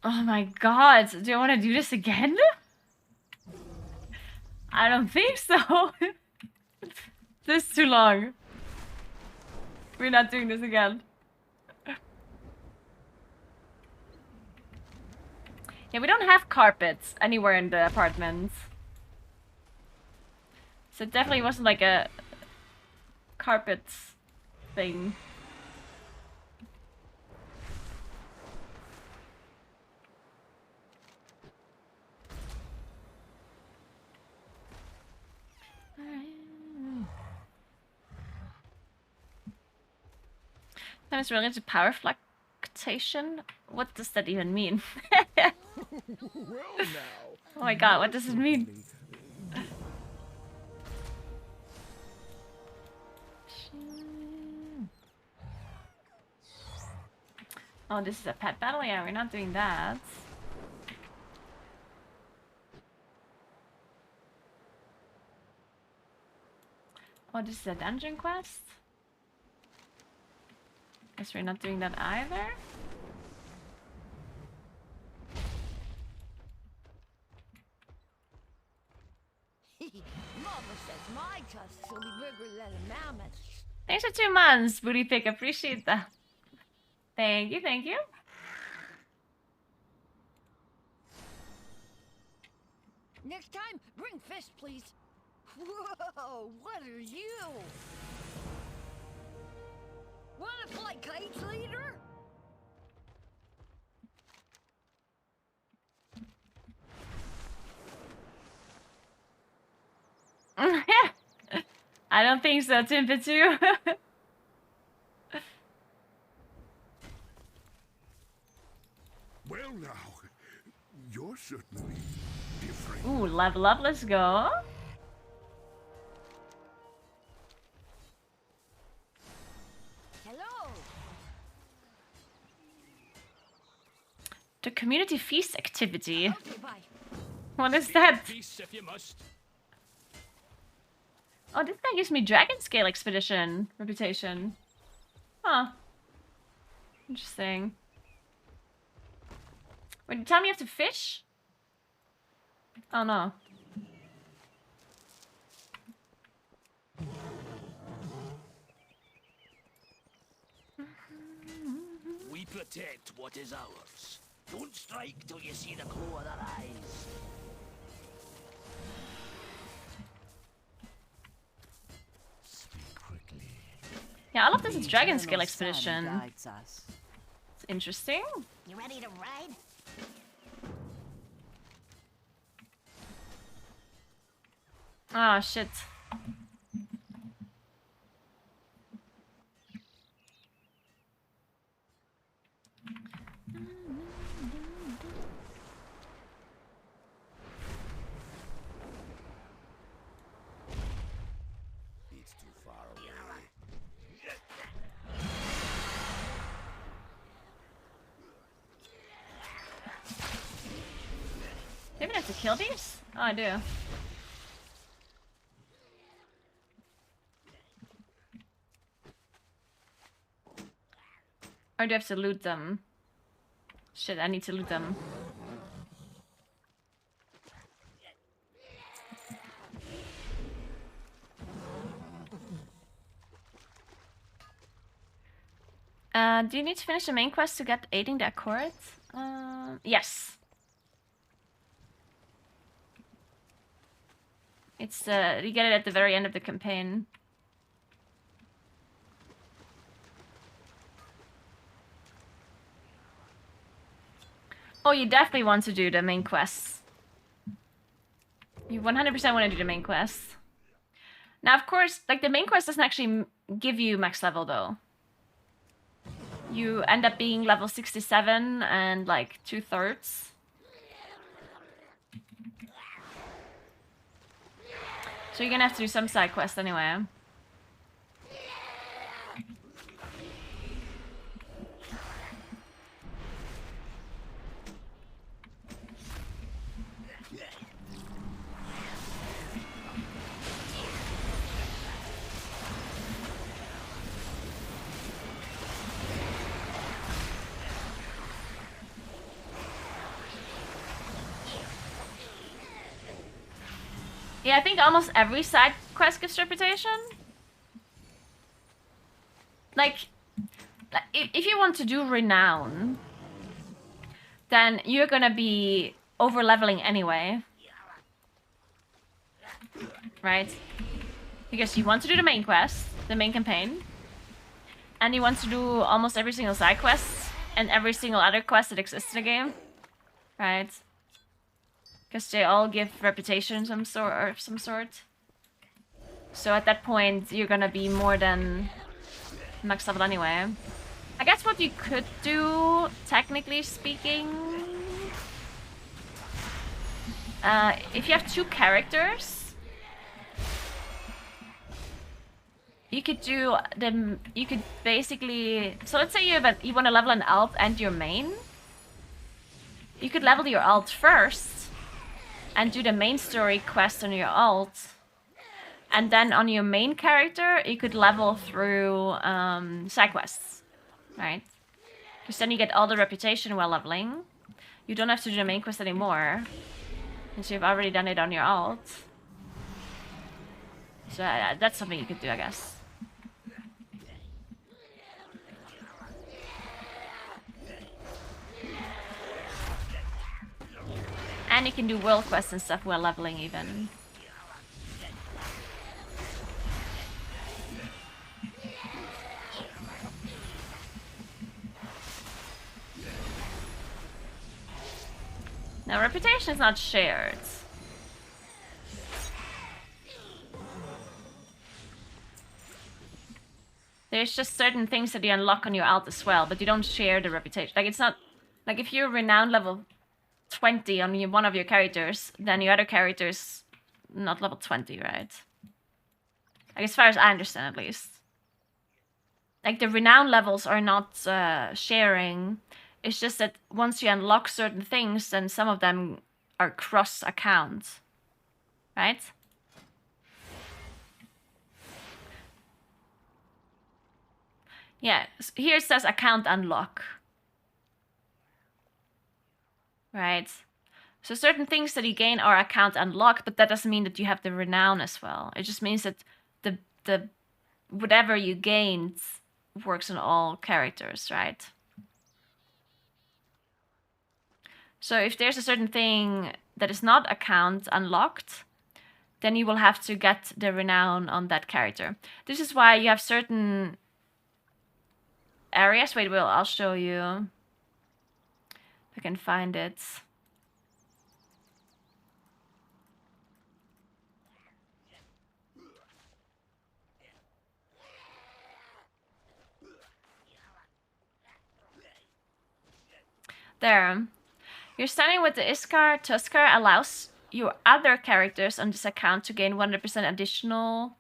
Oh my god, do I want to do this again? I don't think so. This is too long. We're not doing this again. Yeah, we don't have carpets anywhere in the apartment. So it definitely wasn't like a carpet thing. Time is related to power fluctuation? What does that even mean? Well now. Oh my god, what does it mean? Oh, this is a pet battle? Yeah, we're not doing that. Oh, this is a dungeon quest? Guess we're not doing that either. Mama says my tusks will be bigger than a mammoth. Thanks for 2 months, Booty Pick. Appreciate that. Thank you, thank you. Next time, bring fish, please. Whoa, what are you? Wanna fly kites, leader? I don't think so, Timbatu. Well now, you're certainly different. Ooh, level up, let's go. Hello. The community feast activity. Okay, bye. What is that? Feast if you must. Oh, this guy gives me Dragon Scale Expedition reputation. Huh. Interesting. Wait, you tell me you have to fish? Oh no. We protect what is ours. Don't strike till you see the glow of their eyes. Yeah, I love this. It's Dragon Scale Expedition. It's interesting. You ready to ride? Oh shit. It's too far away. Do I even have to kill these? Oh, I do. Or do I have to loot them? Shit, I need to loot them. Do you need to finish the main quest to get aiding the Accord? Yes. It's you get it at the very end of the campaign. Oh, you definitely want to do the main quests. You 100% want to do the main quests. Now, of course, like the main quest doesn't actually give you max level though. You end up being level 67 and like 2/3. So you're gonna have to do some side quests anyway. Yeah, I think almost every side quest gives reputation. Like, if you want to do Renown, then you're gonna be over-leveling anyway. Right? Because you want to do the main quest, the main campaign, and you want to do almost every single side quest, and every single other quest that exists in the game. Right? Because they all give reputation of some sort. So at that point, you're gonna be more than max level anyway. I guess what you could do, technically speaking, if you have 2 characters, you could do them. You could basically. So let's say you want to level an alt and your main. You could level your alt first, and do the main story quest on your alt, and then on your main character, you could level through side quests, right? Because then you get all the reputation while leveling. You don't have to do the main quest anymore, since you've already done it on your alt. So that's something you could do, I guess. And you can do world quests and stuff while leveling even. Now, reputation is not shared. There's just certain things that you unlock on your alt as well, but you don't share the reputation. Like, it's not... Like, if you're renowned level 20 on one of your characters, then your other character's not level 20, right? Like, as far as I understand, at least. Like, the renown levels are not sharing. It's just that once you unlock certain things, then some of them are cross-account, right? Yeah, here it says account unlock. Right? So certain things that you gain are account unlocked, but that doesn't mean that you have the renown as well. It just means that the whatever you gained works on all characters, right? So if there's a certain thing that is not account unlocked, then you will have to get the renown on that character. This is why you have certain areas. Wait, I'll show you. If I can find it. There. You're starting with the Iskar Tuskar allows your other characters on this account to gain 100% additional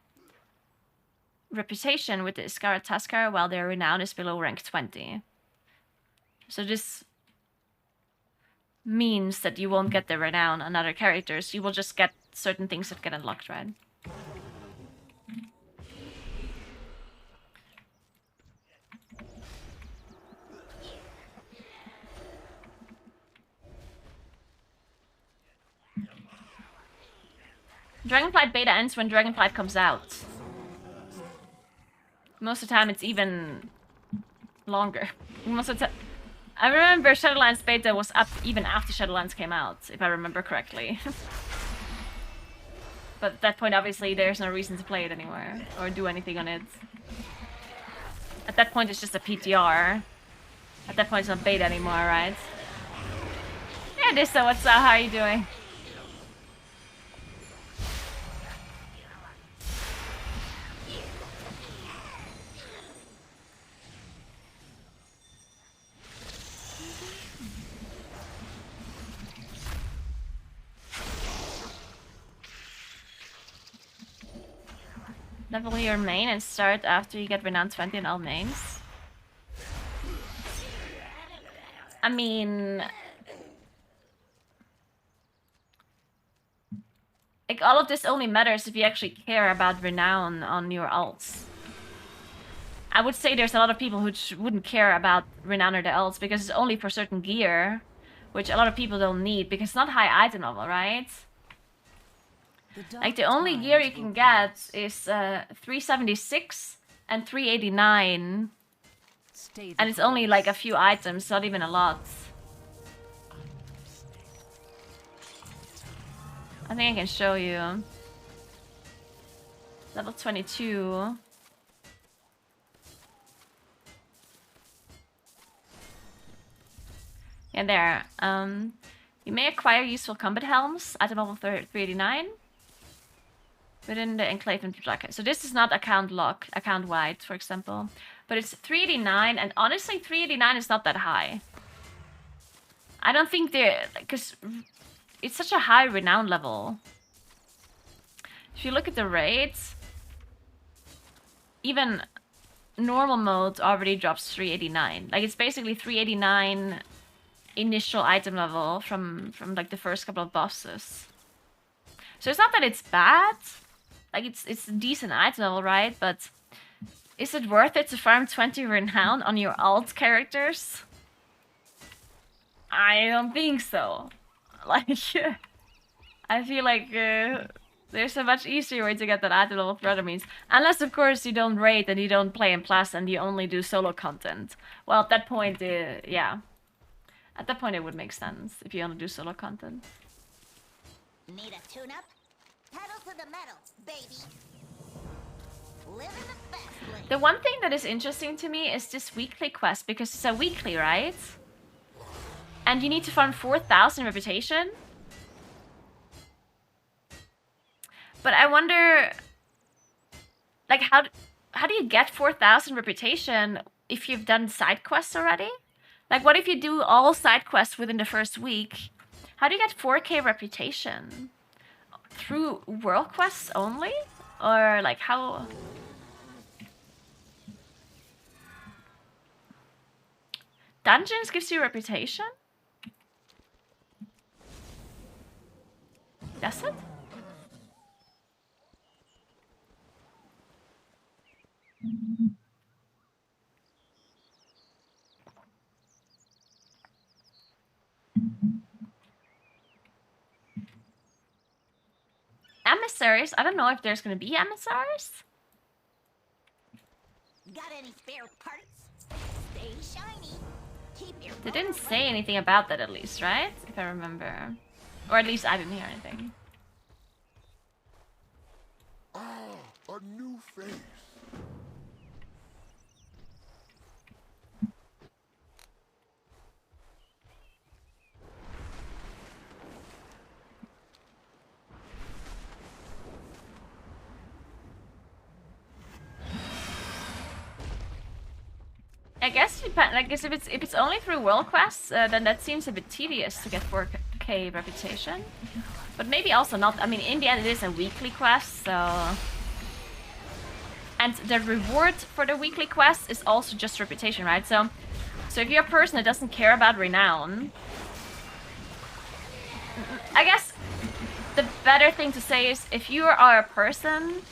reputation with the Iskar Tuskar while their renown is below rank 20. So this means that you won't get the renown on other characters. You will just get certain things that get unlocked, right? Dragonflight beta ends when Dragonflight comes out. Most of the time it's even longer. Most of the time, I remember Shadowlands beta was up even after Shadowlands came out, if I remember correctly. But at that point, obviously, there's no reason to play it anymore or do anything on it. At that point, it's just a PTR. At that point, it's not beta anymore, right? Yeah, Dissa, what's up? How are you doing? Level your main and start after you get renown 20 in all mains. I mean, like, all of this only matters if you actually care about renown on your alts. I would say there's a lot of people who wouldn't care about renown or the alts because it's only for certain gear, which a lot of people don't need because it's not high item level, right? Like, the only gear you can get is 376 and 389. And it's only like a few items, not even a lot. I think I can show you. Level 22. Yeah, there. You may acquire useful combat helms, item level 389. Within the enclave and Draka. So this is not account lock, account wide, for example. But it's 389, and honestly, 389 is not that high. I don't think they're... Because it's such a high renown level. If you look at the rates, even normal mode already drops 389. Like, it's basically 389 initial item level from like the first couple of bosses. So it's not that it's bad. Like, it's a decent item level, right? But is it worth it to farm 20 renown on your alt characters? I don't think so. Like, I feel like there's a much easier way to get that item level for other means. Unless, of course, you don't raid and you don't play in Plus and you only do solo content. Well, at that point, yeah. At that point, it would make sense if you only do solo content. Need a tune-up? Pedal to the metal, baby. Living the fast lane. The one thing that is interesting to me is this weekly quest, because it's a weekly, right? And you need to farm 4,000 reputation. But I wonder, like, how do you get 4,000 reputation if you've done side quests already? Like, what if you do all side quests within the first week? How do you get 4k reputation? Through world quests only? Or, like, how... Dungeons gives you reputation? Does it? Emissaries? I don't know if there's gonna be emissaries. Got any spare parts? Stay shiny. Keep your They didn't say anything about that, at least, right? If I remember. Or at least I didn't hear anything. Ah, a new face. I guess if it's only through world quests, then that seems a bit tedious to get 4k reputation. But maybe also not. I mean, in the end, it is a weekly quest, so. And the reward for the weekly quest is also just reputation, right? So if you're a person that doesn't care about renown, I guess the better thing to say is if you are a person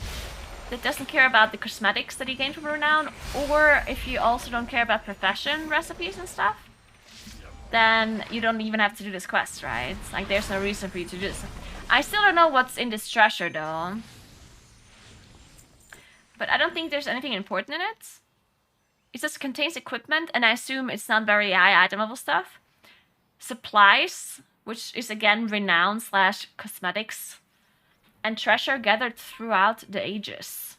that doesn't care about the cosmetics that you gain from renown, or if you also don't care about profession recipes and stuff, then you don't even have to do this quest, right? Like, there's no reason for you to do this. I still don't know what's in this treasure, though. But I don't think there's anything important in it. It just contains equipment, and I assume it's not very high item level stuff. Supplies, which is again renown / cosmetics. And treasure gathered throughout the ages.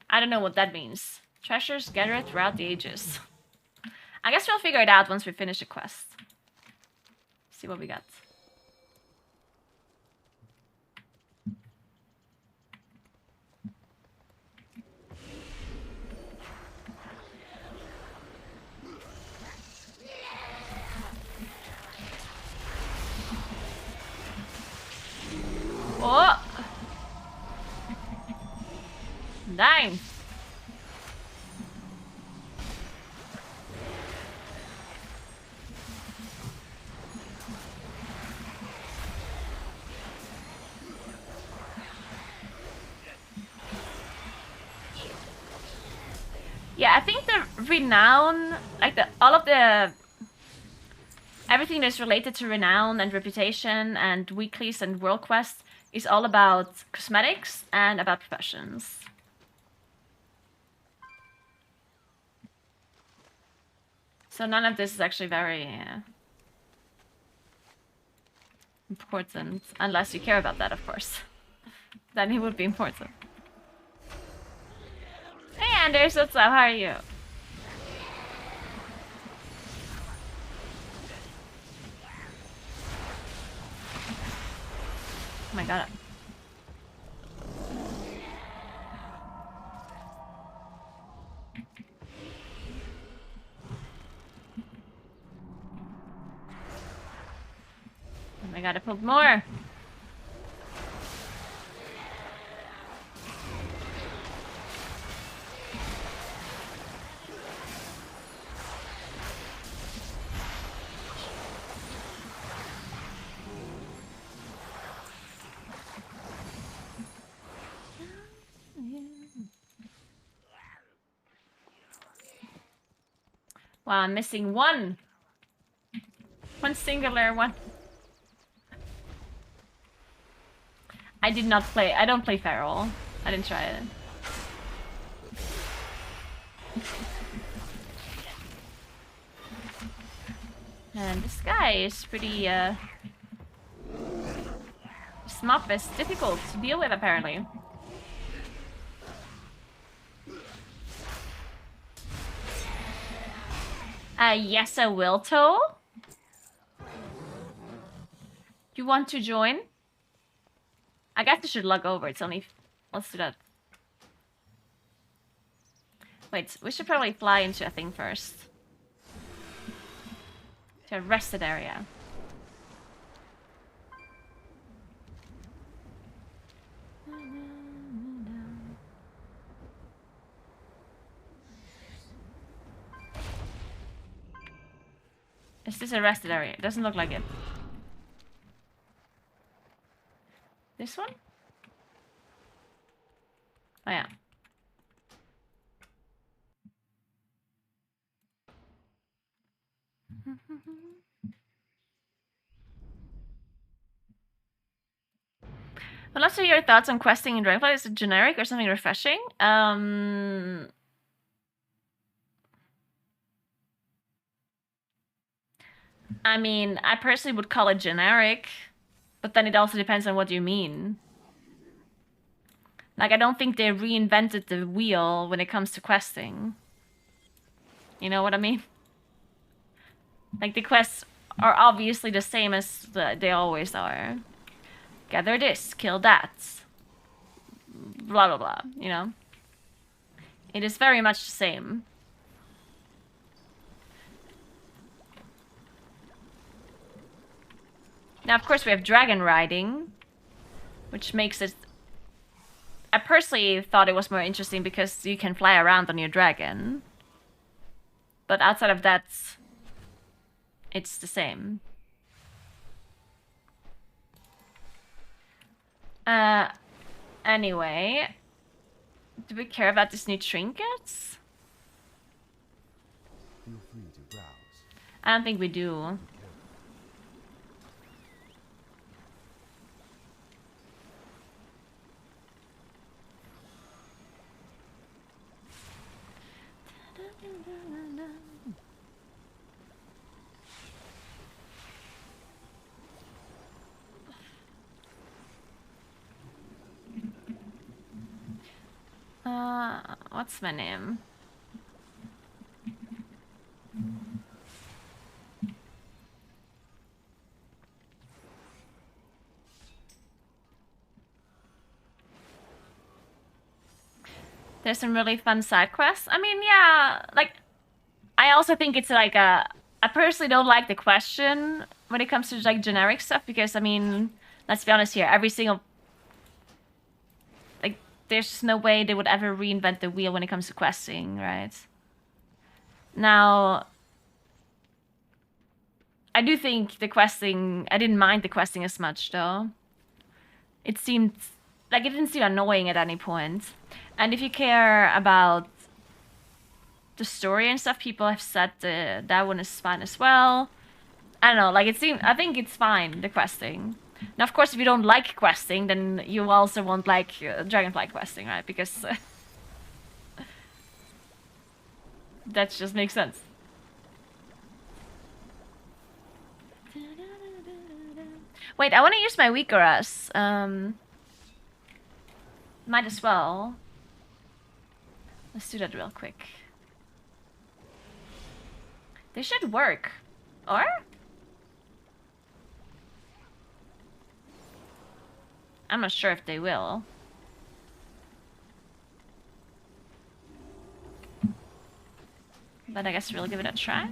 I don't know what that means. Treasures gathered throughout the ages. I guess we'll figure it out once we finish the quest. See what we got. Oh! Dang! Yeah, I think the renown, like everything that's related to renown and reputation and weeklies and world quests is all about cosmetics and about professions. So none of this is actually very important, unless you care about that, of course. Then it would be important. Hey Anders, what's up? How are you? Oh my god. Oh my I gotta put more. Wow, I'm missing one. One singular one. I did not play. I don't play Feral. I didn't try it. And this guy is pretty, this mob is difficult to deal with, apparently. Yes, I will, Toe. You want to join? I guess I should log over. It's only... Let's do that. Wait, we should probably fly into a thing first. To a rested area. Is this a rested area? It doesn't look like it. This one? Oh yeah. Well, let's hear your thoughts on questing in Dragonflight. Is it generic or something refreshing? I mean, I personally would call it generic, but then it also depends on what you mean. Like, I don't think they reinvented the wheel when it comes to questing. You know what I mean? Like, the quests are obviously the same as they always are. Gather this, kill that. Blah, blah, blah, you know? It is very much the same. Now, of course, we have dragon riding, which makes it... I personally thought it was more interesting because you can fly around on your dragon. But outside of that, it's the same. Anyway, do we care about these new trinkets? Feel free to browse. I don't think we do. What's my name? There's some really fun side quests. I mean, yeah, like, I also think it's like I personally don't like the question when it comes to like generic stuff because, I mean, let's be honest here, every single... Like, there's no way they would ever reinvent the wheel when it comes to questing, right? Now, I do think the questing... I didn't mind the questing as much, though. It seemed... Like, it didn't seem annoying at any point. And if you care about the story and stuff, people have said that one is fine as well. I don't know, like, it seemed... I think it's fine, the questing. Now, of course, if you don't like questing, then you also won't like Dragonflight questing, right? Because... that just makes sense. Wait, I want to use my Weakeras. Might as well. Let's do that real quick. They should work. Or? I'm not sure if they will. But I guess we'll give it a try.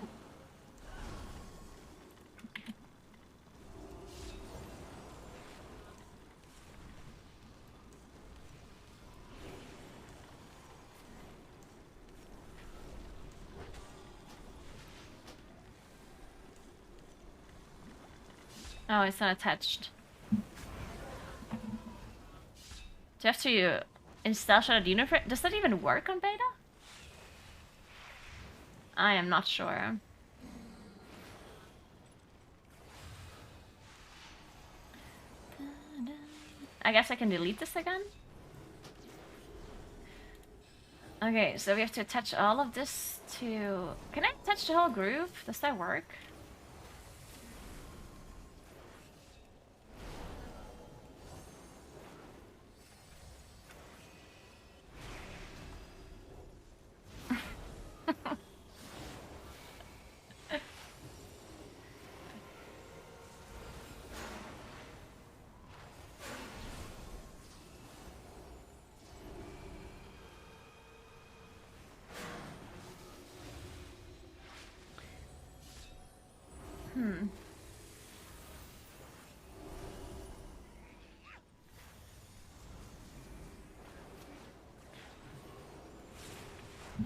Oh, it's not attached. Do you have to install Shadow Universe? Does that even work on beta? I am not sure. I guess I can delete this again. Okay, so we have to attach all of this to... Can I attach the whole group? Does that work?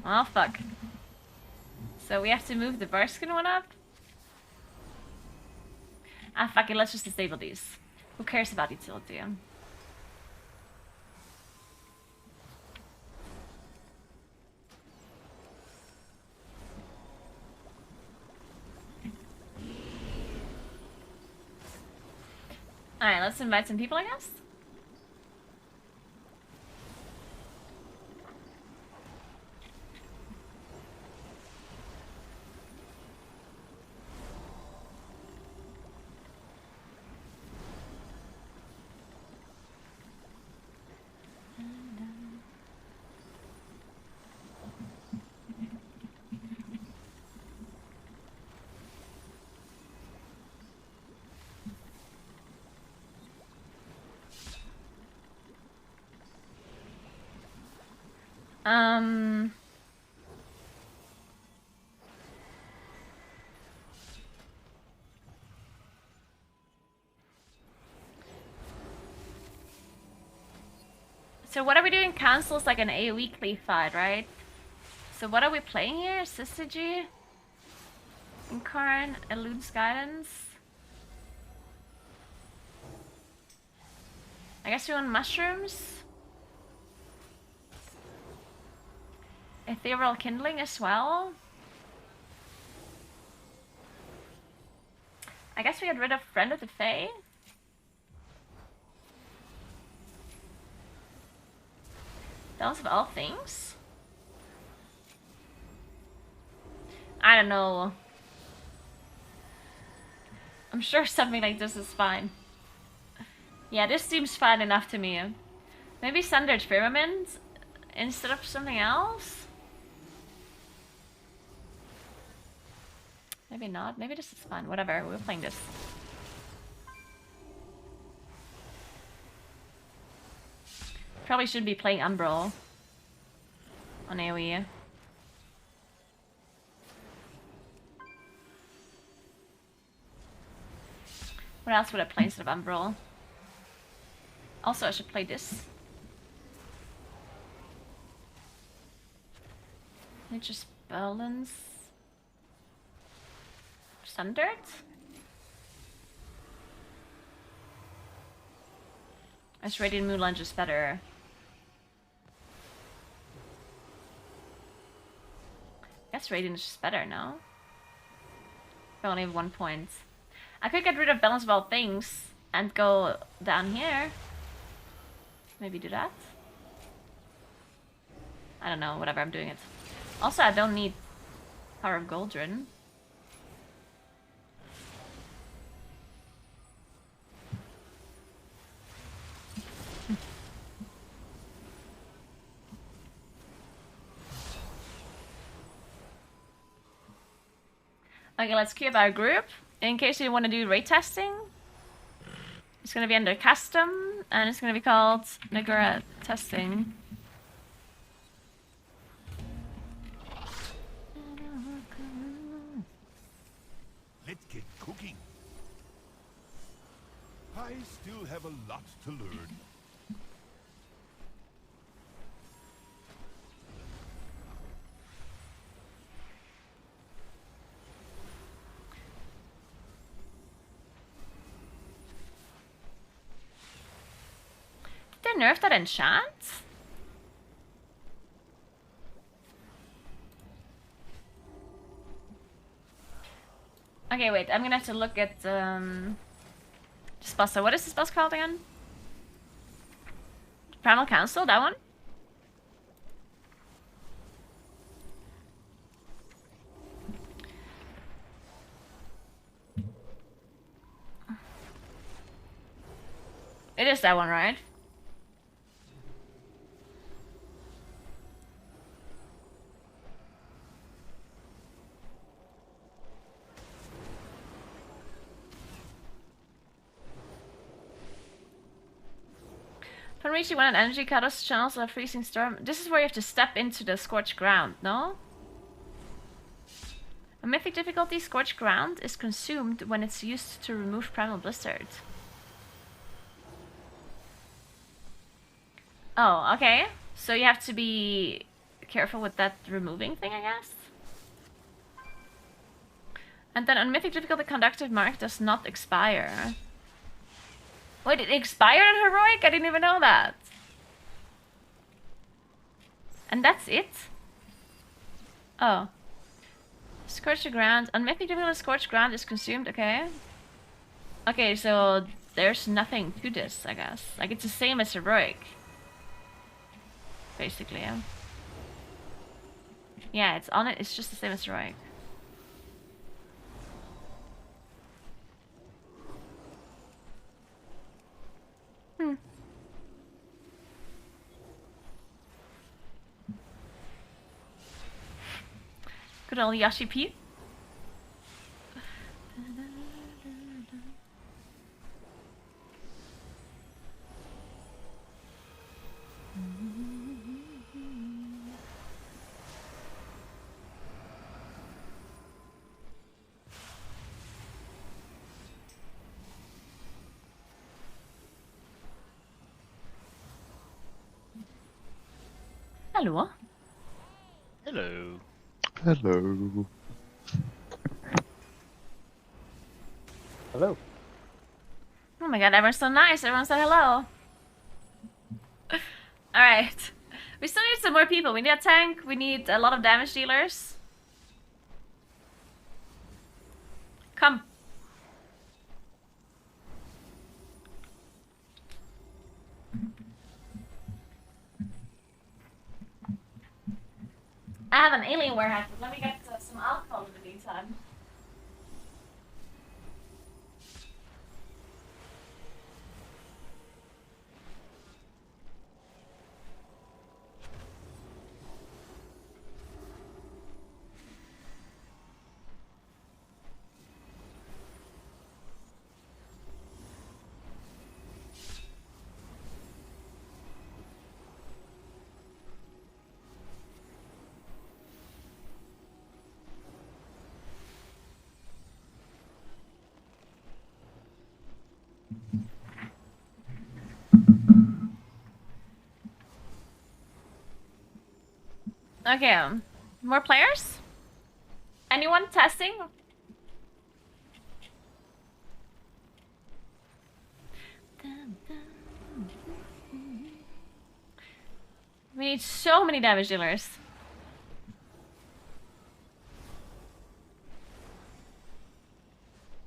Oh, fuck. So we have to move the Barskin one up? Ah, fuck it, let's just disable these. Who cares about utility? Alright, let's invite some people, I guess? So what are we doing? Council's like an AoE weekly fight, right? So what are we playing here? Syzygy? Incarn? Eludes Guidance? I guess we want mushrooms? Ethereal Kindling as well? I guess we get rid of Friend of the Fae? Balance of all things? I don't know. I'm sure something like this is fine. Yeah, this seems fine enough to me. Maybe Sundered Firmament instead of something else? Maybe not. Maybe this is fine. Whatever, we're playing this. Probably should be playing Umbral on AoE. What else would I play instead of Umbral? Also, I should play this. Nature's Balance. Sundered? As Radiant Moonlunge is better. I guess Radiant is just better now. I only have 1 point. I could get rid of Balance of All Things and go down here. Maybe do that. I don't know, whatever, I'm doing it. Also, I don't need Power of Goldrin. Okay, let's queue up our group. In case you want to do rate testing, it's going to be under custom, and it's going to be called Naguura testing. Let's get cooking. I still have a lot to learn. nerf that enchant? Okay, wait, I'm gonna have to look at spell. So what is this spell called again? Primal Council, that one? It is that one, right? Upon reaching one energy cutters channels a freezing storm. This is where you have to step into the scorched ground, no? A mythic difficulty, scorched ground, is consumed when it's used to remove primal blizzard. Oh, okay. So you have to be careful with that removing thing, I guess. And then on mythic difficulty, conducted mark does not expire. Wait, it expired in heroic? I didn't even know that. And that's it? Oh. Scorched ground. On mythic difficulty, scorched ground is consumed. Okay. Okay, so there's nothing to this, I guess. Like, it's the same as heroic. Basically, yeah. Yeah, it's on it. It's just the same as heroic. Good old Yoshi Pete. Hello. Hello. Hello. Hello. Oh my god, everyone's so nice. Everyone said hello. Alright. We still need some more people. We need a tank. We need a lot of damage dealers. Come. I have an alien warehouse, but let me get some alcohol in the meantime. Okay, more players? Anyone testing? We need so many damage dealers.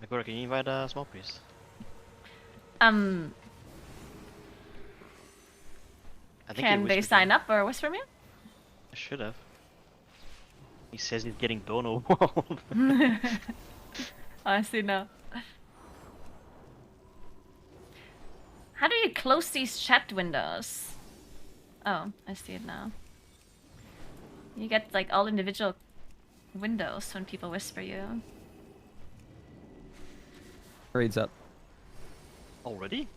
Naguura, can you invite a small priest? Can they sign up or whisper me? I should have. He says he's getting dono wall. I see now. How do you close these chat windows? Oh, I see it now. You get like all individual windows when people whisper you. Raid's up. Already?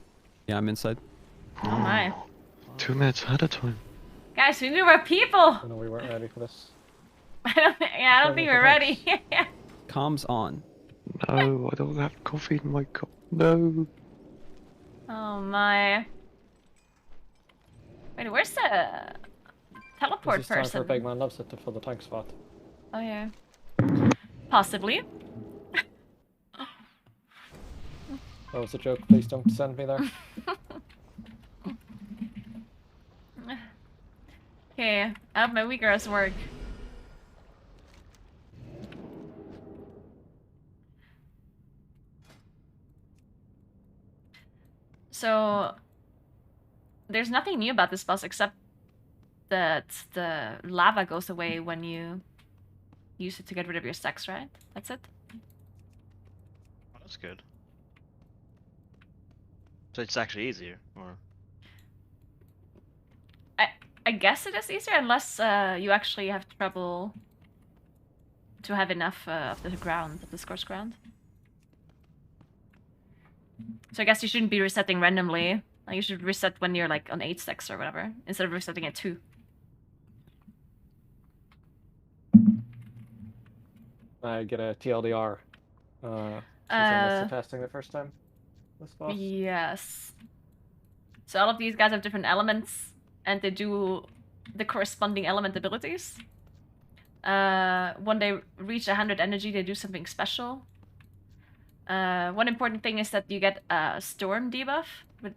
Yeah, I'm inside. Oh my. 2 minutes ahead of time. Guys, we need more people! No, we weren't ready for this. I don't think we're ready. Comms on. No, I don't have coffee in my cup. No. Oh my. Wait, where's the teleport Is this time person? for Big Man Loves It to fill the tank spot? Oh yeah. Possibly. That was a joke, please don't send me there. Yay! I hope my weakers work. So there's nothing new about this boss except that the lava goes away when you use it to get rid of your stacks, right? That's it? Oh, that's good. So it's actually easier, or? I guess it is easier unless you actually have trouble to have enough of the ground, of the scorched ground. So I guess you shouldn't be resetting randomly. Like you should reset when you're like on 8 stacks or whatever, instead of resetting at 2. I get a TLDR. Since I missed the testing the first time. This boss. Yes. So all of these guys have different elements, and they do the corresponding element abilities. When they reach 100 energy, they do something special. One important thing is that you get a storm debuff.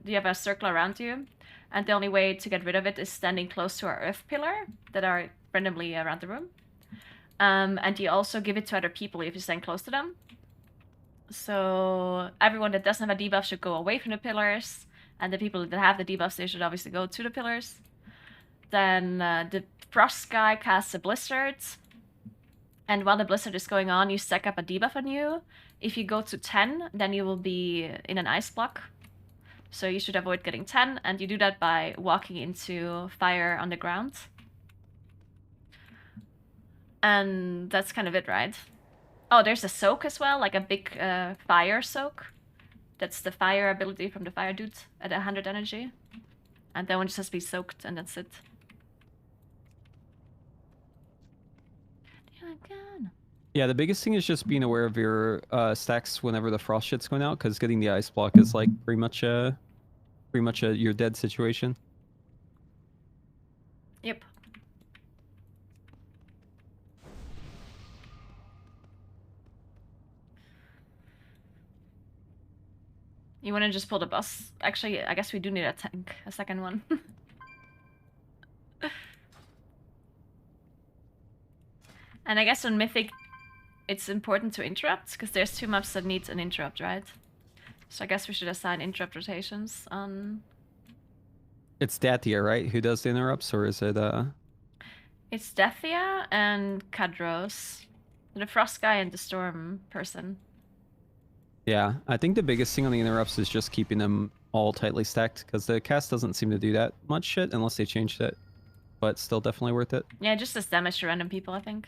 You have a circle around you, and the only way to get rid of it is standing close to our earth pillar that are randomly around the room. And you also give it to other people if you stand close to them. So everyone that doesn't have a debuff should go away from the pillars, and the people that have the debuffs, they should obviously go to the pillars. Then the frost guy casts a blizzard, and while the blizzard is going on, you stack up a debuff on you. If you go to 10, then you will be in an ice block. So you should avoid getting 10, and you do that by walking into fire on the ground. And that's kind of it, right? Oh, there's a soak as well, like a big fire soak. That's the fire ability from the fire dude at 100 energy. And that one just has to be soaked, and that's it. Yeah, the biggest thing is just being aware of your stacks whenever the frost shit's going out, because getting the ice block is like pretty much a you're dead situation. Yep. You want to just pull the boss? Actually, I guess we do need a tank, a second one. And I guess on Mythic, it's important to interrupt, because there's 2 maps that need an interrupt, right? So I guess we should assign interrupt rotations on... It's Dathia, right? Who does the interrupts, or is it It's Dathia and Kadros. The Frost guy and the Storm person. Yeah, I think the biggest thing on the interrupts is just keeping them all tightly stacked, because the cast doesn't seem to do that much shit unless they changed it. But still definitely worth it. Yeah, just does damage to random people, I think.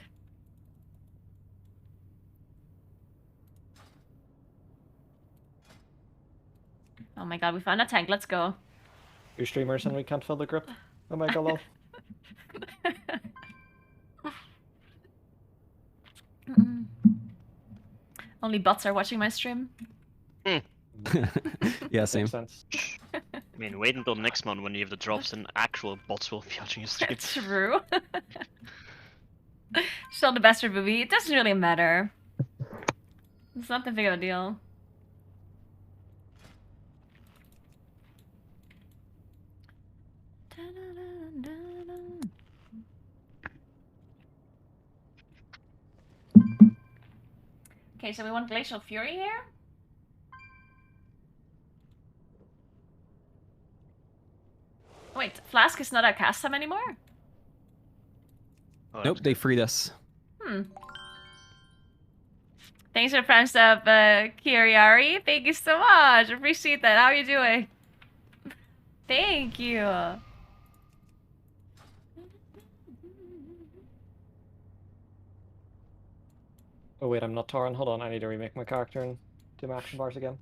Oh my god, we found a tank, let's go. 2 streamers and we can't fill the grip. Oh my god, lol. Only bots are watching my stream. Yeah, same. I mean, wait until next month when you have the drops and actual bots will be watching your stream. It's true. Still the best movie. It doesn't really matter. It's not that big of a deal. Okay, so we want Glacial Fury here. Wait, Flask is not a cast time anymore? Nope, they freed us. Thanks for the friends of Kiriari. Thank you so much. Appreciate that. How are you doing? Thank you. Oh wait, I'm not Tauren. Hold on, I need to remake my character and do my action bars again.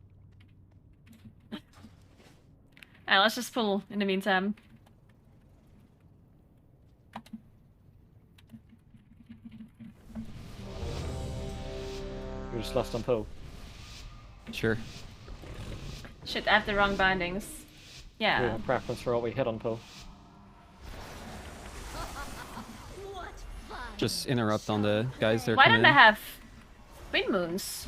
Alright, let's just pull in the meantime. You're just lost on Poe. Sure. Shit, I have the wrong bindings. Yeah. We have a preference for what we hit on Poe. Just interrupt on the guys there. Why don't I have wind moons?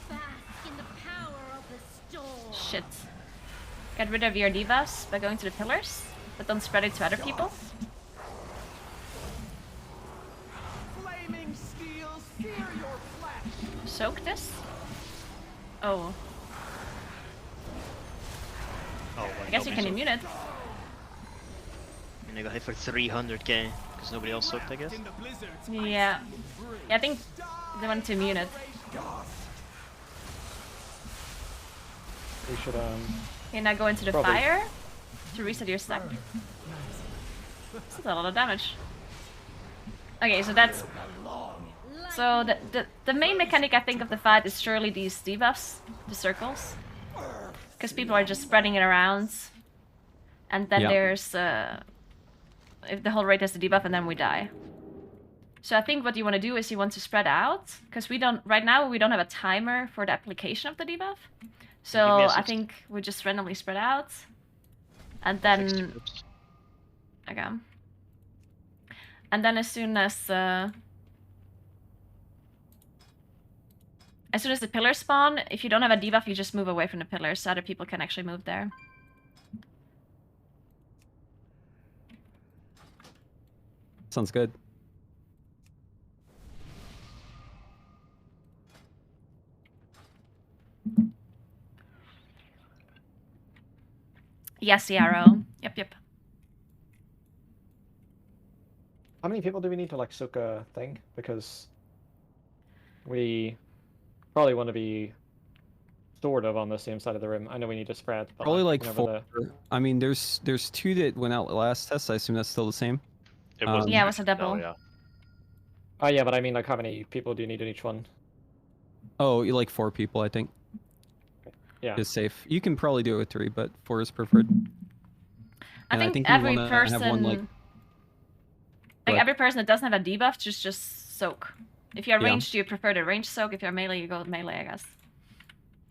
Bask in the power of the storm. Shit. Get rid of your debuffs by going to the pillars, but don't spread it to other people. Flaming steels, fear your flesh. Soak this. Oh. Oh, I guess you can immune it. And I got hit for 300k because nobody else soaked, I guess. Yeah. I think they want to immune it. We should Okay, now go into the probably. fire to reset your stack. That's a lot of damage. Okay, so that's... So the main mechanic I think of the fight is surely these debuffs, the circles. Because people are just spreading it around. And then there's... if the whole raid has the debuff and then we die. So I think what you want to do is you want to spread out. Because we don't... Right now we don't have a timer for the application of the debuff. So I think we just randomly spread out. And then... Okay. And then as soon as the pillars spawn, if you don't have a debuff, you just move away from the pillars so other people can actually move there. Sounds good. Yes, Yarrow. Yep. How many people do we need to like soak a thing? Because we probably want to be sort of on the same side of the room. I know we need to spread. But Probably like whenever 4. I mean, there's 2 that went out last test. I assume that's still the same. Yeah, it was a double. Oh yeah, but I mean, like, how many people do you need in each one? Oh, you like 4 people, I think. Yeah. Is safe. You can probably do it with 3, but 4 is preferred. I think you every wanna person... have one, like every person that doesn't have a debuff, just soak. If you're Yeah. ranged, you prefer the range soak. If you're melee, you go with melee, I guess.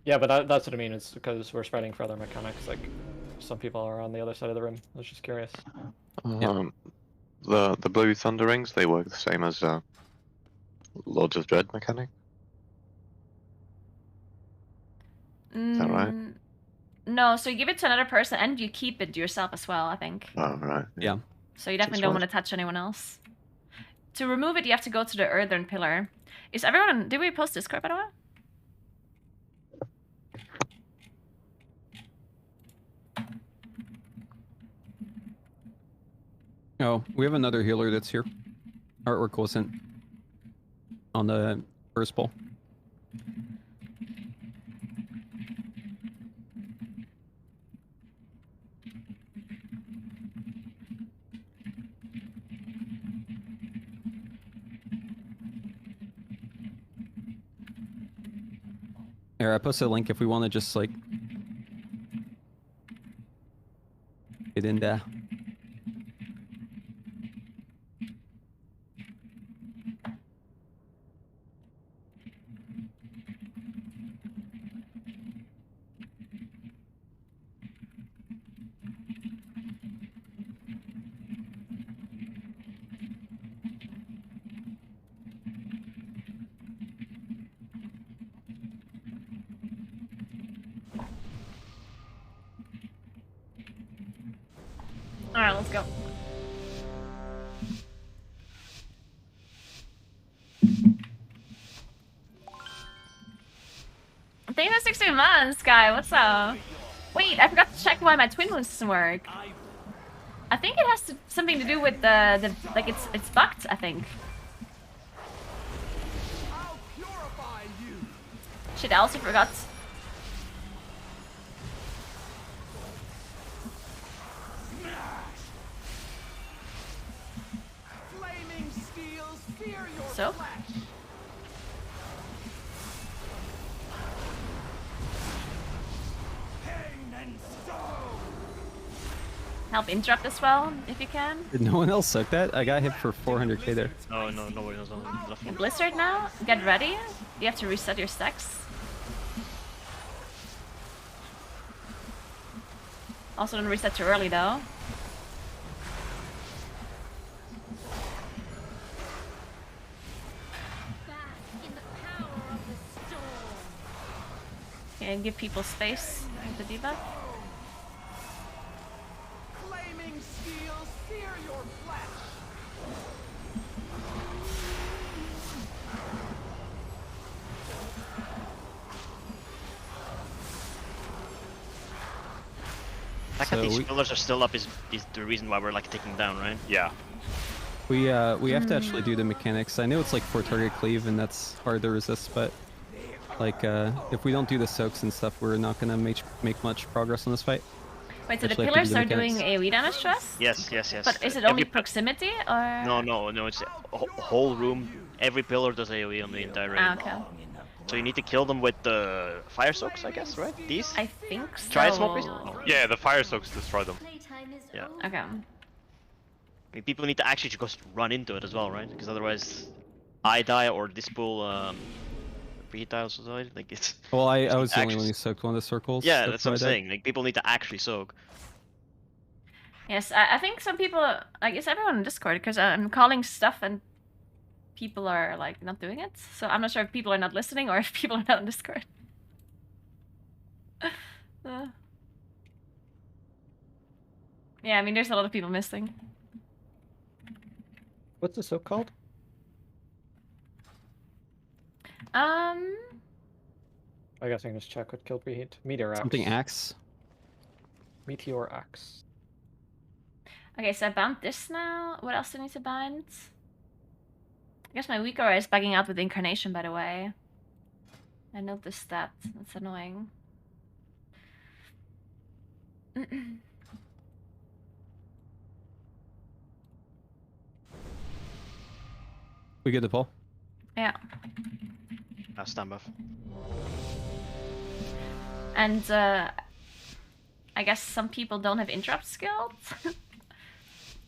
Yeah, but that's what I mean. It's because we're spreading for other mechanics. Like, some people are on the other side of the room. I was just curious. The blue thunder rings, they work the same as Lords of Dread mechanic. Is that right? No, so you give it to another person and you keep it yourself as well, I think. Oh, right. Yeah. So you definitely don't want to touch anyone else. To remove it, you have to go to the earthen pillar. Is everyone... Did we post Discord, by the way? Oh, we have another healer that's here. Artwork wasn't on the first poll. Here, I posted a link if we want to just like get in there. Alright, let's go. Thank you for 16 months, Sky. What's up? Wait, I forgot to check why my twin moons doesn't work. I think it has something to do with the like it's bugged, I think. Shit, I also forgot. So? Help interrupt as well, if you can. Did no one else suck that? I got hit for 400k there. No, nobody knows. Okay, Blizzard now, get ready. You have to reset your stacks. Also don't reset too early though. Okay, give people space with the debuff. fact that these pillars are still up is the reason why we're like taking down, right? Yeah. We have to actually do the mechanics. I know it's like 4-target cleave and that's hard to resist, but like if we don't do the soaks and stuff, we're not gonna make much progress on this fight. Wait, so the Actually, I have to pillars do are mechanics. doing AoE damage to us? Yes. But is it only proximity or? No, it's a whole room. Every pillar does AoE on the entire raid. Ah, okay. So you need to kill them with the fire soaks, I guess, right? These? I think so. Try it, small please. Yeah, the fire soaks destroy them. Yeah. Okay. I mean, people need to actually just run into it as well, right? Because otherwise, I die or this pool repeat die also died. Like it's. Well, I was the only one who soaked one of the circles. Yeah, that's what I'm why I died. saying. Like people need to actually soak. Yes, I think some people, like, it's everyone in Discord, because I'm calling stuff and people are, like, not doing it. So I'm not sure if people are not listening or if people are not on Discord. Yeah, I mean, there's a lot of people missing. What's the soak called? Um, I guess I can just check what killed Preheat. Meteor Axe. Something axe. Meteor Axe. okay, so I bound this now. What else do I need to bind? I guess my weak aura is bugging out with Incarnation, by the way. I noticed that. That's annoying. We get the pull. Yeah. Stand buff. And I guess some people don't have interrupt skills.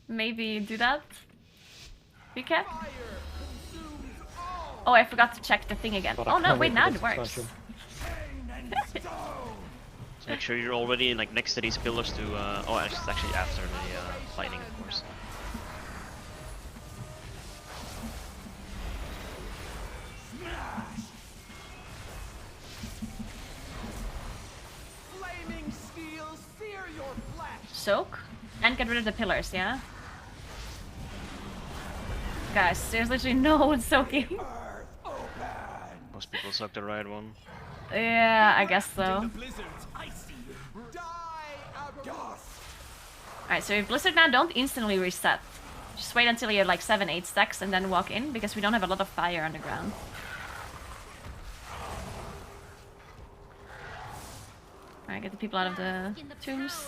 Maybe do that. Recap. Oh, I forgot to check the thing again. Oh no, wait, now it works. So make sure you're already like next to these pillars to. Oh, it's actually after the lightning, of course. Soak and get rid of the pillars, yeah? Guys, there's literally no one soaking. Most people suck the right one. Yeah, I guess so. Alright, so if Blizzard now, don't instantly reset. Just wait until you're like 7-8 stacks and then walk in, because we don't have a lot of fire on the ground. Alright, get the people out of the tombs.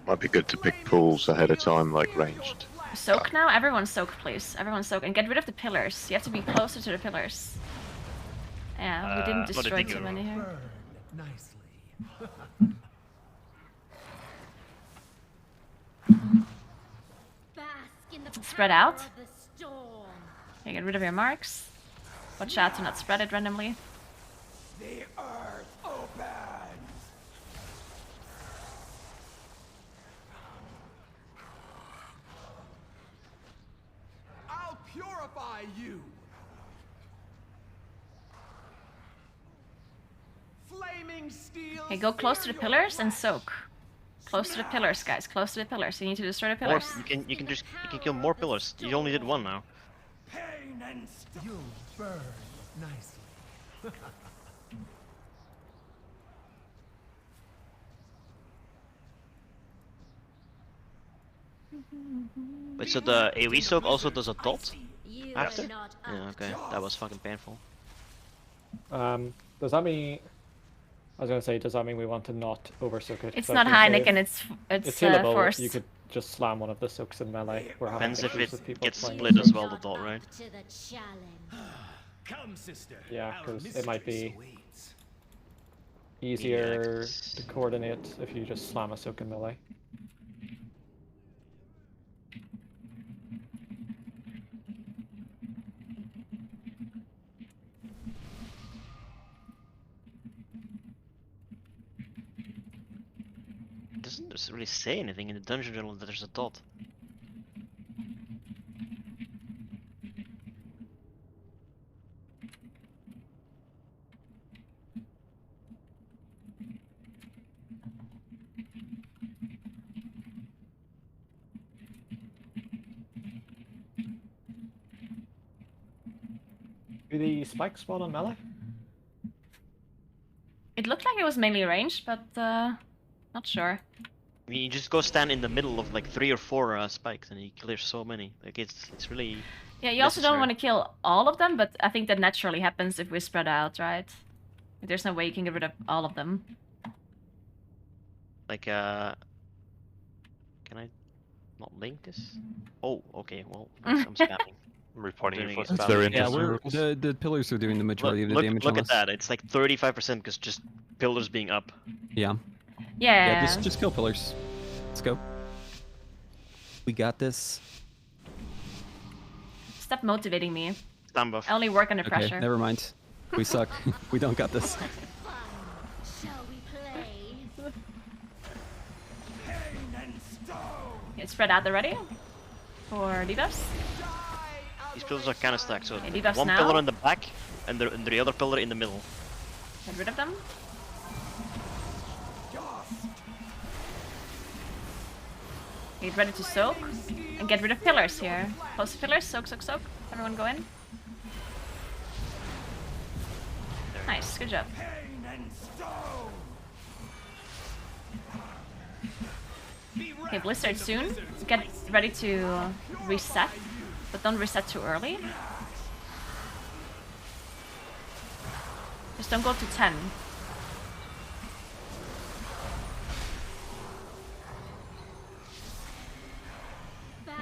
Might be good to pick pools ahead of time, like ranged. Soak now? Everyone soak, please. Everyone soak. And get rid of the pillars. You have to be closer to the pillars. Yeah, we didn't destroy too many here. Spread out. Okay, get rid of your marks. Watch out to not spread it randomly. The earth opens. I'll purify you. Flaming steel. Okay, go close to the pillars and soak. Close to the pillars, guys. Close to the pillars. You need to destroy the pillars. Or you can kill more pillars. You only did one now. Pain and you'll burn nicely. Wait, so the AoE soak also does a dot after? Yeah, okay. That was fucking painful. Does that mean? I was gonna say, does that mean we want to not oversoak it? It's So not if we Heineken, save- it's healable, forced. You could just slam one of the soaks in melee. We're having Depends if issues it with people gets playing split as soaks. well, the dot, right? Come, sister. Yeah, Our because it might be mistress awaits. easier to coordinate if you just slam a soak in melee. It doesn't really say anything in the dungeon journal that there's a dot. Do the spikes spawn on melee? It looked like it was mainly ranged, but not sure. I mean, you just go stand in the middle of like 3 or 4 spikes and you clear so many. Like it's really. Yeah, you also don't want to kill all of them, but I think that naturally happens if we spread out, right? There's no way you can get rid of all of them. Like can I not link this? Oh, okay. Well, I'm spamming. Reporting you for That's very spamming. Yeah, the pillars are doing the majority of the damage Look on at us. that. It's like 35% because just pillars being up. Yeah. Yeah. Yeah, just kill pillars. Let's go. We got this. Stop motivating me. Stand buff. I only work under Okay, pressure. never mind. We suck. We don't got this. Shall we play? Okay, spread out already. For debuffs. These pillars are kind of stacked, so Okay, debuffs one now. pillar in the back and the other pillar in the middle. Get rid of them. Get ready to soak. And get rid of pillars here. Close the pillars, soak, soak, soak. Everyone go in. Nice, good job. Okay, Blizzard soon. Get ready to reset, but don't reset too early. Just don't go to 10.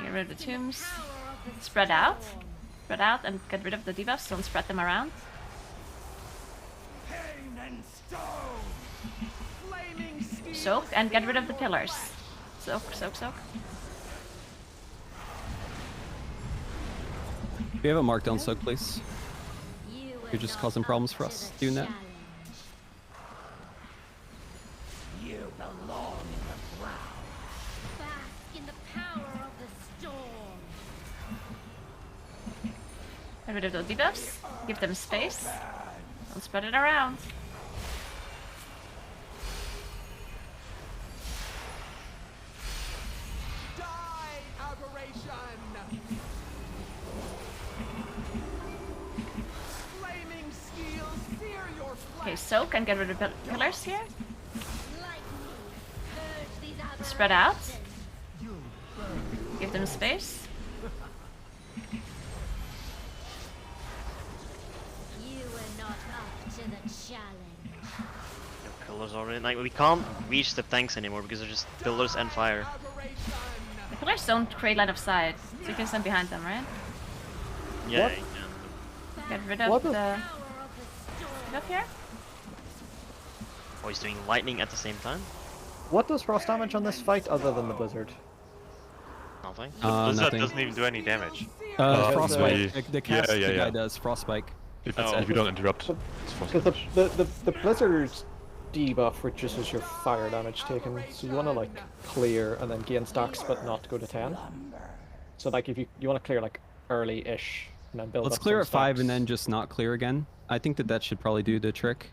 Get rid of the tombs. Spread out. Spread out and get rid of the debuffs. Don't spread them around. Soak and get rid of the pillars. Soak, soak, soak. If you have a markdown soak, please. You're just causing problems for us doing that. You belong in the ground. Bask in the power of the storm. Get rid of those debuffs. Give them space. Don't spread it around. Okay, soak and get rid of pillars here. Spread out. Give them space. You were not up to the challenge. Pillars already. Like we can't reach the tanks anymore because they're just pillars and fire. The pillars don't create line of sight, so you can stand behind them, right? Yeah. What? You can. Get rid of the stuff here. Oh, he's doing lightning at the same time. What does frost damage on this fight other than the blizzard? Nothing. Blizzard Nothing. doesn't even do any damage. Frostbite. The cast yeah. guy does Frostbite. If If you don't interrupt, it's frost Because damage. the blizzard's debuff reduces your fire damage taken, so you want to like clear and then gain stacks, but not go to 10. So like if you want to clear like early-ish and then build Let's up clear some at 5 stacks. and then just not clear again. I think that should probably do the trick.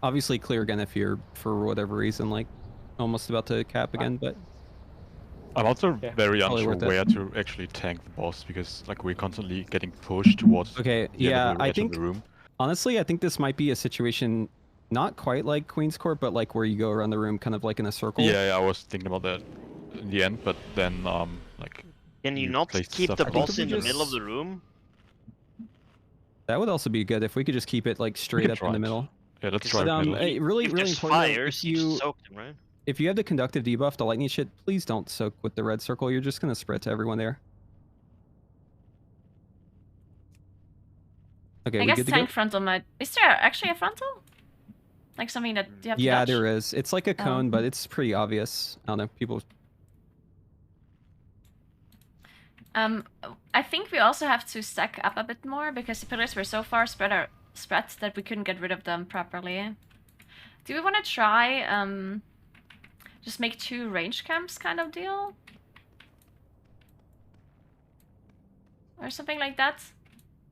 Obviously clear again if you're, for whatever reason, like almost about to cap again, but I'm also very Probably unsure worth it. where to actually tank the boss because like we're constantly getting pushed towards okay, the yeah, end of the I edge of think the room. honestly I think this might be a situation not quite like Queen's Court, but like where you go around the room kind of like in a circle. Yeah, I was thinking about that in the end, but then like. Can you not placed keep stuff the on boss we in the just- middle of the room? That would also be good if we could just keep it like straight can up try in the it. middle. Yeah, let's Because, try But, middle. really, If really there's important though, fires, if you just you soak them, right? if you have the conductive debuff, the lightning shit, please don't soak with the red circle. You're just gonna spread to everyone there. Okay, I we guess good to go? tank frontal might. Is there actually a frontal? Like something that you have to Yeah, dodge? there is. It's like a Oh. cone, but it's pretty obvious. I don't know. People. I think we also have to stack up a bit more because the pillars were so far spread that we couldn't get rid of them properly. Do we want to try just make 2 range camps kind of deal? Or something like that?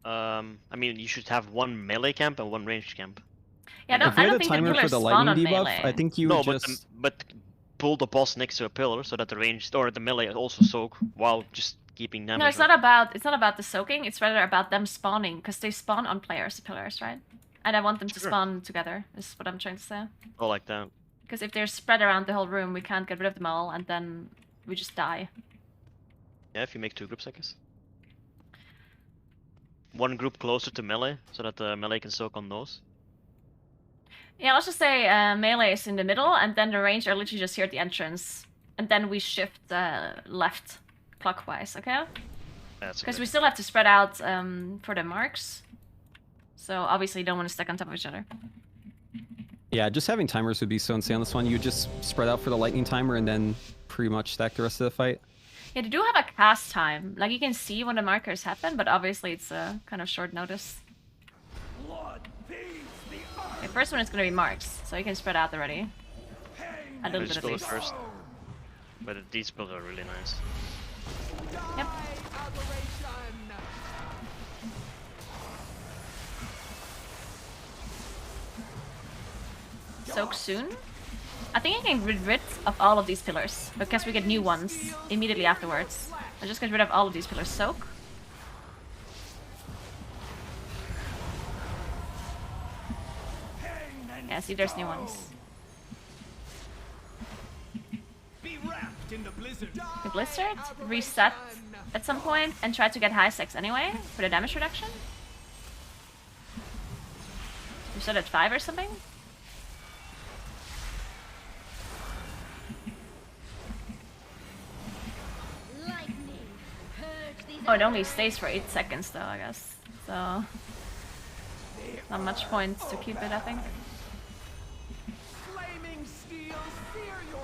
I mean, you should have 1 melee camp and 1 ranged camp. Yeah, no, If we I had don't a think the timer for pillars the spawn on lightning debuff, melee. I think you No, would but just. but pull the boss next to a pillar so that the ranged or the melee also soak while just keeping damage. No, it's not about the soaking. It's rather about them spawning, because they spawn on pillars, right? And I want them to spawn together. Is what I'm trying to say. Oh, like that. Because if they're spread around the whole room, we can't get rid of them all, and then we just die. Yeah, if you make 2 groups, I guess. One group closer to melee, so that the melee can soak on those. Yeah, let's just say melee is in the middle, and then the range are literally just here at the entrance. And then we shift left clockwise, okay? Because we still have to spread out for the marks. So obviously you don't want to stack on top of each other. Yeah, just having timers would be so insane on this one. You just spread out for the lightning timer and then pretty much stack the rest of the fight. Yeah, they do have a cast time. Like, you can see when the markers happen, but obviously it's kind of short notice. The first one is going to be marks, so you can spread out already. A little bit at least. First. But these builds are really nice. Yep. Soak soon? I think I can get rid of all of these pillars, because we get new ones immediately afterwards. I'll just get rid of all of these pillars. Soak. Yeah, see, there's new ones. The blizzard, reset at some point, and try to get high stacks anyway for the damage reduction. Reset at 5 or something. Oh, it only stays for 8 seconds though, I guess. So not much point to keep it, I think.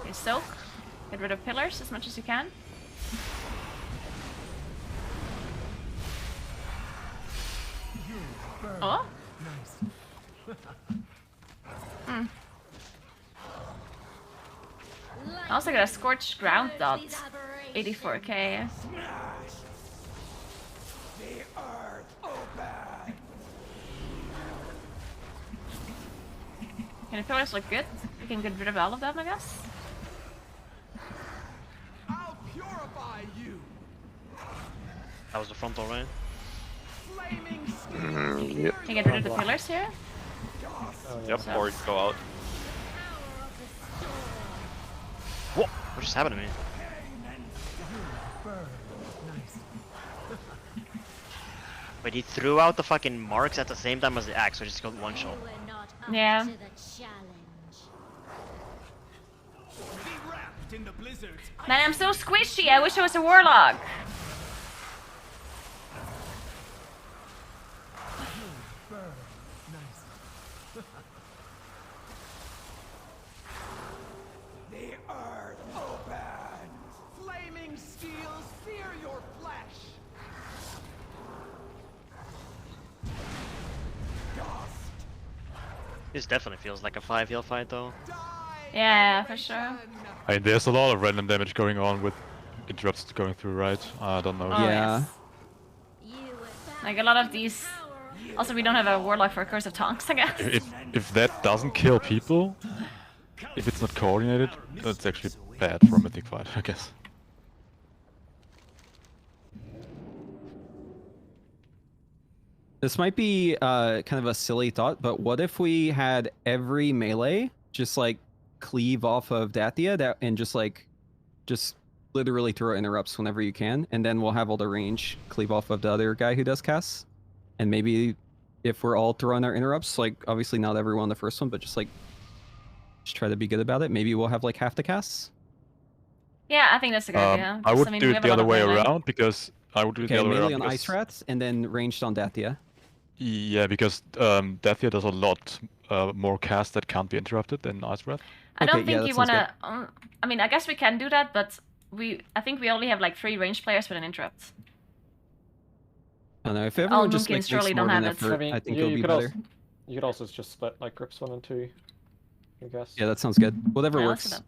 Okay, soak. Get rid of pillars as much as you can. Oh? Hmm. I also got a scorched ground dot. 84k. Okay, the pillars look good. We can get rid of all of them, I guess. I'll purify you. That was the front door, right? Yep. Can you get rid of the pillars here? Yep, So. or go out. What? What just happened to me? Wait, he threw out the fucking marks at the same time as the axe, so he just got one shot. Yeah. Man, I'm so squishy. I wish I was a warlock. The earth opens. Flaming steels sear your flesh. This definitely feels like a 5 heal fight though. Yeah, for sure. I mean, there's a lot of random damage going on with interrupts going through, right? I don't know. Oh, Yeah. yes. Like a lot of these. Also, we don't have a warlock for Curse of Tonks, I guess. If that doesn't kill people, if it's not coordinated, that's actually bad for a mythic fight, I guess. This might be kind of a silly thought, but what if we had every melee just like cleave off of Dathia and just literally throw interrupts whenever you can, and then we'll have all the range cleave off of the other guy who does casts. And maybe if we're all throwing our interrupts, like obviously not everyone the first one, but just try to be good about it. Maybe we'll have like half the casts. Yeah, I think that's a good idea. I would mean, do we it have a the lot other of way melee. around because I would do it the other way Melee around on because Ice Rats and then ranged on Dathia. yeah, because Dathia does a lot more cast that can't be interrupted than Ice Wrath. I don't think you want to. I mean, I guess we can do that, but I think we only have like 3 ranged players with an interrupt. I don't know, if everyone just Moonkeys makes surely more don't of an have it. effort, I think it'll be better. You could also just split like groups 1 and 2, I guess. Yeah, that sounds good. Whatever Yeah, works.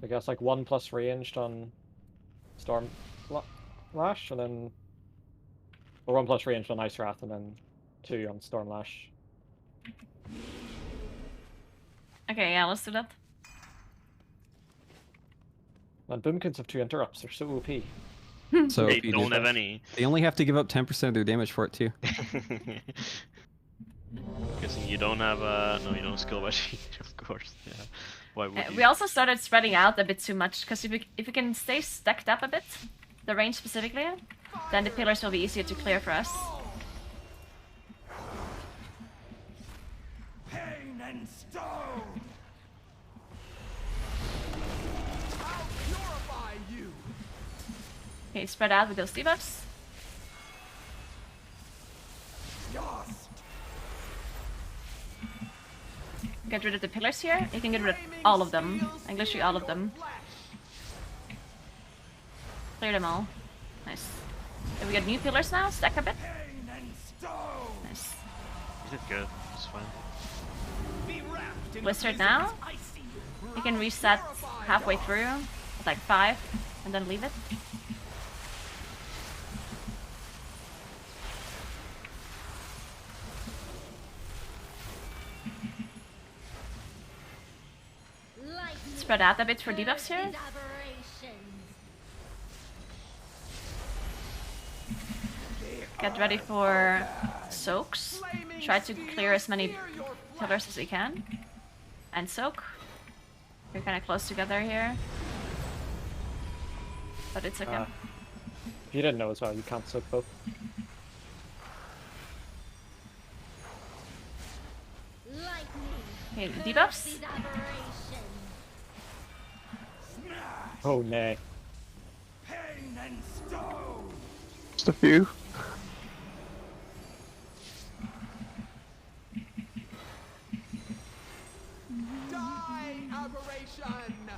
I guess like 1 plus ranged on Storm Lash, and then... Or 1 plus ranged on Ice Wrath, and then 2 on Storm Lash. Okay, yeah, let's do that. And boomkins have 2 interrupts, they're so OP. So They if you don't do have that, any. They only have to give up 10% of their damage for it too. Guessing you don't have no, you don't skill machine, of course. Yeah. Why would you? We also started spreading out a bit too much, because if we can stay stacked up a bit, the range specifically, then the pillars will be easier to clear for us. Pain and stone. I'll purify you. Okay, spread out with those debuffs. Get rid of the pillars here. You can get rid of all of them. Like literally all of them. Clear them all. Nice. Okay, we got new pillars now. Stack a bit. Nice. You did good. It's fine. Blizzard now. You can reset halfway through, at like 5, and then leave it. Spread out a bit for debuffs here. Get ready for soaks. Try to clear as many pillars as we can. And soak. We're kind of close together here. But it's okay. If you didn't know as well, you can't soak both. Okay, debuffs. Oh, nay. Pain and stone. Just a few. Die, aberration.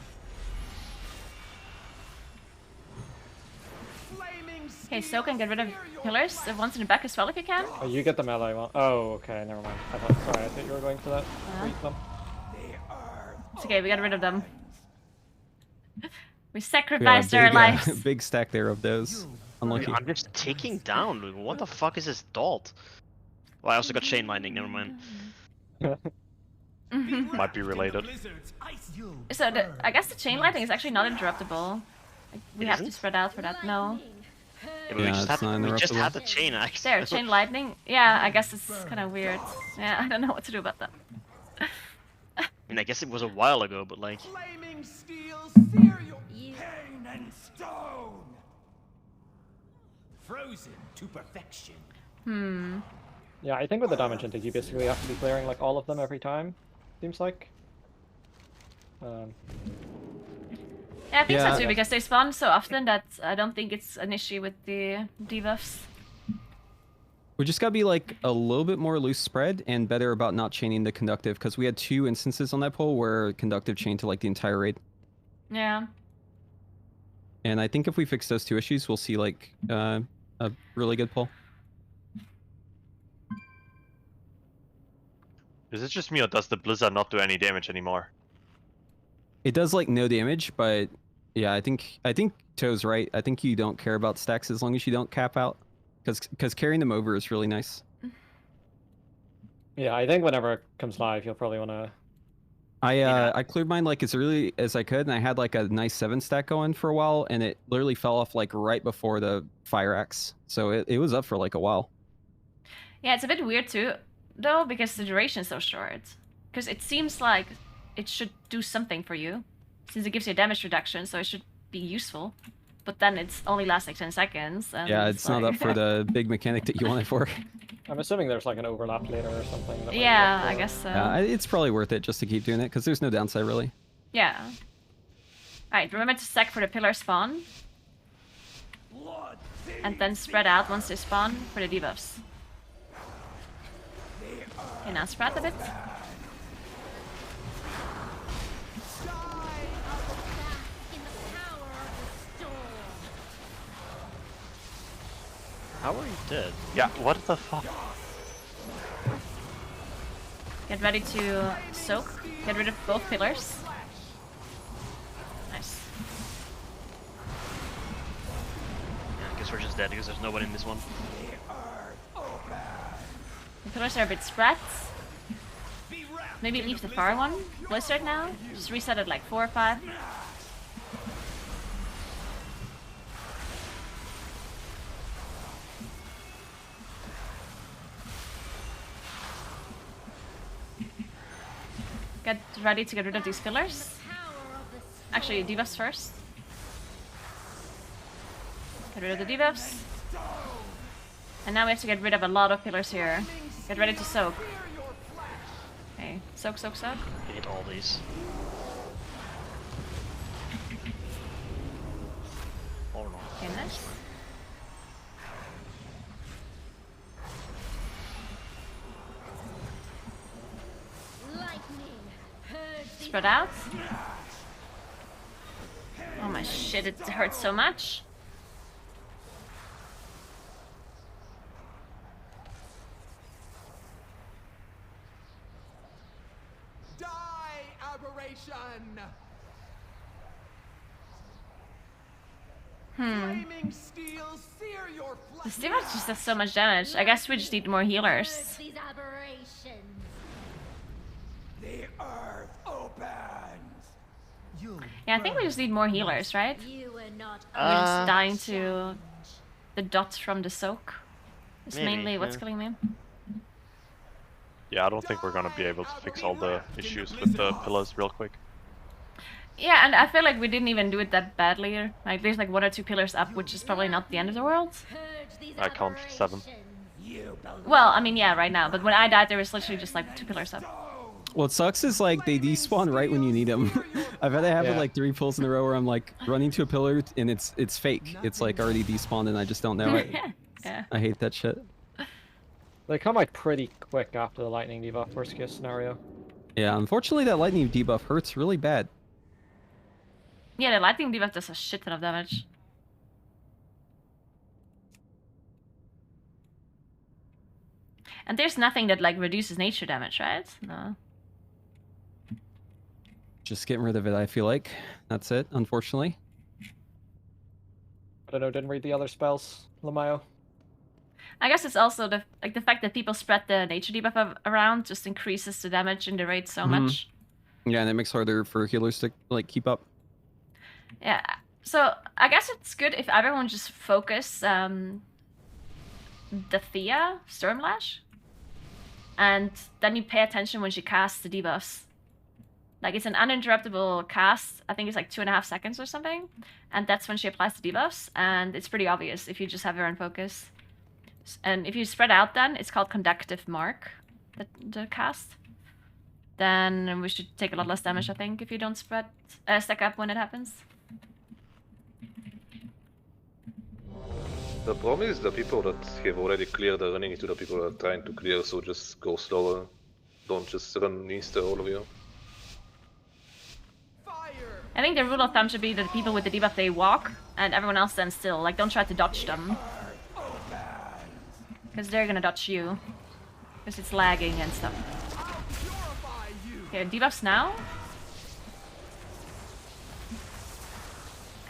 Okay, soak and get rid of pillars. The ones in the back as well if you can. Oh, you get the melee one. Oh, okay, never mind. Sorry, I thought you were going for that. It's okay, we got rid of them. We sacrificed our big, lives. big stack there of those. Unlucky. I'm just taking down. Dude. What the fuck is this Dalt? Well, I also got Chain Lightning, never mind. Might be related. So I guess the chain lightning is actually not interruptible. Like, we It have to isn't? spread out for that. No. Yeah, but we just had the chain axe. There, chain lightning. Yeah, I guess it's kind of weird. Yeah, I don't know what to do about that. I mean, I guess it was a while ago, but like. Flaming steel cereal. Pain and stone. Frozen to perfection. Hmm. Yeah, I think with the damage intake, you basically have to be clearing like all of them every time. Seems like. Yeah, I think Yeah. so too, because they spawn so often that I don't think it's an issue with the debuffs. We just gotta be like a little bit more loose spread and better about not chaining the conductive, because we had 2 instances on that poll where conductive chained to like the entire raid. Yeah. And I think if we fix those 2 issues, we'll see like a really good pull. Is it just me, or does the Blizzard not do any damage anymore? It does like no damage, but yeah, I think Toe's right. I think you don't care about stacks as long as you don't cap out, because carrying them over is really nice. Yeah, I think whenever it comes live, you'll probably want to. I cleared mine like as early as I could, and I had like a nice 7 stack going for a while, and it literally fell off like right before the fire axe, so it was up for like a while. Yeah, it's a bit weird too, though, because the duration is so short. Because it seems like it should do something for you, since it gives you a damage reduction, so it should be useful. But then it's only lasts like 10 seconds. And Yeah, it's not like... up for the big mechanic that you want it for. I'm assuming there's like an overlap later or something. That Yeah, I guess so. It's probably worth it just to keep doing it, because there's no downside really. Yeah. Alright, remember to stack for the pillar spawn. And then spread out once they spawn for the debuffs. Okay, now spread a bit. How are you dead? Yeah, what the fuck? Get ready to soak. Get rid of both pillars. Nice. Yeah, I guess we're just dead because there's nobody in this one. The pillars are a bit spread. Maybe leave the far one. Blizzard now. Just reset it like 4 or 5. get ready to get rid of these fillers. Actually, debuffs first. Get rid of the debuffs. And now we have to get rid of a lot of pillars here. Get ready to soak. Okay, soak, soak, soak. Hit all these. Oh no. Okay, nice. Spread out. Oh my shit, it hurts so much. Die, aberration! Flaming steel, sear your The Steamers just does so much damage. I guess we just need more healers. These aberrations. The earth opens. Yeah, I think we just need more healers, right? You are not We're just dying to the dots from the soak. It's Maybe, mainly what's yeah. killing me. Yeah, I don't think we're gonna be able to fix all the issues with the pillars real quick. Yeah, and I feel like we didn't even do it that badly. Like, there's like 1 or 2 pillars up, which is probably not the end of the world. I count 7. Well, I mean, yeah, right now. But when I died, there was literally just like 2 pillars up. What sucks is like they despawn right when you need them. I've had it happen like 3 pulls in a row where I'm like running to a pillar and it's fake. It's like already despawned and I just don't know it. Yeah. I hate that shit. They come like pretty quick after the lightning debuff, worst case scenario. Yeah, unfortunately that lightning debuff hurts really bad. Yeah, the lightning debuff does a shit ton of damage. And there's nothing that like reduces nature damage, right? No. Just getting rid of it, I feel like. That's it, unfortunately. I don't know, didn't read the other spells, Lamayo. I guess it's also the fact that people spread the nature debuff around just increases the damage in the raid so much. Yeah, and it makes it harder for healers to like keep up. Yeah, so I guess it's good if everyone just focus the Thea Stormlash, and then you pay attention when she casts the debuffs. Like, it's an uninterruptible cast. I think it's like 2.5 seconds or something, and that's when she applies the debuffs. And it's pretty obvious if you just have her in focus. And if you spread out, then it's called conductive mark, the cast. Then we should take a lot less damage, I think, if you don't stack up when it happens. The problem is the people that have already cleared are running into the people that are trying to clear, so just go slower. Don't just run insta all of you. I think the rule of thumb should be that the people with the debuff, they walk, and everyone else stands still. Like, don't try to dodge them. Because they're gonna dodge you. Because it's lagging and stuff. Okay, debuffs now.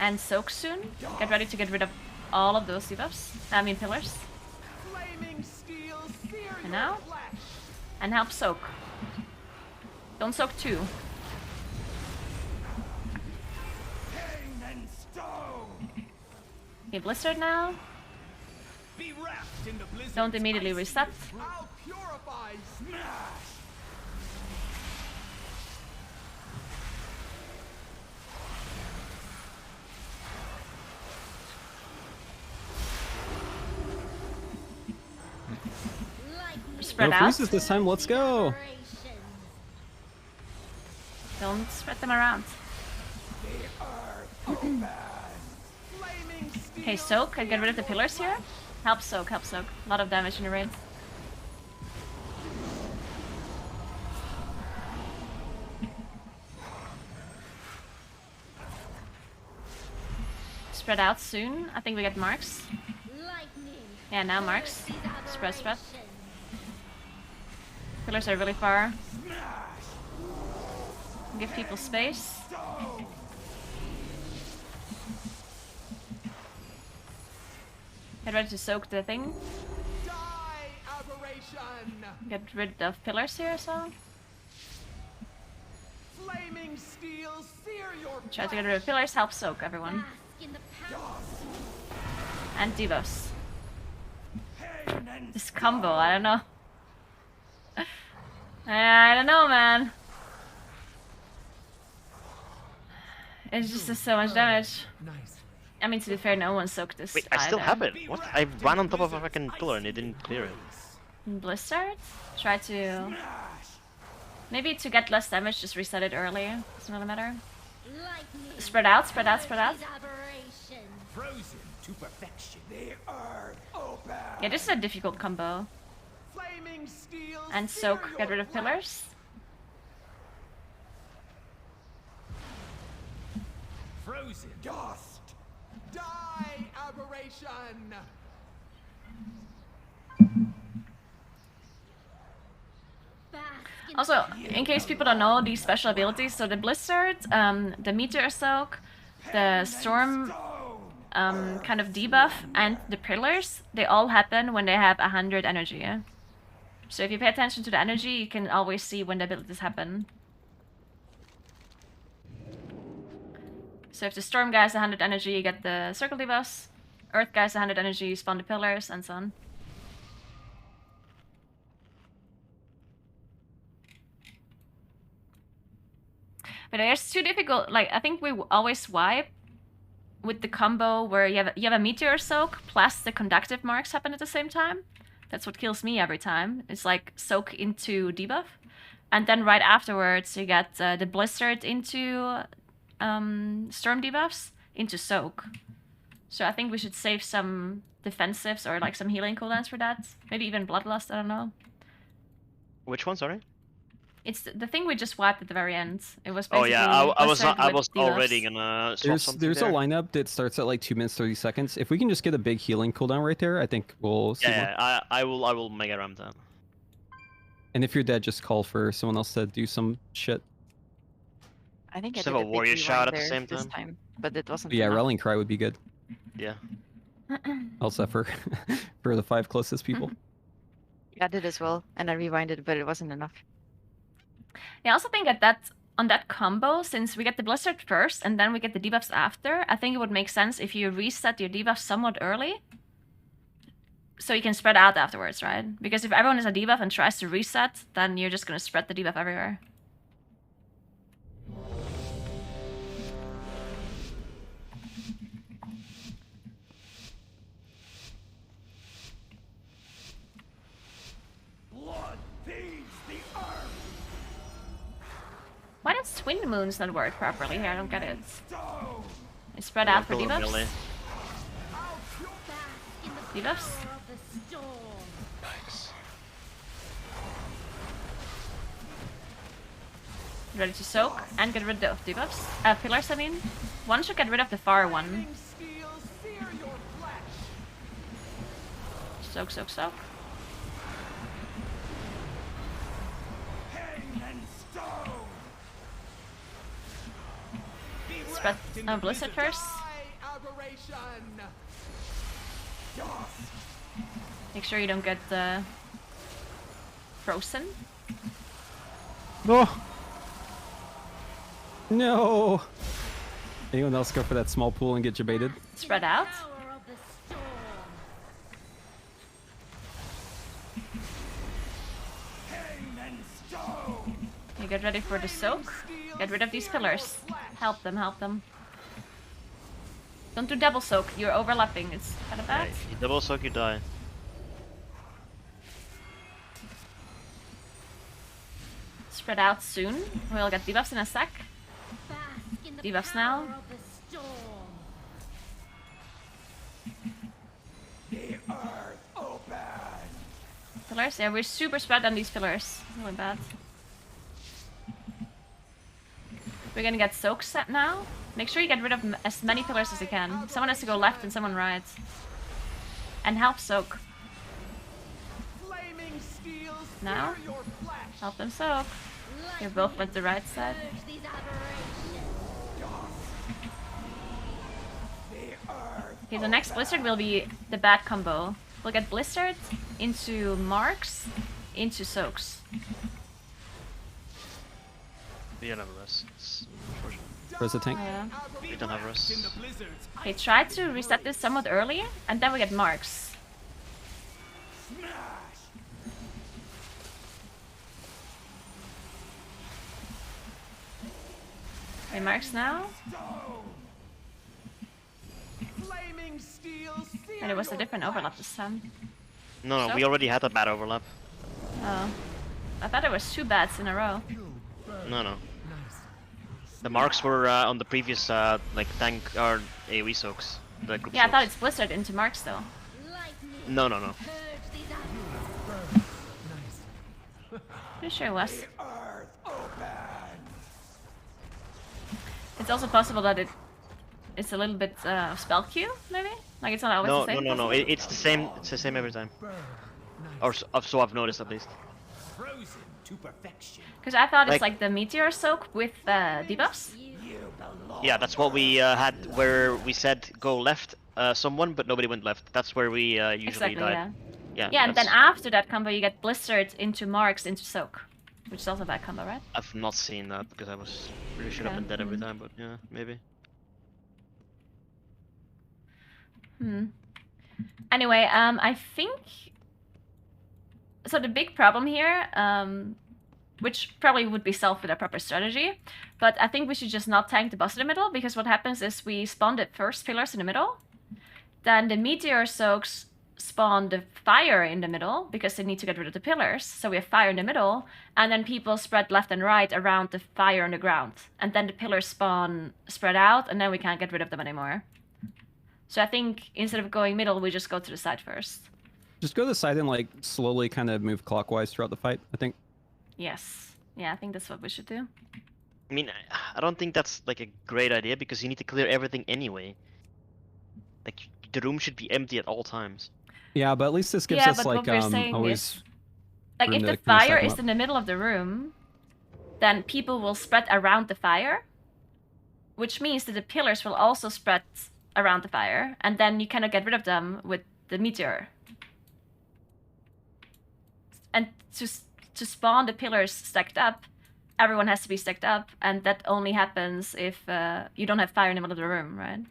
And soak soon. Get ready to get rid of all of those debuffs. I mean pillars. And now. And help soak. Don't soak too. Okay, blistered now. Don't immediately reset. Spread no out. freezes this time, let's go! Don't spread them around. Okay, soak and get rid of the pillars here. Help soak, help soak. A lot of damage in the raid. Spread out soon. I think we get marks. Yeah, now marks. Spread, spread. Pillars are really far. Give people space. Get ready to soak the thing. Get rid of pillars here as well. Try to get rid of pillars, help soak everyone. And debuffs. This combo, I don't know. I don't know, man. It just does so much damage. I mean, to be fair, no one soaked this. Wait, I still either. have it. What? I ran on top of a fucking pillar and it didn't clear it. Blizzard? Try to... Maybe to get less damage, just reset it early. Doesn't really matter. Spread out, spread out, spread out. Frozen to perfection. The earth open. Yeah, this is a difficult combo. Flaming steel. And soak, get rid of pillars. Frozen dust. Die, aberration. Also, in case people don't know these special abilities, so the Blizzard, the Meteor Soak, the Storm kind of debuff, and the Pillars, they all happen when they have 100 energy. So if you pay attention to the energy, you can always see when the abilities happen. So if the Storm guy has 100 energy, you get the Circle debuffs. Earth guy has 100 energy, you spawn the Pillars, and so on. But it's too difficult. Like, I think we always swipe with the combo where you have a Meteor Soak plus the conductive marks happen at the same time. That's what kills me every time. It's like soak into debuff. And then right afterwards you get the Blizzard into Storm debuffs into soak. So I think we should save some defensives or like some healing cooldowns for that. Maybe even Bloodlust, I don't know. Which one, sorry? It's the thing we just wiped at the very end. It was Oh basically yeah, I was debuffs. already gonna swap something There's there. a lineup that starts at like 2 minutes 30 seconds. If we can just get a big healing cooldown right there, I think we'll see more. Yeah, I will mega ram that. And if you're dead, just call for someone else to do some shit. I think Just I have did a big warrior rewind shout at the there same this time. but it wasn't. Yeah, enough. rallying cry would be good. Yeah. Also for for the 5 closest people. Yeah, I did as well, and I rewinded, but it wasn't enough. Yeah, I also think that on that combo, since we get the Blizzard first and then we get the debuffs after, I think it would make sense if you reset your debuffs somewhat early, so you can spread out afterwards, right? Because if everyone has a debuff and tries to reset, then you're just gonna spread the debuff everywhere. Blood feeds the earth. Why does Twin Moons not work properly here? I don't get it. It's spread out for Pillar debuffs. melee. Debuffs? Nice. Ready to soak and get rid of debuffs. Pillars, I mean. One should get rid of the far one. Soak, soak, soak. Spread Blizzard first. Make sure you don't get frozen. No. No. Anyone else go for that small pool and get jebaited? Spread out. You get ready for the soak. Get rid of these pillars. Help them, help them. Don't do double soak, you're overlapping, it's kind of bad. Right. You double soak, you die. Spread out soon. We'll get debuffs in a sec. Debuffs now. The earth open. Pillars? Yeah, we're super spread on these pillars. Really bad. We're gonna get soak set now. Make sure you get rid of as many pillars as you can. Someone has to go left and someone right. And help soak. Now, help them soak. You both went the right side. Okay, the next Blizzard will be the bad combo. We'll get Blizzard into marks, into soaks. We don't have rests. Where's the tank? Yeah. We don't have rests. Okay, try to reset this somewhat early, and then we get marks. Okay, marks now. And it was a different overlap this time. No, So? we already had a bad overlap. Oh. I thought it was 2 bats in a row. No. The marks were on the previous like tank or AoE soaks. The group Yeah, I thought soaks. it's blistered into marks though. No. Pretty sure it was. It's also possible that it's a little bit spell queue, maybe? Like it's not always the same? No. It's the same. It's the same every time. Or so I've noticed at least. Frozen to perfection. Because I thought it's like the meteor soak with debuffs. Yeah, that's what we had where we said go left someone, but nobody went left. That's where we usually Exactly, died. yeah. Yeah, and then after that combo you get blistered into marks into soak. Which is also a bad combo, right? I've not seen that because I was pretty sure I've been dead every time, but yeah, maybe. Anyway, I think so. The big problem here, which probably would be solved with a proper strategy, but I think we should just not tank the boss in the middle, because what happens is we spawn the first pillars in the middle, then the meteor soaks spawn the fire in the middle because they need to get rid of the pillars, so we have fire in the middle, and then people spread left and right around the fire on the ground, and then the pillars spawn spread out, and then we can't get rid of them anymore. So I think instead of going middle, we just go to the side first. Just go to the side and like slowly kind of move clockwise throughout the fight, I think. Yes. Yeah, I think that's what we should do. I mean, I don't think that's like a great idea because you need to clear everything anyway. Like the room should be empty at all times. Yeah, but at least this gives us but like what we're saying always. is, like if room the to kinda fire stack 'em is up. in the middle of the room, then people will spread around the fire, which means that the pillars will also spread around the fire, and then you cannot get rid of them with the meteor. And to spawn the pillars stacked up, everyone has to be stacked up, and that only happens if you don't have fire in the middle of the room, right?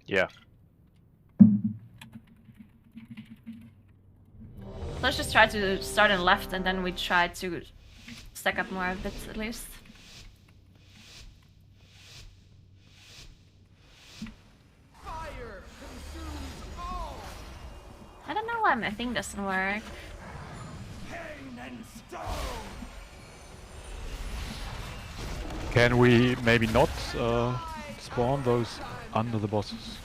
Yeah. Let's just try to start on the left, and then we try to stack up more of it at least. I don't know why my thing doesn't work. Can we maybe not spawn those under the bosses?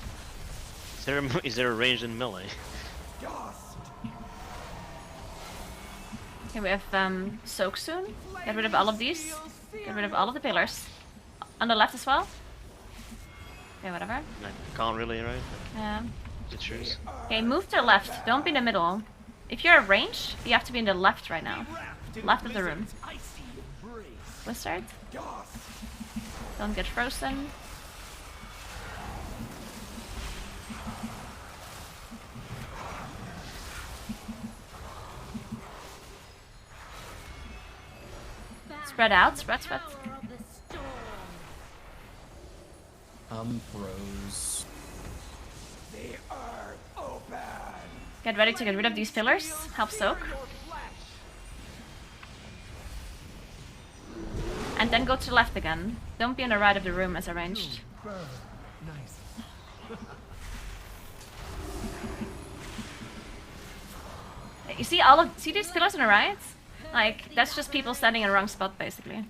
Is there a range in melee? Okay, we have soak soon. Get rid of all of these. Get rid of all of the pillars. On the left as well. Okay, whatever. I can't really, right? Yeah. It choose. Okay, move to the left. Don't be in the middle. If you're at range, you have to be in the left right now. Left of the room. Blizzard. Don't get frozen. Spread out, spread. Froze. Get ready to get rid of these pillars. Help soak. And then go to the left again. Don't be on the right of the room as arranged. You see see these pillars on the right? Like, that's just people standing in the wrong spot, basically.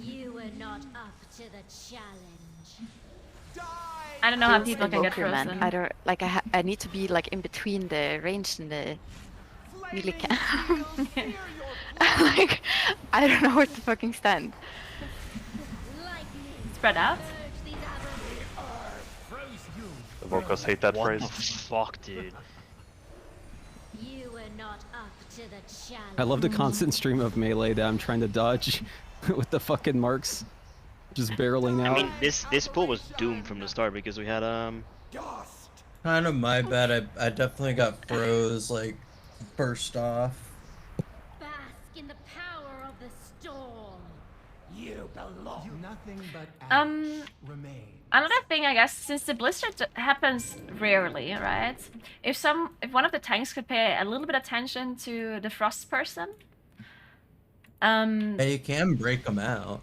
You were not up to the challenge. I don't know how Feels people can get invoker, man. frozen. I don't like. I need to be like in between the range and the melee can. Like, I don't know where to fucking stand. Spread out. The workers hate that What phrase. the fuck, dude? You were not up to the challenge. I love the constant stream of melee that I'm trying to dodge with the fucking marks just barreling out. I mean, this pool was doomed from the start because we had Kind of my bad. I definitely got froze, like, burst off. Bask in the power of the storm. You belong. Nothing but I Another thing, I guess, since the blister happens rarely, right? If one of the tanks could pay a little bit attention to the frost person. Hey, you can break them out.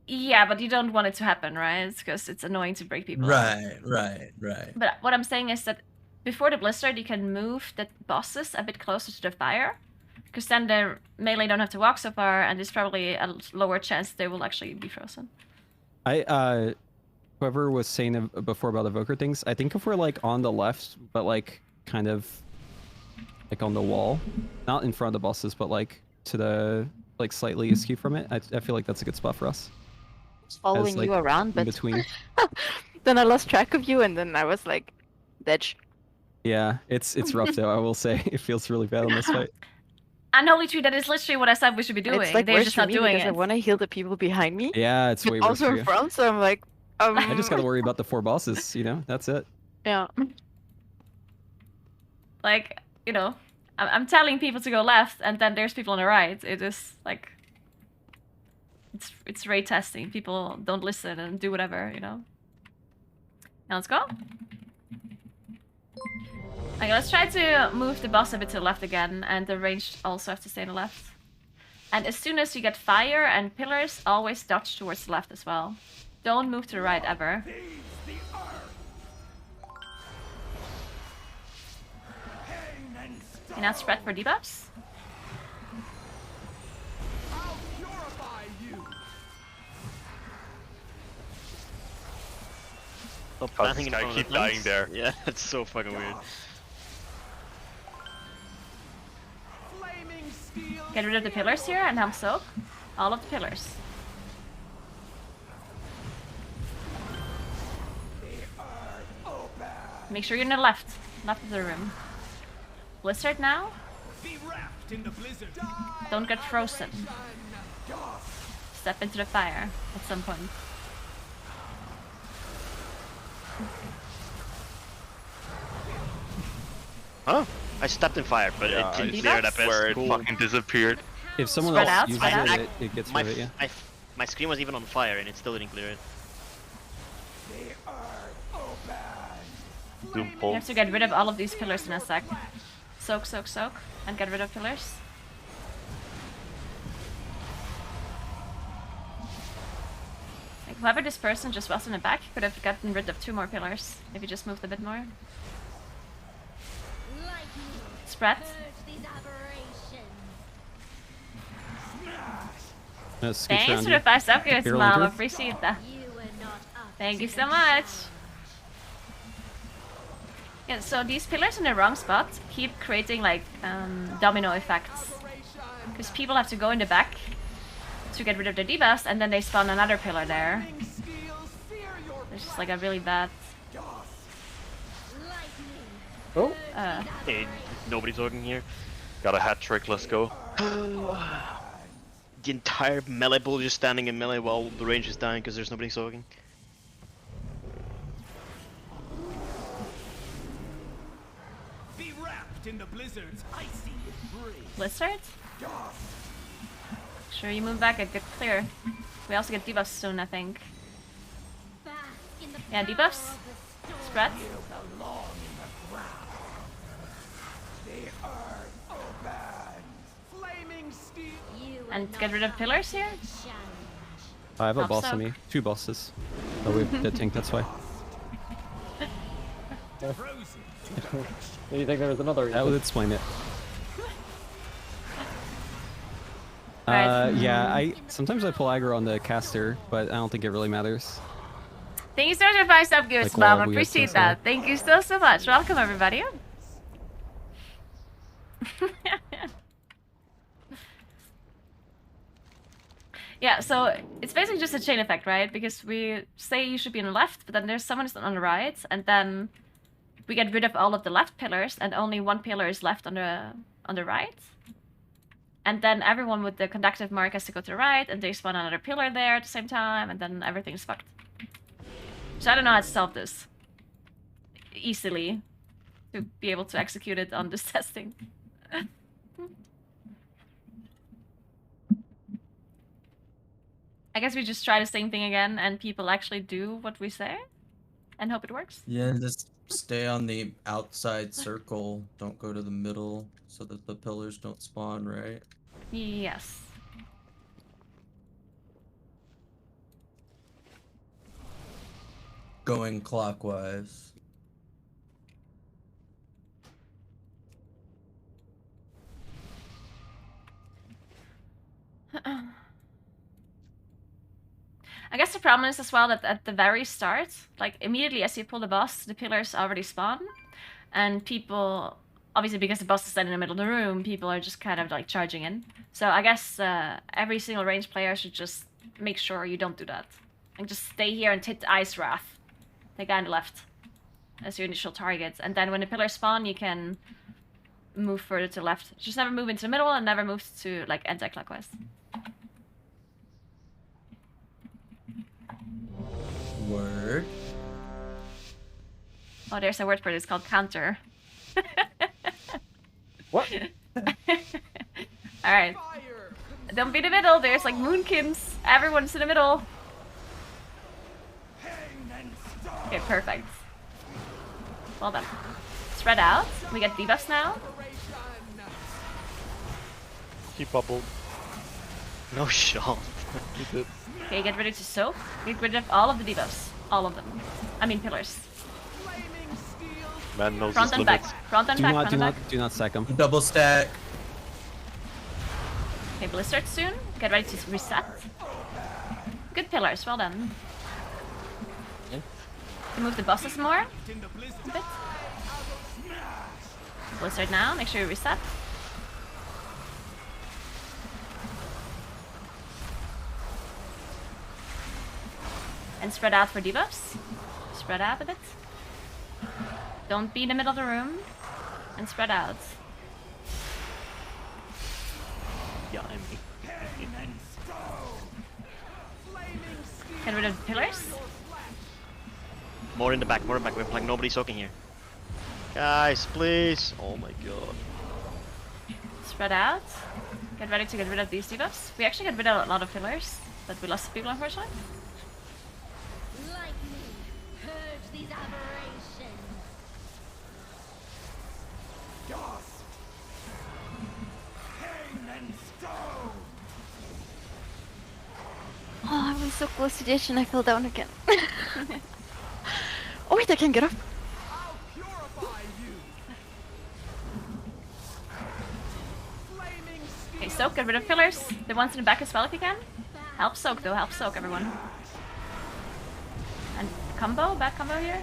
Yeah, but you don't want it to happen, right? Because it's annoying to break people out. Right. But what I'm saying is that before the blister, you can move the bosses a bit closer to the fire. Because then the melee don't have to walk so far, and there's probably a lower chance they will actually be frozen. Whoever was saying before about evoker things, I think if we're like on the left, but like kind of like on the wall, not in front of the bosses, but like to the like slightly askew from it, I feel like that's a good spot for us. Following like, you around, but in between. then I lost track of you, and then I was like, dead. Yeah, it's rough though. I will say it feels really bad on this fight. Unholy Tree, that is literally what I said we should be doing. It's like They're worse just for not me doing because it. I want to heal the people behind me. Yeah, it's way but worse also for in you. front, so I'm like, I just gotta worry about the 4 bosses. You know, that's it. Yeah. Like, you know, I'm telling people to go left, and then there's people on the right. It is like, it's raid testing. People don't listen and do whatever, you know. Now let's go. Okay, let's try to move the boss a bit to the left again, and the range also have to stay on the left. And as soon as you get fire and pillars, always dodge towards the left as well. Don't move to the right ever. And now spread for debuffs. Stop How planting does in this guy front of keep the dying tanks. there? Yeah, it's so fucking weird. Get rid of the pillars here and help soak. All of the pillars. Make sure you're in the left of the room. Blizzard now. Don't get frozen. Step into the fire at some point. Oh, I stepped in fire, but it didn't clear it up. Where it fucking disappeared. If someone Spread else out, uses spread out. it, it gets My, rid of it, yeah. my screen was even on fire and it still didn't clear it. Zoom You pull. have to get rid of all of these pillars in a sec. Soak, soak, soak, and get rid of pillars. Like, whoever this person just was in the back could have gotten rid of 2 more pillars if you just moved a bit more. Spread. Thanks for the 5 subgifts, Barrel Mom. enter. Appreciate that. Thank you so much. Yeah, so these pillars in the wrong spot keep creating like domino effects. Because people have to go in the back to get rid of their debuffs, and then they spawn another pillar there. It's just like a really bad... Oh. Hey, nobody's working here. Got a hat trick, let's go. The entire melee bull just standing in melee while the range is dying because there's nobody soaking. Be wrapped in the blizzard's icy breeze. Blizzard? Sure, you move back and get clear. We also get debuffs soon, I think. Yeah, debuffs. Spread. And get rid of pillars here. I have a Help boss soak. on me. 2 bosses. Oh, we have dead tank, that's why. Do you think there was another reason? That would explain it. Right. Yeah, sometimes I pull aggro on the caster, but I don't think it really matters. Thank you so much for 5 subgifts, Like, Mom. while we have Appreciate Tesla. that. Thank you so much. Welcome, everybody. Yeah, so it's basically just a chain effect, right? Because we say you should be on the left, but then there's someone who's on the right, and then we get rid of all of the left pillars, and only 1 pillar is left on the right. And then everyone with the conductive mark has to go to the right, and they spawn another pillar there at the same time, and then everything's fucked. So I don't know how to solve this easily to be able to execute it on this testing. I guess we just try the same thing again, and people actually do what we say, and hope it works. Yeah, just stay on the outside circle. Don't go to the middle so that the pillars don't spawn, right? Yes. Going clockwise. I guess the problem is as well that at the very start, like immediately as you pull the boss, the pillars already spawn, and people, obviously because the boss is then in the middle of the room, people are just kind of like charging in. So I guess every single ranged player should just make sure you don't do that, and just stay here and hit the Ice Wrath, the guy on the left, as your initial target, and then when the pillars spawn, you can move further to the left. Just never move into the middle and never move to like anti-clockwise. Word. Oh, there's a word for it. It's called counter. What? Alright. Don't be in the middle. There's like moonkins. Everyone's in the middle. Okay, perfect. Well done. Spread out. We get debuffs now. He bubbled. No shot. He did. Okay, get ready to soak. Get rid of all of the debuffs. All of them. I mean pillars. Man knows Front his and limits. back. Front and Do back. not, Front do and not, back. do not stack them. Double stack. Okay, blistered soon. Get ready to reset. Good pillars. Well done. To move the bosses more. A bit. Blistered now. Make sure you reset. And spread out for debuffs. Spread out a bit. Don't be in the middle of the room. And spread out. Yeah, I'm me. Get rid of the pillars. More in the back, more in the back. We have like nobody soaking here. Guys, please. Oh my god. Spread out. Get ready to get rid of these debuffs. We actually got rid of a lot of pillars, but we lost people unfortunately. Lightning, purge these aberrations. Dust. Pain and stone. Oh, I was so close to the edge and I fell down again. Oh wait, I can get up. I'll purify you. Flaming steel. Okay, soak, get rid of pillars. The ones in the back as well if you can. Help soak though, help soak everyone. And combo, back combo here.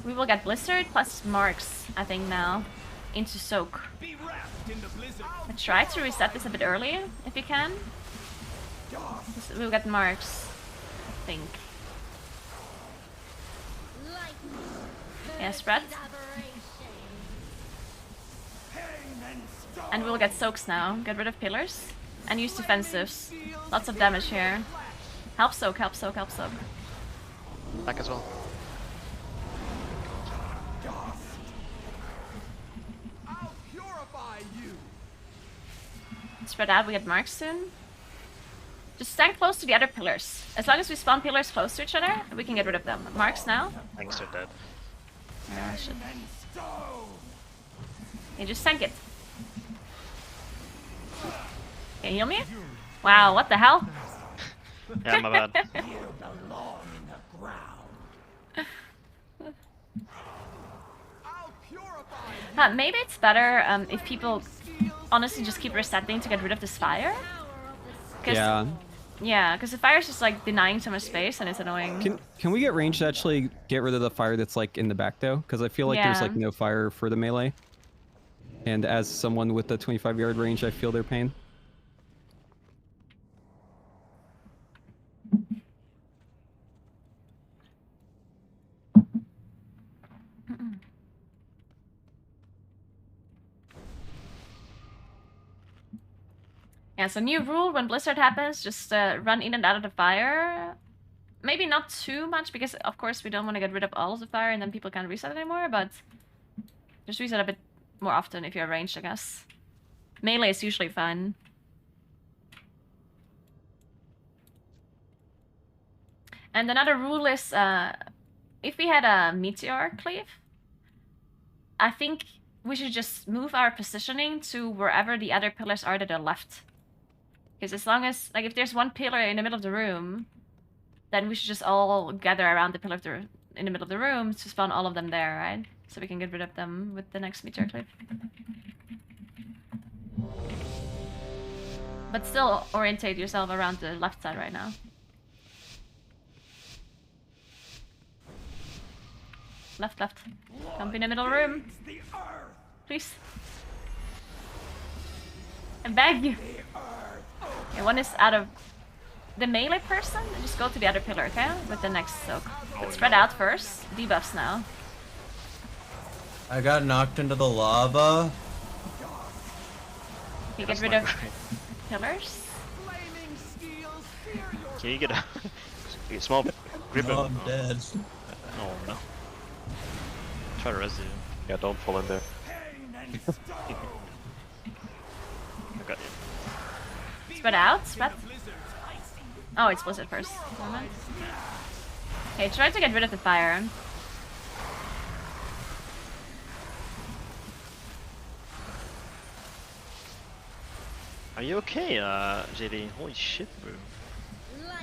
We will get blistered plus marks, I think now, into soak. Be wrapped in the blizzard. I try to reset this a bit early, if you can. We'll get marks, I think. Yeah, spread. And we'll get soaks now. Get rid of pillars. And use defensives. Lots of damage here. Help soak, help soak, help soak. Back as well. I'll purify you. Spread out, we get marks soon. Just stand close to the other pillars. As long as we spawn pillars close to each other, we can get rid of them. Marks now. Thanks, they're dead. Yeah, shit. Okay, just tank it. Okay, heal me? Wow, what the hell? Yeah, my bad. Maybe it's better if people honestly just keep resetting to get rid of this fire. Yeah. Yeah, because the fire's just like denying so much space and it's annoying. Can we get range to actually get rid of the fire that's like in the back though? Because I feel like there's like no fire for the melee. And as someone with the 25-yard range, I feel their pain. Yeah, so new rule, when blizzard happens, just run in and out of the fire. Maybe not too much, because of course we don't want to get rid of all of the fire and then people can't reset anymore, but Just use it a bit more often if you're ranged, I guess. Melee is usually fine. And another rule is, if we had a meteor cleave, I think we should just move our positioning to wherever the other pillars are to the left. Because as long as, like, if there's one pillar in the middle of the room, then we should just all gather around the pillar in the middle of the room to spawn all of them there, right? So we can get rid of them with the next meteor cleave. But still orientate yourself around the left side right now. Left, left. Don't be in the middle room. Please. I beg you. Okay, one is out of the melee person. Just go to the other pillar, okay? With the next soak. But spread out first. Debuffs now. I got knocked into the lava. Can you get rid of pillars? Can you get a small grip? No, I'm dead. Oh no. Try to res you. Yeah, don't fall in there. I got you. Spread out, spread. Oh, it's Blizzard first. Okay, try to get rid of the fire. Are you okay, JD? Holy shit, bro.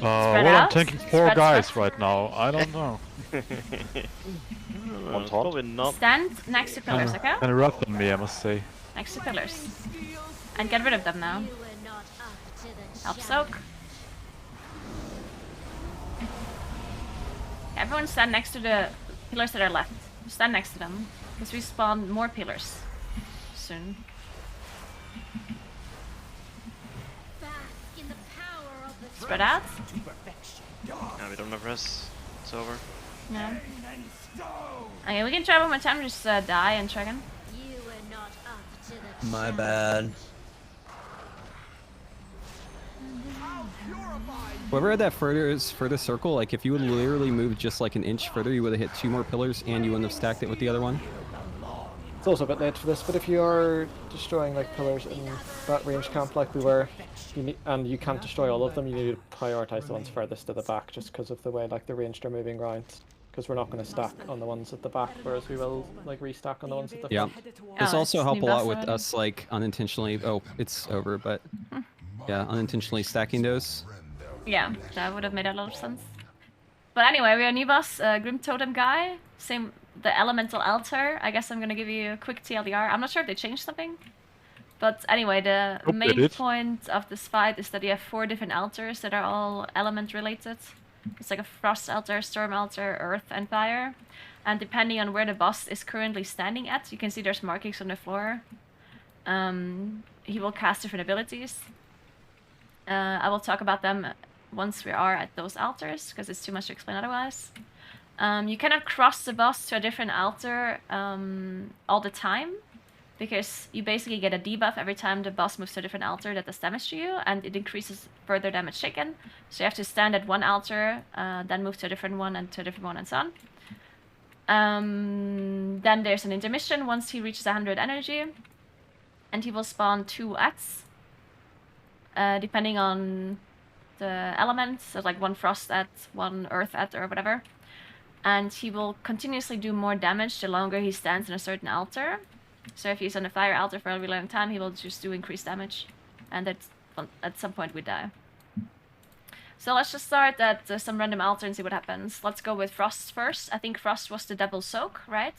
Well, I'm tanking 4 guys right now. I don't know. On top? Probably not. Stand next to pillars, okay? Kind of rough on me, I must say. Next to pillars. And get rid of them now. Help soak. Everyone stand next to the pillars that are left. Stand next to them. Because we spawn more pillars soon. Spread out. No, we don't have res. It's over. No. Okay, we can try one more time. Just die and try again. My bad. Whoever had that further circle, like if you would literally move just like an inch further, you would have hit 2 more pillars and you wouldn't have stacked it with the other one. It's also a bit late for this, but if you are destroying like pillars in that range camp like we were, and you can't destroy all of them, you need to prioritize the ones furthest to the back just because of the way like the ranged are moving around. Because we're not going to stack on the ones at the back, whereas we will like restack on the ones at the front. This also help a lot with us like unintentionally. Oh, it's over, but yeah, unintentionally stacking those. Yeah, that would have made a lot of sense. But anyway, we are new boss, Grim Totem guy. Same, the Elemental Altar. I guess I'm gonna give you a quick TLDR. I'm not sure if they changed something. But anyway, the main point of this fight is that you have 4 different altars that are all element related. It's like a Frost Altar, Storm Altar, Earth, and Fire. And depending on where the boss is currently standing at, you can see there's markings on the floor. He will cast different abilities. I will talk about them once we are at those altars, because it's too much to explain otherwise. You cannot cross the boss to a different altar all the time, because you basically get a debuff every time the boss moves to a different altar that does damage to you, and it increases further damage taken. So you have to stand at one altar, then move to a different one, and to a different one, and so on. Then there's an intermission once he reaches 100 energy, and he will spawn 2 Ats, depending on the elements, so like 1 frost at, 1 earth at, or whatever. And he will continuously do more damage the longer he stands in a certain altar. So if he's on a fire altar for a really long time, he will just do increased damage. And at some point we die. So let's just start at some random altar and see what happens. Let's go with Frost first. I think Frost was the double soak, right?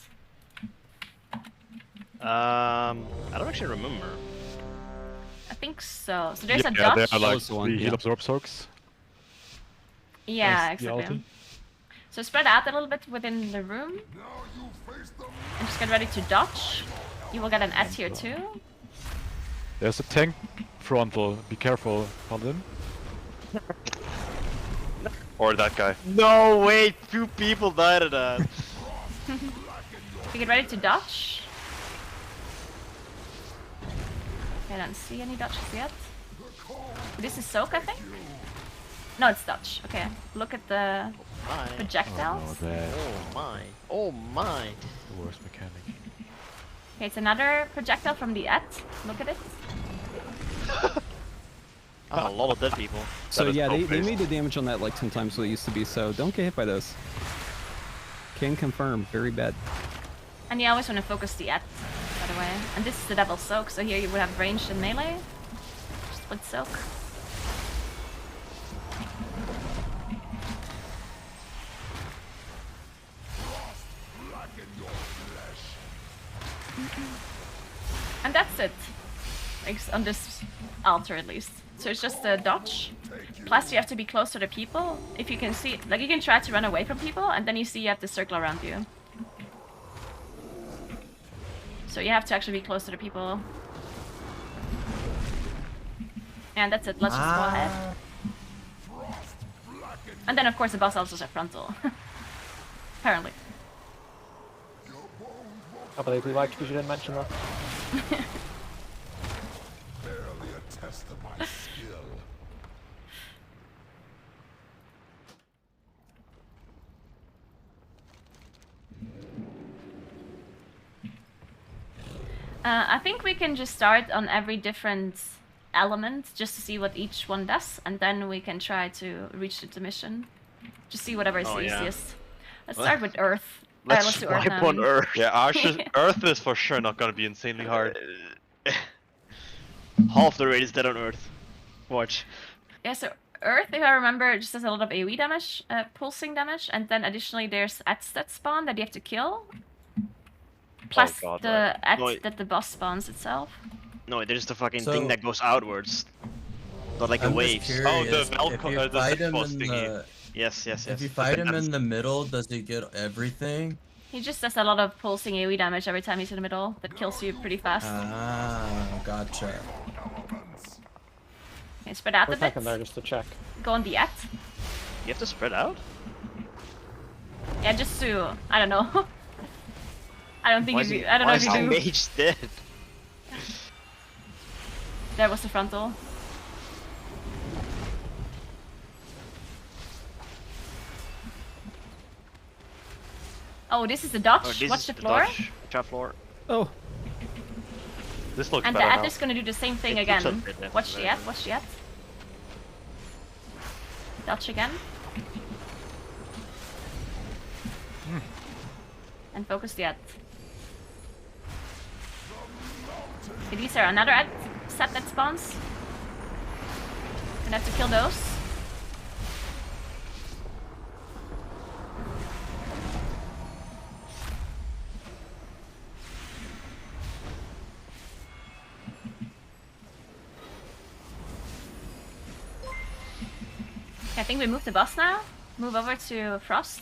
I don't actually remember. I think so. So there's a yeah, dodge. there are like 3 heal absorb soaks. Yeah, exactly. So spread out a little bit within the room. And just get ready to dodge. You will get an at here too. There's a tank frontal. Be careful, Paladin. Or that guy. No, wait, 2 people died of that. You get ready to dodge. I don't see any dodges yet. This is soak, I think? No, it's dodge. Okay, look at the my. Projectiles. Oh, oh my. Oh my. The worst mechanic. Okay, it's another projectile from the Et. Look at it. A lot of dead people. So yeah, they made the damage on that like 10 times what it used to be, so don't get hit by those. Can confirm, very bad. And you always want to focus the Et, by the way. And this is the double soak, so here you would have ranged and melee. Split soak. And that's it. Like, on this altar at least. So it's just a dodge. Plus you have to be close to the people. If you can see, like you can try to run away from people and then you see you have to circle around you. So you have to actually be close to the people. And that's it, let's just go ahead. And then of course the boss also has frontal. Apparently. I believe we liked because you didn't mention that. Barely a test of my skill. I think we can just start on every different element just to see what each one does, and then we can try to reach the mission. Just see whatever is easiest. Let's start with Earth. Let's do Earth swipe now. on Earth. Yeah, Earth is for sure not gonna be insanely hard. Half the raid is dead on Earth. Watch. Yeah, so Earth, if I remember, just does a lot of AoE damage, pulsing damage, and then additionally there's Ats that spawn that you have to kill. Plus the Ats that the boss spawns itself. No, there's the fucking thing that goes outwards. Not like a wave. Oh, the If you fight him in the... Yes. If you fight him in the middle, does he get everything? He just does a lot of pulsing AoE damage every time he's in the middle. That kills you pretty fast. Ah, gotcha. Okay, spread out a bit. There just to check. Go on the Et. You have to spread out? Yeah, just to... I don't know. I don't think you do. I don't know why if you is do. the mage dead? There was the frontal. Oh, this is the dodge. Oh, this Watch is the floor. Dodge. Watch floor. Oh. This looks And the better Et now. is gonna do the same thing It looks again. a bit better. Watch the Et. Watch the Et. Dodge again. And focus the Et. Okay, these are another Et set that spawns. Gonna have to kill those. Okay, I think we move the boss now. Move over to Frost.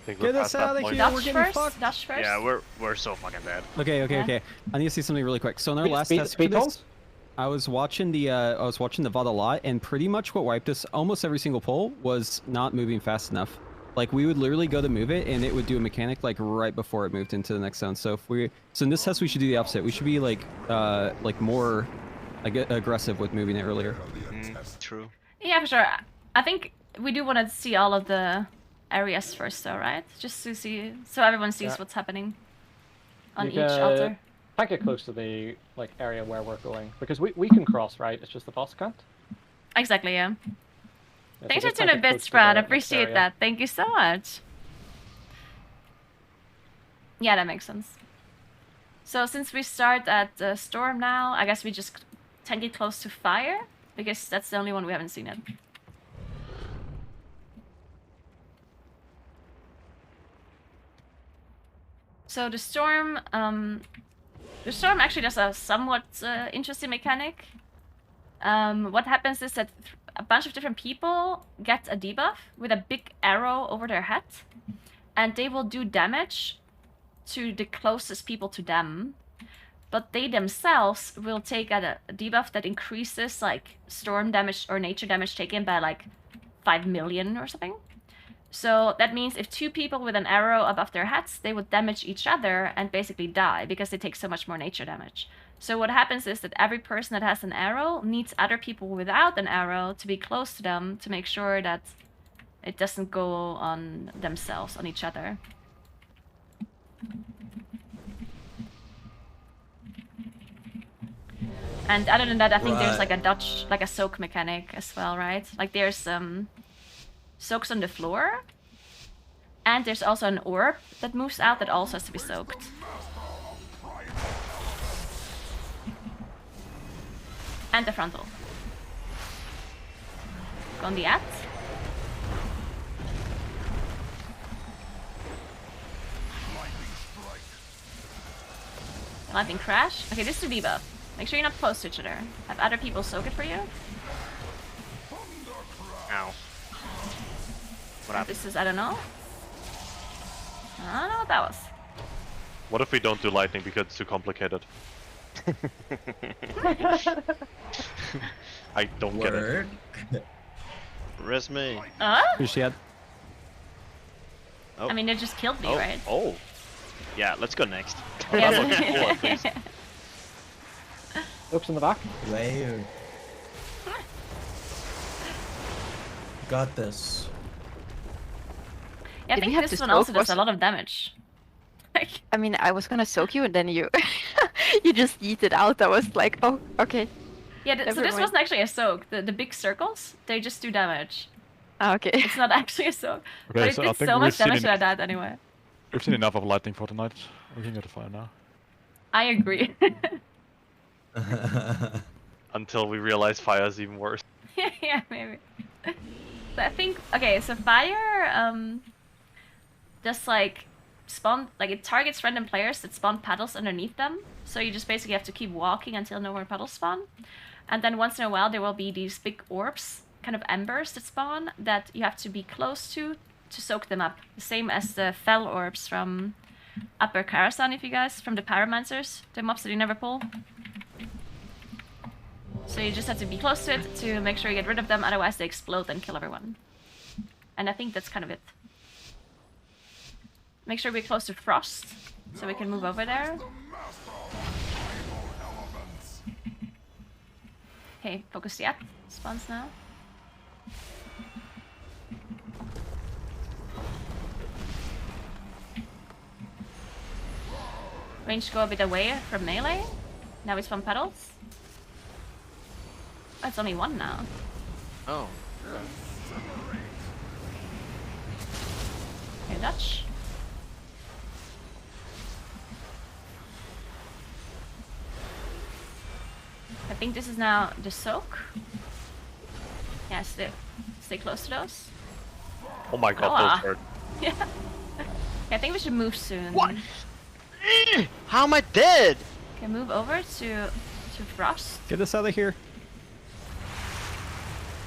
Get us out of here, Dodge we're getting first. fucked. Dodge first. Yeah, we're so fucking dead. Okay. I need to see something really quick. So in our last test for this, I was watching the VOD a lot, and pretty much what wiped us almost every single pull was not moving fast enough. Like we would literally go to move it, and it would do a mechanic like right before it moved into the next zone. So in this test we should do the opposite. We should be like more aggressive with moving it earlier. True. Yeah, for sure. I think we do want to see all of the areas first, though, right? Just to see, so everyone sees what's happening on each altar. Can't get close to the area where we're going because we can cross, right? It's just the boss can't. Exactly, yeah. Yeah, Thanks so for just tuning a can't get bit, close to Sprout. the next Appreciate area. that. Thank you so much. Yeah, that makes sense. So since we start at Storm now, I guess we just tend to get close to Fire because that's the only one we haven't seen yet. So the Storm actually does a somewhat interesting mechanic. What happens is that a bunch of different people get a debuff with a big arrow over their head, and they will do damage to the closest people to them, but they themselves will take a debuff that increases like storm damage or nature damage taken by like 5 million or something. So that means if two people with an arrow above their heads, they would damage each other and basically die because they take so much more nature damage. So what happens is that every person that has an arrow needs other people without an arrow to be close to them to make sure that it doesn't go on themselves, on each other. And other than that, I think there's Right. like a soak mechanic as well, right? Like there's soaks on the floor, and there's also an orb that moves out that also has to be soaked. And the frontal. Go on the at. Lightning crash. Okay, this is a debuff. Make sure you're not close to each other. Have other people soak it for you. Ow. What happened? This is, I don't know. I don't know what that was. What if we don't do lightning because it's too complicated? I don't get it. Resume. Who's she at? Oh. I mean, they just killed me, Oh. right? Oh. Yeah, let's go next. Yeah. Looks in the back. Wow. Got this. Yeah, I Did we think have this to one also soak does a us? lot of damage. I mean, I was gonna soak you and then you you just yeeted out. I was like, oh, okay. Yeah, so Never this mind. wasn't actually a soak. The big circles, they just do damage. Ah, okay. It's not actually a soak. Okay, But it so I did think so we've much seen damage that I enough. died anyway. We've seen enough of lightning for tonight. We can go to fire now. I agree. Until we realize fire is even worse. Yeah, maybe. So I think, okay, so fire, just like spawn, like it targets random players that spawn puddles underneath them. So you just basically have to keep walking until no more puddles spawn. And then once in a while there will be these big orbs, kind of embers that spawn, that you have to be close to soak them up. The same as the fell orbs from Upper Karasan, if you guys, from the pyromancers, the mobs that you never pull. So you just have to be close to it to make sure you get rid of them, otherwise they explode and kill everyone. And I think that's kind of it. Make sure we're close to Frost, so we can move over there. Okay, focus the app. Spawns now. Range go a bit away from melee. Now we spawn puddles. Oh, it's only one now. Oh. Okay, Dutch. I think this is now the soak. Yeah, stay close to those. Oh my god, Ah. those hurt. Yeah. Okay, I think we should move soon. What? How am I dead? Okay, move over to Frost. Get us out of here.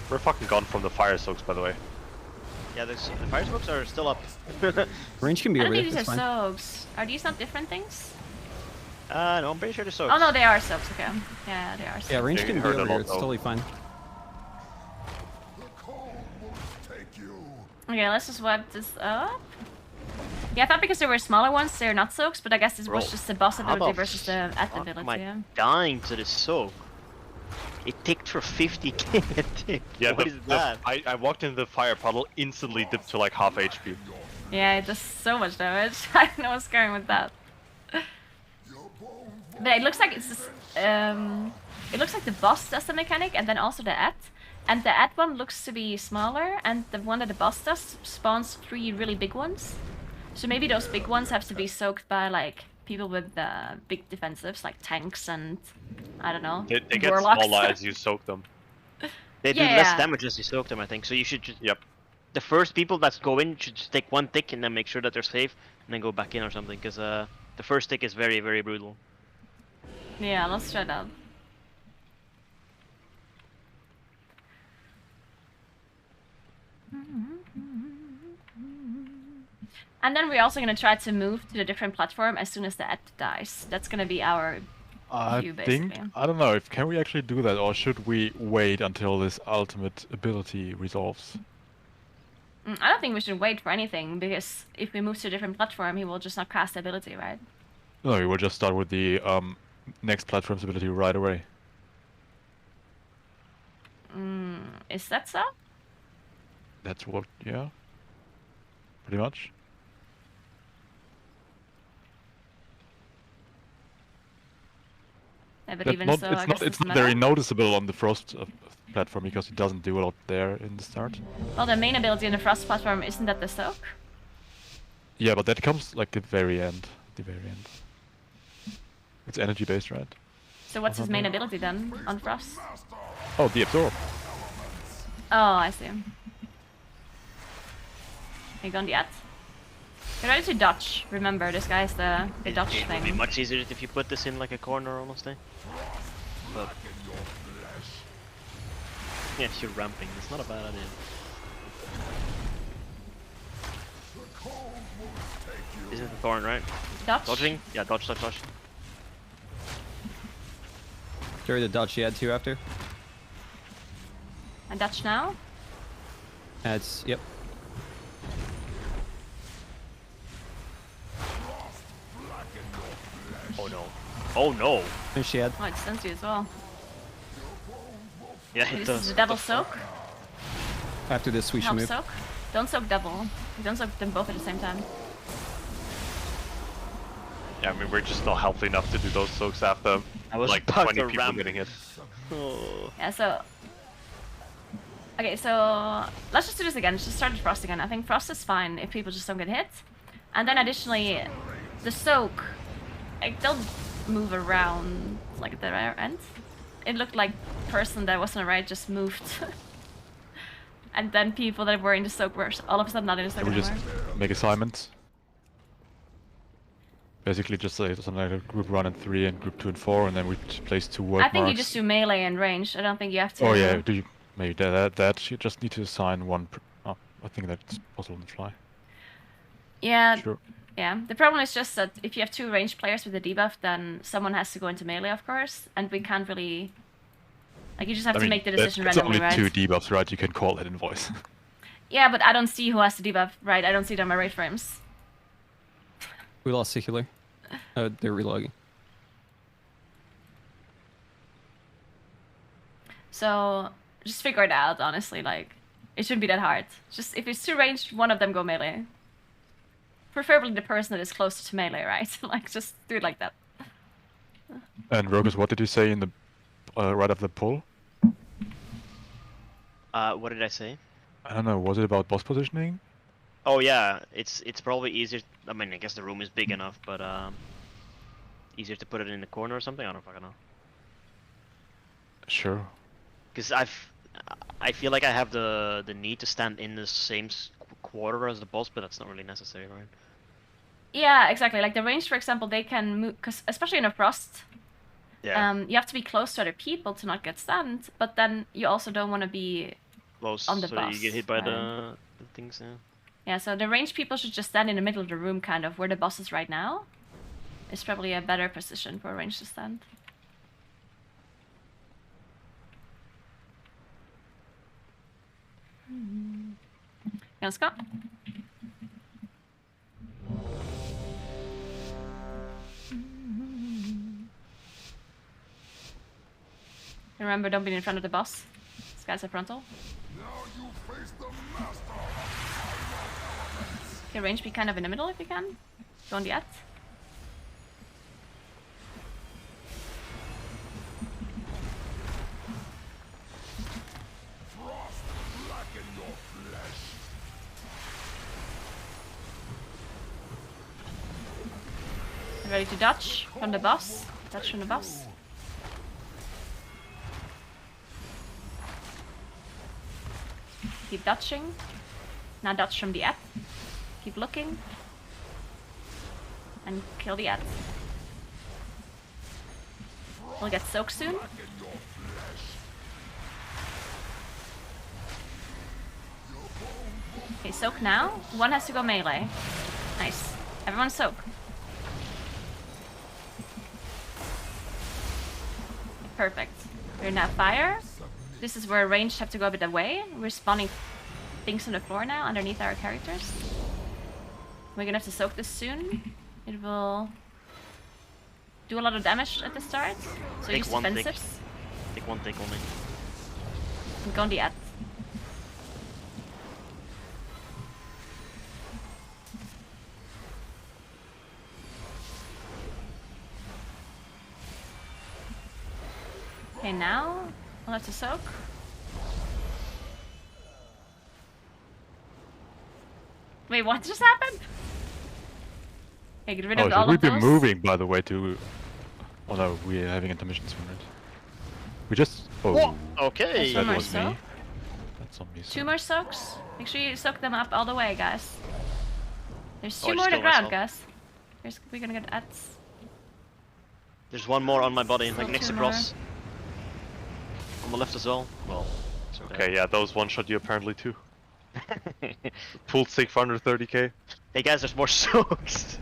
We're fucking gone from the fire soaks, by the way. Yeah, the fire smokes are still up. Range can be I don't over think there. these It's are fine. soaks. Are these not different things? No, I'm pretty sure they're soaks. Oh no, they are soaks. Okay. Yeah, they are soaks. Yeah, range Yeah, can you be heard over a here. lot, It's though. totally fine. Okay, let's just wipe this up. Yeah, I thought because there were smaller ones, they're not soaks, but I guess this was Bro, just the boss how ability the versus the at fuck ability. am I Yeah. dying to the soak? It ticked for 50k. Yeah, What is that? I walked into the fire puddle, instantly dipped to like half HP. Yeah, it does so much damage. I don't know what's going with that. But it looks like it's just, it looks like the boss does the mechanic and then also the at. And the at one looks to be smaller, and the one that the boss does spawns 3 really big ones. So maybe those big ones have to be soaked by like people with big defensives, like tanks and I don't know. They get warlocks. smaller as you soak them. They do Yeah. less damage as you soak them, I think. So you should just... Yep. The first people that go in should just take one tick and then make sure that they're safe, and then go back in or something, because the first tick is very, very brutal. Yeah, let's try that. And then we're also going to try to move to the different platform as soon as the ad dies. That's going to be our I view, think, basically. I don't know, if can we actually do that, or should we wait until this ultimate ability resolves? I don't think we should wait for anything, because if we move to a different platform, he will just not cast the ability, right? No, we will just start with the next platform's ability right away. Is that so? That's what, yeah. Pretty much. but That even not, so, it's I not guess it's doesn't not very matter. noticeable on the Frost platform because it doesn't do a lot there in the start. Well, the main ability in the Frost platform, isn't that the soak? Yeah, but that comes like at the very end. The very end. It's energy based, right? So what's his main ability then on Frost? Oh, the absorb. Oh, I see. You gone yet? Get ready to dodge. Remember, this guy's the dodge It would be thing. much easier if you put this in like a corner almost, eh? But yeah, if you're ramping, it's not a bad idea. Isn't the thorn right? Dodge? Dodging? Yeah, dodge, dodge, dodge. Carry the dodge you had to after. And dodge now? That's yep. Oh no. Oh no! Finish the head. Oh, it stuns you as well. Yeah, it This does. is a double soak. After this, we should Help move. soak. Don't soak double. Don't soak them both at the same time. Yeah, I mean, we're just not healthy enough to do those soaks after I was like about 20 to people ramp. getting hit. Oh. Yeah, so... Okay, so let's just do this again. Let's just start with Frost again. I think Frost is fine if people just don't get hit. And then additionally, the soak, like, they'll move around like at the rear end. It looked like person that wasn't right just moved. And then people that were in the soak were all of a sudden not in the soak Can we just anymore. make assignments? Basically, just say something like a group 1 and 3 and group 2 and 4, and then we place 2 work I think you marks. just do melee and range. I don't think you have to... Oh yeah, do you maybe that you just need to assign one. Oh, I think that's possible on the fly. Yeah, Sure. yeah. The problem is just that if you have 2 ranged players with a debuff, then someone has to go into melee, of course, and we can't really... Like, you just have I to mean, make the decision it's randomly, only right? 2 debuffs, right? You can call it in voice. Yeah, but I don't see who has the debuff, right? I don't see it on my raid frames. We lost the healer. They're relogging. So, just figure it out, honestly, like, it shouldn't be that hard. Just, if it's 2 ranged, one of them go melee. Preferably the person that is closest to melee, right? Like, just do it like that. And Rogus, what did you say in the right after the pull? What did I say? I don't know. Was it about boss positioning? Oh yeah, it's probably easier. I mean, I guess the room is big enough, but easier to put it in the corner or something. I don't fucking know. Sure. Because I feel like I have the need to stand in the same quarter as the boss, but that's not really necessary, right? Yeah, exactly. Like, the range, for example, they can move... Because, especially in a Frost, Yeah. you have to be close to other people to not get stunned, but then you also don't want to be Close, on the so boss. you get hit by right? the things. Yeah. Yeah, so the ranged people should just stand in the middle of the room, kind of, where the boss is right now. It's probably a better position for a range to stand. Yeah, let's go. Remember, don't be in front of the boss. This guy's a frontal. Okay, range be kind of in the middle if you can. Go on the at. Ready to dodge from the boss. Dodge from the boss. Keep dodging. Now dodge from the app. Keep looking. And kill the app. We'll get soaked soon. Okay, soak now. One has to go melee. Nice. Everyone soak. Perfect. We're now fire. This is where ranged have to go a bit away. We're spawning things on the floor now underneath our characters. We're gonna have to soak this soon. It will do a lot of damage at the start. So Take use one tick. defensives. Take one tick only. And go on the ad. Okay, now I'll have to soak. Wait, what just happened? Okay, get rid of Oh, all should we of be those. moving, by the way, to... Oh no, we're having intermission soon, right? We just... Oh, Whoa, okay. that More was soak. me. That's on me. Two more soaks. Make sure you soak them up all the way, guys. There's Oh, two I more to stole ground, myself. guys. We're gonna get ads. There's one more on my body, Still like next two across. On the left as well. Well, it's Okay, yeah, those one-shot you apparently too. Pulled sick for under 30k. Hey guys, there's more soaks.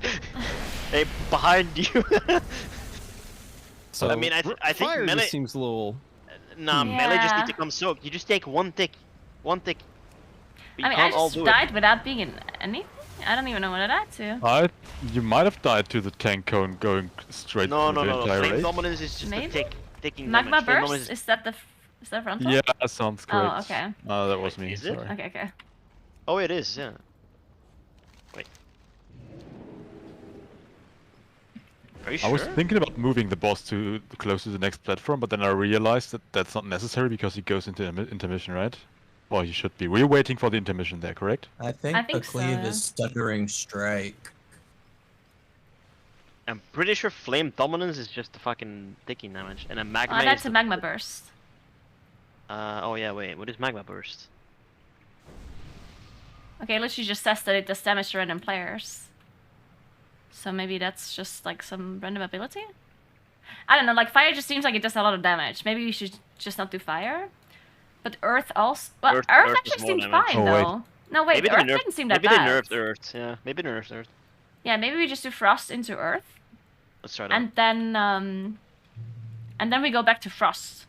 Hey, behind you. So I mean, I think fire melee. just seems a little. Nah, melee just Yeah. need to come soaked. You just take one tick. One tick. But you I mean, I can't all just do died without being in anything. I don't even know what I died to. You might have died to the tank cone going straight No, through no, the no. entire Flame race. dominance is just Maybe? a tick. Taking Magma damage. Flame burst? dominance Is that the is that frontal? Yeah, that sounds Oh, correct. okay. That was me, is it? sorry. Okay, okay. Oh, it is, yeah. Wait. Are you sure? I was thinking about moving the boss to close to the next platform, but then I realized that that's not necessary because he goes into intermission, right? Well, he should be. We're waiting for the intermission there, correct? I think the think so, cleave yeah. is stuttering strike. I'm pretty sure flame dominance is just the fucking ticking damage, and a magma. Oh, that's is a the... magma burst. Oh yeah, wait. What is magma burst? Okay, literally just says that it does damage to random players. So maybe that's just like some random ability? I don't know, like fire just seems like it does a lot of damage. Maybe we should just not do fire? But earth also... Well, earth Earth actually does more seemed damage. fine Oh, wait. though. No, wait, Maybe they earth nerfed- didn't seem that maybe bad. they nerfed earth. Yeah, maybe they nerfed earth. Yeah, maybe we just do frost into earth. Let's try that. And then we go back to frost.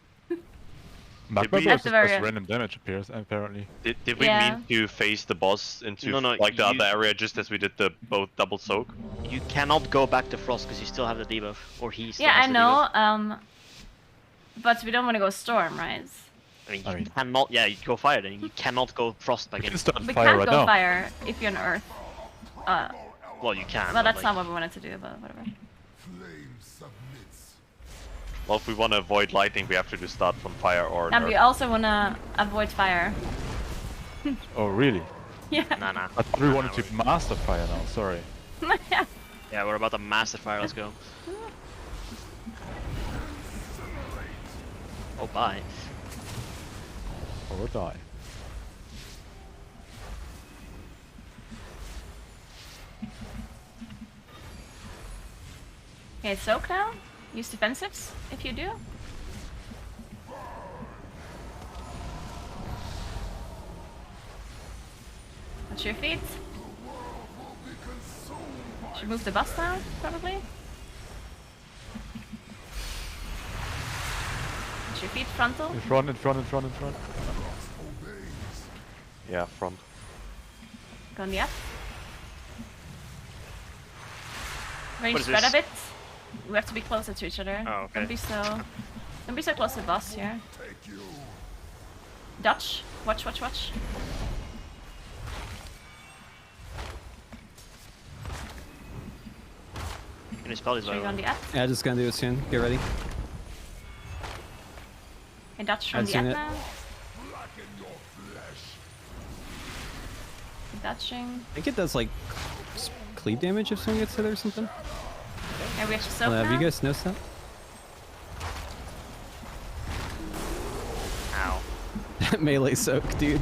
Magma we- burst At the is very just end. random damage appears, apparently. Did we Yeah. mean to face the boss into No, no, like the you- other area just as we did the both double soak? You cannot go back to frost because you still have the debuff, or he still Yeah, has I the know. debuff. But we don't want to go storm, right? I mean, you cannot. Yeah, you go fire then. You cannot go frost We again. can start We fire can't right go now. fire if you're on earth. Well, you can. Well, but, that's like, not what we wanted to do, but whatever. Flame submits. Well, if we want to avoid lightning, we have to just start from fire or And earth. we also want to avoid fire. Oh, really? Yeah. Nah, nah. I thought we wanted to master fire now, sorry. Yeah. Yeah, we're about to master fire. Let's go. Oh, bye. Or die. Okay, soak now. Use defensives if you do. Watch your feet. Should move the bus now, probably. Watch your feet, frontal. In front, in front, in front, in front. Yeah, front. Go on the up. Range What is spread this? a bit. We have to be closer to each other. Oh, okay. Don't be so close to the boss here. Dutch. Watch, watch, watch. Can spell these Should we go on the up? Yeah, just gonna do it soon. Get ready. Okay, Dutch from I've the seen up it. now. Keep Dutching. I think it does like cleave damage if someone gets hit or something. Okay, we have to soak Have you now. guys noticed that? Ow. Melee soak, dude.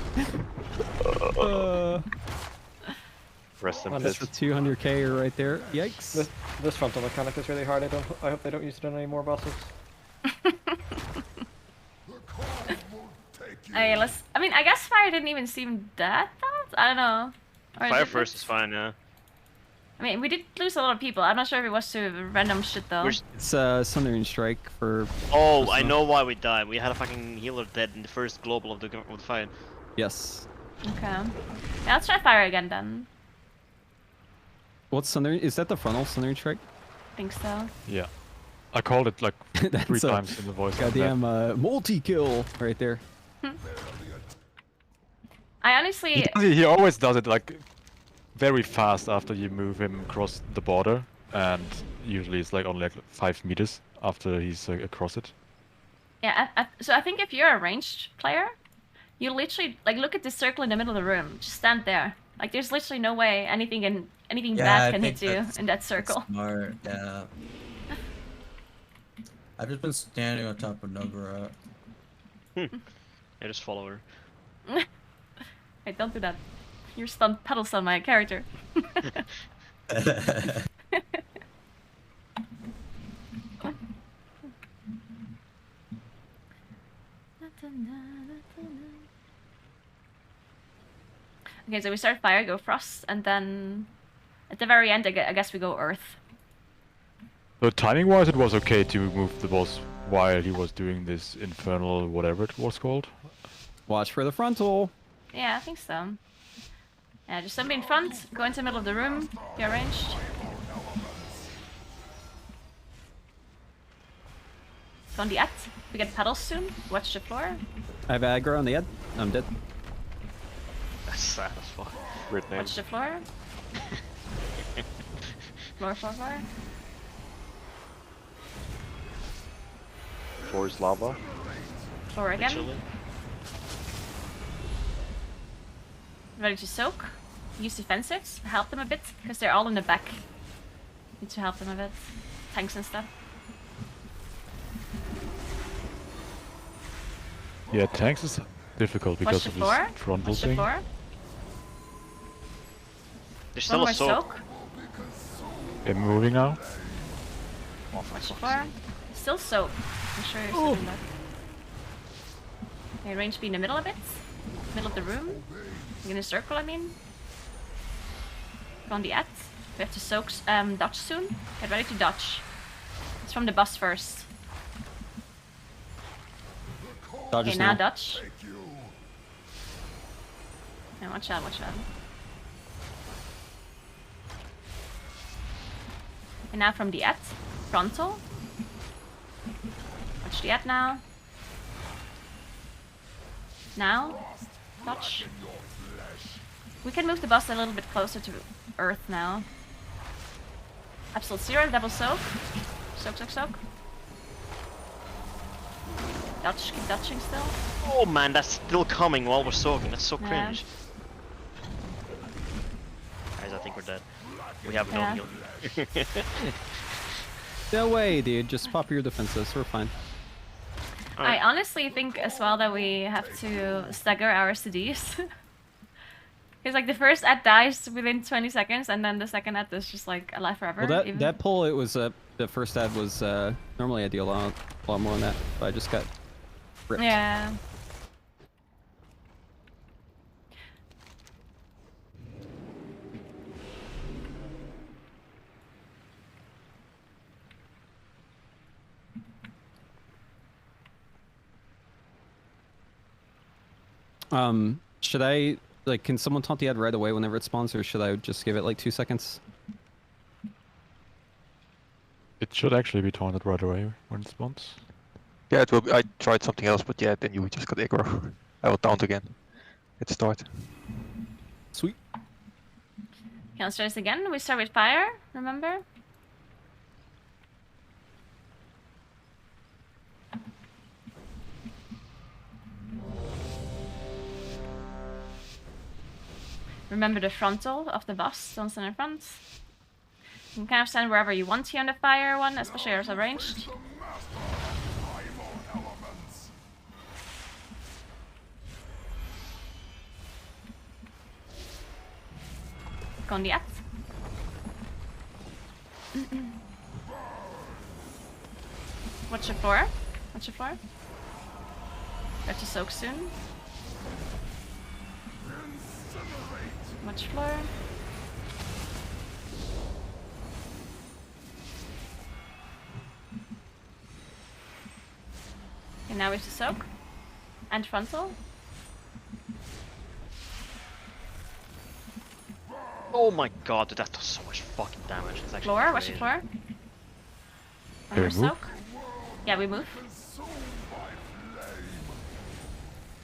Rest in That's peace. the 200k right there. Yikes. This frontal mechanic is really hard. I hope they don't use it on any more bosses. Okay, let's. I mean, I guess fire didn't even seem that bad. I don't know. Or Fire did first it? is fine, yeah. I mean, we did lose a lot of people. I'm not sure if it was to random shit though. It's Sundering Strike for. Oh, just I now. know why we died. We had a fucking healer dead in the first global of the fight. Yes. Okay. Yeah, let's try fire again then. What's Sundering? Is that the frontal Sundering Strike? I think so. Yeah. I called it like 3 That's a times in the voice. Goddamn multi-kill right there. I honestly. He always does it like very fast after you move him across the border, and usually it's like only like 5 meters after he's across it. Yeah, so I think if you're a ranged player, you literally like look at the circle in the middle of the room. Just stand there. Like there's literally no way anything bad can hit you in that circle. Smart, yeah. I've just been standing on top of Naguura. I just follow her. Hey, don't do that. You're pedals on my character. Okay, so we start fire, go frost, and then at the very end, I guess we go earth. So timing-wise, it was okay to move the boss while he was doing this infernal whatever it was called. Watch for the frontal. Yeah, I think so. Yeah, just somebody in front, go into the middle of the room, be arranged. Go on the act. We get pedals soon. Watch the floor. I have aggro on the head. I'm dead. That's sad as fuck. Weird name. Watch the floor. Floor. Floor is lava. Floor again. Ready to soak. Use defensives. Help them a bit, because they're all in the back. Need to help them a bit. Tanks and stuff. Yeah, tanks is difficult because of this frontal thing. There's still a soak. Okay, moving now. Watch the floor. Still soak. I'm sure you're still in that. Okay, range be in the middle of it. Middle of the room. You're gonna circle, I mean. Go on the at. We have to soak, dodge soon. Get ready to dodge. It's from the boss first. Okay, now dodge. Yeah, watch out. And now from the at, frontal. Watch the at now. Now, dodge. We can move the boss a little bit closer to earth now. Absolute zero, double soak. Soak. Dodge, keep dodging still. Oh man, that's still coming while we're soaking. That's so cringe. Guys, I think we're dead. We have no heal. No way, dude. Just pop your defenses. We're fine. I honestly think as well that we have to stagger our STDs. Because like the first ad dies within 20 seconds, and then the second ad is just like alive forever. Well, that pull, it was the first ad was normally I deal a lot more on that, but I just got ripped. Yeah. Should I, like, can someone taunt the ad right away whenever it spawns, or should I just give it like 2 seconds? It should actually be taunted right away when it spawns. Yeah, it will be, I tried something else, but yeah, then you just got aggro. I will taunt again. At the start. Sweet. Okay, let's try this again. We start with fire, remember? Remember the frontal of the boss, don't stand in front. You can kind of stand wherever you want here on the fire one, especially as arranged. Go on the act. Watch your floor. Watch your floor. Got to soak soon. Watch floor. Okay, now we have to soak. And frontal. Oh my god, dude, that does so much fucking damage. It's actually Floor, watch your floor. One more soak. Yeah, we move.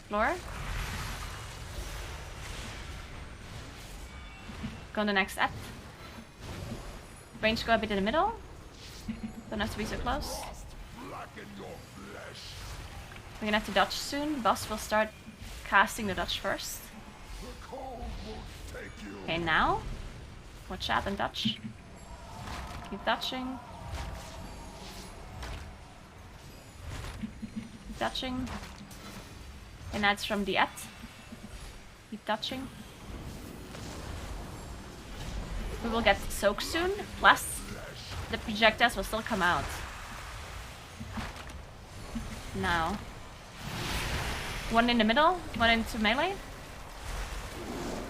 Floor. Go on the next app. Range go a bit in the middle. Don't have to be so close. We're gonna have to dodge soon. Boss will start casting the dodge first. Okay, now. Watch out and dodge. Keep dodging. Keep dodging. And that's from the at. Keep dodging. We will get soak soon, plus the projectiles will still come out. Now. One in the middle, one into melee.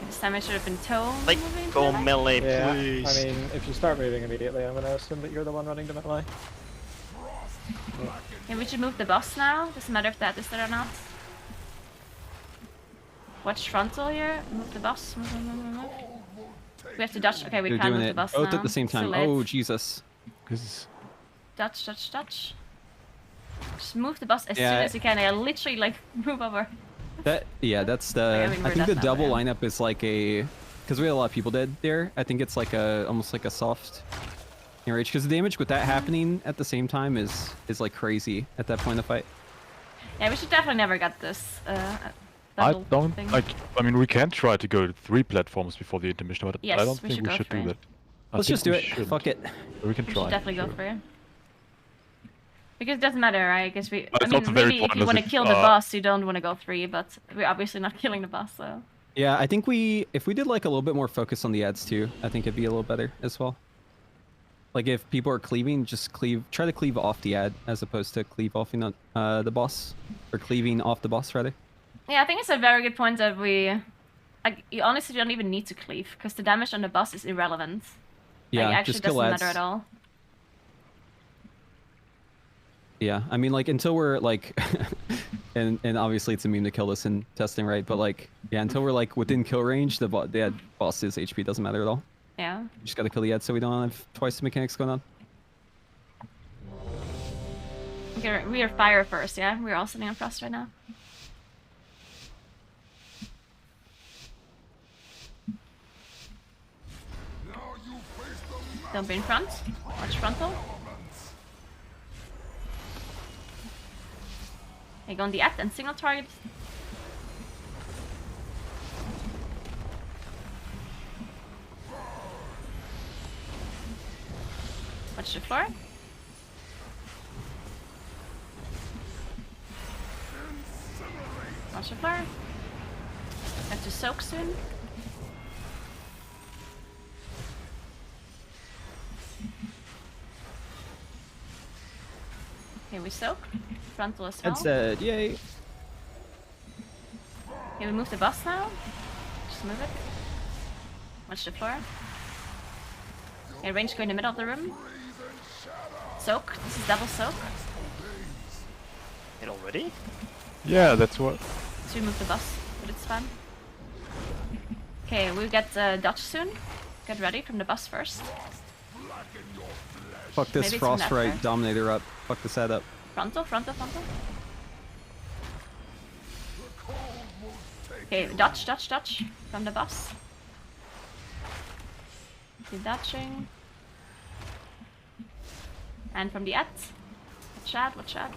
This time I should have been toe. Like, go melee, Yeah, please. I mean, if you start moving immediately, I'm gonna assume that you're the one running the melee. Yeah, we should move the boss now. Doesn't matter if that is there or not. Watch frontal here. Move the boss. Move, move, move, move. We have to dodge. Okay, we They're can't doing move the it boss both now. at the same It's too time. late. Oh, Jesus. Dodge, dodge, dodge. Just move the boss as Yeah. soon as you can. I literally like move over. Yeah, that's the. I mean, I we're think the dead now, double yeah. lineup is like a, because we had a lot of people dead there. I think it's like a almost like a soft enrage, because the damage with that happening at the same time is like crazy at that point of the fight. Yeah, we should definitely never get this. I double don't thing. like. I mean, we can try to go to 3 platforms before the intermission, but Yes, I don't we think should we go should for do it. that. I Let's think just do we it. shouldn't. Fuck it. We can We try. should definitely go sure. for it. Because it doesn't matter, right? Because we, But I it's mean, also very maybe if you pointless want to if, kill the boss, you don't want to go 3, but we're obviously not killing the boss, so. Yeah, I think if we did like a little bit more focus on the ads too, I think it'd be a little better as well. Like if people are cleaving, just try to cleave off the ad as opposed to cleave off the boss, or cleaving off the boss rather. Yeah, I think it's a very good point that you honestly don't even need to cleave, because the damage on the boss is irrelevant. Yeah, like, actually just kill doesn't ads. matter at all. Yeah, I mean, like, until we're, like, and obviously it's a meme to kill this in testing, right? But, like, yeah, until we're, like, within kill range, the ad boss's HP doesn't matter at all. Yeah. You just gotta kill the ad so we don't have twice the mechanics going on. Okay, we are fire first, yeah? We're all sitting on frost right now. Don't be in front. Watch frontal. Okay, go on the act and single target. Watch the floor. Watch the floor. Have to soak soon. Okay, we soak. Frontal as well. Ad said, yay. Okay, we move the boss now. Just move it. Watch the floor. Okay, range go in the middle of the room. Soak. This is double soak. It already? Yeah, that's what. So we move the boss, but it's fun. Okay, we'll get dodge soon. Get ready from the boss first. Fuck this Maybe it's from that Frostbite part. Dominator up. Fuck this ad up. Frontal, frontal, frontal. Okay, dodge, dodge, dodge from the boss. Keep dodging. And from the at. Watch out, watch out.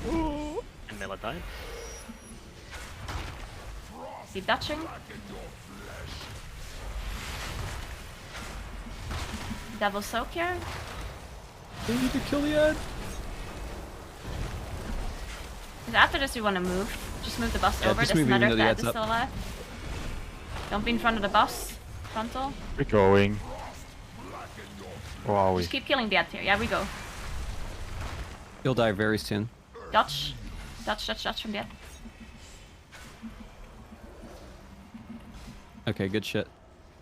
And Mela died. Keep dodging. Double soak here. They need to kill the ad. Because after this, you want to move. Just move the boss Yeah, over. just Doesn't move matter even if though the the ad is ad's still up. alive. Don't be in front of the boss. Frontal. We're going. Where are we? Just keep killing the ad here. Yeah, we go. He'll die very soon. Dodge. Dodge, dodge, dodge from the ad. Okay, good shit.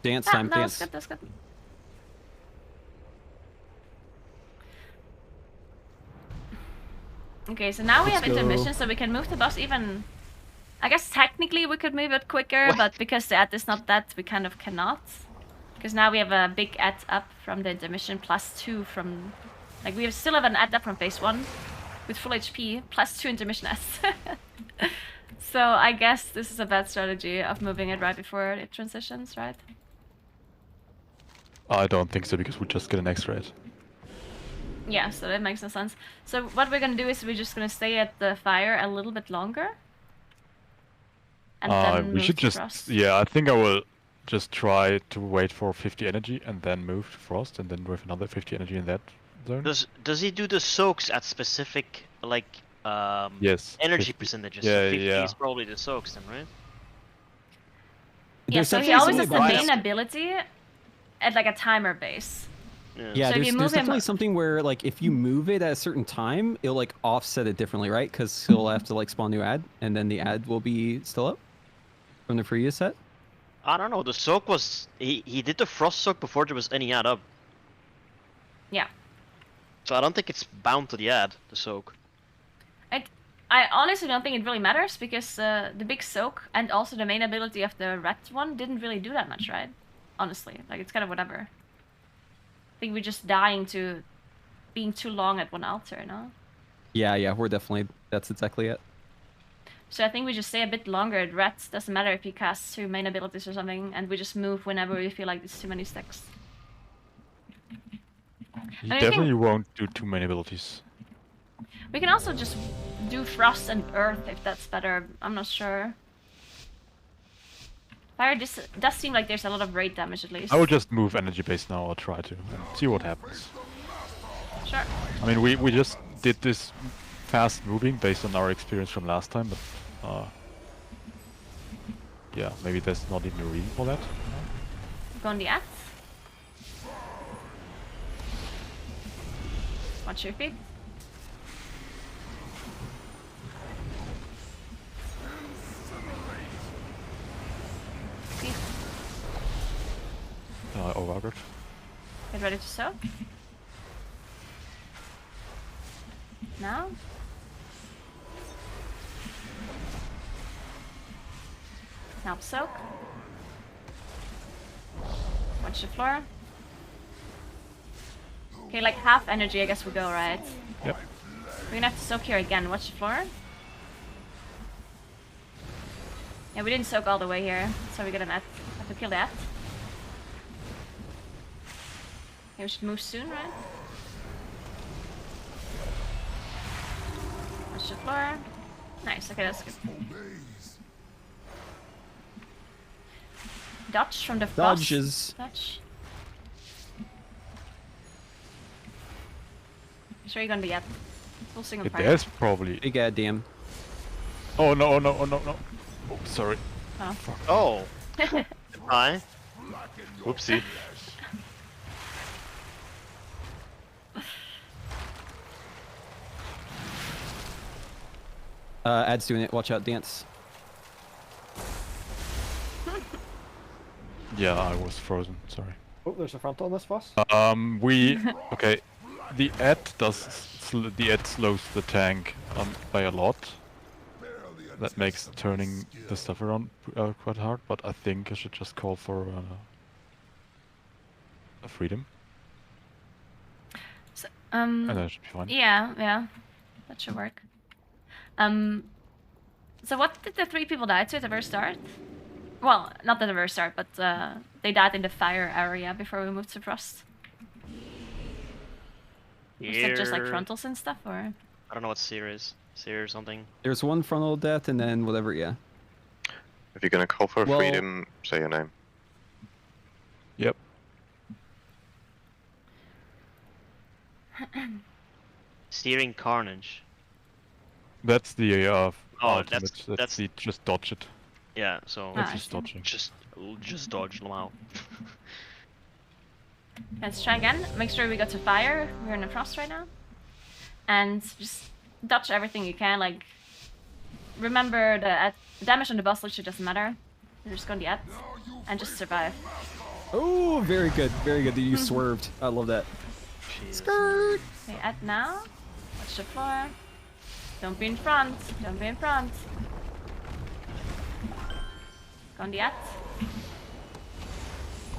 Dance Ah, time, no, dance. that's good, that's good. Okay, so now we Let's have intermission, go. so we can move the boss even... I guess technically we could move it quicker, but because the ad is not that, we kind of cannot. Because now we have a big ad up from the intermission, +2 from... Like, we still have an ad up from phase 1, with full HP, +2 intermission ads. So I guess this is a bad strategy of moving it right before it transitions, right? I don't think so because we just get an extra hit. Yeah, so that makes no sense. So what we're gonna do is we're just gonna stay at the fire a little bit longer. And then We move should to just, frost. yeah, I think I will just try to wait for 50 energy and then move to frost and then with another 50 energy in that zone. Does he do the soaks at specific like Yes, energy 50. percentages? Yeah, So 50 yeah. is probably the soaks then, right? Yeah, so he always has the main ability at like a timer base. Yeah, so if you there's move him, definitely something where like if you move it at a certain time, it'll like offset it differently, right? Because he'll have to like spawn new ad, and then the ad will be still up from the previous set. I don't know. The soak was he did the frost soak before there was any ad up. yeah. So I don't think it's bound to the ad, the soak. I honestly don't think it really matters because the big soak and also the main ability of the red one didn't really do that much, right? Honestly, like it's kind of whatever. I think we're just dying to being too long at one altar, no? Yeah, we're definitely, that's exactly it. So I think we just stay a bit longer at red. Doesn't matter if he casts 2 main abilities or something, and we just move whenever we feel like there's too many stacks. He I mean, definitely won't do too many abilities. We can also just do frost and earth if that's better. I'm not sure. Fire does seem like there's a lot of raid damage at least. I will just move energy base now or try to and see what happens. Sure. I mean, we just did this fast moving based on our experience from last time, but yeah, maybe there's not even a reason for that. Go on the axe. Watch your feet. Overguard. Get ready to soak. Now. Now soak. Watch the floor. Okay, like half energy I guess we go, right? Yep. We're gonna have to soak here again. Watch the floor. Yeah, we didn't soak all the way here, so we gotta have to kill that. Okay, we should move soon, right? Watch the floor. Nice, okay, that's good. Dodge from the frost. Dodges. Dodge. Sure you're gonna be at full single party. There's probably big ad DM. Oh no! Oh, sorry. Oh. Oh. Hi. Whoopsie. Ad's doing it. Watch out, dance. Yeah, I was frozen. Sorry. Oh, there's a frontal on this boss. Okay. The ad slows the tank by a lot. That makes turning the stuff around quite hard, but I think I should just call for a freedom. So, and that should be fine. Yeah, that should work. So what did the 3 people die to at the very start? Well, not at the very start, but they died in the fire area before we moved to frost. Was it just like frontals and stuff, or? I don't know what seer is. Seer or something. There's one frontal death and then whatever, yeah. If you're gonna call for freedom, say your name. Yep. Searing Carnage. That's the ultimate. That's the just dodge it. Yeah, so that's just dodging. Just dodge Lamau. Let's try again. Make sure we go to fire. We're in the frost right now. And just dodge everything you can. Like, remember the damage on the boss literally doesn't matter. You're just going to the ad and just survive. Oh, very good. Very good. You swerved. I love that. Skirt. Okay, ad now. Watch the floor. Don't be in front. Don't be in front. Go on the ad.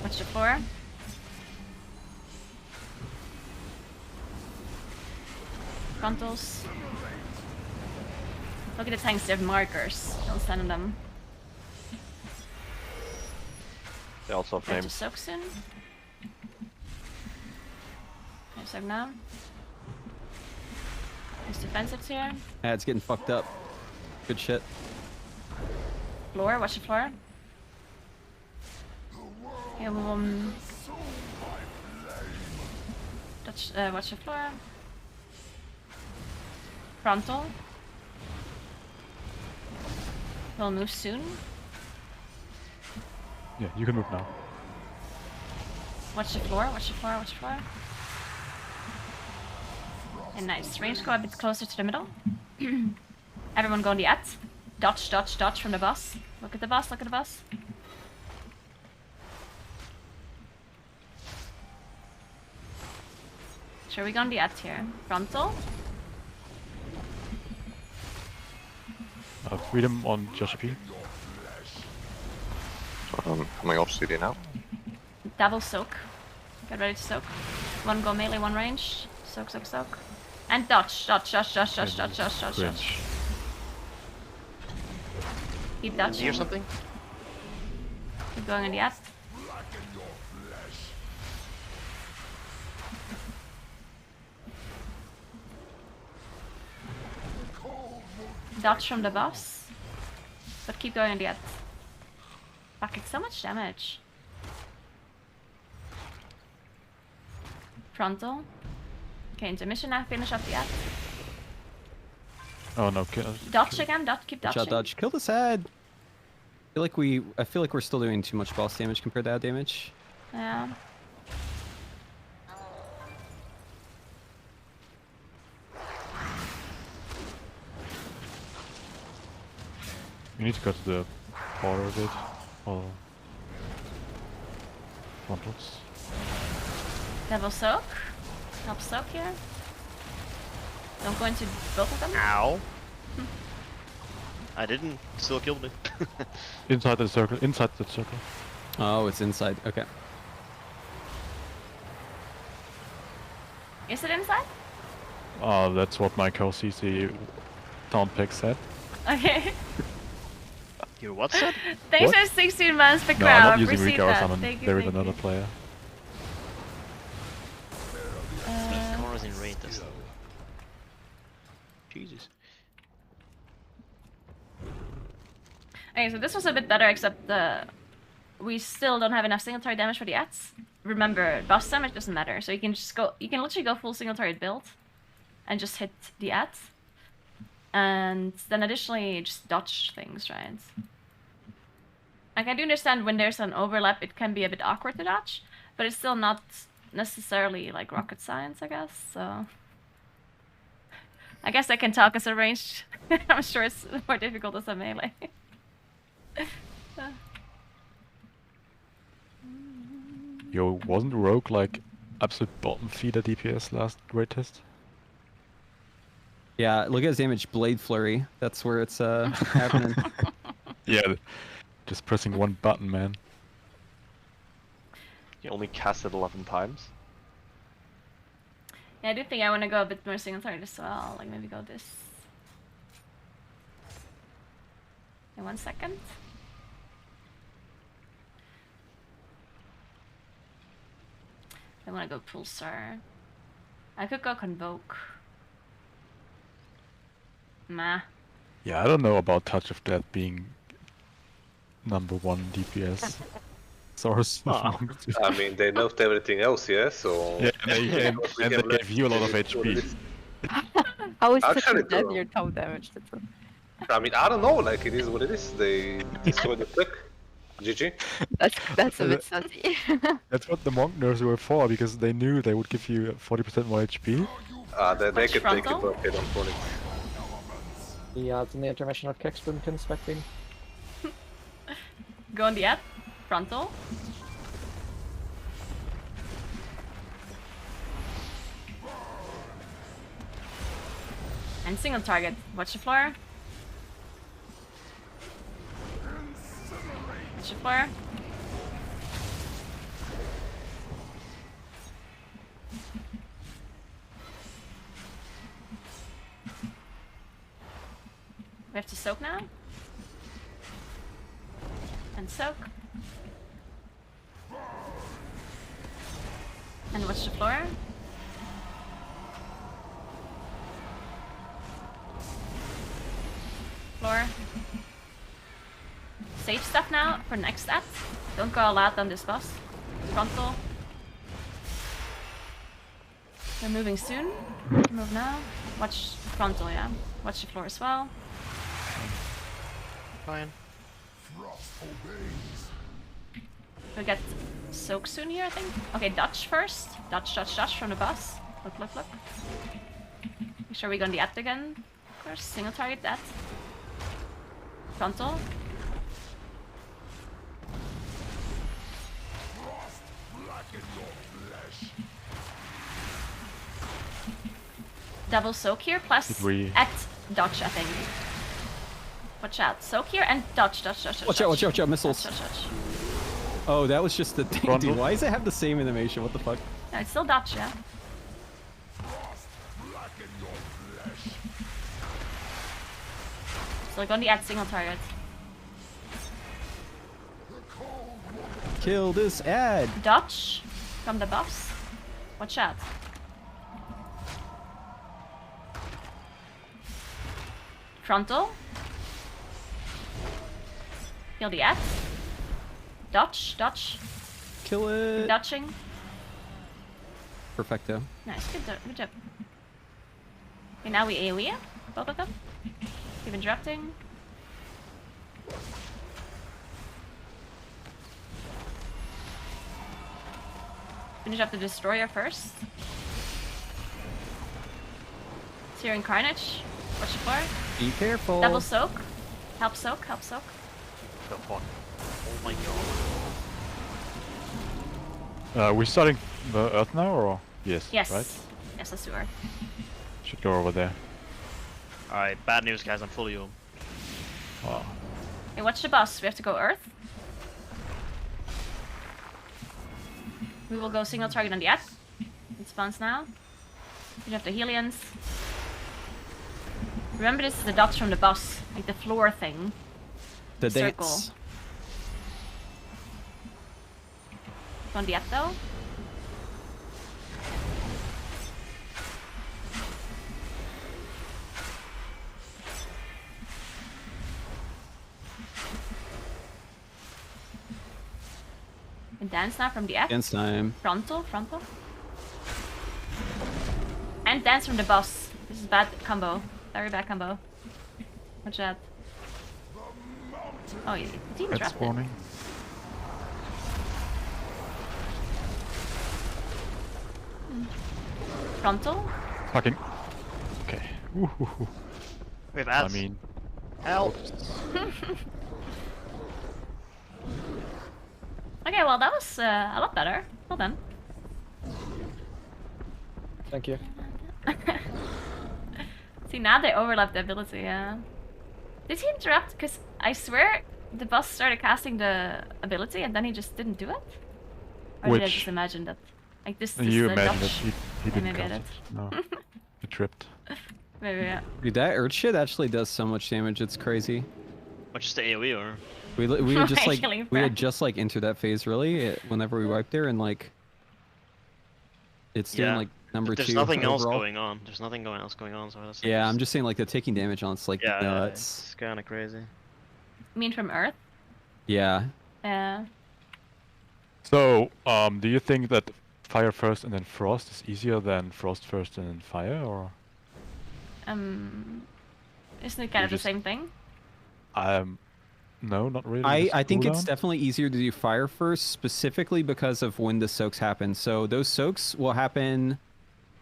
Watch the floor. Frontals. Look at the tanks, they have markers. Don't stand on them. They also have Have to names. soak soon. Okay, soak now. Nice defensives here. Yeah, it's getting fucked up. Good shit. Floor, watch the floor. Okay, watch the floor. Frontal. We'll move soon. Yeah, you can move now. Watch the floor, watch the floor, watch the floor. And nice. Range go a bit closer to the middle. Everyone go on the at. Dodge, dodge, dodge from the boss. Look at the boss, look at the boss. Sure, we go on the at here. Frontal. Freedom on Josh P. Coming off CD now. Double soak. Get ready to soak. One go melee, one range. Soak, soak, soak. And dodge, dodge, dodge, dodge, dodge, dodge, dodge, dodge, dodge. Keep dodging. Hear something? Keep going on the ass. Dodge from the boss. But keep going on the ass. Fuck, it's so much damage. Frontal. Okay, intermission now, finish off the ass. Oh no, Dodge again, dodge, keep dodging. Shot dodge, kill this head. I feel like we're still doing too much boss damage compared to ad damage. Yeah. You need to go to the border a bit. Or frontals. Devil soak. Help soak here. Don't go into both of them. Ow. I didn't. Still killed me. Inside the circle. Inside the circle. Oh, it's inside. Okay. Is it inside? That's what my co-CC town pick said. Okay. Your what said? Thanks What? for 16 months per No, crowd. I'm not using Appreciate Rika or that. someone. Thank you, There is thank another you. player. Cora's in raid this. Jesus. Okay, so this was a bit better, except we still don't have enough single target damage for the ads. Remember, boss damage doesn't matter, so you can literally go full single target build and just hit the ads. And then additionally, just dodge things, right? Like, I do understand when there's an overlap, it can be a bit awkward to dodge, but it's still not necessarily like rocket science, I guess, so... I guess I can talk as a ranged. I'm sure it's more difficult as a melee. Yo, wasn't Rogue like absolute bottom feeder DPS last raid test? Yeah, look at his damage, Blade Flurry. That's where it's happening. Yeah, just pressing one button, man. You only cast it 11 times. Yeah, I do think I want to go a bit more single target as well. Like maybe go this. In 1 second. I want to go Pulsar. I could go Convoke. Nah. Yeah, I don't know about Touch of Death being #1 DPS source. I mean, they nerfed everything else, yeah, so... Yeah, and they gave you a lot of HP. How is Actually, such a your top damage? I mean, I don't know, like, it is what it is. They destroyed the click. GG. That's a bit sussy. That's what the monk nerfs were for, because they knew they would give you 40% more HP. They could take it, but they don't want it. The odds in the intermission of kicks been conspecting. Go on the app. Frontal. And single target. Watch the floor. Watch the floor. We have to soak now. And soak. And watch the floor. floor. Save stuff now for next act. Don't go all out on this boss. Frontal. We're moving soon. Move now. Watch frontal, yeah. Watch the floor as well. Fine. We'll get soak soon here, I think. Okay, dodge first. Dodge, dodge, dodge from the boss. Look, look, look. Make sure we go on the at again. Of course, single target that. Frontal. Double soak here plus at dodge, I think. Watch out. Soak here and dodge, dodge, dodge, dodge. Watch out, watch out, watch out, missiles. Dodge, dodge, dodge. Oh, that was just the thing, dude. Why does it have the same animation? What the fuck? No, it's still dodge, yeah. So like on the at single target. Kill this ad. Dodge from the buffs. Watch out. Frontal. Kill the ad. Dodge, dodge. Kill it. Dodging. Perfecto. Nice, good job. Okay, now we AoE both of them. Keep interrupting. Finish up the destroyer first. Searing Carnage. Watch the floor. Be careful. Double soak. Help soak, help soak. The fuck? Oh my god. Are we starting the Earth now, or? Yes, Yes. right? Yes, let's do Earth. Should go over there. Alright, bad news guys, I'm full of you. Oh. Okay, watch the boss. We have to go Earth. We will go single target on the app. It spawns now. We have the Helions. Remember, this is the dots from the boss, like the floor thing. The circle. dance. On the app though. And dance now from the app. Dance time. Frontal, frontal. And dance from the boss. This is bad combo. Very bad combo. Watch out. Oh, yeah. Team That's dropped it. spawning. Frontal. Fucking. Okay. Woohoo. We have I ads. mean. Help. Okay, well that was a lot better. Well done. Thank you. See, now they overlap the ability, yeah. Did he interrupt? Because I swear the boss started casting the ability and then he just didn't do it? Or did I Which? just imagine that? Like this You the imagine that dodge. he Yeah, didn't maybe I cast did. it. No. He tripped. Maybe, yeah. Dude, that Earth shit actually does so much damage. It's crazy. What, just the AoE or? We had just like Killing we had friends. just like entered that phase really whenever we wiped there and like it's doing Yeah. like number There's 2 nothing else overall. going on. There's nothing else going on, so that's Yeah, I'm just saying like the taking damage on it's like yeah, nuts. it's kinda crazy. You mean from Earth? Yeah. Yeah. So, do you think that fire first and then frost is easier than frost first and then fire, or? Isn't it kind of the just- same thing? No, not really. I think it's cooldown. definitely easier to do fire first, specifically because of when the soaks happen. So those soaks will happen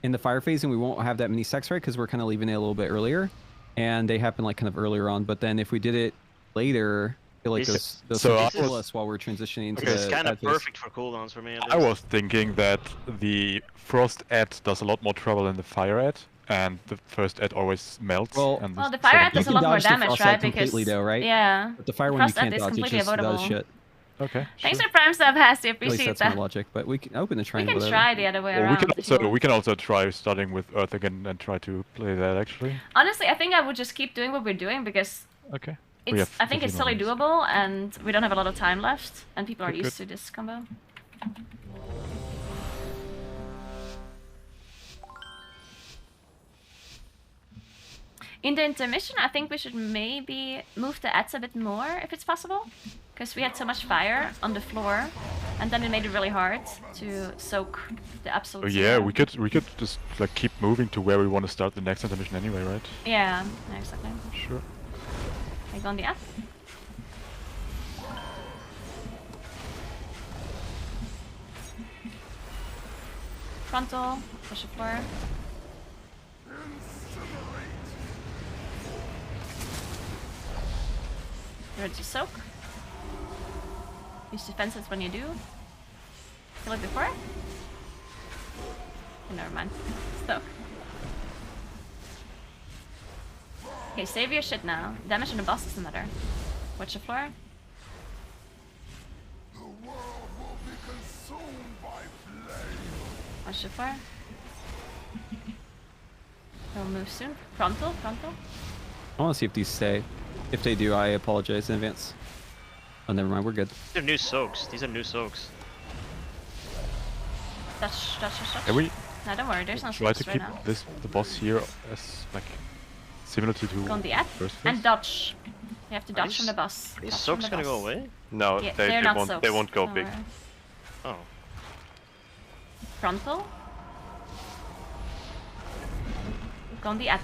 in the fire phase, and we won't have that many stacks, right? Because we're kind of leaving it a little bit earlier, and they happen like kind of earlier on. But then if we did it later, I feel like This- those So soaks I will kill was- us while we're transitioning into It's the kind of bad phase. perfect for cooldowns for me. At I least. was thinking that the frost ad does a lot more trouble than the fire ad, and the first ad always melts. Well- and Well, the fire ad does a can lot more dodge the damage, frost right? ad completely Because though, right? yeah, But the fire one frost you ad can't is dodge, it completely just does avoidable. shit. Okay. Thanks for Prime Sub, Hasty. At least Appreciate that's that. my logic, but we can open the We triangle. can try the other way Well, around. if you want. we can also try starting with Earth again and try to play that actually. Honestly, I think I would just keep doing what we're doing because Okay. it's. I think it's totally doable, and we don't have a lot of time left, and people are Good, used good. to this combo. In the intermission, I think we should maybe move the ads a bit more, if it's possible. Because we had so much fire on the floor, and then it made it really hard to soak the absolute Oh yeah, zero. we could just like keep moving to where we want to start the next intermission anyway, right? Yeah, exactly. Sure. I go on the ad. Frontal, push the floor. Ready to soak. Use defenses when you do. Kill it before. Oh, never mind. Soak. Okay, save your shit now. Damage on the boss doesn't matter. Watch the floor. Watch the floor. They'll move soon. Frontal, frontal. I want to see if these stay. If they do, I apologize in advance. Oh, never mind. We're good. These are new soaks. These are new soaks. Touch, touch, touch, touch. Can we No, don't worry. There's no try soaks to right keep now. the boss here as like similar to Go on the ad first phase? and dodge. You have to dodge from the boss. Are these Dodge from soaks the gonna go boss. away? No, Yeah, they they're not won't. soaks. They won't go Don't big. worry. Oh. Frontal. Go on the ad.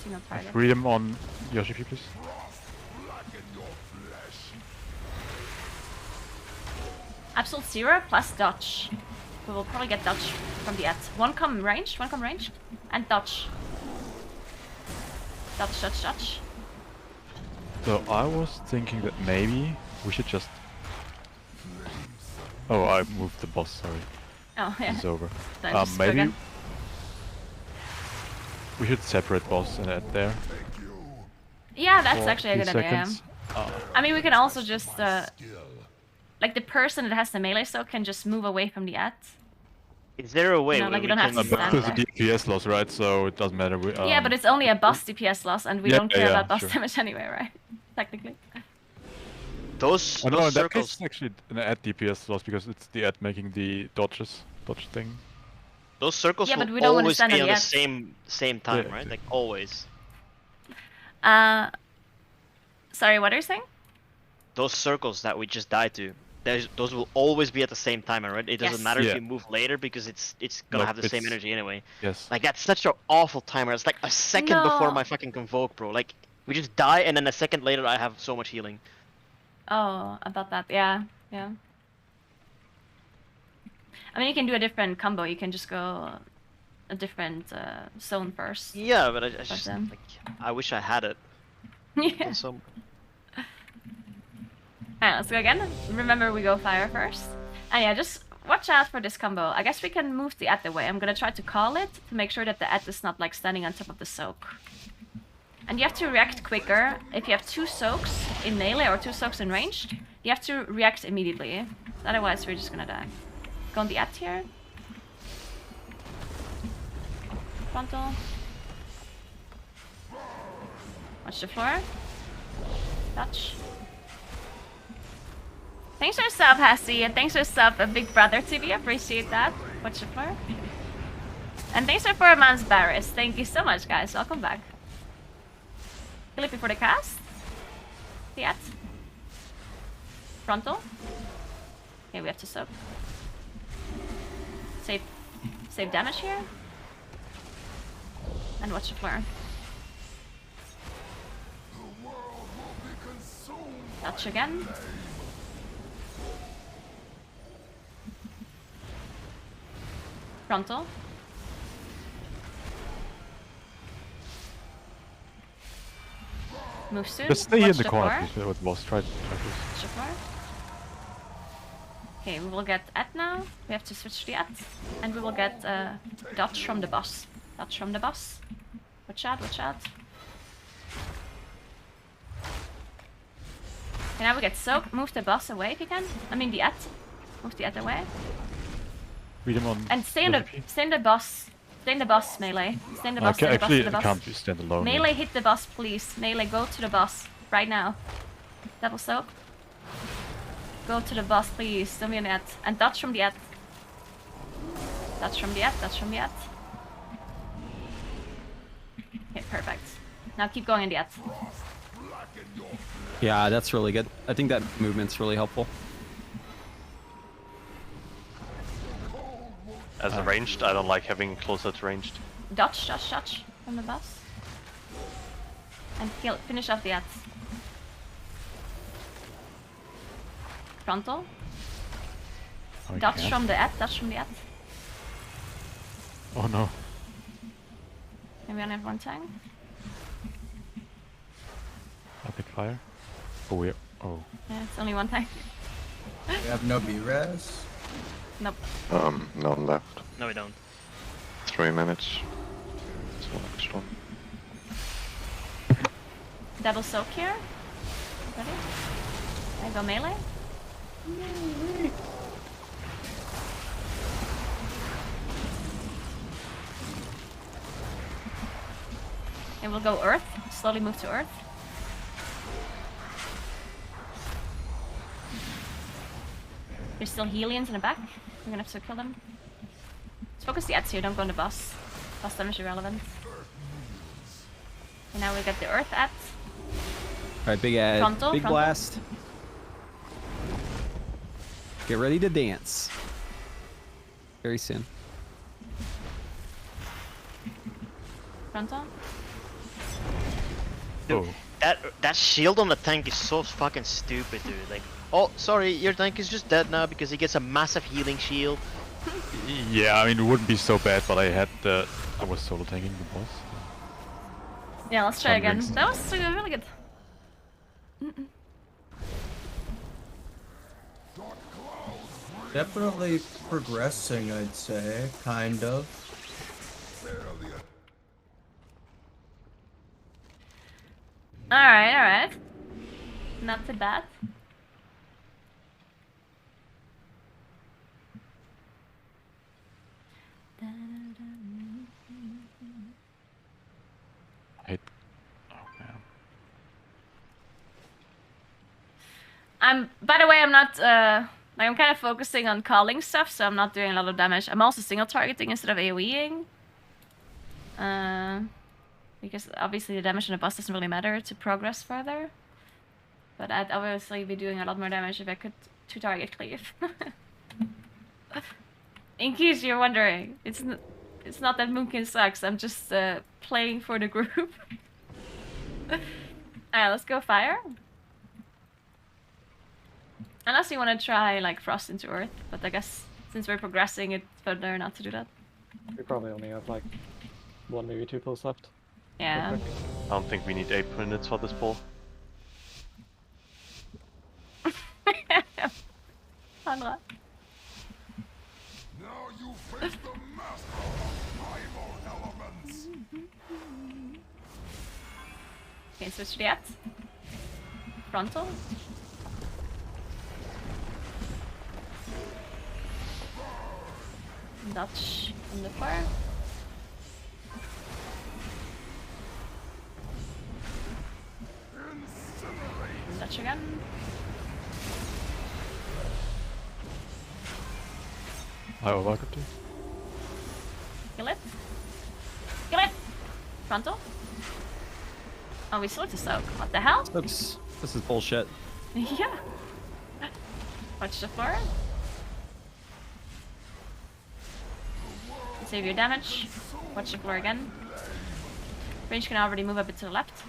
See no target. Read them on Yoshi, please. Absolute zero plus dodge. We will probably get dodge from the ad. One come range, and dodge. Dodge, dodge, dodge. So I was thinking that maybe we should just... Oh, I moved the boss, sorry. Oh, yeah. It's over. Then just go Maybe again. we should separate boss and add there. Yeah, that's for actually a good few idea. seconds. I mean, we can also just, like the person that has the melee soak can just move away from the ad. Is there a way You know, where like we you don't have can... to But stand there's a there. DPS loss, right? So it doesn't matter. We, Yeah, but it's only a boss DPS loss, and we Yeah, don't care yeah, about boss sure. damage anyway, right? Technically. Those, Oh, no, those in that circles... case it's actually an add DPS loss because it's the add making the dodge thing. Those circles Yeah, but will we don't wanna always stand be on on the the edge. same time, Yeah, right? exactly. Like always. Sorry, what are you saying? Those circles that we just died to, those will always be at the same time, right? It doesn't Yes. matter if Yeah. you move later because it's gonna Like, have the same it's- energy anyway. Yes. Like that's such an awful timer. It's like a second before No. my fucking convoke, bro. Like we just die and then a second later I have so much healing. Oh, about that. Yeah, yeah. I mean, you can do a different combo. You can just go a different zone first. Yeah, but I just then- like I wish I had it. Yeah. So Alright, let's go again. Remember, we go fire first. And yeah, just watch out for this combo. I guess we can move the ad away. I'm gonna try to call it to make sure that the ad is not like standing on top of the soak. And you have to react quicker. If you have 2 soaks in melee or 2 soaks in ranged, you have to react immediately. Otherwise, we're just gonna die. Go on the ad here. Frontal. Watch the floor. Touch. Thanks for sub, Hassie, and thanks for sub, Big Brother TV. Appreciate that. Watch the floor. And thanks for 4 months, Barris. Thank you so much, guys. Welcome back. Kill it before the cast. The ad. Frontal. Okay, we have to soak. Save damage here. And watch the floor. Touch again. Frontal. Move soon. Just stay in Watch the corner, floor. please, with boss. Try this. Watch the floor. Okay, we will get ad now. We have to switch the ad. And we will get dodge from the boss. Dodge from the boss. Watch out, watch out. Okay, now we get soak. Move the boss away if you can. I mean the ad. Move the ad away. Read them on. And stay in the boss. Stay in the boss melee. Stay in the boss. Okay, stay in the boss, actually, stay in it the boss. can't be stand alone. Melee hit the boss, please. Melee, go to the boss. Right now. Double soak. Go to the boss, please. Don't be an ad. And dodge from the ad. Dodge from the ad, dodge from the ad. Okay, perfect. Now keep going in the ads. Yeah, that's really good. I think that movement's really helpful. As a ranged, I don't like having closer to ranged. Dodge from the boss. And finish off the ads. Frontal. Dodge from the ad, dodge from the ad. Oh no. Maybe we only have one tank. Epic fire. Oh yeah. Oh. Yeah, it's only one tank. We have no B-res? Nope. None left. No, we don't. 3 minutes. It's the next one. Double soak here. Ready? I go melee. And we'll go earth. Slowly move to earth. There's still Helions in the back. We're gonna have to kill them. Let's focus the ads here, don't go on the boss. Boss damage is irrelevant. And now we got the earth ads. Alright, big ad. Frontal, big frontal. blast. Get ready to dance. Very soon. Frontal. Dude, that shield on the tank is so fucking stupid, dude. Like, oh, sorry, your tank is just dead now because he gets a massive healing shield. Yeah, I mean it wouldn't be so bad, but I was solo tanking the boss. Yeah, let's try again. Rings. That was really good. Definitely progressing, I'd say. Kind of. Alright. Not too bad. By the way, I'm not, like, I'm kind of focusing on calling stuff, so I'm not doing a lot of damage. I'm also single targeting instead of AoEing. Because obviously the damage on the boss doesn't really matter to progress further. But I'd obviously be doing a lot more damage if I could two-target cleave. In case you're wondering, it's not that Moonkin sucks, I'm just playing for the group. Alright, let's go fire. Unless you want to try, like, Frost into Earth, but I guess since we're progressing, it's better not to do that. We probably only have, like, 1, maybe 2 pulls left. Yeah. I don't think we need 8 minutes for this ball. Sandra. Now you face the master of primal elements. Okay, switch to the ads. Frontal. Dutch on the fire. Dutch again. I overcooked it. Kill it. Kill it! Frontal. Oh, we still have to soak. What the hell? Oops. This is bullshit. Yeah. Watch the floor. Save your damage. Watch the floor again. Range can already move a bit to the left.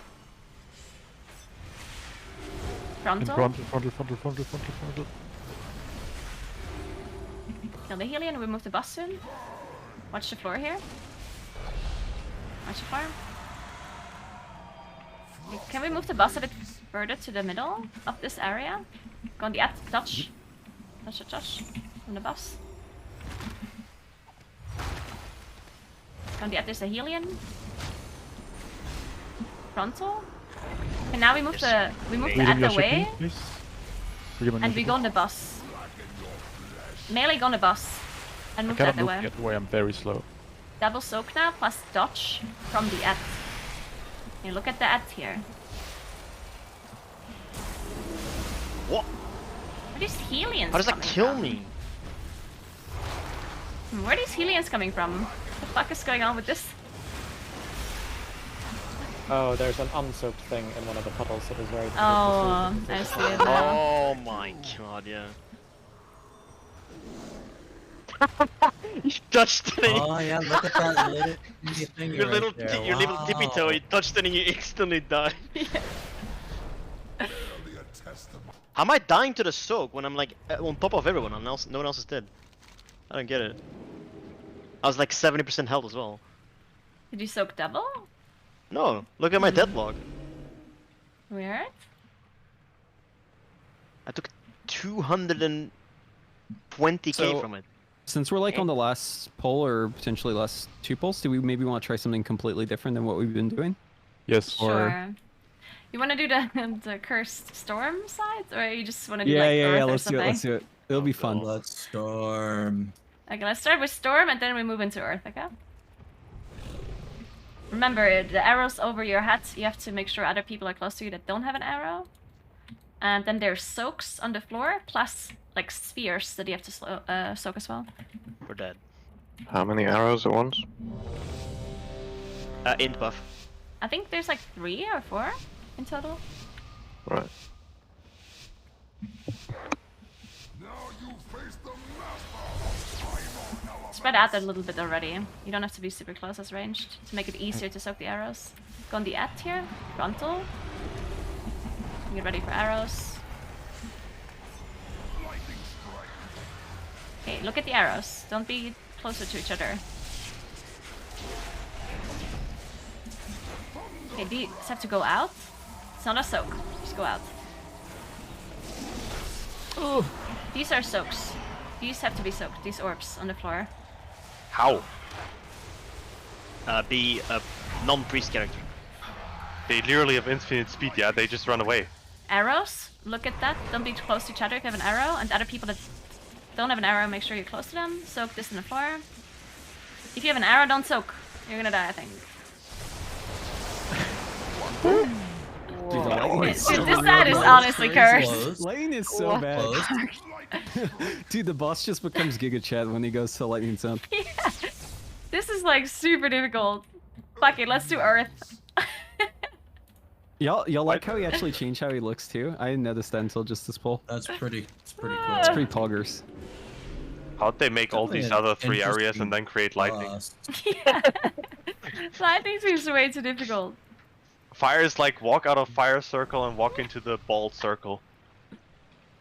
Frontal. Frontal. Kill the Helion, we move the boss soon. Watch the floor here. Watch the floor. Okay, can we move the boss a bit further to the middle of this area? Go on the ad, touch. Touch. From the boss. Go on the ad, there's a Helion. Frontal. And now we move the ad away. And we go on the boss. Melee go on the boss. And move that away. Get away, I'm very slow. Double soak now plus dodge from the ad. Here, look at the ad here. What? Where are these Helions How does that coming kill from? me? Where are these Helions coming from? What the fuck is going on with this? Oh, there's an unsoaked thing in one of the puddles that is very difficult Oh, to I see. see it now. Oh my god, yeah. You touched it. Oh yeah, look at that little thing Your little, right there. your little tippy toe. Wow. You touched it and you instantly died. How am I dying to the soak when I'm like on top of everyone and no one else is dead? I don't get it. I was like 70% health as well. Did you soak double? No, look at my deadlog. Weird. I took 220k from it. Since we're like on the last poll or potentially last 2 polls, do we maybe want to try something completely different than what we've been doing? Yes. Sure. You want to do the cursed storm side, or you just want to do Yeah, like yeah, Earth yeah. or Let's do it. something? Let's do it. It'll be fun. Let's storm. Okay, let's start with storm and then we move into Earth. Okay. Remember, the arrows over your head. You have to make sure other people are close to you that don't have an arrow. And then there's soaks on the floor, plus like spheres that you have to soak as well. We're dead. How many arrows at once? Int buff. I think there's like 3 or 4 in total. Right. Spread out a little bit already. You don't have to be super close as ranged to make it easier to soak the arrows. Go on the at here, frontal. Get ready for arrows. Okay, look at the arrows. Don't be closer to each other. Okay, these have to go out. It's not a soak. Just go out. Ooh. These are soaks. These have to be soaked. These orbs on the floor. How? Be a non-priest character. They literally have infinite speed, yeah? They just run away. Arrows, look at that. Don't be close to each other if you have an arrow. And other people that don't have an arrow, make sure you're close to them. Soak this in the floor. If you have an arrow, don't soak. You're gonna die, I think. Dude, this side is honestly cursed. Lightning is so bad. Dude, the boss just becomes Giga Chad when he goes to Lightning Zone. Yeah. This is like super difficult. Fuck it, let's do Earth. Y'all like how he actually changed how he looks too? I didn't notice that until just this poll. That's pretty cool. It's pretty poggers. How'd they make all these other 3 areas interesting and then create lightning? Yeah. Lightning seems way too difficult. Fire is like walk out of fire circle and walk into the bald circle.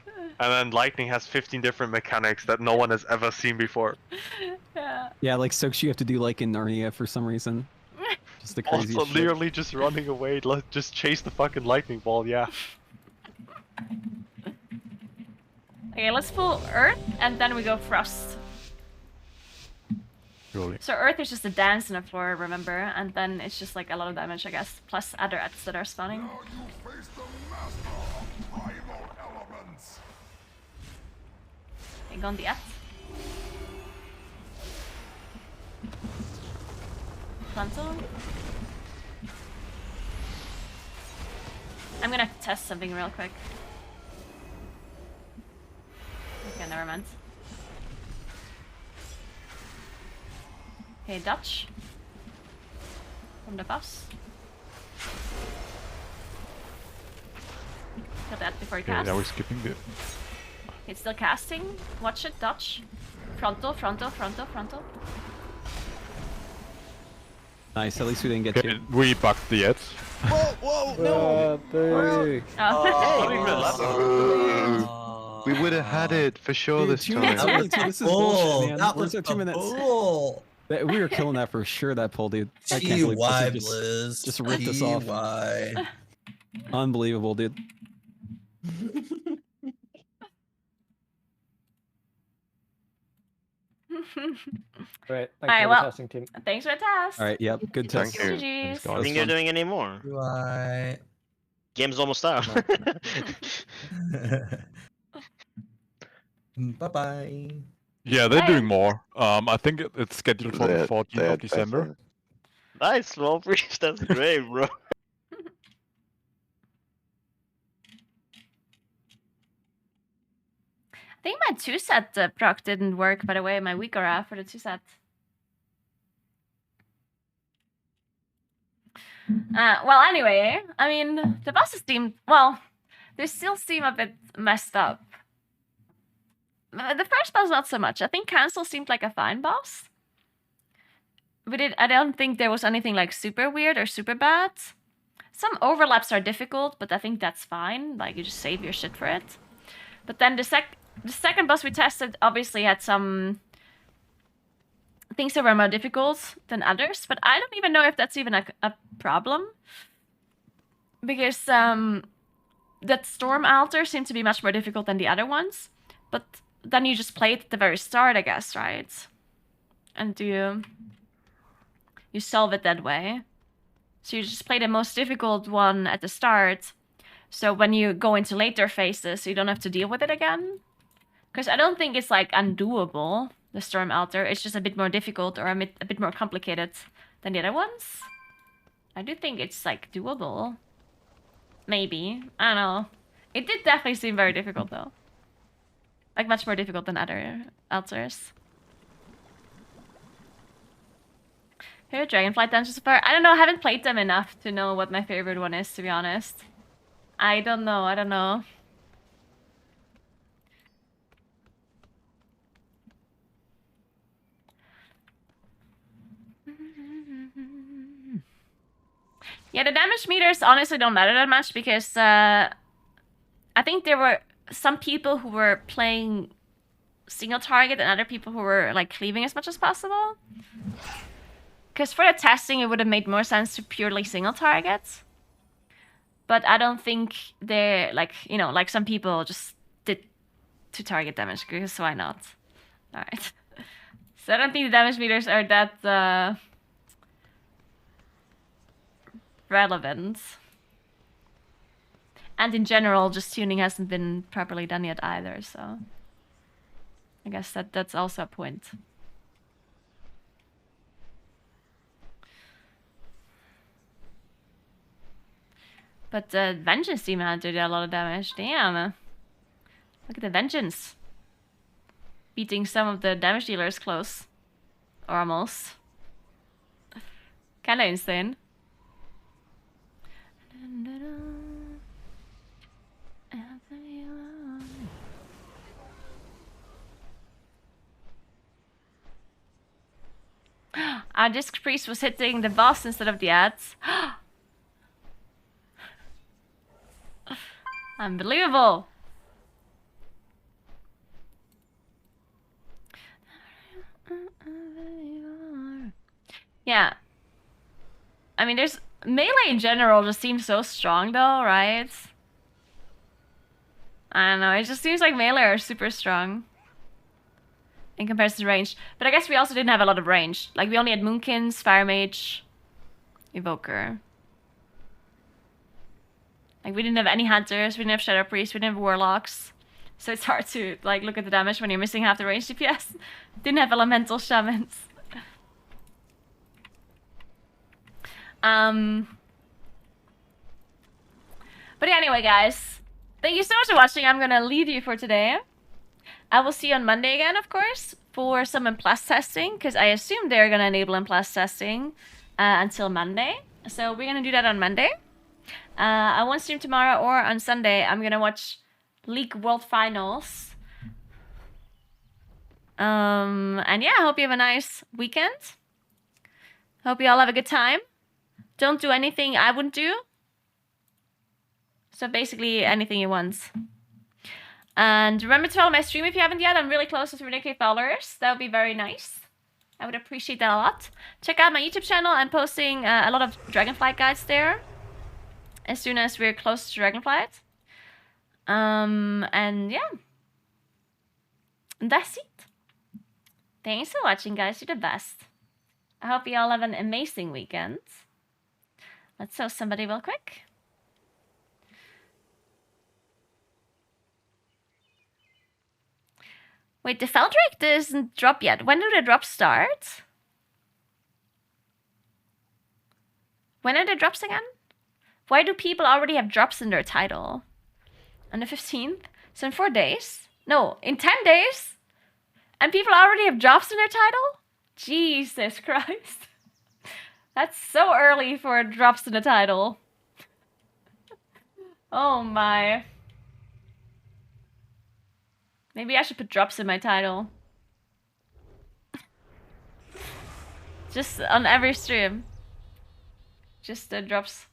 And then lightning has 15 different mechanics that no one has ever seen before. Yeah. Yeah, like soaks you have to do like in Narnia for some reason. Just the crazy Also, shit. literally just running away. Just chase the fucking lightning ball, yeah. Okay, let's pull Earth and then we go Frost. Really? So Earth is just a dance on the floor, remember? And then it's just like a lot of damage, I guess. Plus other Ets that are spawning. Okay, go on the Et. Frontal. I'm gonna test something real quick. Okay, never mind. Okay, Dutch. From the boss. Kill that before you Okay, cast. now we're skipping the... It's still casting. Watch it, Dutch. Frontal, frontal, frontal, frontal. Nice, at least we didn't get Okay, you. we bugged the ads. Whoa, no! Oh. We would have had it for sure Dude, this 2 time. minutes, this is bullshit, man. That Where's was our 2 minutes? bull. We were killing that for sure, that poll, dude. I can't believe TY, this Blizz. just ripped us off. TY. Unbelievable, dude. Great. Thanks Alright, for well, the testing team. thanks for the test. Alright, yep, good test. Thank you. GGs. I think you're doing any more. TY. Game's almost out. Bye-bye. Yeah, they're doing more. I think it's scheduled for the They're 14th of December. better. Nice, small priest. That's great, bro. I think my 2-set proc didn't work, by the way, my weak aura for the 2-set. Well, anyway, I mean, the bosses seem, well, they still seem a bit messed up. The first boss, not so much. I think Council seemed like a fine boss. But I don't think there was anything like super weird or super bad. Some overlaps are difficult, but I think that's fine. Like, you just save your shit for it. But then the second boss we tested obviously had some things that were more difficult than others, but I don't even know if that's even a problem. Because that Storm Altar seemed to be much more difficult than the other ones. But then you just play it at the very start, I guess, right? And you solve it that way. So you just play the most difficult one at the start. So when you go into later phases, you don't have to deal with it again. Because I don't think it's like undoable, the Storm Altar. It's just a bit more difficult or a bit more complicated than the other ones. I do think it's like doable. Maybe. I don't know. It did definitely seem very difficult though. Like much more difficult than other altars. Favorite Dragonflight dungeons so far? I don't know, I haven't played them enough to know what my favorite one is, to be honest. I don't know. Yeah, the damage meters honestly don't matter that much because I think there were some people who were playing single target and other people who were like cleaving as much as possible. Because for the testing, it would have made more sense to purely single target. But I don't think they're like, you know, like some people just did 2 target damage, because why not? Alright. So I don't think the damage meters are that relevant. And in general, just tuning hasn't been properly done yet either, so I guess that's also a point. But Vengeance Demon Hunter did a lot of damage. Damn. Look at the Vengeance. Beating some of the damage dealers close. Or almost. Kinda insane. Our Disc Priest was hitting the boss instead of the ads. Unbelievable. Yeah. I mean, there's melee in general just seems so strong though, right? I don't know, it just seems like melee are super strong in comparison to range. But I guess we also didn't have a lot of range. Like, we only had Moonkins, Fire Mage, Evoker. Like, we didn't have any Hunters, we didn't have Shadow Priests, we didn't have Warlocks. So it's hard to, like, look at the damage when you're missing half the range DPS. Didn't have Elemental Shamans. But yeah, anyway, guys. Thank you so much for watching. I'm gonna leave you for today. I will see you on Monday again, of course, for some M+ testing, because I assume they're gonna enable M+ testing until Monday. So we're gonna do that on Monday. I won't stream tomorrow or on Sunday. I'm gonna watch League World Finals. And yeah, I hope you have a nice weekend. Hope you all have a good time. Don't do anything I wouldn't do. So basically anything you want. And remember to follow my stream if you haven't yet. I'm really close to 300k followers. That would be very nice. I would appreciate that a lot. Check out my YouTube channel. I'm posting a lot of Dragonflight guides there. As soon as we're close to Dragonflight. And yeah. And that's it. Thanks for watching, guys. You're the best. I hope you all have an amazing weekend. Let's host somebody real quick. Wait, the Feldrake doesn't drop yet. When do the drops start? When are the drops again? Why do people already have drops in their title? On the 15th? So in 4 days? No, in 10 days? And people already have drops in their title? Jesus Christ. That's so early for drops in the title. Oh my. Maybe I should put drops in my title. Just on every stream. Just drops.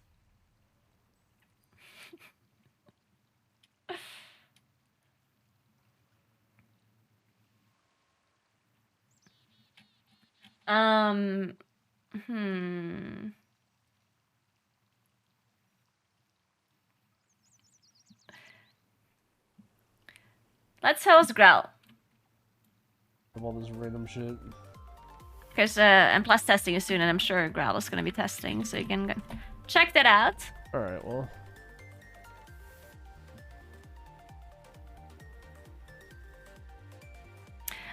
Let's host Growl. Of all this random shit. Because and plus testing is soon, and I'm sure Growl is gonna be testing, so you can check that out. All right, well.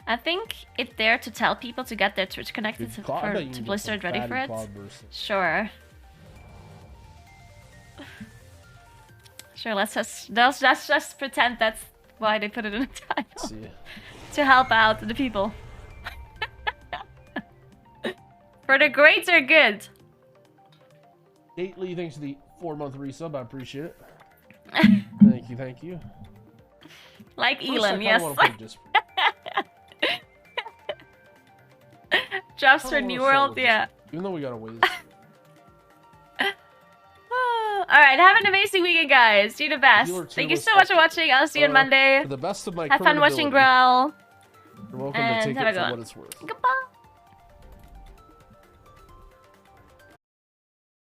I think it's there to tell people to get their Twitch connected to Blizzard ready for it. Sure. Sure, let's just pretend that's why they put it in the title. To help out the people. For the greater good. Gately, thanks for the 4-month resub. I appreciate it. Thank you. Like First, Elon, yes. Just... Drops for New World, yeah. Even though we got a ways. Alright, have an amazing weekend, guys. Do the best. Thank you so much for watching. I'll see you on Monday. For the best of my have fun watching Growl. You're welcome and to take have it a for good what one. it's worth. Goodbye.